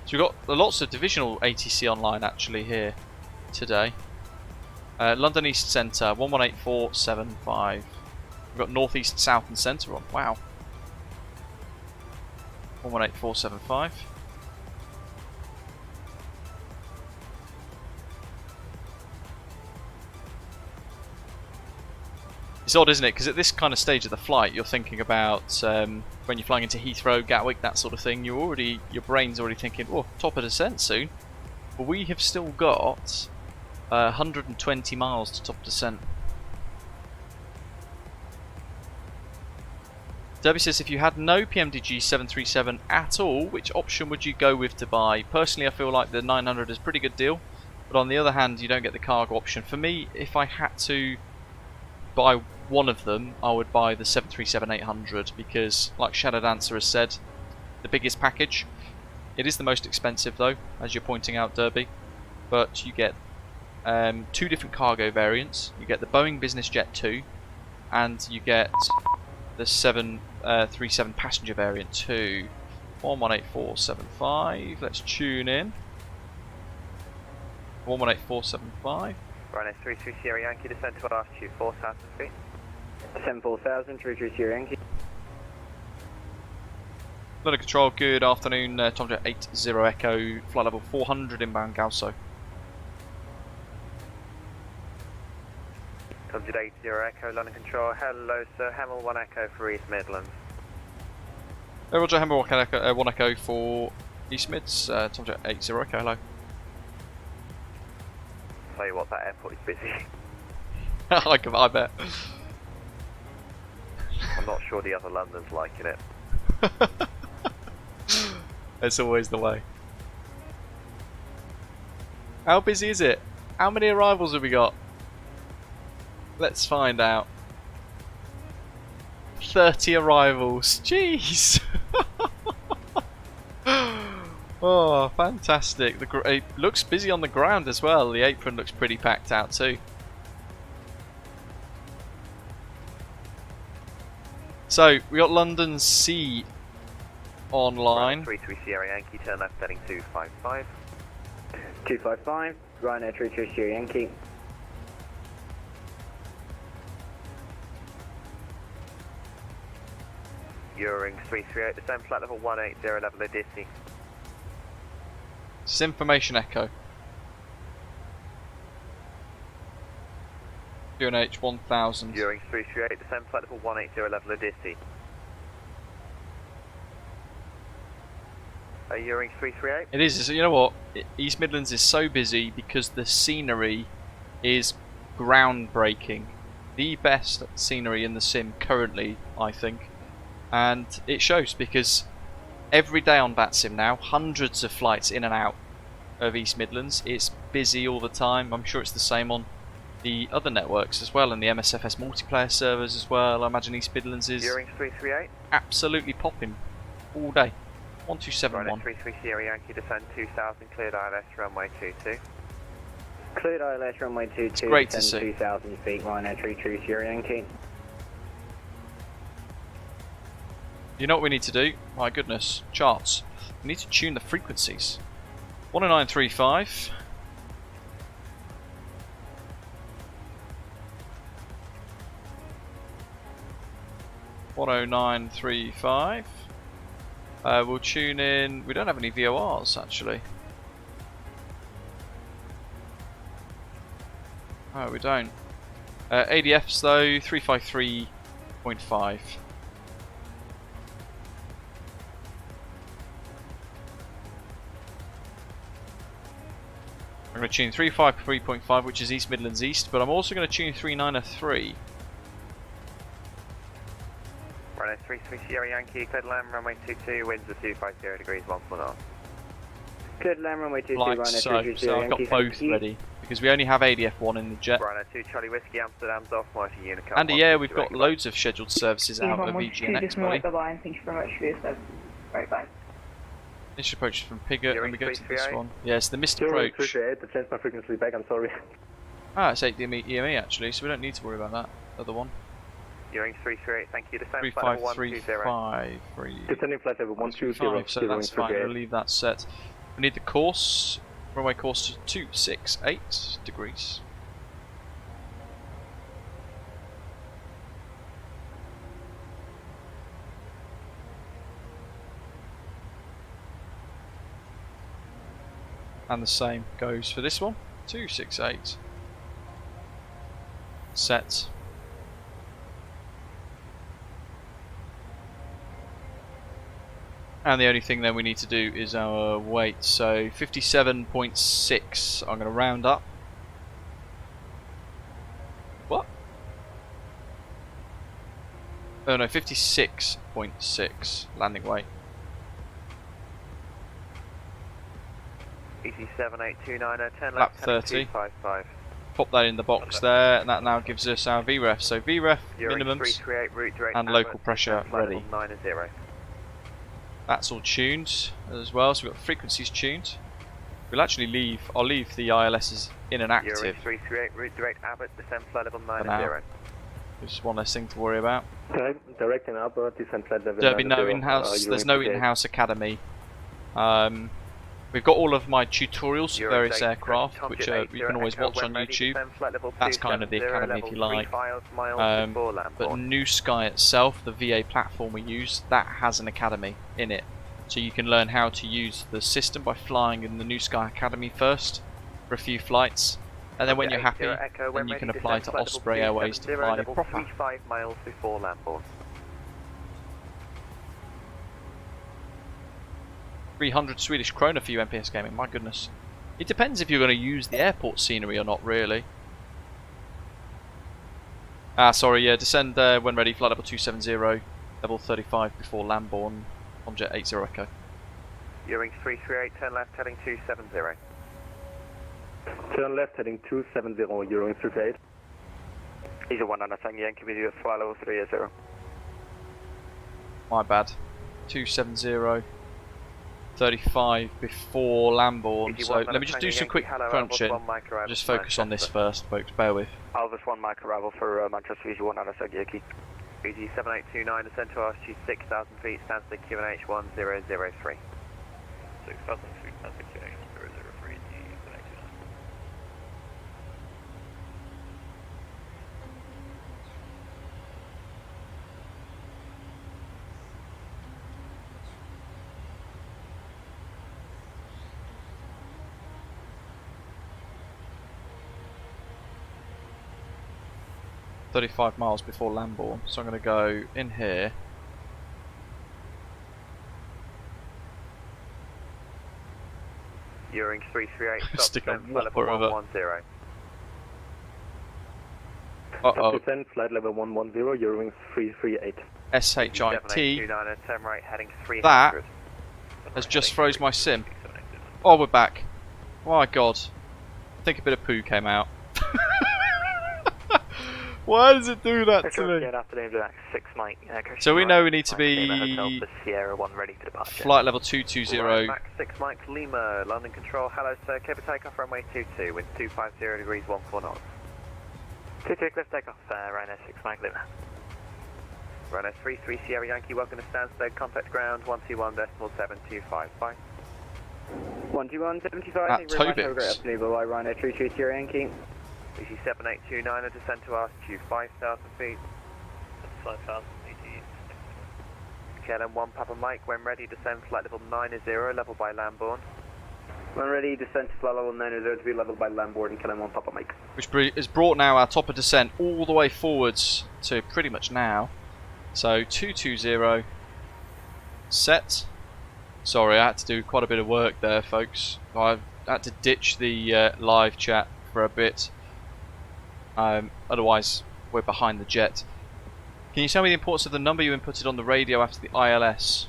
So we've got lots of divisional ATC online actually here today. London East Centre 118475. We've got North East, South and Centre on. Wow. 118475. It's odd, isn't it? Because at this kind of stage of the flight, you're thinking about when you're flying into Heathrow, Gatwick, that sort of thing. Your brain's already thinking, oh, top of descent soon. But we have still got 120 miles to top descent. Derby says, if you had no PMDG 737 at all, which option would you go with to buy? Personally, I feel like the 900 is a pretty good deal, but on the other hand, you don't get the cargo option. For me, if I had to buy one of them, I would buy the 737-800 because, like Shadow Dancer has said, the biggest package. It is the most expensive though, as you're pointing out, Derby, but you get 2 different cargo variants. You get the Boeing Business Jet 2, and you get the 737 passenger variant 2. 118475. Let's tune in. 118475. Runway 33 Sierra Yankee, descend to altitude 4,000 feet. Descend 4,000, 33 Sierra Yankee. London Control, good afternoon. Tom Jet 80 Echo, flight level 400 inbound Galso. Tom Jet 80 Echo, London Control, hello sir, Hamel 1 Echo for East Midlands. Roger, Hammer 1 Echo for East Mids, Tom Jet 80 Echo, hello. Tell you what, that airport is busy. I bet. I'm not sure the other London's liking it. It's always the way. How busy is it? How many arrivals have we got? Let's find out. 30 arrivals. Jeez. Oh, fantastic. It looks busy on the ground as well. The apron looks pretty packed out too. So, we got London C online. 33 Sierra Yankee, turn left heading 255. 255, Ryanair 33 Sierra Yankee. Eurowings 338, descend flight level 180, level of Disney. This is Information Echo. UNH 1000. Eurowings 338, descend flight level 180, level of Disney. Eurowings 338? It is, you know what? East Midlands is so busy because the scenery is groundbreaking, the best scenery in the sim currently, I think, and it shows because every day on VATSIM now, hundreds of flights in and out of East Midlands. It's busy all the time. I'm sure it's the same on the other networks as well, and the MSFS multiplayer servers as well. I imagine East Midlands is Gearing 338. absolutely popping all day. 1271. 33 Sierra Yankee, descend 2000, cleared ILS, runway 22. Cleared ILS, runway 22, It's great to see. 2,000 feet, Ryanair 33 Sierra Yankee. You know what we need to do? My goodness, charts. We need to tune the frequencies. 10935. We'll tune in. We don't have any VORs actually. Oh, we don't. ADFs though, 353.5. I'm going to tune 353.5, which is East Midlands East, but I'm also going to tune 3903. Runway 33 Sierra Yankee, cleared land, runway 22, winds of 250 degrees, 1.0. Cleared land, runway 22, Like Ryanair so. 33 So Sierra I've got Yankee. both ready, because we only have ADF1 in the jet. Runway 2 Charlie Whiskey, Amsterdam's off, mighty Unicorn. And yeah, we've got loads of scheduled services out of EGNX, buddy. Bye-bye, thank you very much for your service. Right, bye. This approach from Pyreegue, and we go to this one. Yes, the missed Gearing approach. 38, to change my frequency back, I'm sorry. Ah, it's 8 EME actually, so we don't need to worry about that other one. Gearing 338, thank you, descend flight level 120. 3535. Descending flight level 120, So that's fine, we'll leave that set. We need the course, runway course to 268 degrees. And the same goes for this one, 268. Set. And the only thing then we need to do is our weight, so 57.6, I'm going to round up. What? Oh no, 56.6 landing weight. EC7829, 10 Lap left, 30. 255. Pop that in the box there, and that now gives us our VREF. So VREF Gearing minimums 338, route direct and Abbott, local pressure descend flight ready. level 90. That's all tuned as well, so we've got frequencies tuned. We'll actually leave, I'll leave the ILSs in and active. Gearing 338, route direct Abbott, descend flight level 90. now. Just one less thing to worry about. Directing up, descend flight level There'll be no 90, in-house, there's no 38. in-house academy. We've got all of my tutorials for various aircraft, which you can always watch on YouTube. That's kind of the academy if you like. But New Sky itself, the VA platform we use, that has an academy in it. So you can learn how to use the system by flying in the New Sky Academy first for a few flights. And then when you're happy, then you can apply to Osprey Airways to fly proper. 5 miles before landboard. 300 Swedish krona for you MPS Gaming, my goodness. It depends if you're going to use the airport scenery or not, really. Ah, sorry, yeah, descend there when ready, flight level 270, level 35 before Lambourne, on jet 80 Echo. Gearing 338, turn left, heading 270. Turn left, heading 270, Gearing 338. Easy 1 on a Tango Yankee video, flight level 30. My bad. 270, 35 before Lambourne, so let me just do some quick crunching. Just focus on this first, folks, bear with. Alvis 1 Mike arrival for Manchester Easy 1 on a Tango Yankee. EG7829, descend to altitude 6,000 feet, stands to QNH 1003. 6,000 feet, stands to QNH 1003, EG7829. 35 miles before Lambourne, so I'm going to go in here. Gearing 338, stop, Stick a descend flight level whopper of a 110. Uh-oh. Descent, flight level 110, Eurowings 338. SHIT. 7829 and turn right heading 300. That has just froze my sim. Oh, we're back. My God. I think a bit of poo came out. Why does it do that to me? Good afternoon, Jack. 6 Mike. So we know we need to be Sierra 1 ready for departure. flight level 220. Right, Max 6 Mike Lima, London Control. Hello, sir. Cable takeoff runway 22 with 250 degrees 14 knots. 22 cliff takeoff, Ryanair 6 Mike Lima. Ryanair 33 Sierra Yankee, welcome to Stansted, contact ground 121.725. Bye. 121.75, At thank you very much. Have a great Tobix. afternoon. Bye-bye, Ryanair 33 Sierra Yankee. BC 7829, a descent to altitude 5,000 feet. 5,000 feet. KLM 1 Papa Mike, when ready, descend flight level 90, level by Lambourne. When ready, descent to flight level 90 to be leveled by Lambourne and KLM 1 Papa Mike. Which has brought now our top of descent all the way forwards to pretty much now. So 220, set. Sorry, I had to do quite a bit of work there, folks. I had to ditch the live chat for a bit. Otherwise, we're behind the jet. Can you tell me the importance of the number you inputted on the radio after the ILS,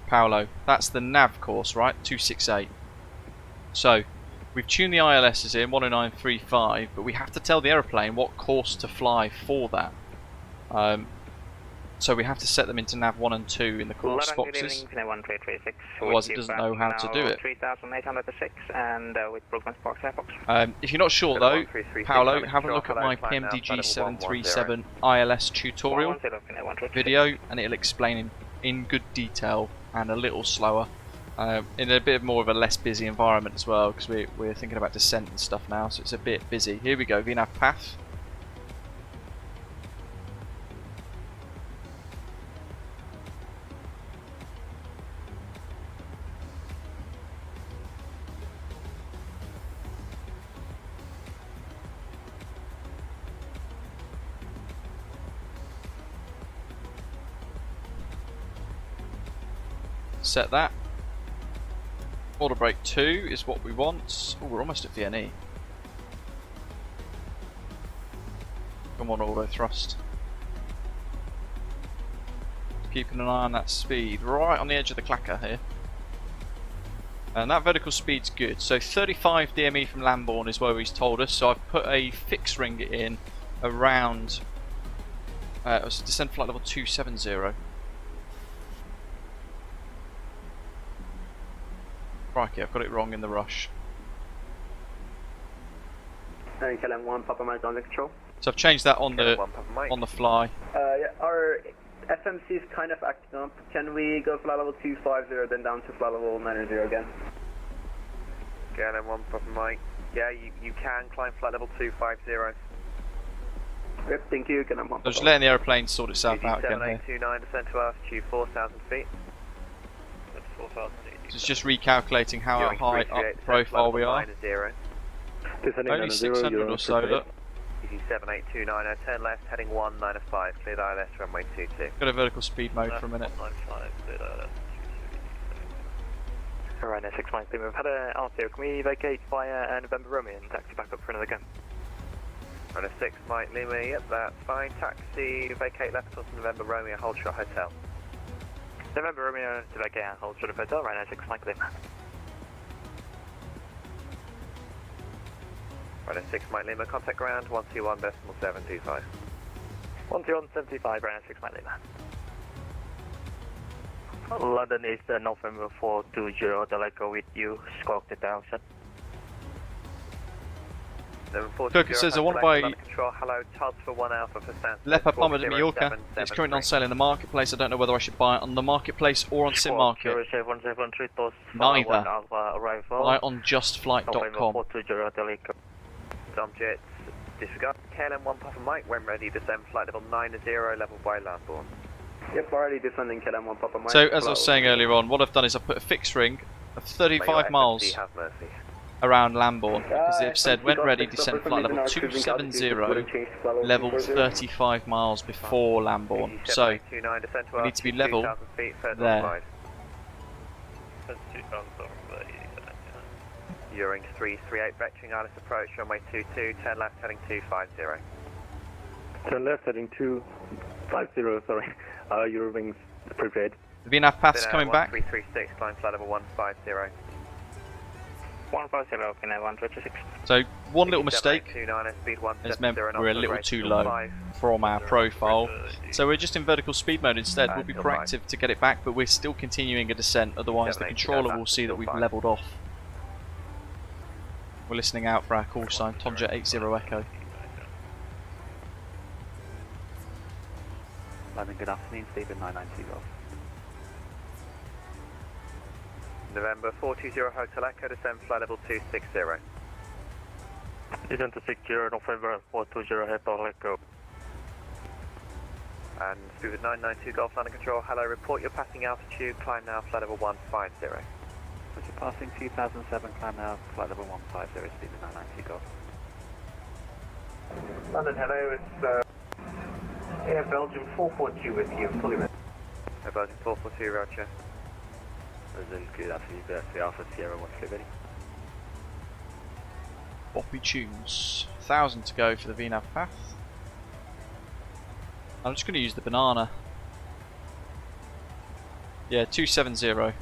Paolo? That's the nav course, right? 268. So, we've tuned the ILSs in, 10935, but we have to tell the aeroplane what course to fly for that. So we have to set them into nav 1 and 2 in the course boxes. Otherwise it doesn't know how to do it. 3,806 and with Brooklyn Sparks Airbox. If you're not sure though, Paolo, have a look at my PMDG 737 ILS tutorial video and it'll explain in good detail and a little slower. In a bit more of a less busy environment as well, because we're thinking about descent and stuff now, so it's a bit busy. Here we go, VNAV path. Set that. Auto brake 2 is what we want. Oh, we're almost at VNE. Come on, auto thrust. Keeping an eye on that speed, right on the edge of the clacker here. And that vertical speed's good. So 35 DME from Lambourne is where he's told us. So I've put a fixed ring in around. It was descent flight level 270. Crikey, I've got it wrong in the rush. And KLM 1 Papa Mike on the control. So I've changed that on the fly. Yeah, our FMC is kind of acting up. Can we go flight level 250 then down to flight level 90 again? KLM 1 Papa Mike. Yeah, you can climb flight level 250. Yep, thank you, KLM 1 I'm just letting the aeroplane sort itself out again here. 7829, descent to altitude 4,000 feet. That's 4,000 feet. So it's just recalculating how high up profile we are. Only 600 or so, look. Easy 7829, turn left, heading 195, cleared ILS, runway 22. Got a vertical speed mode for a minute. 195, cleared ILS. Ryanair 6 Mike Lima, we've had an RTO. Can we vacate via November Romeo and taxi back up for another go? Ryanair 6 Mike Lima, yep, that's fine. Taxi, vacate left towards November Romeo, hold short hotel. November Romeo to vacate and hold short of hotel, Ryanair 6 Mike Lima. Ryanair 6 Mike Lima, contact ground 121.725. 121.75, Ryanair 6 Mike Lima. London is November 420, Delta Echo with you, squawk the dial set. Cook, it says I want to buy for Leopard Bomber de Mallorca. It's currently on sale in the marketplace. I don't know whether I should buy it on the marketplace or on Sim Market. Neither. Buy it on justflight.com. Jets, disregard KLM 1 Papa Mike, when ready, descend flight level 90, level by Lambourne. Yep, already descending KLM 1 Papa Mike. So, as I was saying earlier on, what I've done is I've put a fixed ring of 35 miles around Lambourne, because they've said when ready, descend flight level 270, level 35 miles before Lambourne. So, we need to be level there. Eurowings 338, vectoring ILS approach, runway 22, turn left heading 250. Turn left heading 250, sorry. Your wings prepared. The VNAV path's coming back. 1336, climb flight level 150. 150, Pinay 126. So one little mistake 29, speed has meant we're a little too low from our profile. So we're just in vertical speed mode instead. We'll be proactive to get it back, but we're still continuing a descent, otherwise the controller will see that we've levelled off. We're listening out for our call sign, Tomjet 80 Echo. London, good afternoon, Stephen 992 Golf. November 420 Hotel Echo, descend flight level 260. Descend to 60, November 420 Hotel Echo. And Stephen 992 Golf, London Control, hello, report your passing altitude, climb now, flight level 150. So you're passing 2007, climb now, flight level 150, Stephen 992 Golf. London, hello, it's Air Belgium 442 with you, fully ready. Air Belgium 442, roger. Good afternoon, the Alpha Sierra 1 fully ready. Boppy tunes. 1,000 to go for the VNAV path. I'm just going to use the banana. Yeah, 270. Center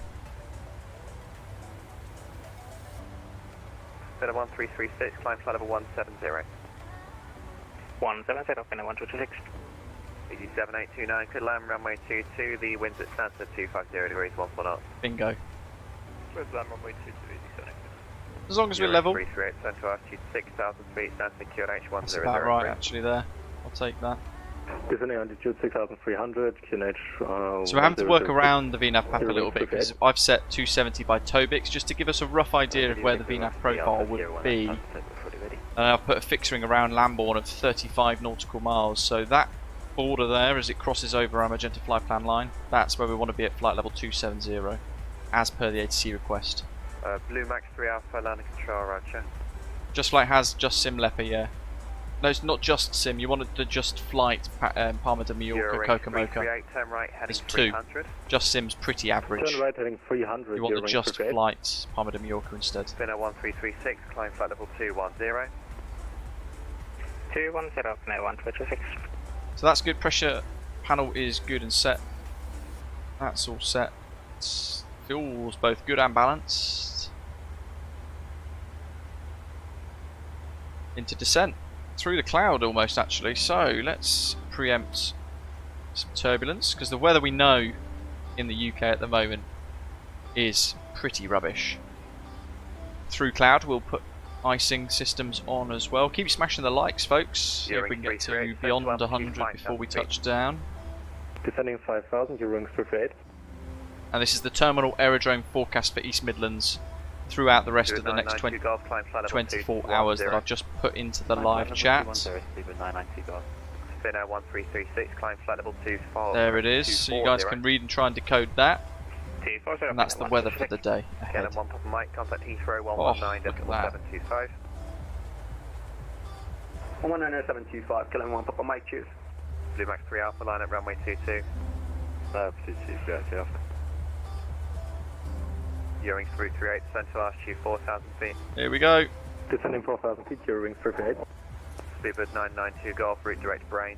1336, climb flight level 170. 170, Pinay 126. 7829, could land runway 22, the winds at Stansted 250 degrees, 14 knots. Bingo. Red land runway 22, easy 78. As long as we're level. 338, central altitude 6,000 feet, Stansted QNH 100. That's about right actually there. I'll take that. Descending altitude 6,300, QNH. So we're having to work around the VNAV path a little bit because I've set 270 by Tobix just to give us a rough idea of where the VNAV profile would be. And I've put a fixing around Lambourne of 35 nautical miles, so that border there as it crosses over our Magenta flight plan line, that's where we want to be at flight level 270 as per the ATC request. Blue Max 3 Alpha, landing control, roger. Just Flight has just sim Leopard, yeah. No, it's not just sim, you wanted the just flight Palma de Mallorca Cocomoca. Turn right, heading There's two. 300. Just sim's pretty average. Turn right heading 300. You want the just flight Palma de Mallorca instead. Spinner 1336, climb flight level 210. 210, Pinay 126. So that's good, pressure panel is good and set. That's all set. Fuel's both good and balanced. Into descent. Through the cloud almost actually. So let's preempt some turbulence because the weather we know in the UK at the moment is pretty rubbish. Through cloud we'll put icing systems on as well. Keep smashing the likes, folks. See if we can get to beyond 100 before we touch down. Descending 5,000, your wings prepared. And this is the terminal aerodrome forecast for East Midlands throughout the rest of the next 24 hours that I've just put into the live chat. Spinner 1336, climb flight level 24. There it is, so you guys can read and try and decode that. And that's the weather for the day ahead. One Papa Mike, contact Heathrow 119.725. 119.725, killing 1 Papa Mike, choose. Blue Max 3 Alpha, line at runway 22. 22, Eurowings 338, central altitude 4,000 feet. Here we go. Descending 4,000 feet, your wings prepared. Speedbird 992 Golf, route direct brain.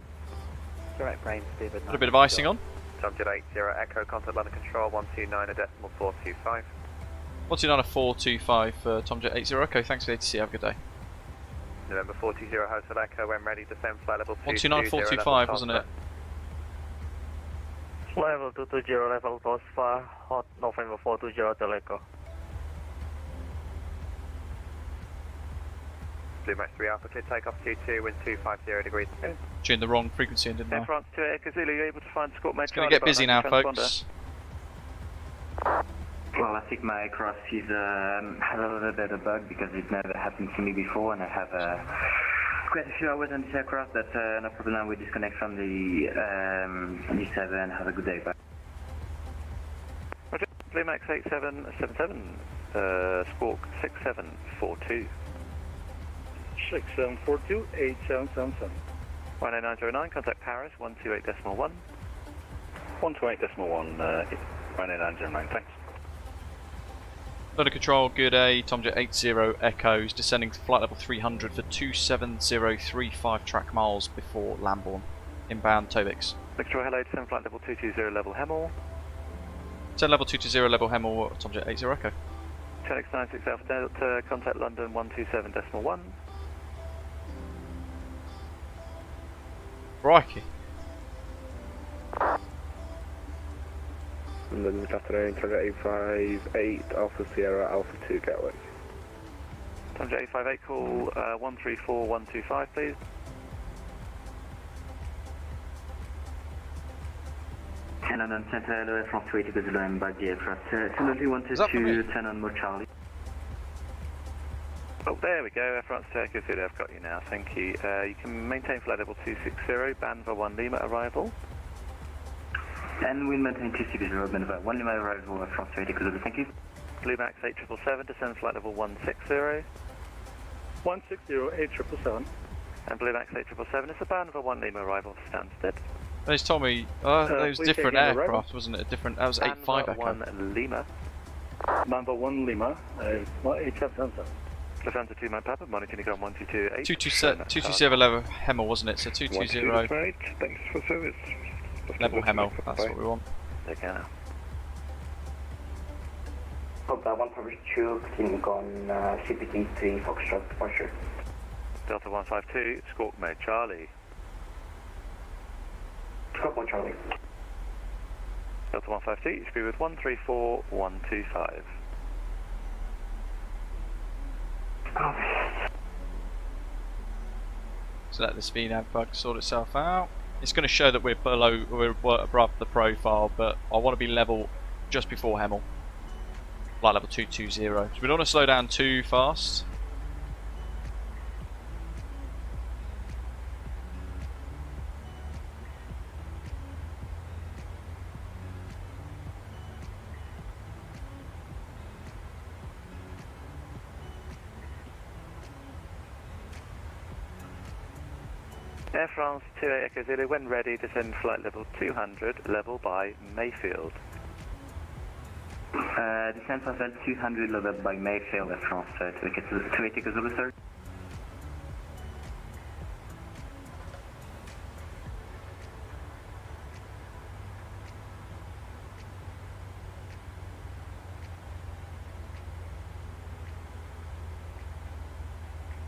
Direct brain, Stephen. Put a bit of icing on. Tomjet 80 Echo, contact London Control 129.425. 129.425 for Tomjet 80 Echo. Thanks for the ATC. Have a good day. November 420 Hotel Echo, when ready, descend flight level 129.425, wasn't it? Level 220, level 25, hot November 420 Hotel Echo. Blue Max 3 Alpha, clear takeoff 22, wind 250 degrees. Tuned the wrong frequency in, didn't I? France 2 Echo Zulu, you able to find Scott It's going to get busy now, folks. Well, I think my aircraft is has a little bit of a bug because it never happened to me before, and I have quite a few hours on this aircraft, but no problem, we disconnect from the G7. Have a good day, bye. Roger, Blue Max 8777, Squawk 6742. 6742, 8777. 18909, contact Paris 128.1. 128.1, 18909, thanks. London Control, good day. Tomjet 80 Echoes, descending to flight level 300 for 27035 track miles before Lambourne. Inbound Tobix. Control, hello, descend flight level 220 level Hemel. Descend level 220 level Hemel, Tomjet 80 Echo. 10x96 Alpha Delta, contact London 127.1. Crikey. London, good afternoon, Tomjet 858 Alpha Sierra Alpha 2 Gatwick. Tomjet 858, call 134125, please. London Center, hello, France 280 Gazelle, I'm back the aircraft. 20122, 10 on Mo Charlie. Oh, there we go, Air France Turkey City, I've got you now, thank you. You can maintain flight level 260, Banva 1 Lima arrival. And we'll maintain 260, Banva 1 Lima arrival, Air France 280 Gazelle, thank you. Blue Max 8777, descend flight level 160. 160, 8777. And Blue Max 8777, it's a Banva 1 Lima arrival for Stansted. They just told me it was different aircraft, wasn't it? A different. That was 85 Echo. 1 Lima. Banva 1 Lima, 8777. Lufthansa 2 Man Papa, monitoring Unicorn 1228. 227 level Hemel, wasn't it? So 220 thanks for service. level Hemel, that's what we want. Take care now. Delta 1 Publish 2, continuing on CPT 3 Foxtrot departure. Delta 152, Squawk Mode Charlie. Squawk Mode Charlie. Delta 152, speed with 134125. So let the speed nav bug sort itself out. It's going to show that we're above the profile, but I want to be level just before Hemel. Flight level 220. So we don't want to slow down too fast. Air France 28 Echo Zulu, when ready, descend flight level 200, level by Mayfield. Descend flight level 200, level by Mayfield, Air France 28 Echo Zulu, sir.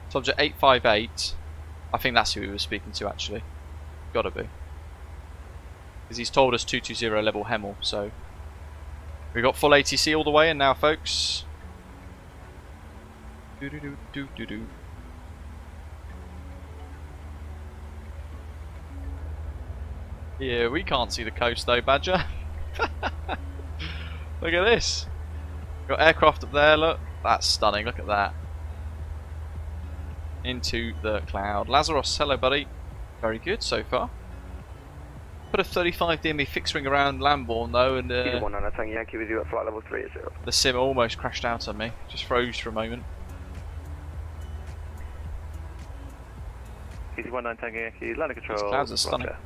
Subject 858. I think that's who we were speaking to actually. Gotta be. Because he's told us 220 level Hemel, so we got full ATC all the way in now, folks. Do do do do do do. Yeah, we can't see the coast though, Badger. Look at this. Got aircraft up there, look. That's stunning, look at that. Into the cloud. Lazarus, hello buddy. Very good so far. Put a 35 DME fixed wing around Lambourne though, and Yankee with you at flight level 30. the sim almost crashed out on me. Just froze for a moment. Easy 19 Tango Yankee, landing control. These clouds are stunning. Roger.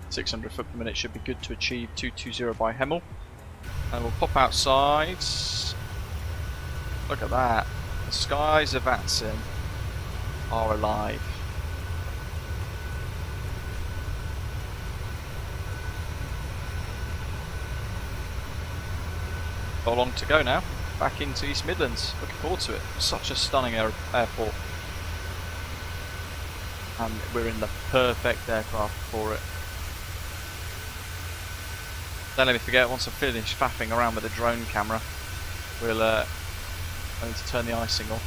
.600 foot per minute should be good to achieve 220 by Hemel. And we'll pop outside. Look at that. The skies of VATSIM are alive. Not long to go now. Back into East Midlands. Looking forward to it. Such a stunning airport. And we're in the perfect aircraft for it. Don't let me forget, once I finish faffing around with the drone camera, we'll I need to turn the icing off.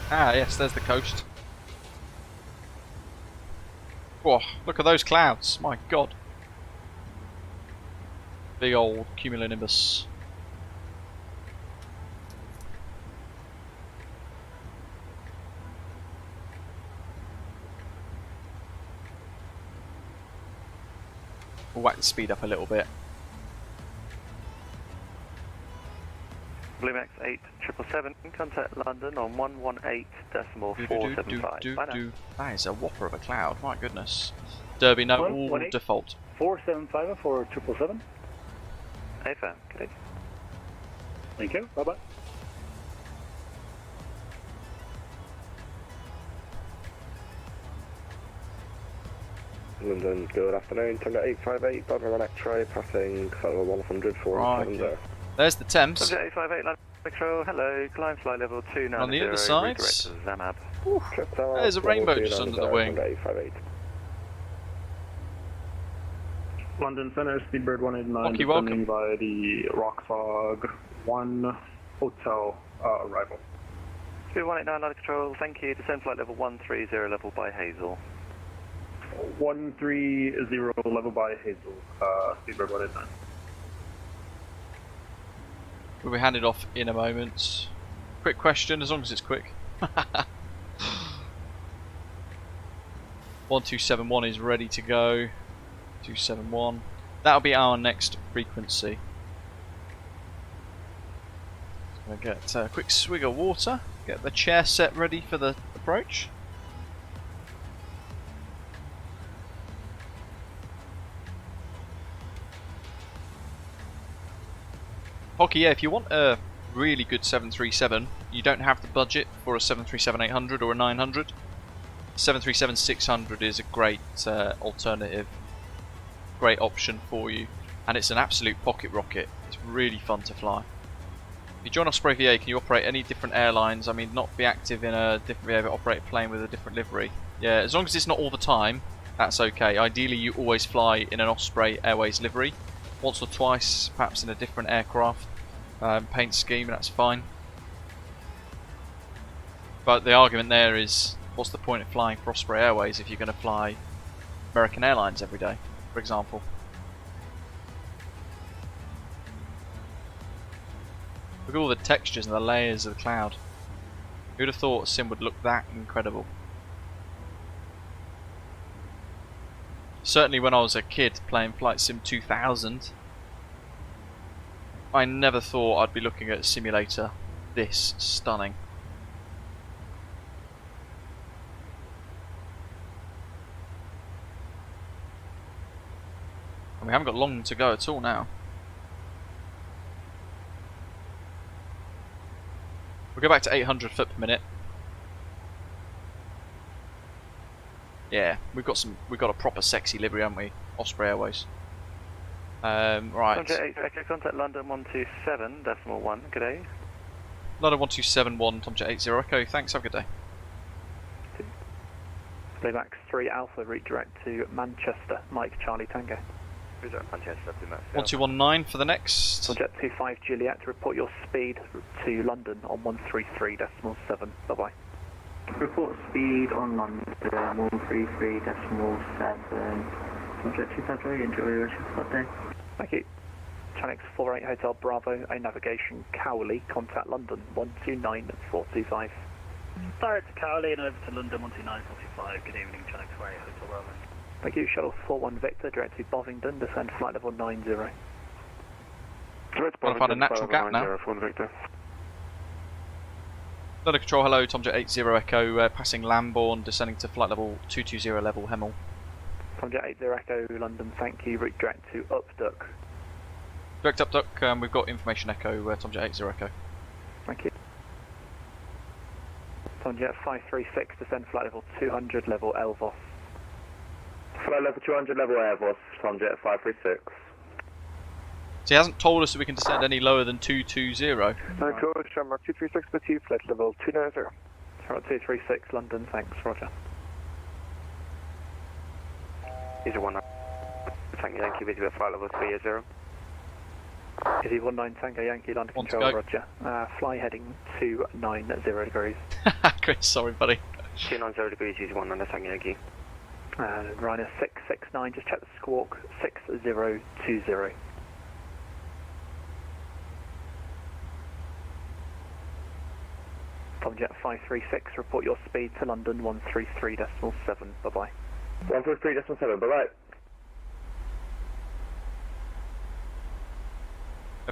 Ah yes, there's the coast. Whoa, look at those clouds, my god. Big old cumulonimbus. We'll whack the speed up a little bit. Blue Max 8777, contact London on 118.475. Bye now. That is a whopper of a cloud, my goodness. Derby, no, all default. 475 for 777. Hey fam, good day. Thank you, bye bye. London, good afternoon. Tango 858, Bravo Electro, passing over 100 470. There's the Thames. Subject 858, London Electro, hello, climb flight level 290. On the other side, there's a rainbow just under the wing. London Center, Speedbird 189, welcome. by the Rockfog 1 hotel arrival. Speed 189, London Control, thank you. Descend flight level 130, level by Hazel. 130, level by Hazel, Speedbird 189. We'll be handed off in a moment. Quick question, as long as it's quick. 1271 is ready to go. 271. That'll be our next frequency. Gonna get a quick swig of water. Get the chair set ready for the approach. Hockey, yeah, if you want a really good 737, you don't have the budget for a 737-800 or a 900. 737-600 is a great alternative. Great option for you, and it's an absolute pocket rocket. It's really fun to fly. If you join Osprey VA, can you operate any different airlines? I mean, not be active in a different VA, but operate a plane with a different livery. Yeah, as long as it's not all the time, that's okay. Ideally, you always fly in an Osprey Airways livery. Once or twice, perhaps in a different aircraft paint scheme, that's fine. But the argument there is, what's the point of flying for Osprey Airways if you're going to fly American Airlines every day, for example? Look at all the textures and the layers of the cloud. Who'd have thought Sim would look that incredible? Certainly when I was a kid playing Flight Sim 2000, I never thought I'd be looking at a simulator this stunning. And we haven't got long to go at all now. We'll go back to 800 foot per minute. Yeah, we've got a proper sexy livery, haven't we? Osprey Airways. Right. Contact London 127.1. Good day. London 1271, Tomjet 80 Echo. Thanks. Have a good day. Playmax 3 Alpha, redirect to Manchester. Mike Charlie Tango. Manchester, 1219 for the next. Jet 25 Juliet, report your speed to London on 133.7. Bye bye. Report speed on London 133.7. Jet 25, enjoy your rest of the day. Thank you. Chanix 48 Hotel Bravo, a navigation Cowley, contact London 129.425. Direct to Cowley and over to London 129.45. Good evening, Chanix 48 Hotel Bravo. Thank you. Shuttle 41 Victor, direct to Bovingdon, descend flight level 90. I'll find a natural gap now. London Control, hello, Tomjet 80 Echo, passing Lambourne, descending to flight level 220 level Hemel. Tomjet 80 Echo, London, thank you, route direct to Upduck. Direct Upduck, we've got information Echo, Tomjet 80 Echo. Thank you. Tomjet 536, descend flight level 200 level Elvos. Flight level 200 level Airbus, Tomjet 536. So he hasn't told us that we can descend any lower than 220. No, course, Shamrock 236 for 2, flight level 290. Shamrock 236, London, thanks, roger. Easy 19, Tango Yankee, with you at flight level 380. Easy 19 Tango Yankee, London Control, roger. Fly heading 290 degrees. Chris, sorry buddy. 290 degrees, Easy 19 Tango Yankee. Ryanair 669, just check the squawk, 6020. Tom Jet 536, report your speed to London 133.7. Bye bye. 133.7. Bye bye.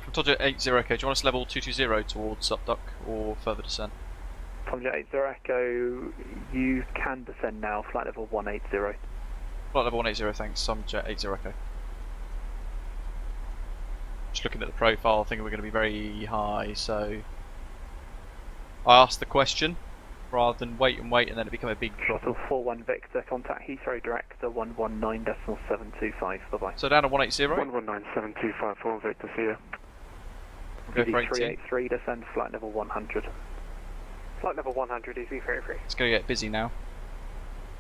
From Tom Jet 80 Echo, do you want us level 220 towards upduck or further descent? Tom Jet 80 Echo, you can descend now, flight level 180. Flight level 180, thanks. Tom Jet 80 Echo. Just looking at the profile, thinking we're going to be very high, so I asked the question rather than wait and then it become a big problem. Shuttle 41 Victor, contact Heathrow Director 119.725. Bye bye. So down to 180. 119.725 Victor, see ya. We'll go for 383, descend flight level 100. Flight level 100, easy, very free. It's going to get busy now.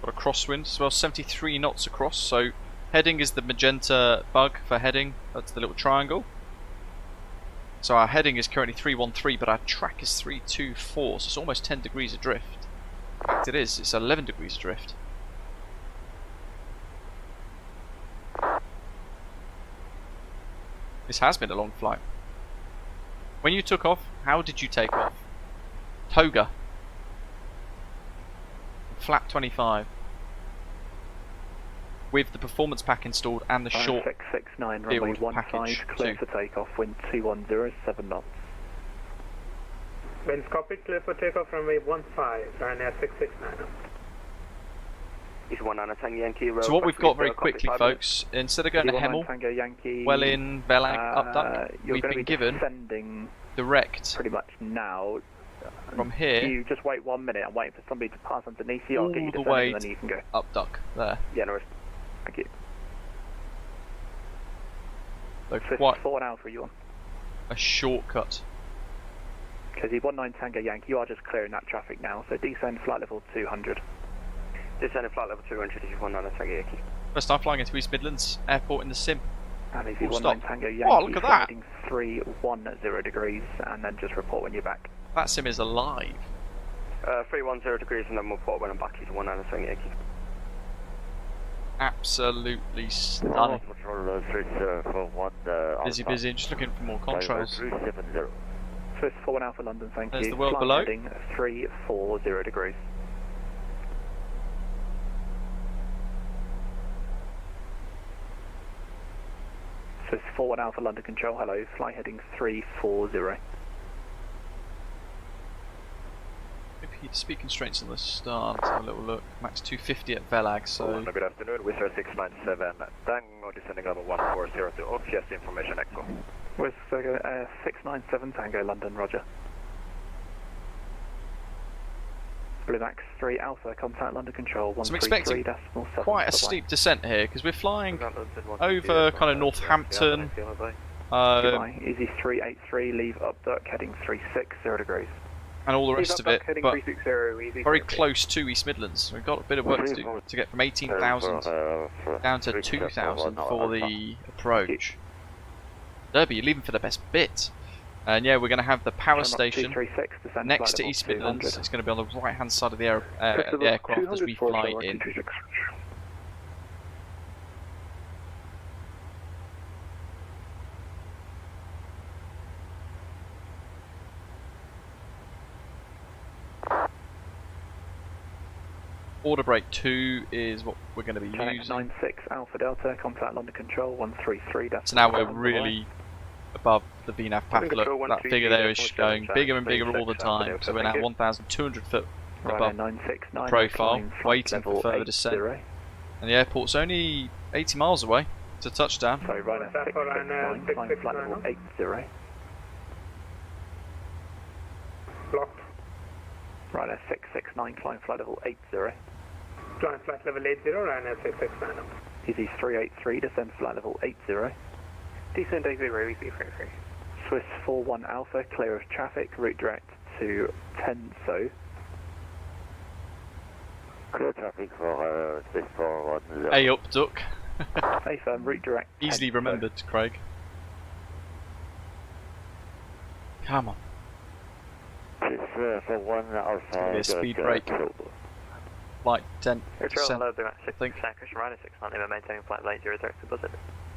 Got a crosswind as well, 73 knots across. So heading is the magenta bug for heading. That's the little triangle. So our heading is currently 313, but our track is 324, so it's almost 10 degrees adrift. In fact, it is. It's 11 degrees adrift. This has been a long flight. When you took off, how did you take off? Toga. Flap 25. With the performance pack installed and the short 669, build runway 15, package clear too. for takeoff, wind 210, knots. Winds Cockpit, clear for takeoff, runway 15, Ryanair 669. East 19 Tango Yankee Road. So what we've got very quickly, folks, instead of going to Hemel, well in Velag, upduck, we've been given direct pretty much now. From here. You just wait 1 minute. I'm waiting for somebody to pass underneath you. I'll get you all the descending way and then you can go. upduck there. Yeah, no worries. Thank you. So Swift quite 4 Alpha, you on? a shortcut. Because you've 19 Tango Yankee, you are just clearing that traffic now. So descend flight level 200. Descend flight level 200, if you 19 Tango Yankee. First time flying into East Midlands Airport in the sim. And if you Full 19 stop. Tango Yankee, Oh, look at that! heading 310 degrees, and then just report when you're back. That sim is alive. 310 degrees, and then we'll report when I'm back. He's 19 Tango Yankee. Absolutely stunning. Busy, just looking for more contrails. Swiss 4 Alpha London, thank There's you. the world Flight below. heading 340 degrees. Swiss 4 Alpha London Control, hello. Flight heading 340. Maybe speed constraints on the start. Let's have a little look. Max 250 at Velag, so. Good afternoon, Wizz Air 697, Tango descending level 140 to OCS information echo. Wizz 697 Tango London, roger. Blue Max 3 Alpha, contact London Control, So I'm expecting 133.7. quite a steep descent here, because we're flying over kind of Northampton. Easy 383, leave upduck, heading 360 degrees. And all the rest of it, heading but 360, easy, very close to East Midlands. We've got a bit of work to do to get from 18,000 down to 2,000 for the approach. Derby, you're leaving for the best bit. And yeah, we're going to have the power station next to East Midlands. It's going to be on the right hand side of the aircraft as we fly in. Order break 2 is what we're going to be using. 96 Alpha Delta, contact London Control 133. So now we're really above the VNAV path. Look, that figure there is going bigger and bigger all the time. So we're now 1,200 foot above the profile, waiting for further descent. And the airport's only 80 miles away to touchdown. So Ryanair 669, climb flight level 80. Blocked. Ryanair 669, climb flight level 80. Climb flight level 80, Ryanair 669. Easy 383, descend flight level 80. Descend 80, easy, free. Swiss 41 Alpha, clear of traffic, route direct to Tenso. Clear traffic for Swiss 410. A upduck. Hey firm, route direct. Easily remembered, Craig. Come on. Swiss 41 Alpha. It's going to be a speed break. Like 10%. I think. Ryanair 690, we're maintaining flight late 0 direct to Buzzard.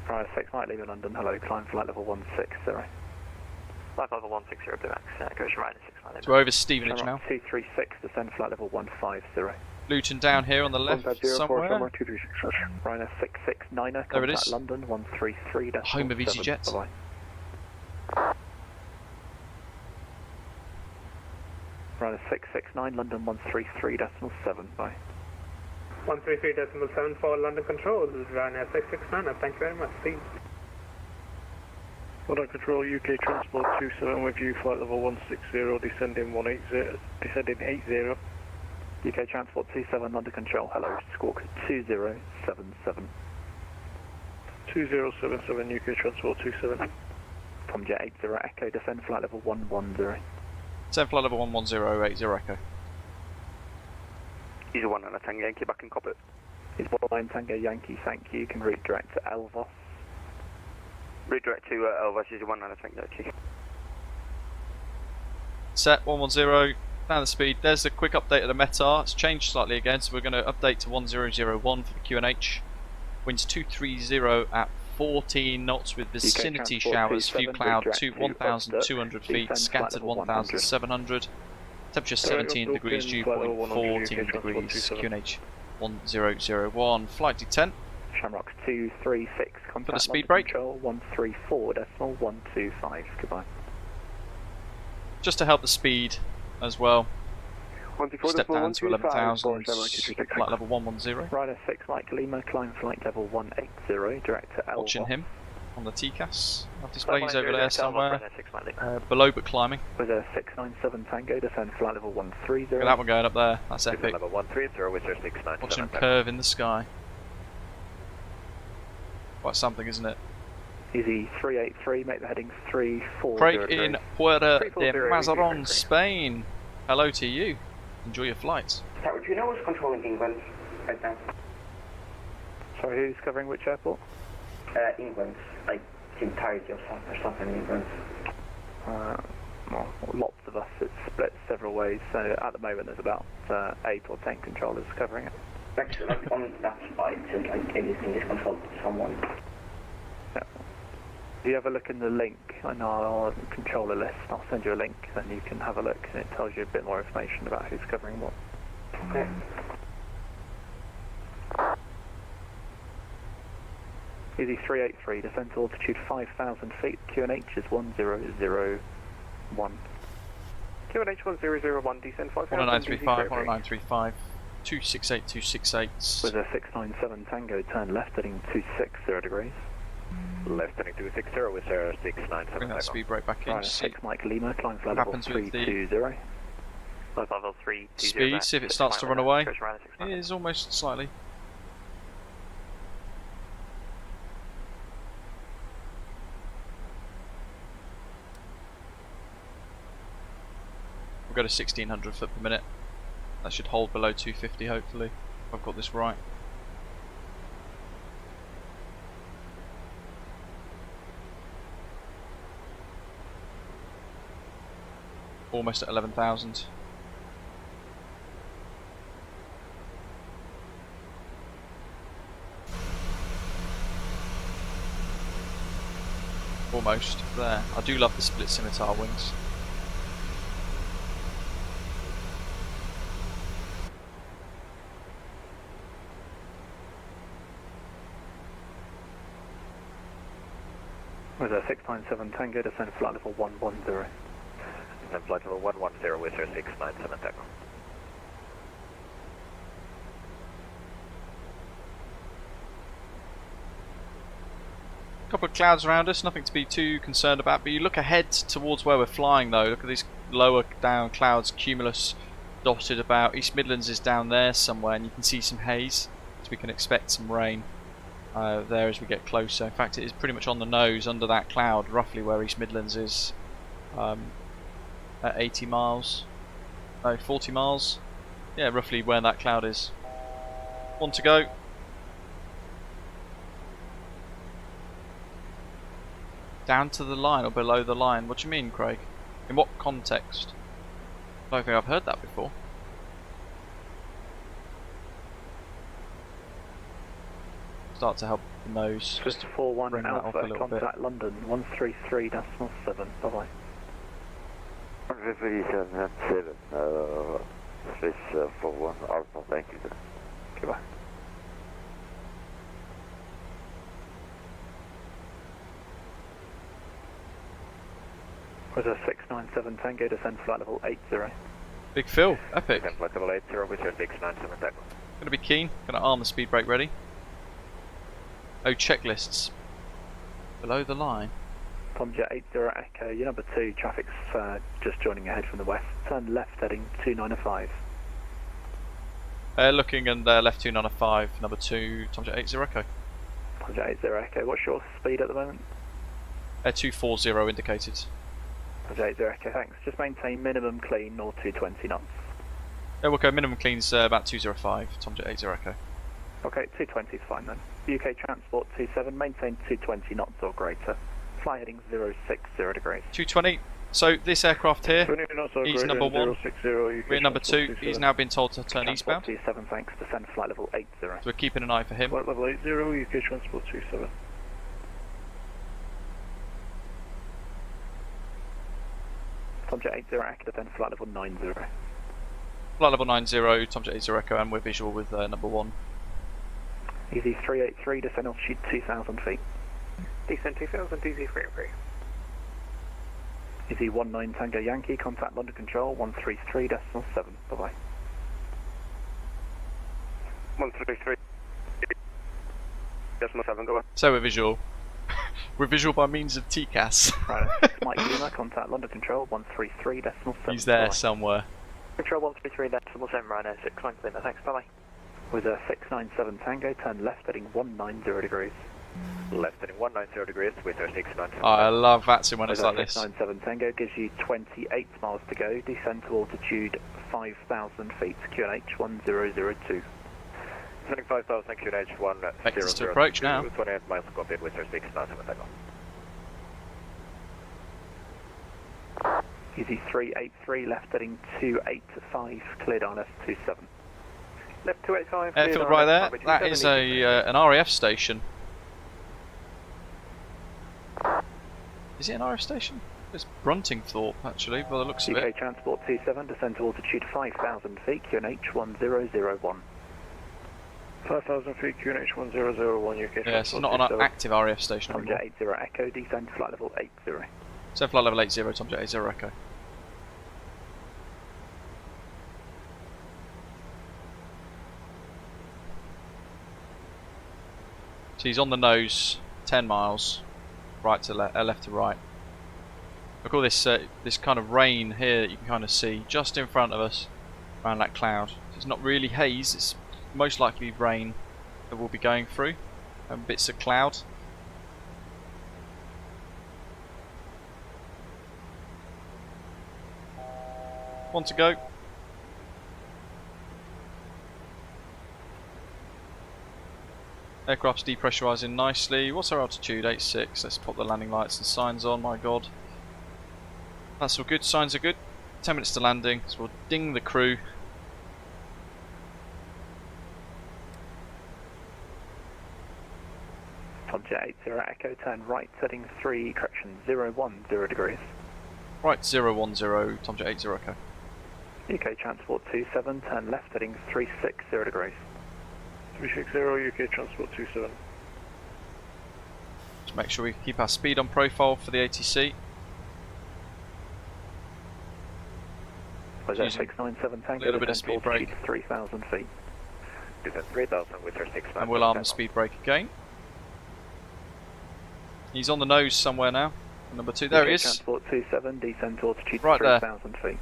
Ryanair 6 might leave London, hello, climb flight level 160. Flight level 160 Blue Max, goes right 6 line. So we're over Stevenage now. 236, descend flight level 150. Luton down here on the left somewhere. Ryanair 669er, There it is. contact London 133. Home of EasyJet. Bye-bye. Ryanair 669, London 133.7. Bye. 133.7 for London Control. This is Ryanair 669. Thank you very much. See. London Control, UK Transport 27 with you, flight level 160, descending 180, descending 80. UK Transport 27, London Control, hello, squawk 2077. 2077, UK Transport 27. From Jet 80 Echo, descend flight level 110. Descend flight level 110, 80 Echo. He's a 1 and a Tango Yankee back in Cockpit. He's 1 Tango Yankee, thank you. You can route direct to Elvos. Route direct to Elvos is a 1 and a Tango Yankee. Set 110. Down the speed. There's a quick update of the METAR. It's changed slightly again, so we're going to update to 1001 for the QNH. Winds 230 at 14 knots with vicinity showers, few cloud, 1,200 feet, scattered 1,700. Temperature 17 degrees, dew point 14 degrees. QNH 1001. Flight detent. Shamrock 236. Contact for the speed break. 134.125. Goodbye. Just to help the speed as well. Step down to 11,000, flight level 110. Ryanair 6 Mike Lima, climb flight level 180, direct to Elva. Watching him on the TCAS. Our displays over there somewhere, below but climbing. With a 697 Tango, descend flight level 130. Look at that one going up there, that's epic. Level 130 with 697. Watch him curve in the sky. Quite something, isn't it? Easy 383, make the heading 340. Craig in Puerta de Mazaron, Spain. Hello to you. Enjoy your flights. Tower, do you know who's controlling England right now? Sorry, who's covering which airport? England, like the entirety of South and England. Well, lots of us, it's split several ways, so at the moment there's about 8 or 10 controllers covering it. Actually, like on that slide, it says like everything is controlled by someone. Yeah. If you have a look in the link on our controller list, I'll send you a link, then you can have a look and it tells you a bit more information about who's covering what. Okay. Easy 383, descent to altitude 5,000 feet, QNH is 1001. QNH 1001, descend 5,000. 10935, 10935, 268, 268. With a 697 Tango, turn left heading 260 degrees. Left heading 260 with 697. Bring that speed brake back in. Right, 6 Mike Lima, climb flight level 320. Level 320. Speed, see if it starts to run away. It is almost slightly. We'll go to 1600 foot per minute. That should hold below 250 hopefully, if I've got this right. Almost at 11,000. Almost there. I do love the split scimitar wings. With a 697 Tango, descend flight level 110. And flight level 110 with 697 takeoff. Couple of clouds around us, nothing to be too concerned about, but you look ahead towards where we're flying though, look at these lower down clouds, cumulus dotted about. East Midlands is down there somewhere and you can see some haze, so we can expect some rain there as we get closer. In fact, it is pretty much on the nose under that cloud, roughly where East Midlands is. At 80 miles, no, 40 miles, yeah, roughly where that cloud is. One to go. Down to the line or below the line? What do you mean, Craig? In what context? I don't think I've heard that before. Start to help the nose. Just 41 bring that off Alpha, a little contact bit. London 133.7. Bye bye. 37, Swiss 41 Alpha, thank you. Goodbye. Was a 697 Tango, descend flight level 80. Big Phil, epic. Descend flight level 80 with your 697 Tango. Gonna be keen, gonna arm the speed brake ready. Oh, checklists. Below the line. Tomjet 80 Echo, you're number 2, traffic's just joining ahead from the west. Turn left heading 295. Looking and left 295, number 2, Tomjet 80 Echo. Tomjet 80 Echo, what's your speed at the moment? 240 indicated. Tomjet 80 Echo, thanks. Just maintain minimum clean or 220 knots. We'll go minimum clean's about 205, Tomjet 80 Echo. Okay, 220 is fine then. UK Transport 27, maintain 220 knots or greater. Fly heading 060 degrees. 220. So this aircraft here, he's number 1, we're number 2, he's now been told to turn eastbound. 27, thanks, descend flight level 80. So we're keeping an eye for him. Flight level 80, UK Transport 27. Tomjet 80 Echo, descend flight level 90. Flight level 90, Tomjet 80 Echo, and we're visual with number 1. Easy 383, descend altitude 2,000 feet. Descend 2,000, easy 383. Easy 19 Tango Yankee, contact London Control 133.7, bye bye. 133.7, go on. So we're visual. We're visual by means of TCAS. Right, Mike Lima, contact London Control 133.7. He's there somewhere. Control 133.7, Ryanair 6, Mike Lima, thanks, bye bye. With a 697 Tango, turn left heading 190 degrees. Left heading 190 degrees with your 697. Oh, I love VATSIM when it's like this. 697 Tango gives you 28 miles to go, descend to altitude 5,000 feet, QNH 1002. Descending 5,000 QNH 1002. Vectors to approach now. 28 miles to Cockpit with your 697 Takeoff. Easy 383, left heading 285, cleared RNS 27. Left 285. Airfield right there, that is an RAF station. Is it an RAF station? It's Bruntingthorpe actually, by the looks of it. UK Transport 27, descend to altitude 5,000 feet, QNH 1001. 5,000 feet, QNH 1001, UK Transport. Yes, it's not an active RAF station anymore. Tomjet 80 Echo, descend flight level 80. So flight level 80, Tomjet 80 Echo. So he's on the nose, 10 miles, right to left to right. Look at all this this kind of rain here that you can kind of see just in front of us around that cloud. It's not really haze, it's most likely rain that we'll be going through, and bits of cloud. One to go. Aircraft's depressurising nicely. What's our altitude? 86. Let's pop the landing lights and signs on, my god. That's all good, signs are good. 10 minutes to landing, so we'll ding the crew. Tomjet 80 Echo, turn right, setting 10 degrees. Right, 010, Tomjet 80 Echo. UK Transport 27, turn left, heading 360 degrees. 360, UK Transport 27. Just make sure we keep our speed on profile for the ATC. Was that 697 Tango? A little bit of speed brake. 3,000 feet. Descend 3,000 with your 697. And we'll arm the speed brake again. He's on the nose somewhere now. Number 2, there he is. Transport 27, descend to altitude right 3,000 feet.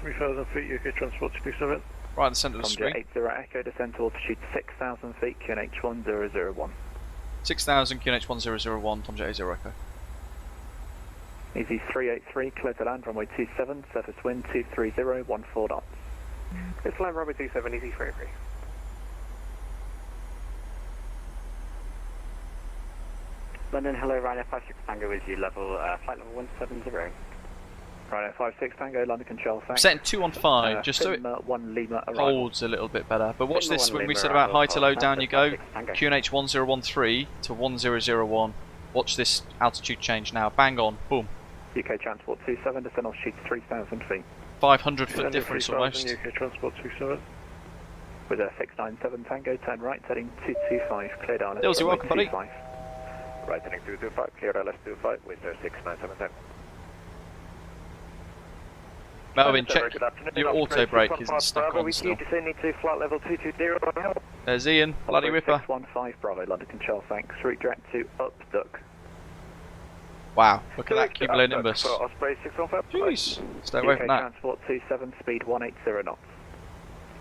3,000 feet, UK Transport 27. Right in the centre of the screen. 80 Echo, descend to altitude 6,000 feet, QNH 1001. 6,000, QNH 1001, Tomjet 80 Echo. Easy 383, clear to land, runway 27, surface wind 230, 14 knots. It's land runway 27, easy 383. London, hello, Ryanair 56 Tango with you, flight level 170. Ryanair 56 Tango, London Control, thanks. Setting 215, just so it 1 Lima holds a little bit better. But watch this, when we said about high to low, down you go. QNH 1013 to 1001. Watch this altitude change now, bang on, boom. UK Transport 27, descend altitude 3,000 feet. 500 foot difference almost. UK Transport 27. With a 697 Tango, turn right, heading 225, cleared ILS. Dills, you're welcome, buddy. Right, heading 225, cleared ILS 25 with 697 10. Melvin, check your auto brake isn't stuck on still. Descending to flight level 220. There's Ian, bloody ripper. 615 Bravo, London Control, thanks. Route direct to Upduck. Wow, look at that cumulonimbus. Osprey 615. Jeez, stay away from that. Transport 27, speed 180 knots.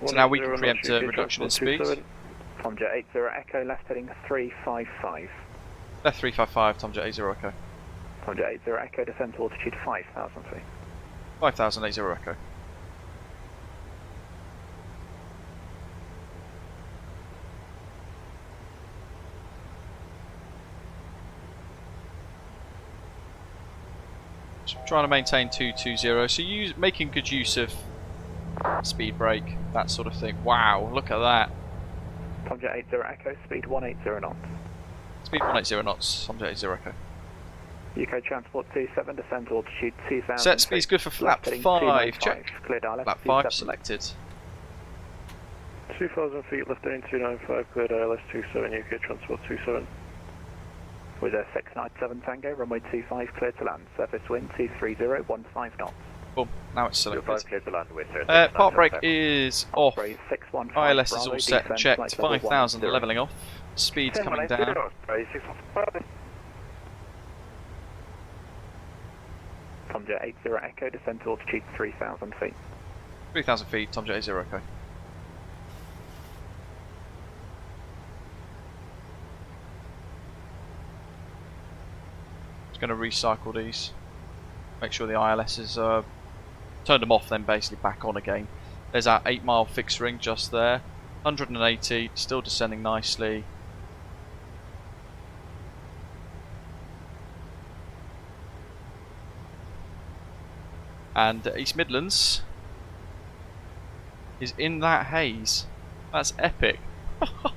So now we can preempt a reduction in speed. Tomjet 80 Echo, left heading 355. Left 355, Tomjet 80 Echo. Tomjet 80 Echo, descend to altitude 5,000 feet. 5,000 80 Echo. So trying to maintain 220, so making good use of speed brake, that sort of thing. Wow, look at that. Tomjet 80 Echo, speed 180 knots. Speed 180 knots, Tomjet 80 Echo. UK Transport 27, descend to altitude 2,000. Set speed's good for flap 5, check. Flap 5 selected. 2,000 feet, left heading 295, cleared ILS 27, UK Transport 27. With a 697 Tango, runway 25, clear to land. Surface wind 230, 15 knots. Boom, now it's selected. Clear to land with Park brake is off. 615, ILS is Bravo, all set and checked. descent, flight level 5,000 10. levelling off. Speed's coming down. Tomjet 80 Echo, descend to altitude 3,000 feet. 3,000 feet, Tomjet 80 Echo. Just going to recycle these. Make sure the ILS is turned them off, then basically back on again. There's our 8 mile fixed ring just there. 180, still descending nicely. And East Midlands is in that haze. That's epic.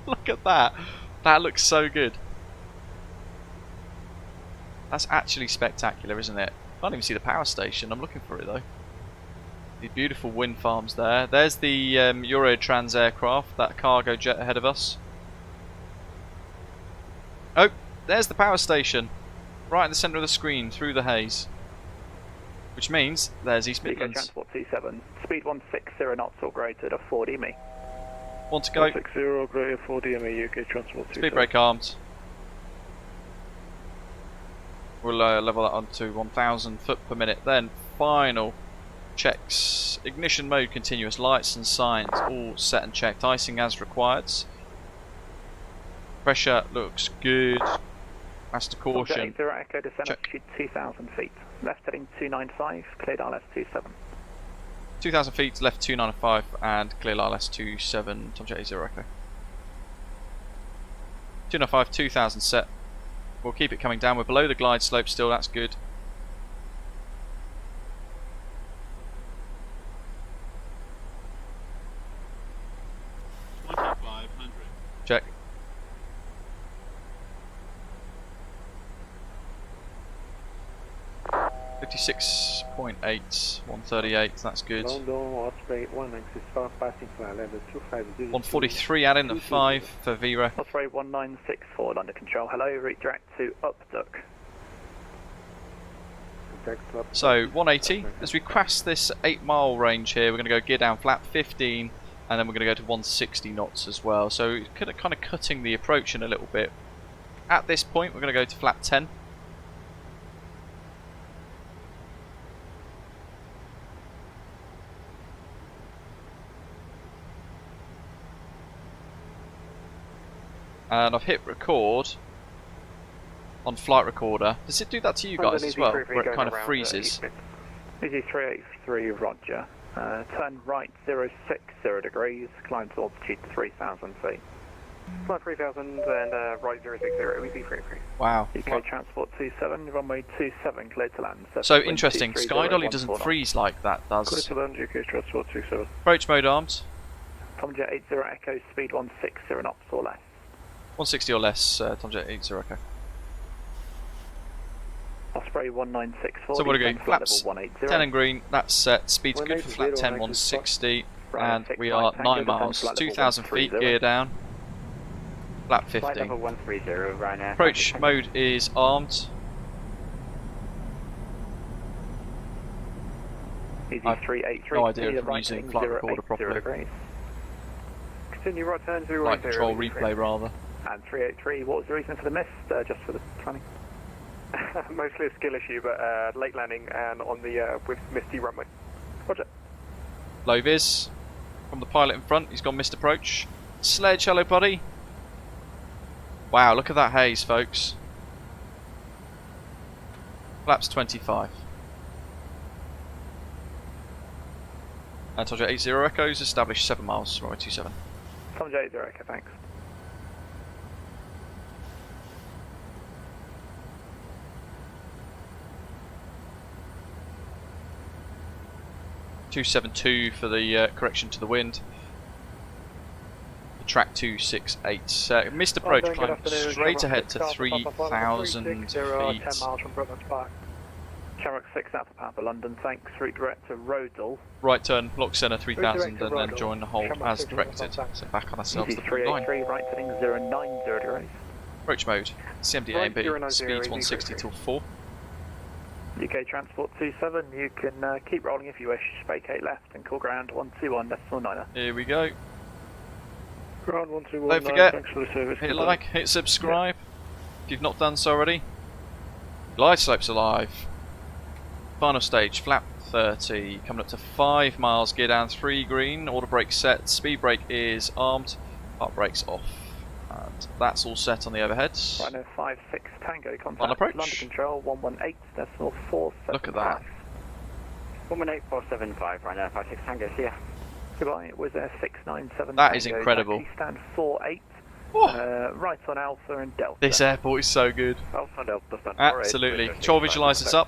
Look at that. That looks so good. That's actually spectacular, isn't it? Can't even see the power station. I'm looking for it though. The beautiful wind farms there. There's the Eurotrans aircraft, that cargo jet ahead of us. Oh, there's the power station. Right in the centre of the screen, through the haze. Which means there's East Midlands. Transport 27, speed 160 knots or greater to 40 me. Want to go? 160 greater 40 me, UK Transport 27. Speed brake armed. We'll level that onto 1,000 foot per minute. Then final checks. Ignition mode continuous, lights and signs all set and checked. Icing as required. Pressure looks good. Master caution. Echo, descend altitude 2,000 feet. Left heading 295, cleared ILS 27. 2,000 feet, left 295 and clear ILS 27, Tomjet 80 Echo. 295, 2,000 set. We'll keep it coming down. We're below the glide slope still, that's good. Check. .8, 138, that's good. London, Osprey 196 passing flight level 250. 143 add in at 5 for Vera. Osprey 1964, London Control, hello, route direct to Upduck. So 180, as we cross this 8 mile range here, we're going to go gear down flap 15 and then we're going to go to 160 knots as well. So kind of cutting the approach in a little bit. At this point we're going to go to flap 10. And I've hit record on flight recorder. Does it do that to you guys as well, where it kind of freezes? Easy 383, roger. Turn right 060 degrees, climb to altitude 3,000 feet. Flight 3,000 and right 060, we see 33. Wow. UK Transport 27, runway 27, cleared to land. So interesting, Skydolly doesn't freeze like that does. Cleared to land, UK Transport 27. Approach mode armed. Tomjet 80 Echo, speed 160 knots or less. 160 or less, Tomjet 80 Echo. Osprey 1964. So what are we going? descend flight Flaps level 180. 10 and green, that's set. Speed's good for flat 10, 160. And we are 9 miles, 2,000 feet, gear down. Flat 50. Flight level 130, right now. Approach mode is armed. Easy 383. No idea if I'm using flight recorder properly. Degrees. Continue right turn 080. Flight control replay rather. And 383, what was the reason for the miss? Just for the planning? Mostly a skill issue, but late landing and on the with misty runway. Roger. Low vis from the pilot in front, he's gone missed approach. Sledge, hello buddy. Wow, look at that haze, folks. Flaps 25. I told you 80 echoes, established 7 miles, runway 27. Tom J 80 echo, thanks. .272 for the correction to the wind. Track 268. Missed approach, climb straight ahead to 3,000 feet. 10 miles from Brooklands Park. Shamrock 6 Alpha Papa London, thanks. Route direct to Rodal. Right turn, lock centre 3,000 and then join the hold as directed. So back on ourselves the blue line. 383, right heading 090 degrees. Approach mode, CMD A&B, speeds 160 till 4. UK Transport 27, you can keep rolling if you wish. Vacate left and call ground 121.9. Here we go. Ground 121. Don't forget, thanks for the service. hit like, hit subscribe if you've not done so already. Glide slope's alive. Final stage, flap 30, coming up to 5 miles, gear down 3 green, auto brake set, speed brake is armed, park brakes off. And that's all set on the overheads. Right now 56 Tango, contact On approach. London Control 118.475. Look at that. 118.475, right now 56 Tango, see ya. Goodbye, it was a 697 That is Tango, incredible. stand 48, right on Alpha and Delta. This airport is so good. Alpha and Delta, stand 48. Absolutely. Control visualizers up.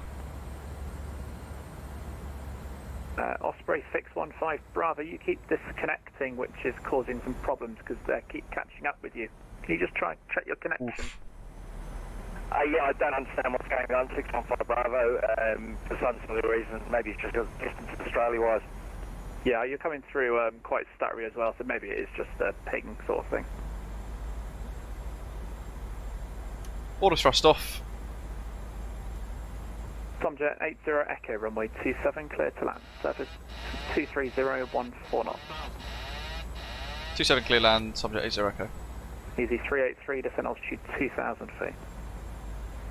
Osprey 615 Bravo, you keep disconnecting, which is causing some problems because they keep catching up with you. Can you just try and check your connection? Yeah, I don't understand what's going on. 615 Bravo, for some sort of reason, maybe it's just a distance Australia-wise. Yeah, you're coming through quite stuttery as well, so maybe it is just a ping sort of thing. Auto thrust off. Tomjet 80 Echo, runway 27, clear to land. Surface 23014 knots. 27 clear land, subject 80 echo. Easy 383, descent altitude 2,000 feet.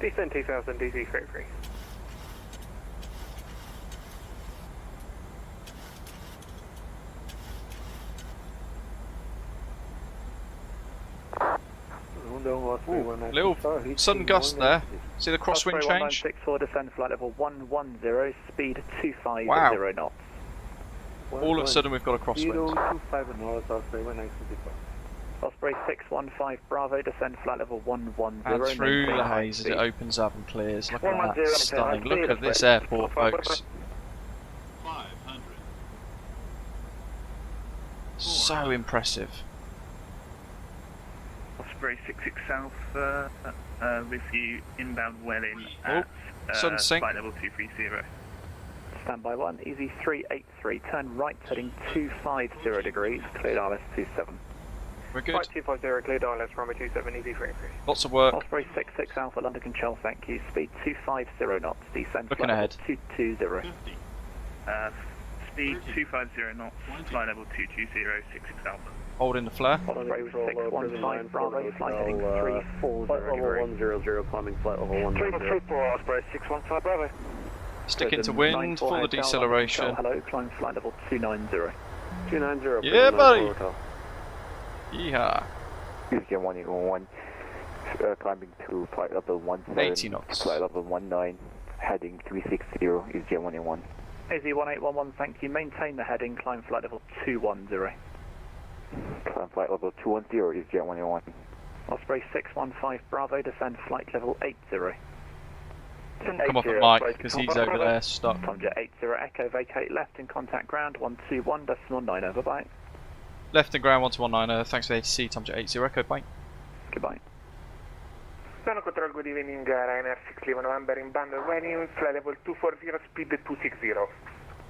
Descend 2000, DC 33. Little sudden gust there. See the crosswind change? 1964, descend flight level 110, speed 250 Wow. knots. All of a sudden we've got a crosswind. Osprey 615 Bravo, descend flight level 110. And through the haze as it opens up and clears. Look at that, stunning. Look at this airport, folks. So impressive. Osprey 66 South, with you inbound Welling at sudden sink. flight level 230. Standby 1, easy 383, turn right heading 250 degrees, cleared RS 27. We're good. Flight 250, cleared ILS, runway 27, easy 33. Lots of work. Osprey 66 Alpha, London Control, thank you, speed 250 knots, descend Looking flight ahead. level 220. Speed 250 knots, flight level 220, 66 Alpha. Holding the flare. Osprey 615 Bravo, flight heading 340 Flight level degrees. 100, climbing flight level 100. 334 Osprey 615 Bravo. Stick into wind for the deceleration. Hello, climb flight level 290. 290. Yeah, buddy. Yeehaw. Eastern 181, climbing to flight level 17, 80 knots. flight level 19, heading 360, Eastern 181. AZ 1811, thank you, maintain the heading, climb flight level 210. Climb flight level 210, Eastern 181. Osprey 615 Bravo, descend flight level 80. Come off at Mike because he's over there stuck. Tomjet 80 Echo, vacate left and contact ground 121.9 over, bye. Left and ground 1219, thanks for the ATC, Tomjet 80 echo, bye. Goodbye. Ground Control, good evening, Ryanair 6 Lima November inbound running, flight level 240, speed 260.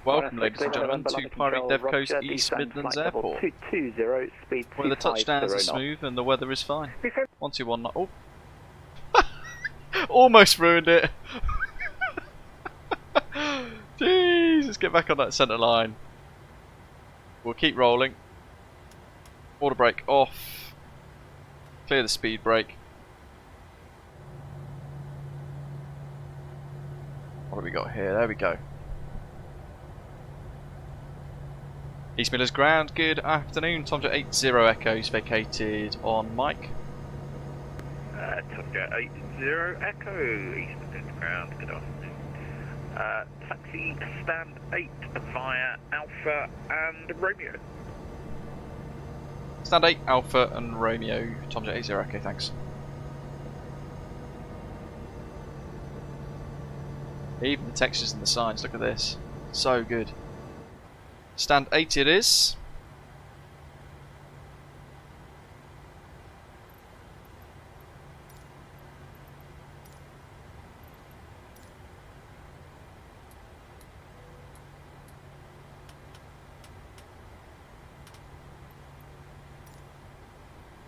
Welcome, ladies and gentlemen, to Pyreegue Dev Co East Midlands Airport, 220, speed where the touchdowns are 250 smooth and the weather is fine. 121. Oh, almost ruined it. Jeez, let's get back on that centre line. We'll keep rolling. Water brake off. Clear the speed brake. What have we got here? There we go. East Midlands ground, good afternoon. Tomja 80 Echoes vacated on mic. Tomja 80 Echo, East Midlands ground, good afternoon. Taxi stand 8 via Alpha and Romeo. Stand 8, Alpha and Romeo. Tomja 80 Echo, thanks. Even the textures and the signs, look at this. So good. Stand 80 it is.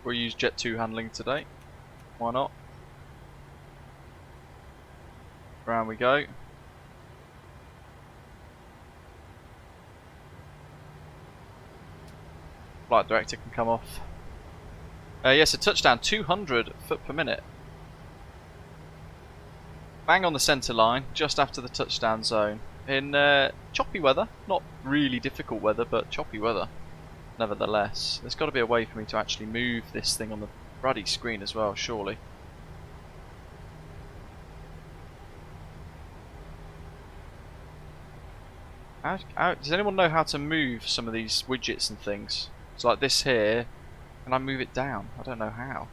We'll use Jet 2 handling today. Why not? Round we go. Flight director can come off. Yes, a touchdown, 200 foot per minute. Bang on the centre line, just after the touchdown zone. In choppy weather, not really difficult weather, but choppy weather. Nevertheless, there's got to be a way for me to actually move this thing on the ruddy screen as well, surely. Does anyone know how to move some of these widgets and things? So like this here, and I move it down. I don't know how.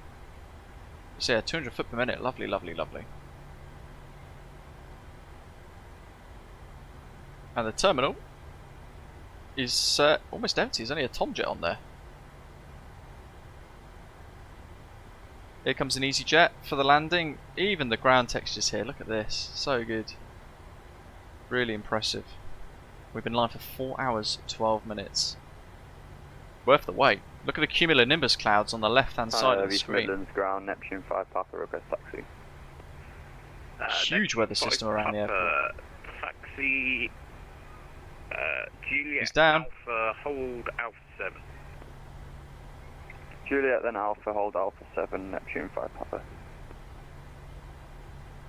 So yeah, 200 foot per minute. Lovely, lovely, lovely. And the terminal is almost empty. There's only a Tomjet on there. Here comes an EasyJet for the landing. Even the ground textures here. Look at this. So good. Really impressive. We've been live for 4 hours, 12 minutes. Worth the wait. Look at the cumulonimbus clouds on the left-hand side of the East screen. Midlands ground, Neptune 5 Papa, request taxi. Huge weather system around the airport. Taxi, Juliet He's down. Alpha, hold Alpha 7. Juliet, then Alpha, hold Alpha 7, Neptune 5 Papa.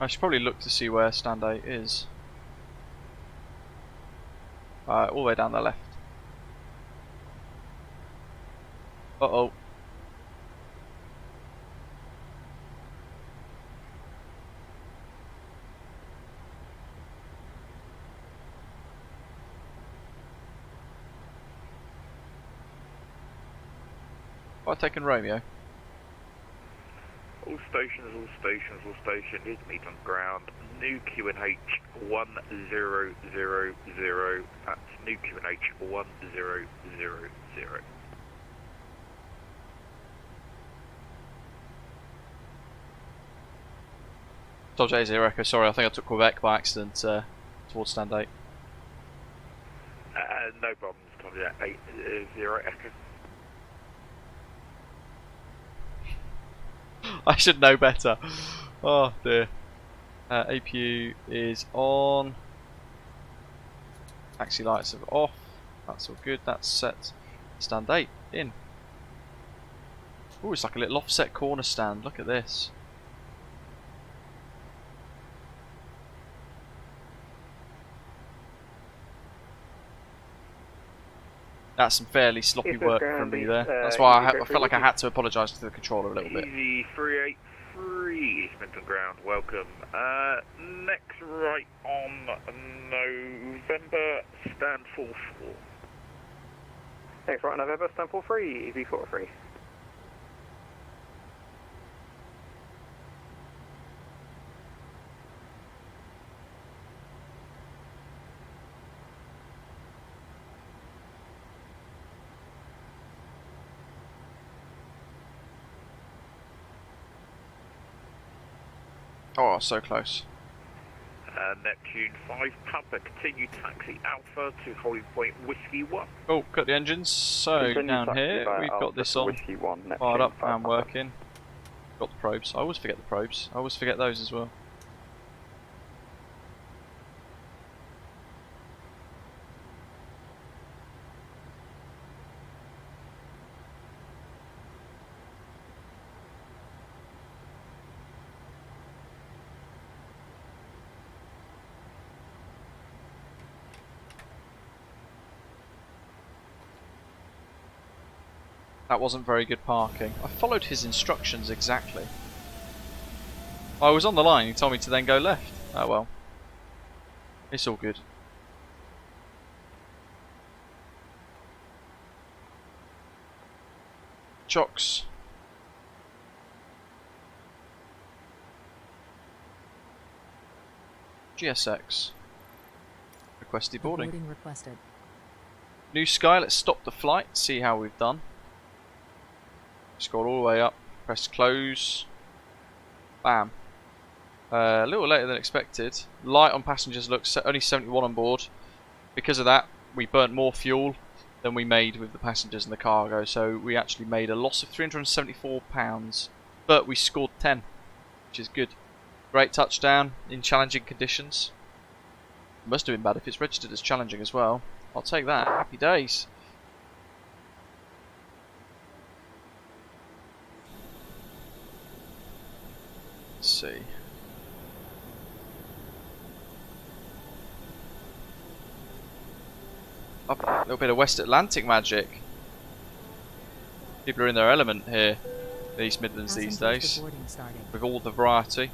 I should probably look to see where stand 8 is. All the way down the left. Uh-oh. I've taken Romeo. All stations, all stations, all stations, is meet on ground. New QNH 1000. That's new QNH 1000. Dodge A0 Echo, sorry, I think I took Quebec by accident towards stand 8. No problems, Dodge 80 Echo. I should know better. Oh dear. APU is on. Taxi lights are off. That's all good. That's set. Stand 8 in. Oh, it's like a little offset corner stand. Look at this. That's some fairly sloppy work from me there. That's why I felt like I had to apologise to the controller a little bit. Easy 383 East Midlands ground, welcome. Next right on November, stand 44. Next right on November, stand 43, EV43. Oh, so close. Neptune 5 Papa, continue taxi Alpha to holding point Whiskey 1. Oh, cut the engines. So down here we've got this on, fired up and working. Got the probes. I always forget the probes. I always forget those as well. That wasn't very good parking. I followed his instructions exactly. I was on the line, he told me to then go left. Oh well. It's all good. Chocks. GSX. Requested boarding. Boarding requested. New sky, let's stop the flight, see how we've done. Scroll all the way up, press close, bam. A little later than expected. Light on passengers looks only 71 on board. Because of that, we burnt more fuel than we made with the passengers and the cargo. So we actually made a loss of £374, but we scored 10, which is good. Great touchdown in challenging conditions. Must have been bad if it's registered as challenging as well. I'll take that. Happy days. Let's see. Up a little bit of West Atlantic magic. People are in their element here in East Midlands these days, with all the variety.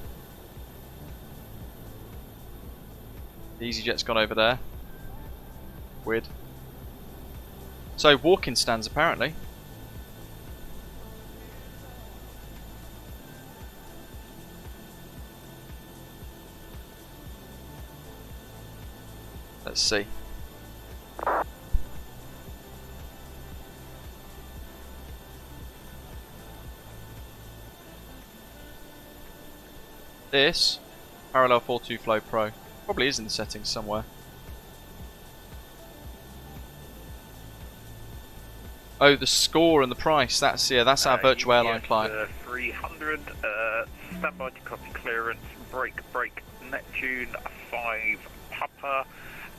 The EasyJet's gone over there. Weird. So walking stands apparently. Let's see. This Parallel 42 Flow Pro probably is in the settings somewhere. Oh, the score and the price. That's that's our virtual airline client. 300. Stand by to copy clearance. Break. Neptune 5 Papa.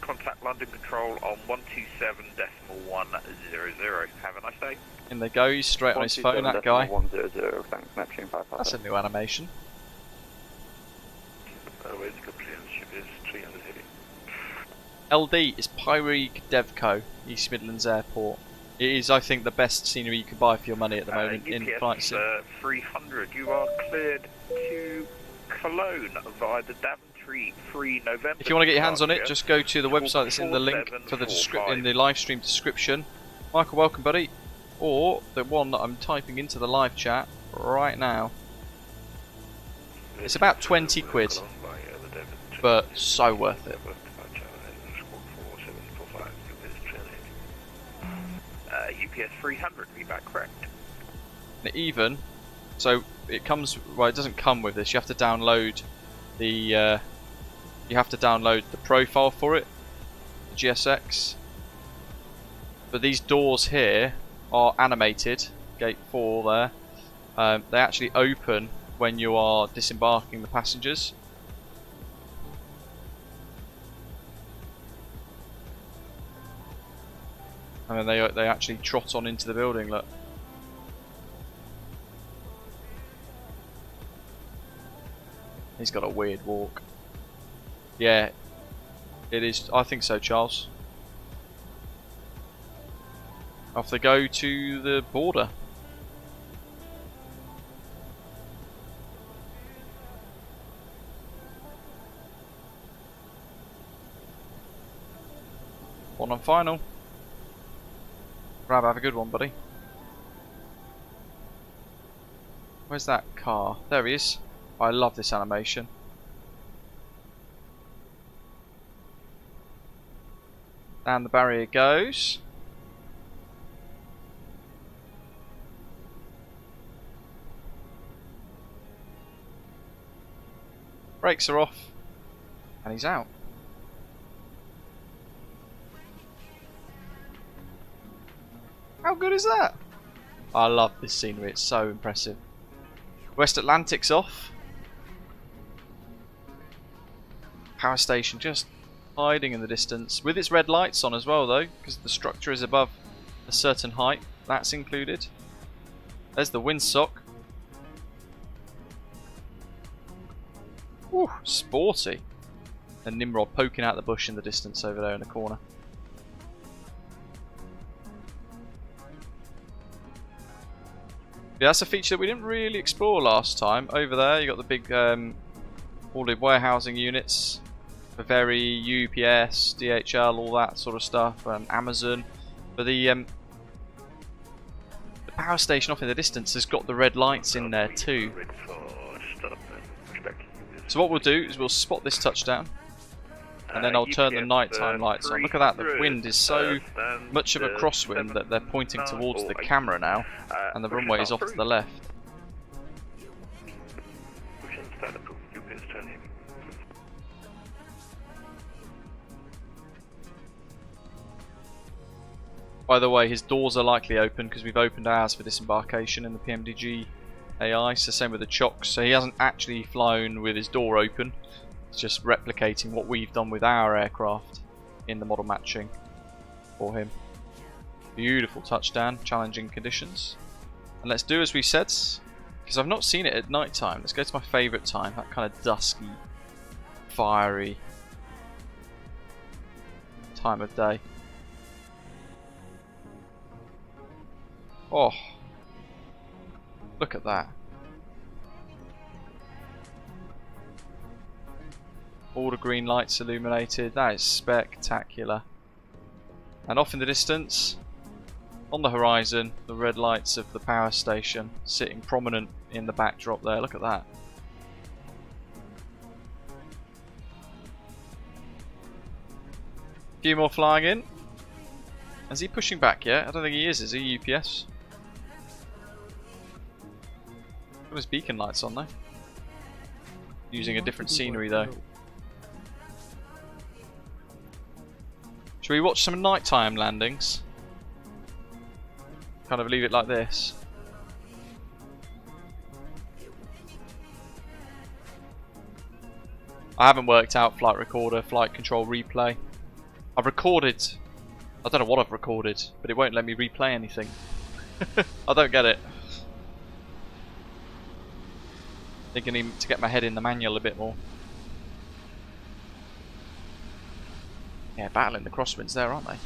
Contact London Control on 127.100. Have a nice day. In they go. He's straight on his phone. That guy. 100. Thanks, Neptune 5 Papa. That's a new animation. LD is Pyreegue Dev Co East Midlands Airport. It is, I think, the best scenery you can buy for your money at the moment in flight sim. 300. You are cleared to Cologne via the Daventry 3 November. If you want to get your hands on it, just go to the website that's in the link for the in the live stream description. Michael, welcome, buddy. Or the one that I'm typing into the live chat right now. It's about 20 quid, but so worth it. UPS 300, be back correct. Even, so it comes, well, it doesn't come with this. You have to download the profile for it, the GSX. But these doors here are animated, gate 4 there. They actually open when you are disembarking the passengers. And then they actually trot on into the building, look. He's got a weird walk. Yeah, it is. I think so, Charles. Off they go to the border. One on final. Grab, have a good one, buddy. Where's that car? There he is. I love this animation. Down the barrier goes. Brakes are off, and he's out. How good is that? I love this scenery, it's so impressive. West Atlantic's off. Power station just hiding in the distance, with its red lights on as well though, because the structure is above a certain height. That's included. There's the windsock. Ooh, sporty. And Nimrod poking out the bush in the distance over there in the corner. Yeah, that's a feature that we didn't really explore last time. Over there, you got the big, all the warehousing units for Very, UPS, DHL, all that sort of stuff, Amazon. But the power station off in the distance has got the red lights in there too. So what we'll do is we'll spot this touchdown, and then I'll turn the nighttime lights on. Look at that, the wind is so much of a crosswind that they're pointing towards the camera now, and the runway is off to the left. By the way, his doors are likely open because we've opened ours for disembarkation in the PMDG AI, so same with the chocks. So he hasn't actually flown with his door open. It's just replicating what we've done with our aircraft in the model matching for him. Beautiful touchdown, challenging conditions. And let's do as we said, because I've not seen it at night time. Let's go to my favourite time, that kind of dusky, fiery time of day. Oh, look at that. All the green lights illuminated. That is spectacular. And off in the distance, on the horizon, the red lights of the power station sitting prominent in the backdrop there. Look at that. A few more flying in. Is he pushing back yet? I don't think he is he, UPS? Got his beacon lights on though. Using a different scenery though. Should we watch some nighttime landings? Kind of leave it like this. I haven't worked out flight recorder, flight control replay. I've recorded. I don't know what I've recorded, but it won't let me replay anything. I don't get it. I think I need to get my head in the manual a bit more. Yeah, battling the crosswinds there, aren't they?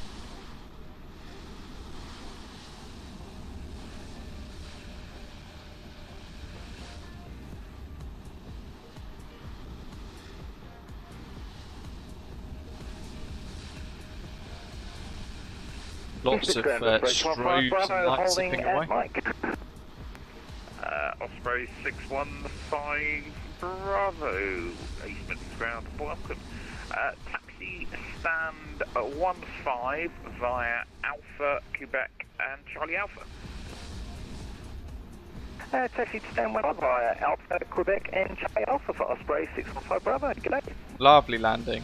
Lots of strobes and lights zipping away. Osprey 615 Bravo, East Midlands ground, welcome. Taxi stand 15 via Alpha, Quebec and Charlie Alpha. Taxi stand 15 via Alpha, Quebec and Charlie Alpha for Osprey 615 Bravo. G'day. Lovely landing.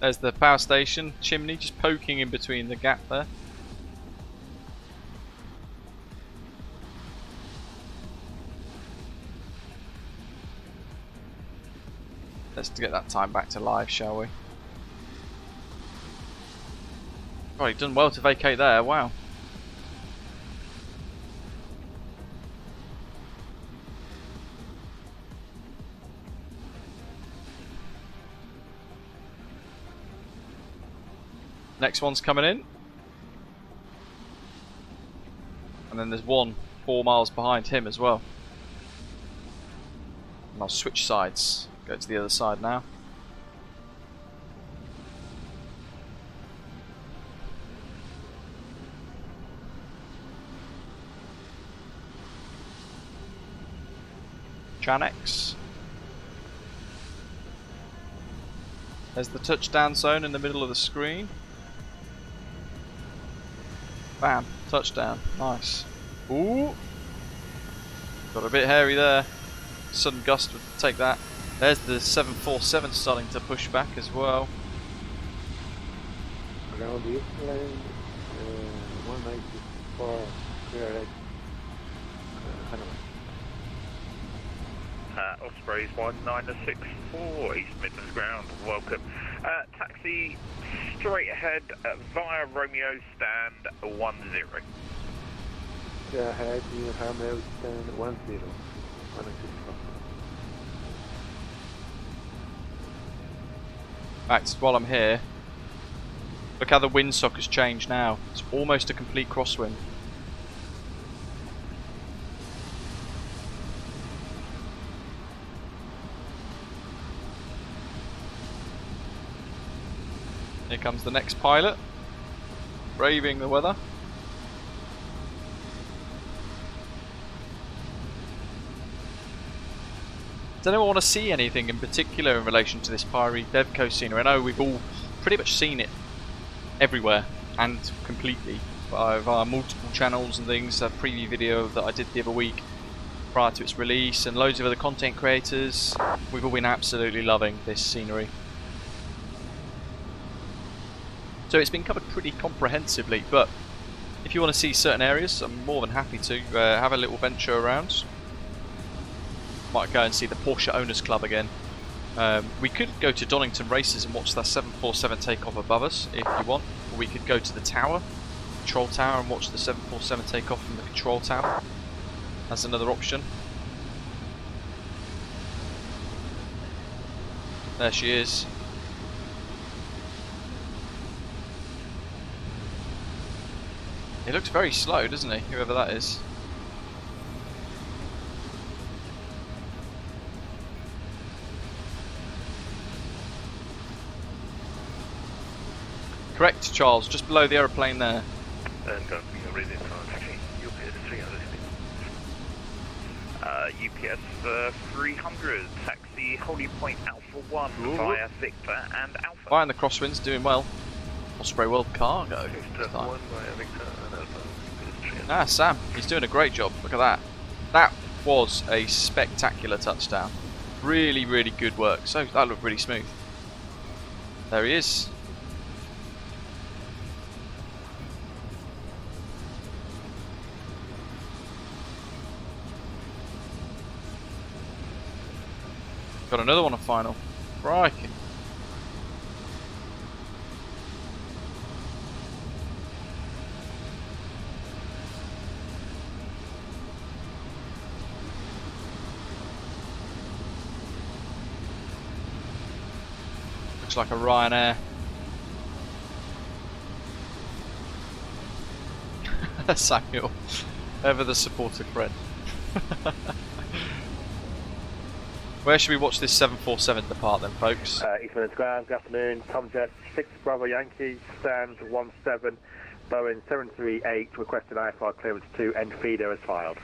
There's the power station chimney just poking in between the gap there. Let's get that time back to live, shall we? Oh, you've done well to vacate there, wow. Next one's coming in. And then there's one 4 miles behind him as well. And I'll switch sides. Go to the other side now. Janex. There's the touchdown zone in the middle of the screen. Bam, touchdown, nice. Ooh. Got a bit hairy there. Sudden gust would take that. There's the 747 starting to push back as well. Around the East Midlands, 194, clear right. Ospreys 1964, East Midlands ground, welcome. Taxi straight ahead via Romeo stand 10. Yeah, ahead, you have Romeo stand 10. 164. Right, while I'm here, look how the windsock has changed now. It's almost a complete crosswind. Here comes the next pilot, braving the weather. Does anyone want to see anything in particular in relation to this Pyreegue Dev Co scenery? I know we've all pretty much seen it everywhere and completely via multiple channels and things. A preview video that I did the other week prior to its release, and loads of other content creators. We've all been absolutely loving this scenery. So it's been covered pretty comprehensively, but if you want to see certain areas, I'm more than happy to have a little venture around. Might go and see the Porsche Owners Club again. We could go to Donington Races and watch that 747 take off above us if you want. Or we could go to the tower, control tower, and watch the 747 take off from the control tower. That's another option. There she is. He looks very slow, doesn't he? Whoever that is. Correct, Charles. Just below the aeroplane there. And we are ready for taxi. UPS 300. UPS 300. Taxi holding point Alpha 1 via Victor and Alpha. Flying the crosswinds, doing well. Osprey World Cargo. Ah, Sam, he's doing a great job. Look at that. That was a spectacular touchdown. Really, really good work. So that looked really smooth. There he is. Got another one on final. Crikey. Looks like a Ryanair. Samuel, ever the supportive friend. Where should we watch this 747 depart then, folks? East Midlands ground, good afternoon. Tom Jet 6 Bravo Yankee, stand 17, Boeing 738, requesting IFR clearance 2, end feeder as filed.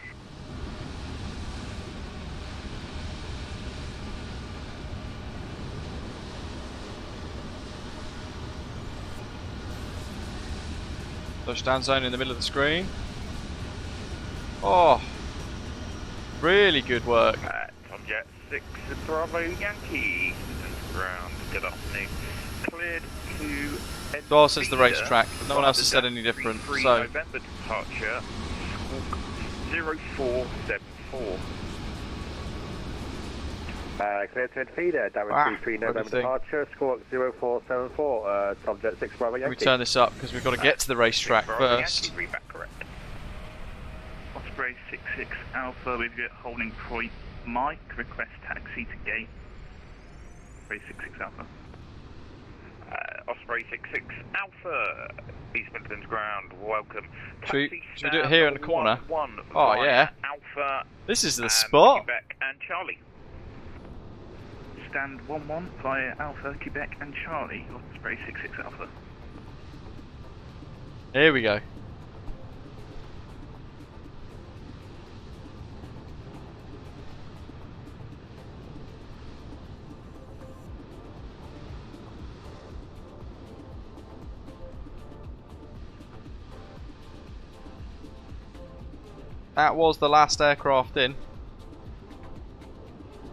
Touchdown zone in the middle of the screen. Oh, really good work. Tom Jet 6 Bravo Yankee, ground, good afternoon. Cleared to Dawson's the racetrack. No one else has said any different. So November departure, squawk 0474. Clear to end feeder, direct 3 November departure, squawk 0474, Tom Jet 6 Bravo Yankee. Let me turn this up because we've got to get to the racetrack first. Yankee, read back correct. Osprey 66 Alpha, we've got holding point Mike, request taxi to gate. Osprey 66 Alpha. Osprey 66 Alpha, East Midlands ground, welcome. Should we do it here in the corner? Oh yeah. Alpha. This is the spot. Quebec and Charlie. Stand 11 via Alpha, Quebec and Charlie, Osprey 66 Alpha. Here we go. that was the last aircraft in.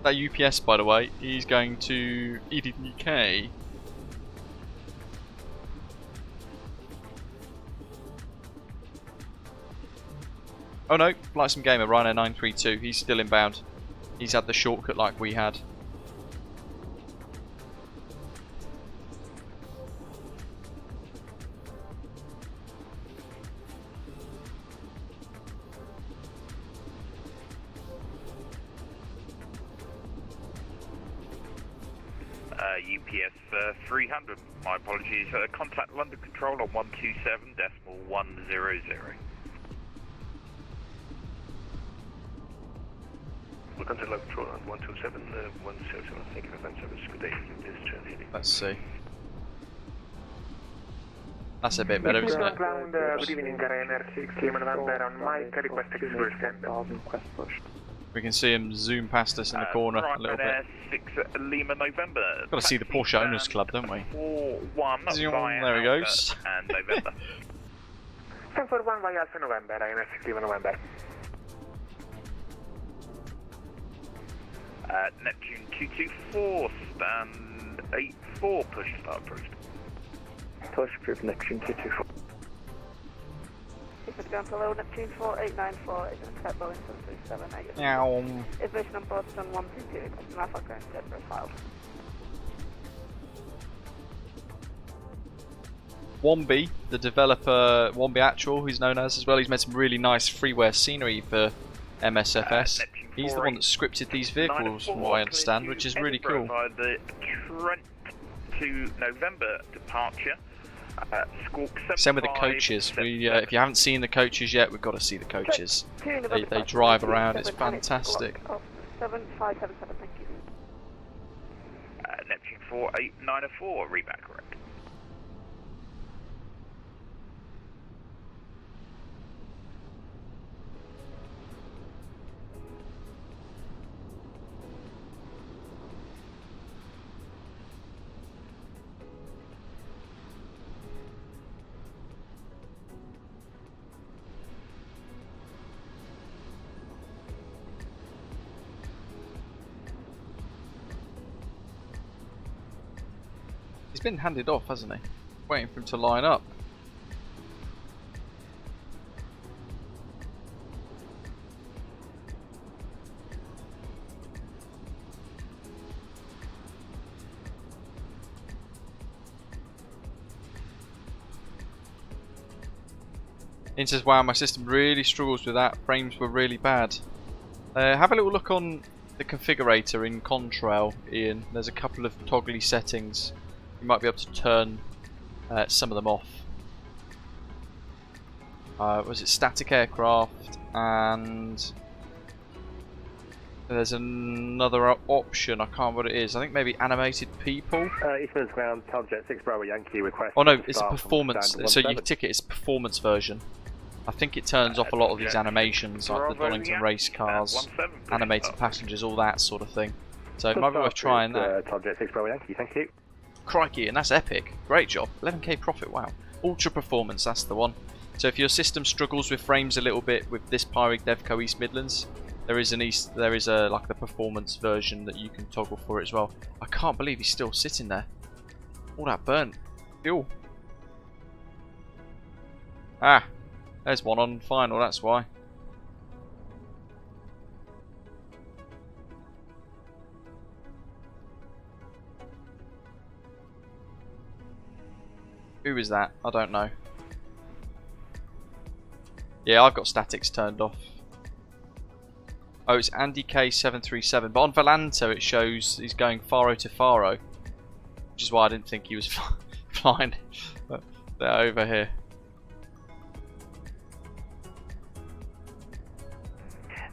That UPS, by the way, he's going to EDK. Oh no, Flight Sim Gamer, Ryanair 932, he's still inbound. He's had the shortcut like we had. UPS 300, my apologies. Contact London Control on 127.100. We'll contact London Control on 127.100. Thank you for that service. Good day. Let's see. That's a bit better, isn't it? Ground, good evening, Ryanair 6 Lima November on Mike, request express send. We can see him zoom past us in the corner a little bit. 6 Lima November. Got to see the Porsche Owners Club, don't we? 41 There he goes. And November. 1041 by Alpha November, Ryanair 6 Lima November. Neptune 224, stand 84, push start approved. Push approved, Neptune 224. If it's down below Neptune 4894, it's going to accept Boeing 737. Meow. Aviation on board on 122, it's an Alpha current dead profile. 1B, the developer, 1B Actual, who's known as well, he's made some really nice freeware scenery for MSFS. He's the one that scripted these vehicles, from what I understand, which is really cool. The Trent to November departure. Same with the coaches. We, if you haven't seen the coaches yet, we've got to see the coaches. They drive around, it's fantastic. 7577, thank you. Neptune 4894, reback correct. He's been handed off, hasn't he? Waiting for him to line up. Ian says, wow, my system really struggles with that. Frames were really bad. Have a little look on the configurator in Contrail, Ian. There's a couple of toggly settings. You might be able to turn some of them off. Was it static aircraft, and there's another option, I can't remember what it is. I think maybe animated people. East Midlands ground, Taljet 6 Bravo Yankee request. Oh no, it's a performance, so you tick it, it's a performance version. I think it turns off a lot of these animations, like the Donington race cars, animated passengers, all that sort of thing. So it might be worth trying that. Taljet 6 Bravo Yankee, thank you. Crikey, and that's epic. Great job. 11k profit, wow. Ultra performance, that's the one. So if your system struggles with frames a little bit with this Pyreegue Dev Co East Midlands, there is like the performance version that you can toggle for it as well. I can't believe he's still sitting there. All that burnt fuel. Ah, there's one on final, that's why. Who is that? I don't know. Yeah, I've got statics turned off. Oh, it's Andy K737. But on Volanto it shows he's going Faro to Faro. Which is why I didn't think he was flying. But they're over here.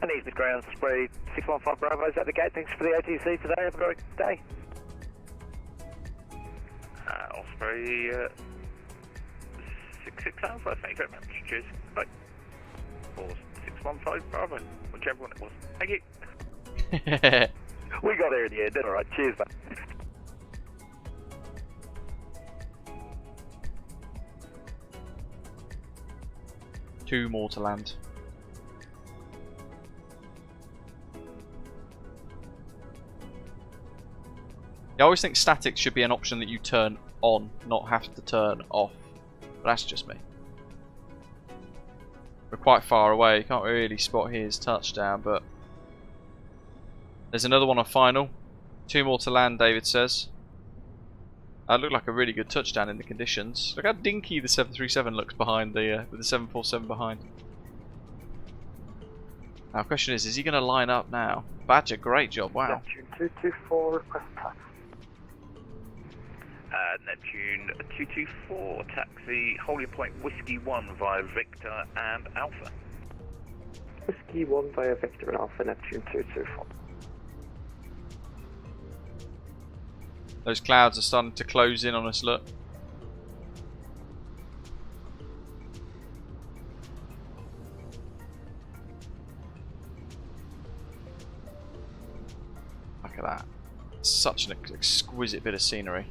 And East Midground, Spray 615 Bravo is at the gate. Thanks for the ATC today. Have a great day. Osprey 66 Alpha, thank you very much. Cheers. Bye. Or 615 Bravo, whichever one it was. Thank you. We got there in the end. Alright, cheers, mate. Two more to land. I always think static should be an option that you turn on, not have to turn off. But that's just me. We're quite far away, you can't really spot his touchdown, but there's another one on final. 2 more to land, David says. That looked like a really good touchdown in the conditions. Look how dinky the 737 looks behind the with the 747 behind. Now, the question is he going to line up now? Badger, great job, wow. Neptune 224, request taxi. Neptune 224, taxi holding point Whiskey 1 via Victor and Alpha. Whiskey 1 via Victor and Alpha, Neptune 224. Those clouds are starting to close in on us, look. Look at that. Such an exquisite bit of scenery.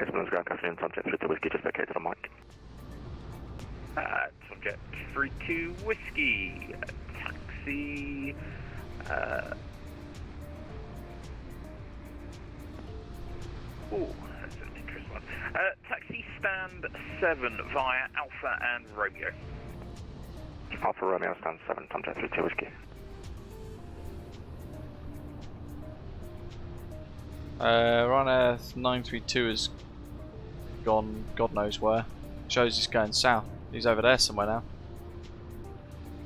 East Midlands ground afternoon, subject 32 Whiskey, just vacated on mic. Subject 32 Whiskey, taxi. Oh, that's an interesting one. Taxi stand 7 via Alpha and Romeo. Alpha Romeo stand 7, subject 32 Whiskey. Ryanair 932 has gone God knows where. Shows he's going south. He's over there somewhere now.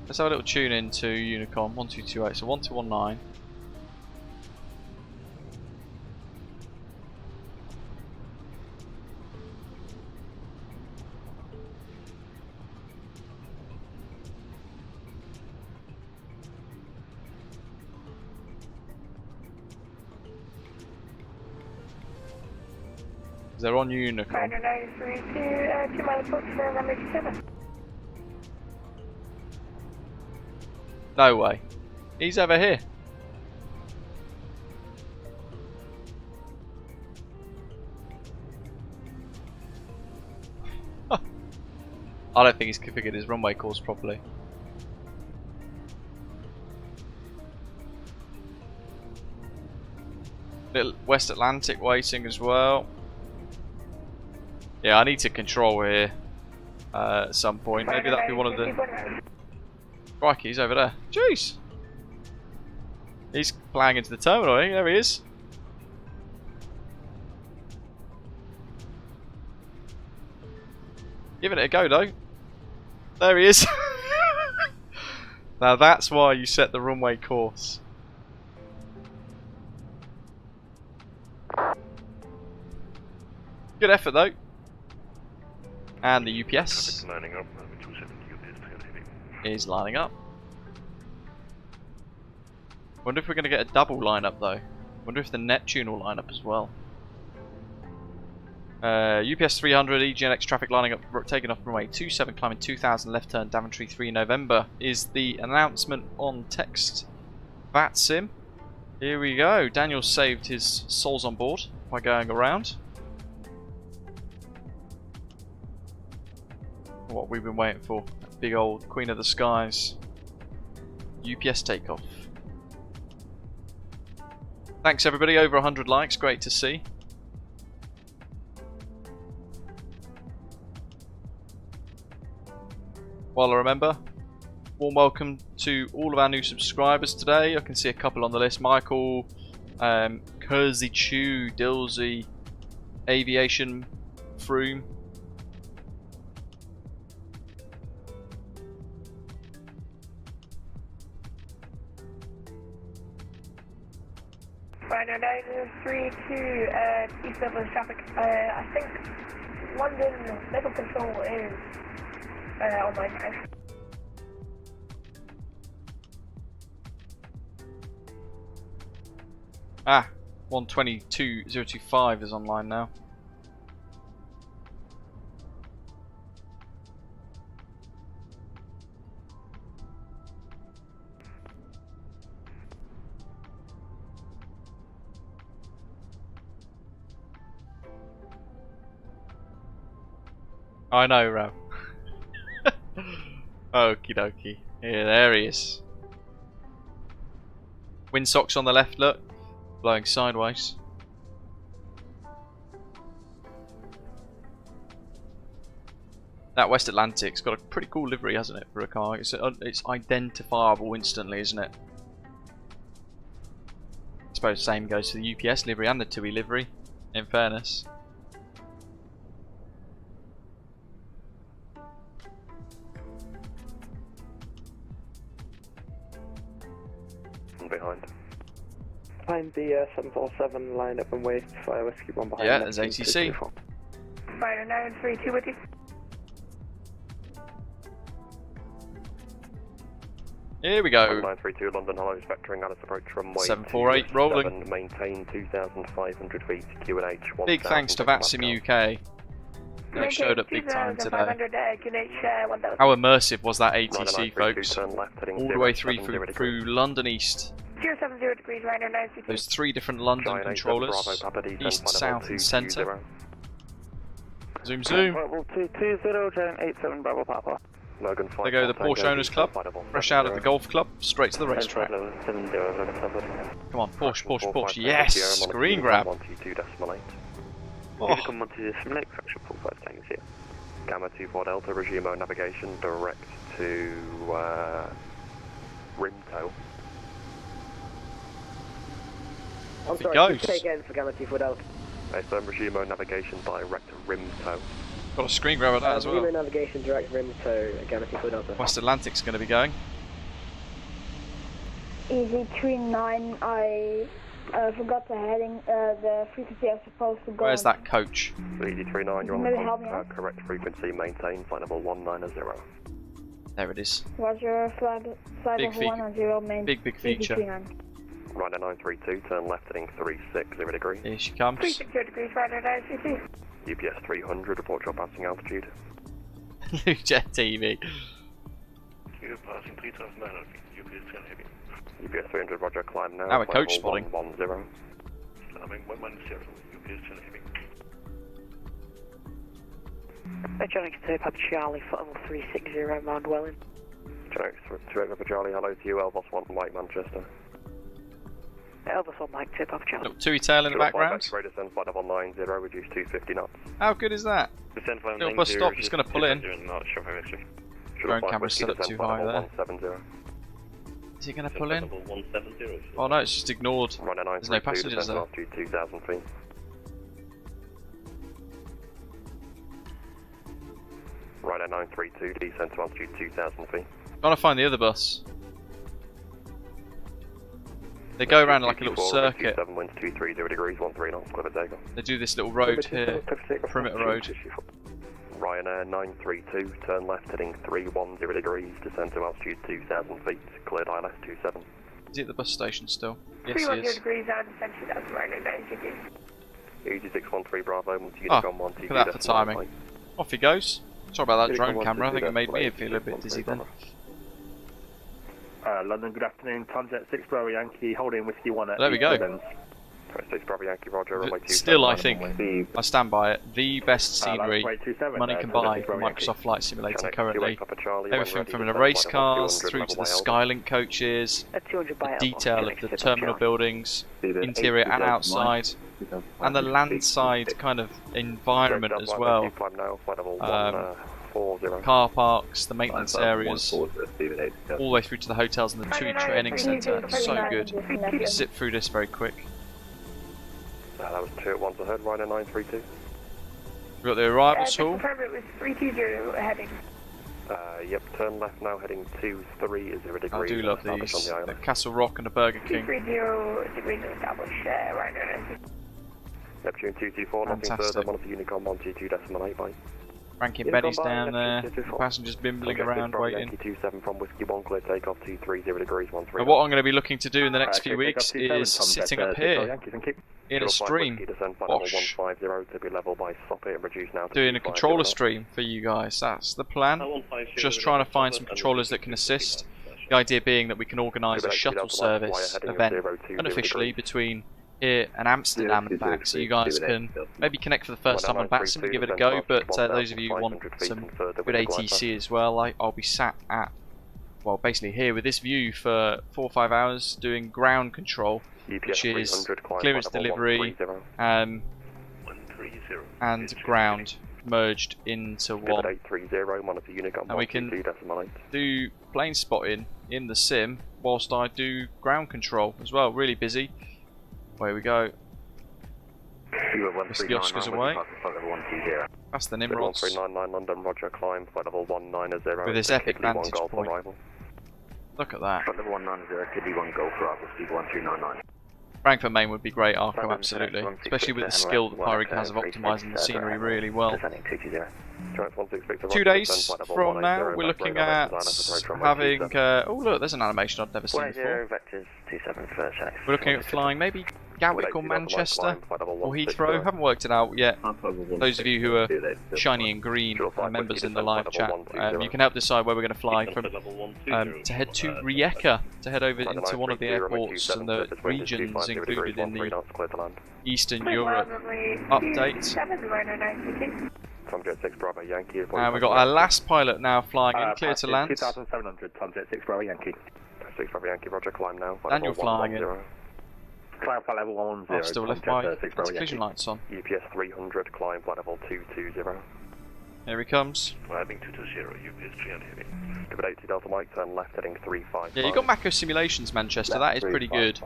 Let's have a little tune in to Unicom 1228, so 1219. They're on Unicom. 932, 2 mile approach for runway 27. No way. He's over here. I don't think he's configured his runway course properly. Little West Atlantic waiting as well. Yeah, I need to control here at some point. Maybe that'll be one of the... Crikey, he's over there. Jeez! He's flying into the terminal, eh? There he is. Giving it a go though. There he is. Now that's why you set the runway course. Good effort though. And the UPS lining up, is lining up. Wonder if we're going to get a double lineup though. Wonder if the Neptune will line up as well. UPS 300 EGNX traffic lining up, taking off runway 27, climbing 2000, left turn Daventry 3 November is the announcement on text VATSIM. Here we go. Daniel saved his souls on board by going around. What we've been waiting for. Big old Queen of the Skies. UPS takeoff. Thanks everybody, over 100 likes, great to see. While I remember, warm welcome to all of our new subscribers today. I can see a couple on the list. Michael, Kersey Chew, Dilsey, Aviation, Froome. Ryanair 932, East Midlands traffic. I think London Medical Control is on my side. Ah, 122025 is online now. I know, Ram. Okie dokie. Yeah, there he is. Windsocks on the left, look. Blowing sideways. That West Atlantic's got a pretty cool livery, hasn't it, for a car? It's identifiable instantly, isn't it? I suppose the same goes for the UPS livery and the TUI livery, in fairness. Behind. Behind the 747 line up and wait for Whiskey 1 behind. Yeah, there's ATC. Fire 932 with you. Here we go. 932 London, hello, vectoring Alice approach runway 748 rolling. Maintain 2,500 feet, QNH 1,000. Big thanks to VATSIM UK. They showed up big time today. How immersive was that ATC, folks? All the way through London East. 070 degrees, right now 932. Those 3 different London controllers, east, south and centre. Zoom zoom. Level 220, 87 Bravo Papa. They go to the Porsche Owners Club, fresh out of the golf club, straight to the racetrack. Come on, Porsche, Porsche, Porsche, yes! Screen grab! Oh. Come on to the simulate fraction 45 things here. Gamma 24 Delta, regime navigation direct to rim toe. I'm sorry, goes. say again for Gamma 24 Delta. So regime navigation direct to rim toe. Got a screen grab of that as well. Regime navigation direct rim to Gamma 24 Delta. West Atlantic's going to be going. Easy 39, I forgot the heading, the frequency I was supposed to go. Where's that coach? Easy 39, you're on the correct frequency, maintain, flight level 190. There it is. Roger, flight level 190, main. Big feature. Rider 932, turn left heading 360 degrees. Here she comes. 360 degrees, Rider 932. UPS 300, report your passing altitude. Jet TV. You're passing 3,000 feet, UPS 10 heavy. UPS 300, roger, climb now. Now we're coach spotting. 110. Climbing 110, UPS 10 heavy. Electronics to Papa Charlie, foot level 360, Mount Welling. Electronics to Papa Charlie, hello to you, Elvis 1 Mike Manchester. Elvis 1 Mike to Papa Charlie. Little TUI tail in the background. X-ray descend flight level 90, reduce 250 knots. How good is that? Descend flight Little bus stop, it's going to pull in. Drone camera set up too high there. 170. Is he going to pull in? Oh no, it's just ignored. There's no passengers there. 2,000 feet. Rider 932, descend to altitude 2,000 feet. Trying to find the other bus. They go around like a little circuit. 7 winds 230 degrees, 13 knots, clear for takeoff. They do this little road here, perimeter road. Ryanair 932, turn left heading 310 degrees, descend to altitude 2,000 feet, cleared ILS 27. Is he at the bus station still? Yes, he 310 is. degrees out, descend to that's Rider 932. Easy 613 Bravo, Oh, look at that for timing. Off he goes. Sorry about that drone camera, I think it made me feel a bit dizzy then. London, good afternoon. Tomjet 6 Bravo Yankee, holding Whiskey 1 at There we go. East Midlands. 6 Bravo Yankee, roger, runway 27. Still, I think, I stand by it, the best scenery money can buy for Microsoft Flight Simulator currently. Everything from the race cars through to the Skylink coaches, the detail of the terminal buildings, interior and outside, and the landside kind of environment as well. Car parks, the maintenance areas, all the way through to the hotels and the TUI training centre. So good. Zip through this very quick. That was 2 at once ahead, Ryder 932. We've got the arrivals hall. Confirm it was 320 heading. Yep, turn left now heading 230 degrees. I do love these. The Castle Rock and the Burger King. 230 degrees established, Rider 932. Neptune 224, nothing further, monitor Unicorn 122.8, bye. Frankie and Benny's down there, the passengers bimbling around waiting. 27 from Whiskey 1, clear takeoff 230 degrees 13. And what I'm going to be looking to do in the next few weeks is sitting up here in a stream, doing a controller stream for you guys. That's the plan. Just trying to find some controllers that can assist. The idea being that we can organise a shuttle service event unofficially between here and Amsterdam and back, so you guys can maybe connect for the first time on VATSIM and give it a go. But those of you who want some good ATC as well, I'll be sat at, well, basically here with this view for 4 or 5 hours doing ground control, which is clearance delivery and ground merged into one. And we can do plane spotting in the sim whilst I do ground control as well. Really busy. Away we go. Mr. Oscars away. That's the Nimrods. 1399 London, Roger, climb, flight level 190. With this epic vantage point. Look at that. Flight level 190, KD1 Golf, arrival speed 1399. Frankfurt Main would be great, Arco, absolutely. Especially with the skill that Pyreegue has of optimising the scenery really well. 2 days from now, we're looking at having... oh look, there's an animation I've never seen before. We're looking at flying maybe Gatwick or Manchester or Heathrow. Haven't worked it out yet. Those of you who are shiny and green are members in the live chat. You can help decide where we're going to fly from to head to Rijeka, to head over into one of the airports and the regions included in the Eastern Europe update. And we've got our last pilot now flying in, clear to land. 2700, Tom Jet 6 Bravo Yankee. 6 Bravo Yankee, Roger, climb now. Daniel flying in. Climb flight level 110. I've still left my collision lights on. UPS 300, climb flight level 220. Here he comes. Climbing 220, UPS 300. Give it 80 Delta Mike, turn left heading 355. Yeah, you got Mako Simulations Manchester, that is pretty good.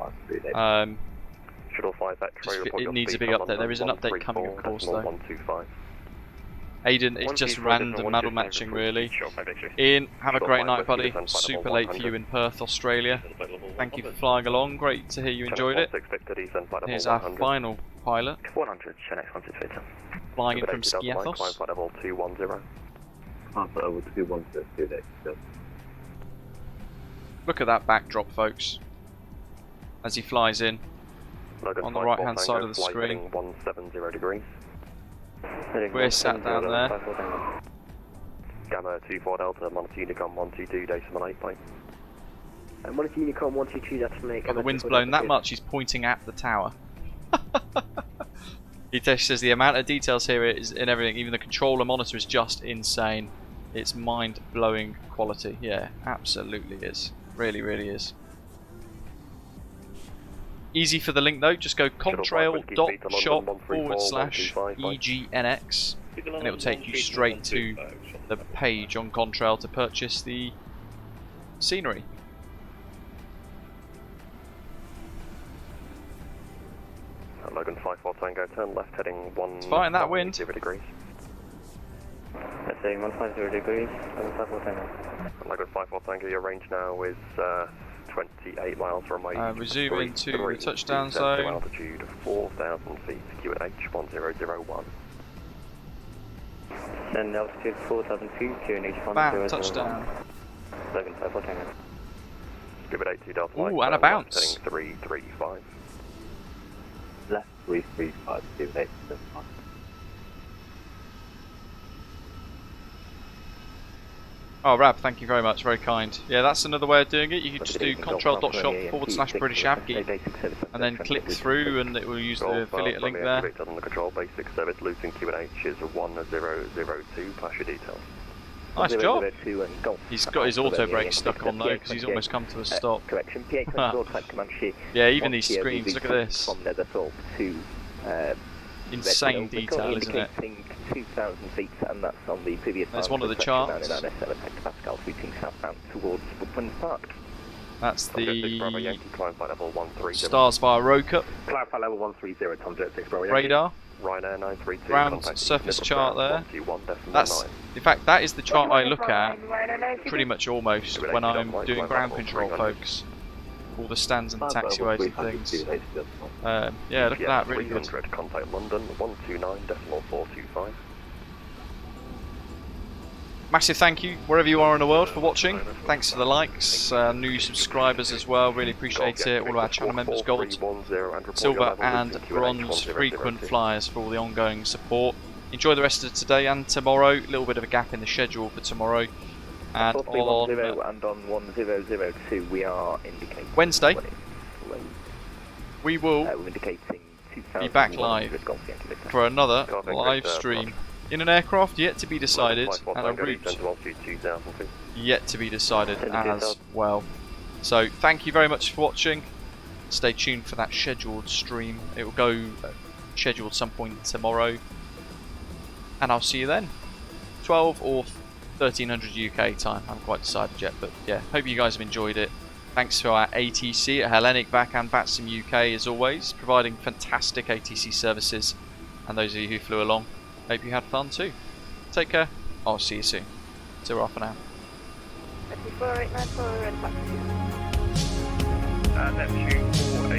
Shuttle 5 it needs a big update. There is an update coming, of course, though. Aiden, it's just random medal matching, really. Ian, have a great night, buddy. Super late for you in Perth, Australia. Thank you for flying along. Great to hear you enjoyed it. Here's our final pilot. 100, GENX 168. Flying in from Skiathos. Flight level 210. Look at that backdrop, folks. As he flies in on the right hand side of the screen. 170 degrees. We're sat down there. Gamma 24 Delta, Monitor Unicom 122, Decimal 8 plane. Monitor Unicom 122, Decimal 8. Well, the wind's blown that much, he's pointing at the tower. Hitesh says the amount of details here is in everything, even the controller monitor is just insane. It's mind-blowing quality. Yeah, absolutely is. Really, really is. Easy for the link though, just go contrail.shop/EGNX and it will take you straight to the page on Contrail to purchase the scenery. Logan 54 Tango, turn left heading 1. It's fighting that wind. Degrees. Let's say 150 degrees, 54 Tango. Logan 54 Tango, your range now is 28 miles from my we zoom into the touchdown zone. Altitude 4,000 feet, QNH 1001. Then altitude 4,000 feet, QNH 1001. Bam, touchdown. Logan 54 Tango. Give it 80 Delta. Ooh, and a bounce. Heading 335. Left 335, give it 80. Oh, Rab, thank you very much, very kind. Yeah, that's another way of doing it. You can just do contrail.shop/British and then click through and it will use the affiliate link there. On the control basic service, losing QNH is 1002, pass your details. Nice job. He's got his auto brake stuck on though because he's almost come to a stop. Yeah, even these screens, look at this. Insane detail, isn't it? 2,000 feet, and that's on the previous. There's one of the charts. That's the Stars via Row Cup. Radar. Ground surface chart there. That's, in fact, that is the chart I look at pretty much almost when I'm doing ground control, folks. All the stands and the taxiways and things. Yeah, look at that, really good. Contact London 129.425. Massive thank you wherever you are in the world for watching. Thanks for the likes, new subscribers as well, really appreciate it. All of our channel members, gold, silver and bronze frequent flyers for all the ongoing support. Enjoy the rest of today and tomorrow. A little bit of a gap in the schedule for tomorrow. And on 10 and on 1002 we are indicating Wednesday, we will be back live for another live stream in an aircraft yet to be decided and a route yet to be decided as well. So thank you very much for watching. Stay tuned for that scheduled stream. It will go scheduled some point tomorrow, and I'll see you then. 12 or 1300 UK time. I haven't quite decided yet, but yeah, hope you guys have enjoyed it. Thanks to our ATC at Hellenic VAC and VATSIM UK as always, providing fantastic ATC services, and those of you who flew along, hope you had fun too. Take care, I'll see you soon. So we're off for now. Neptune 4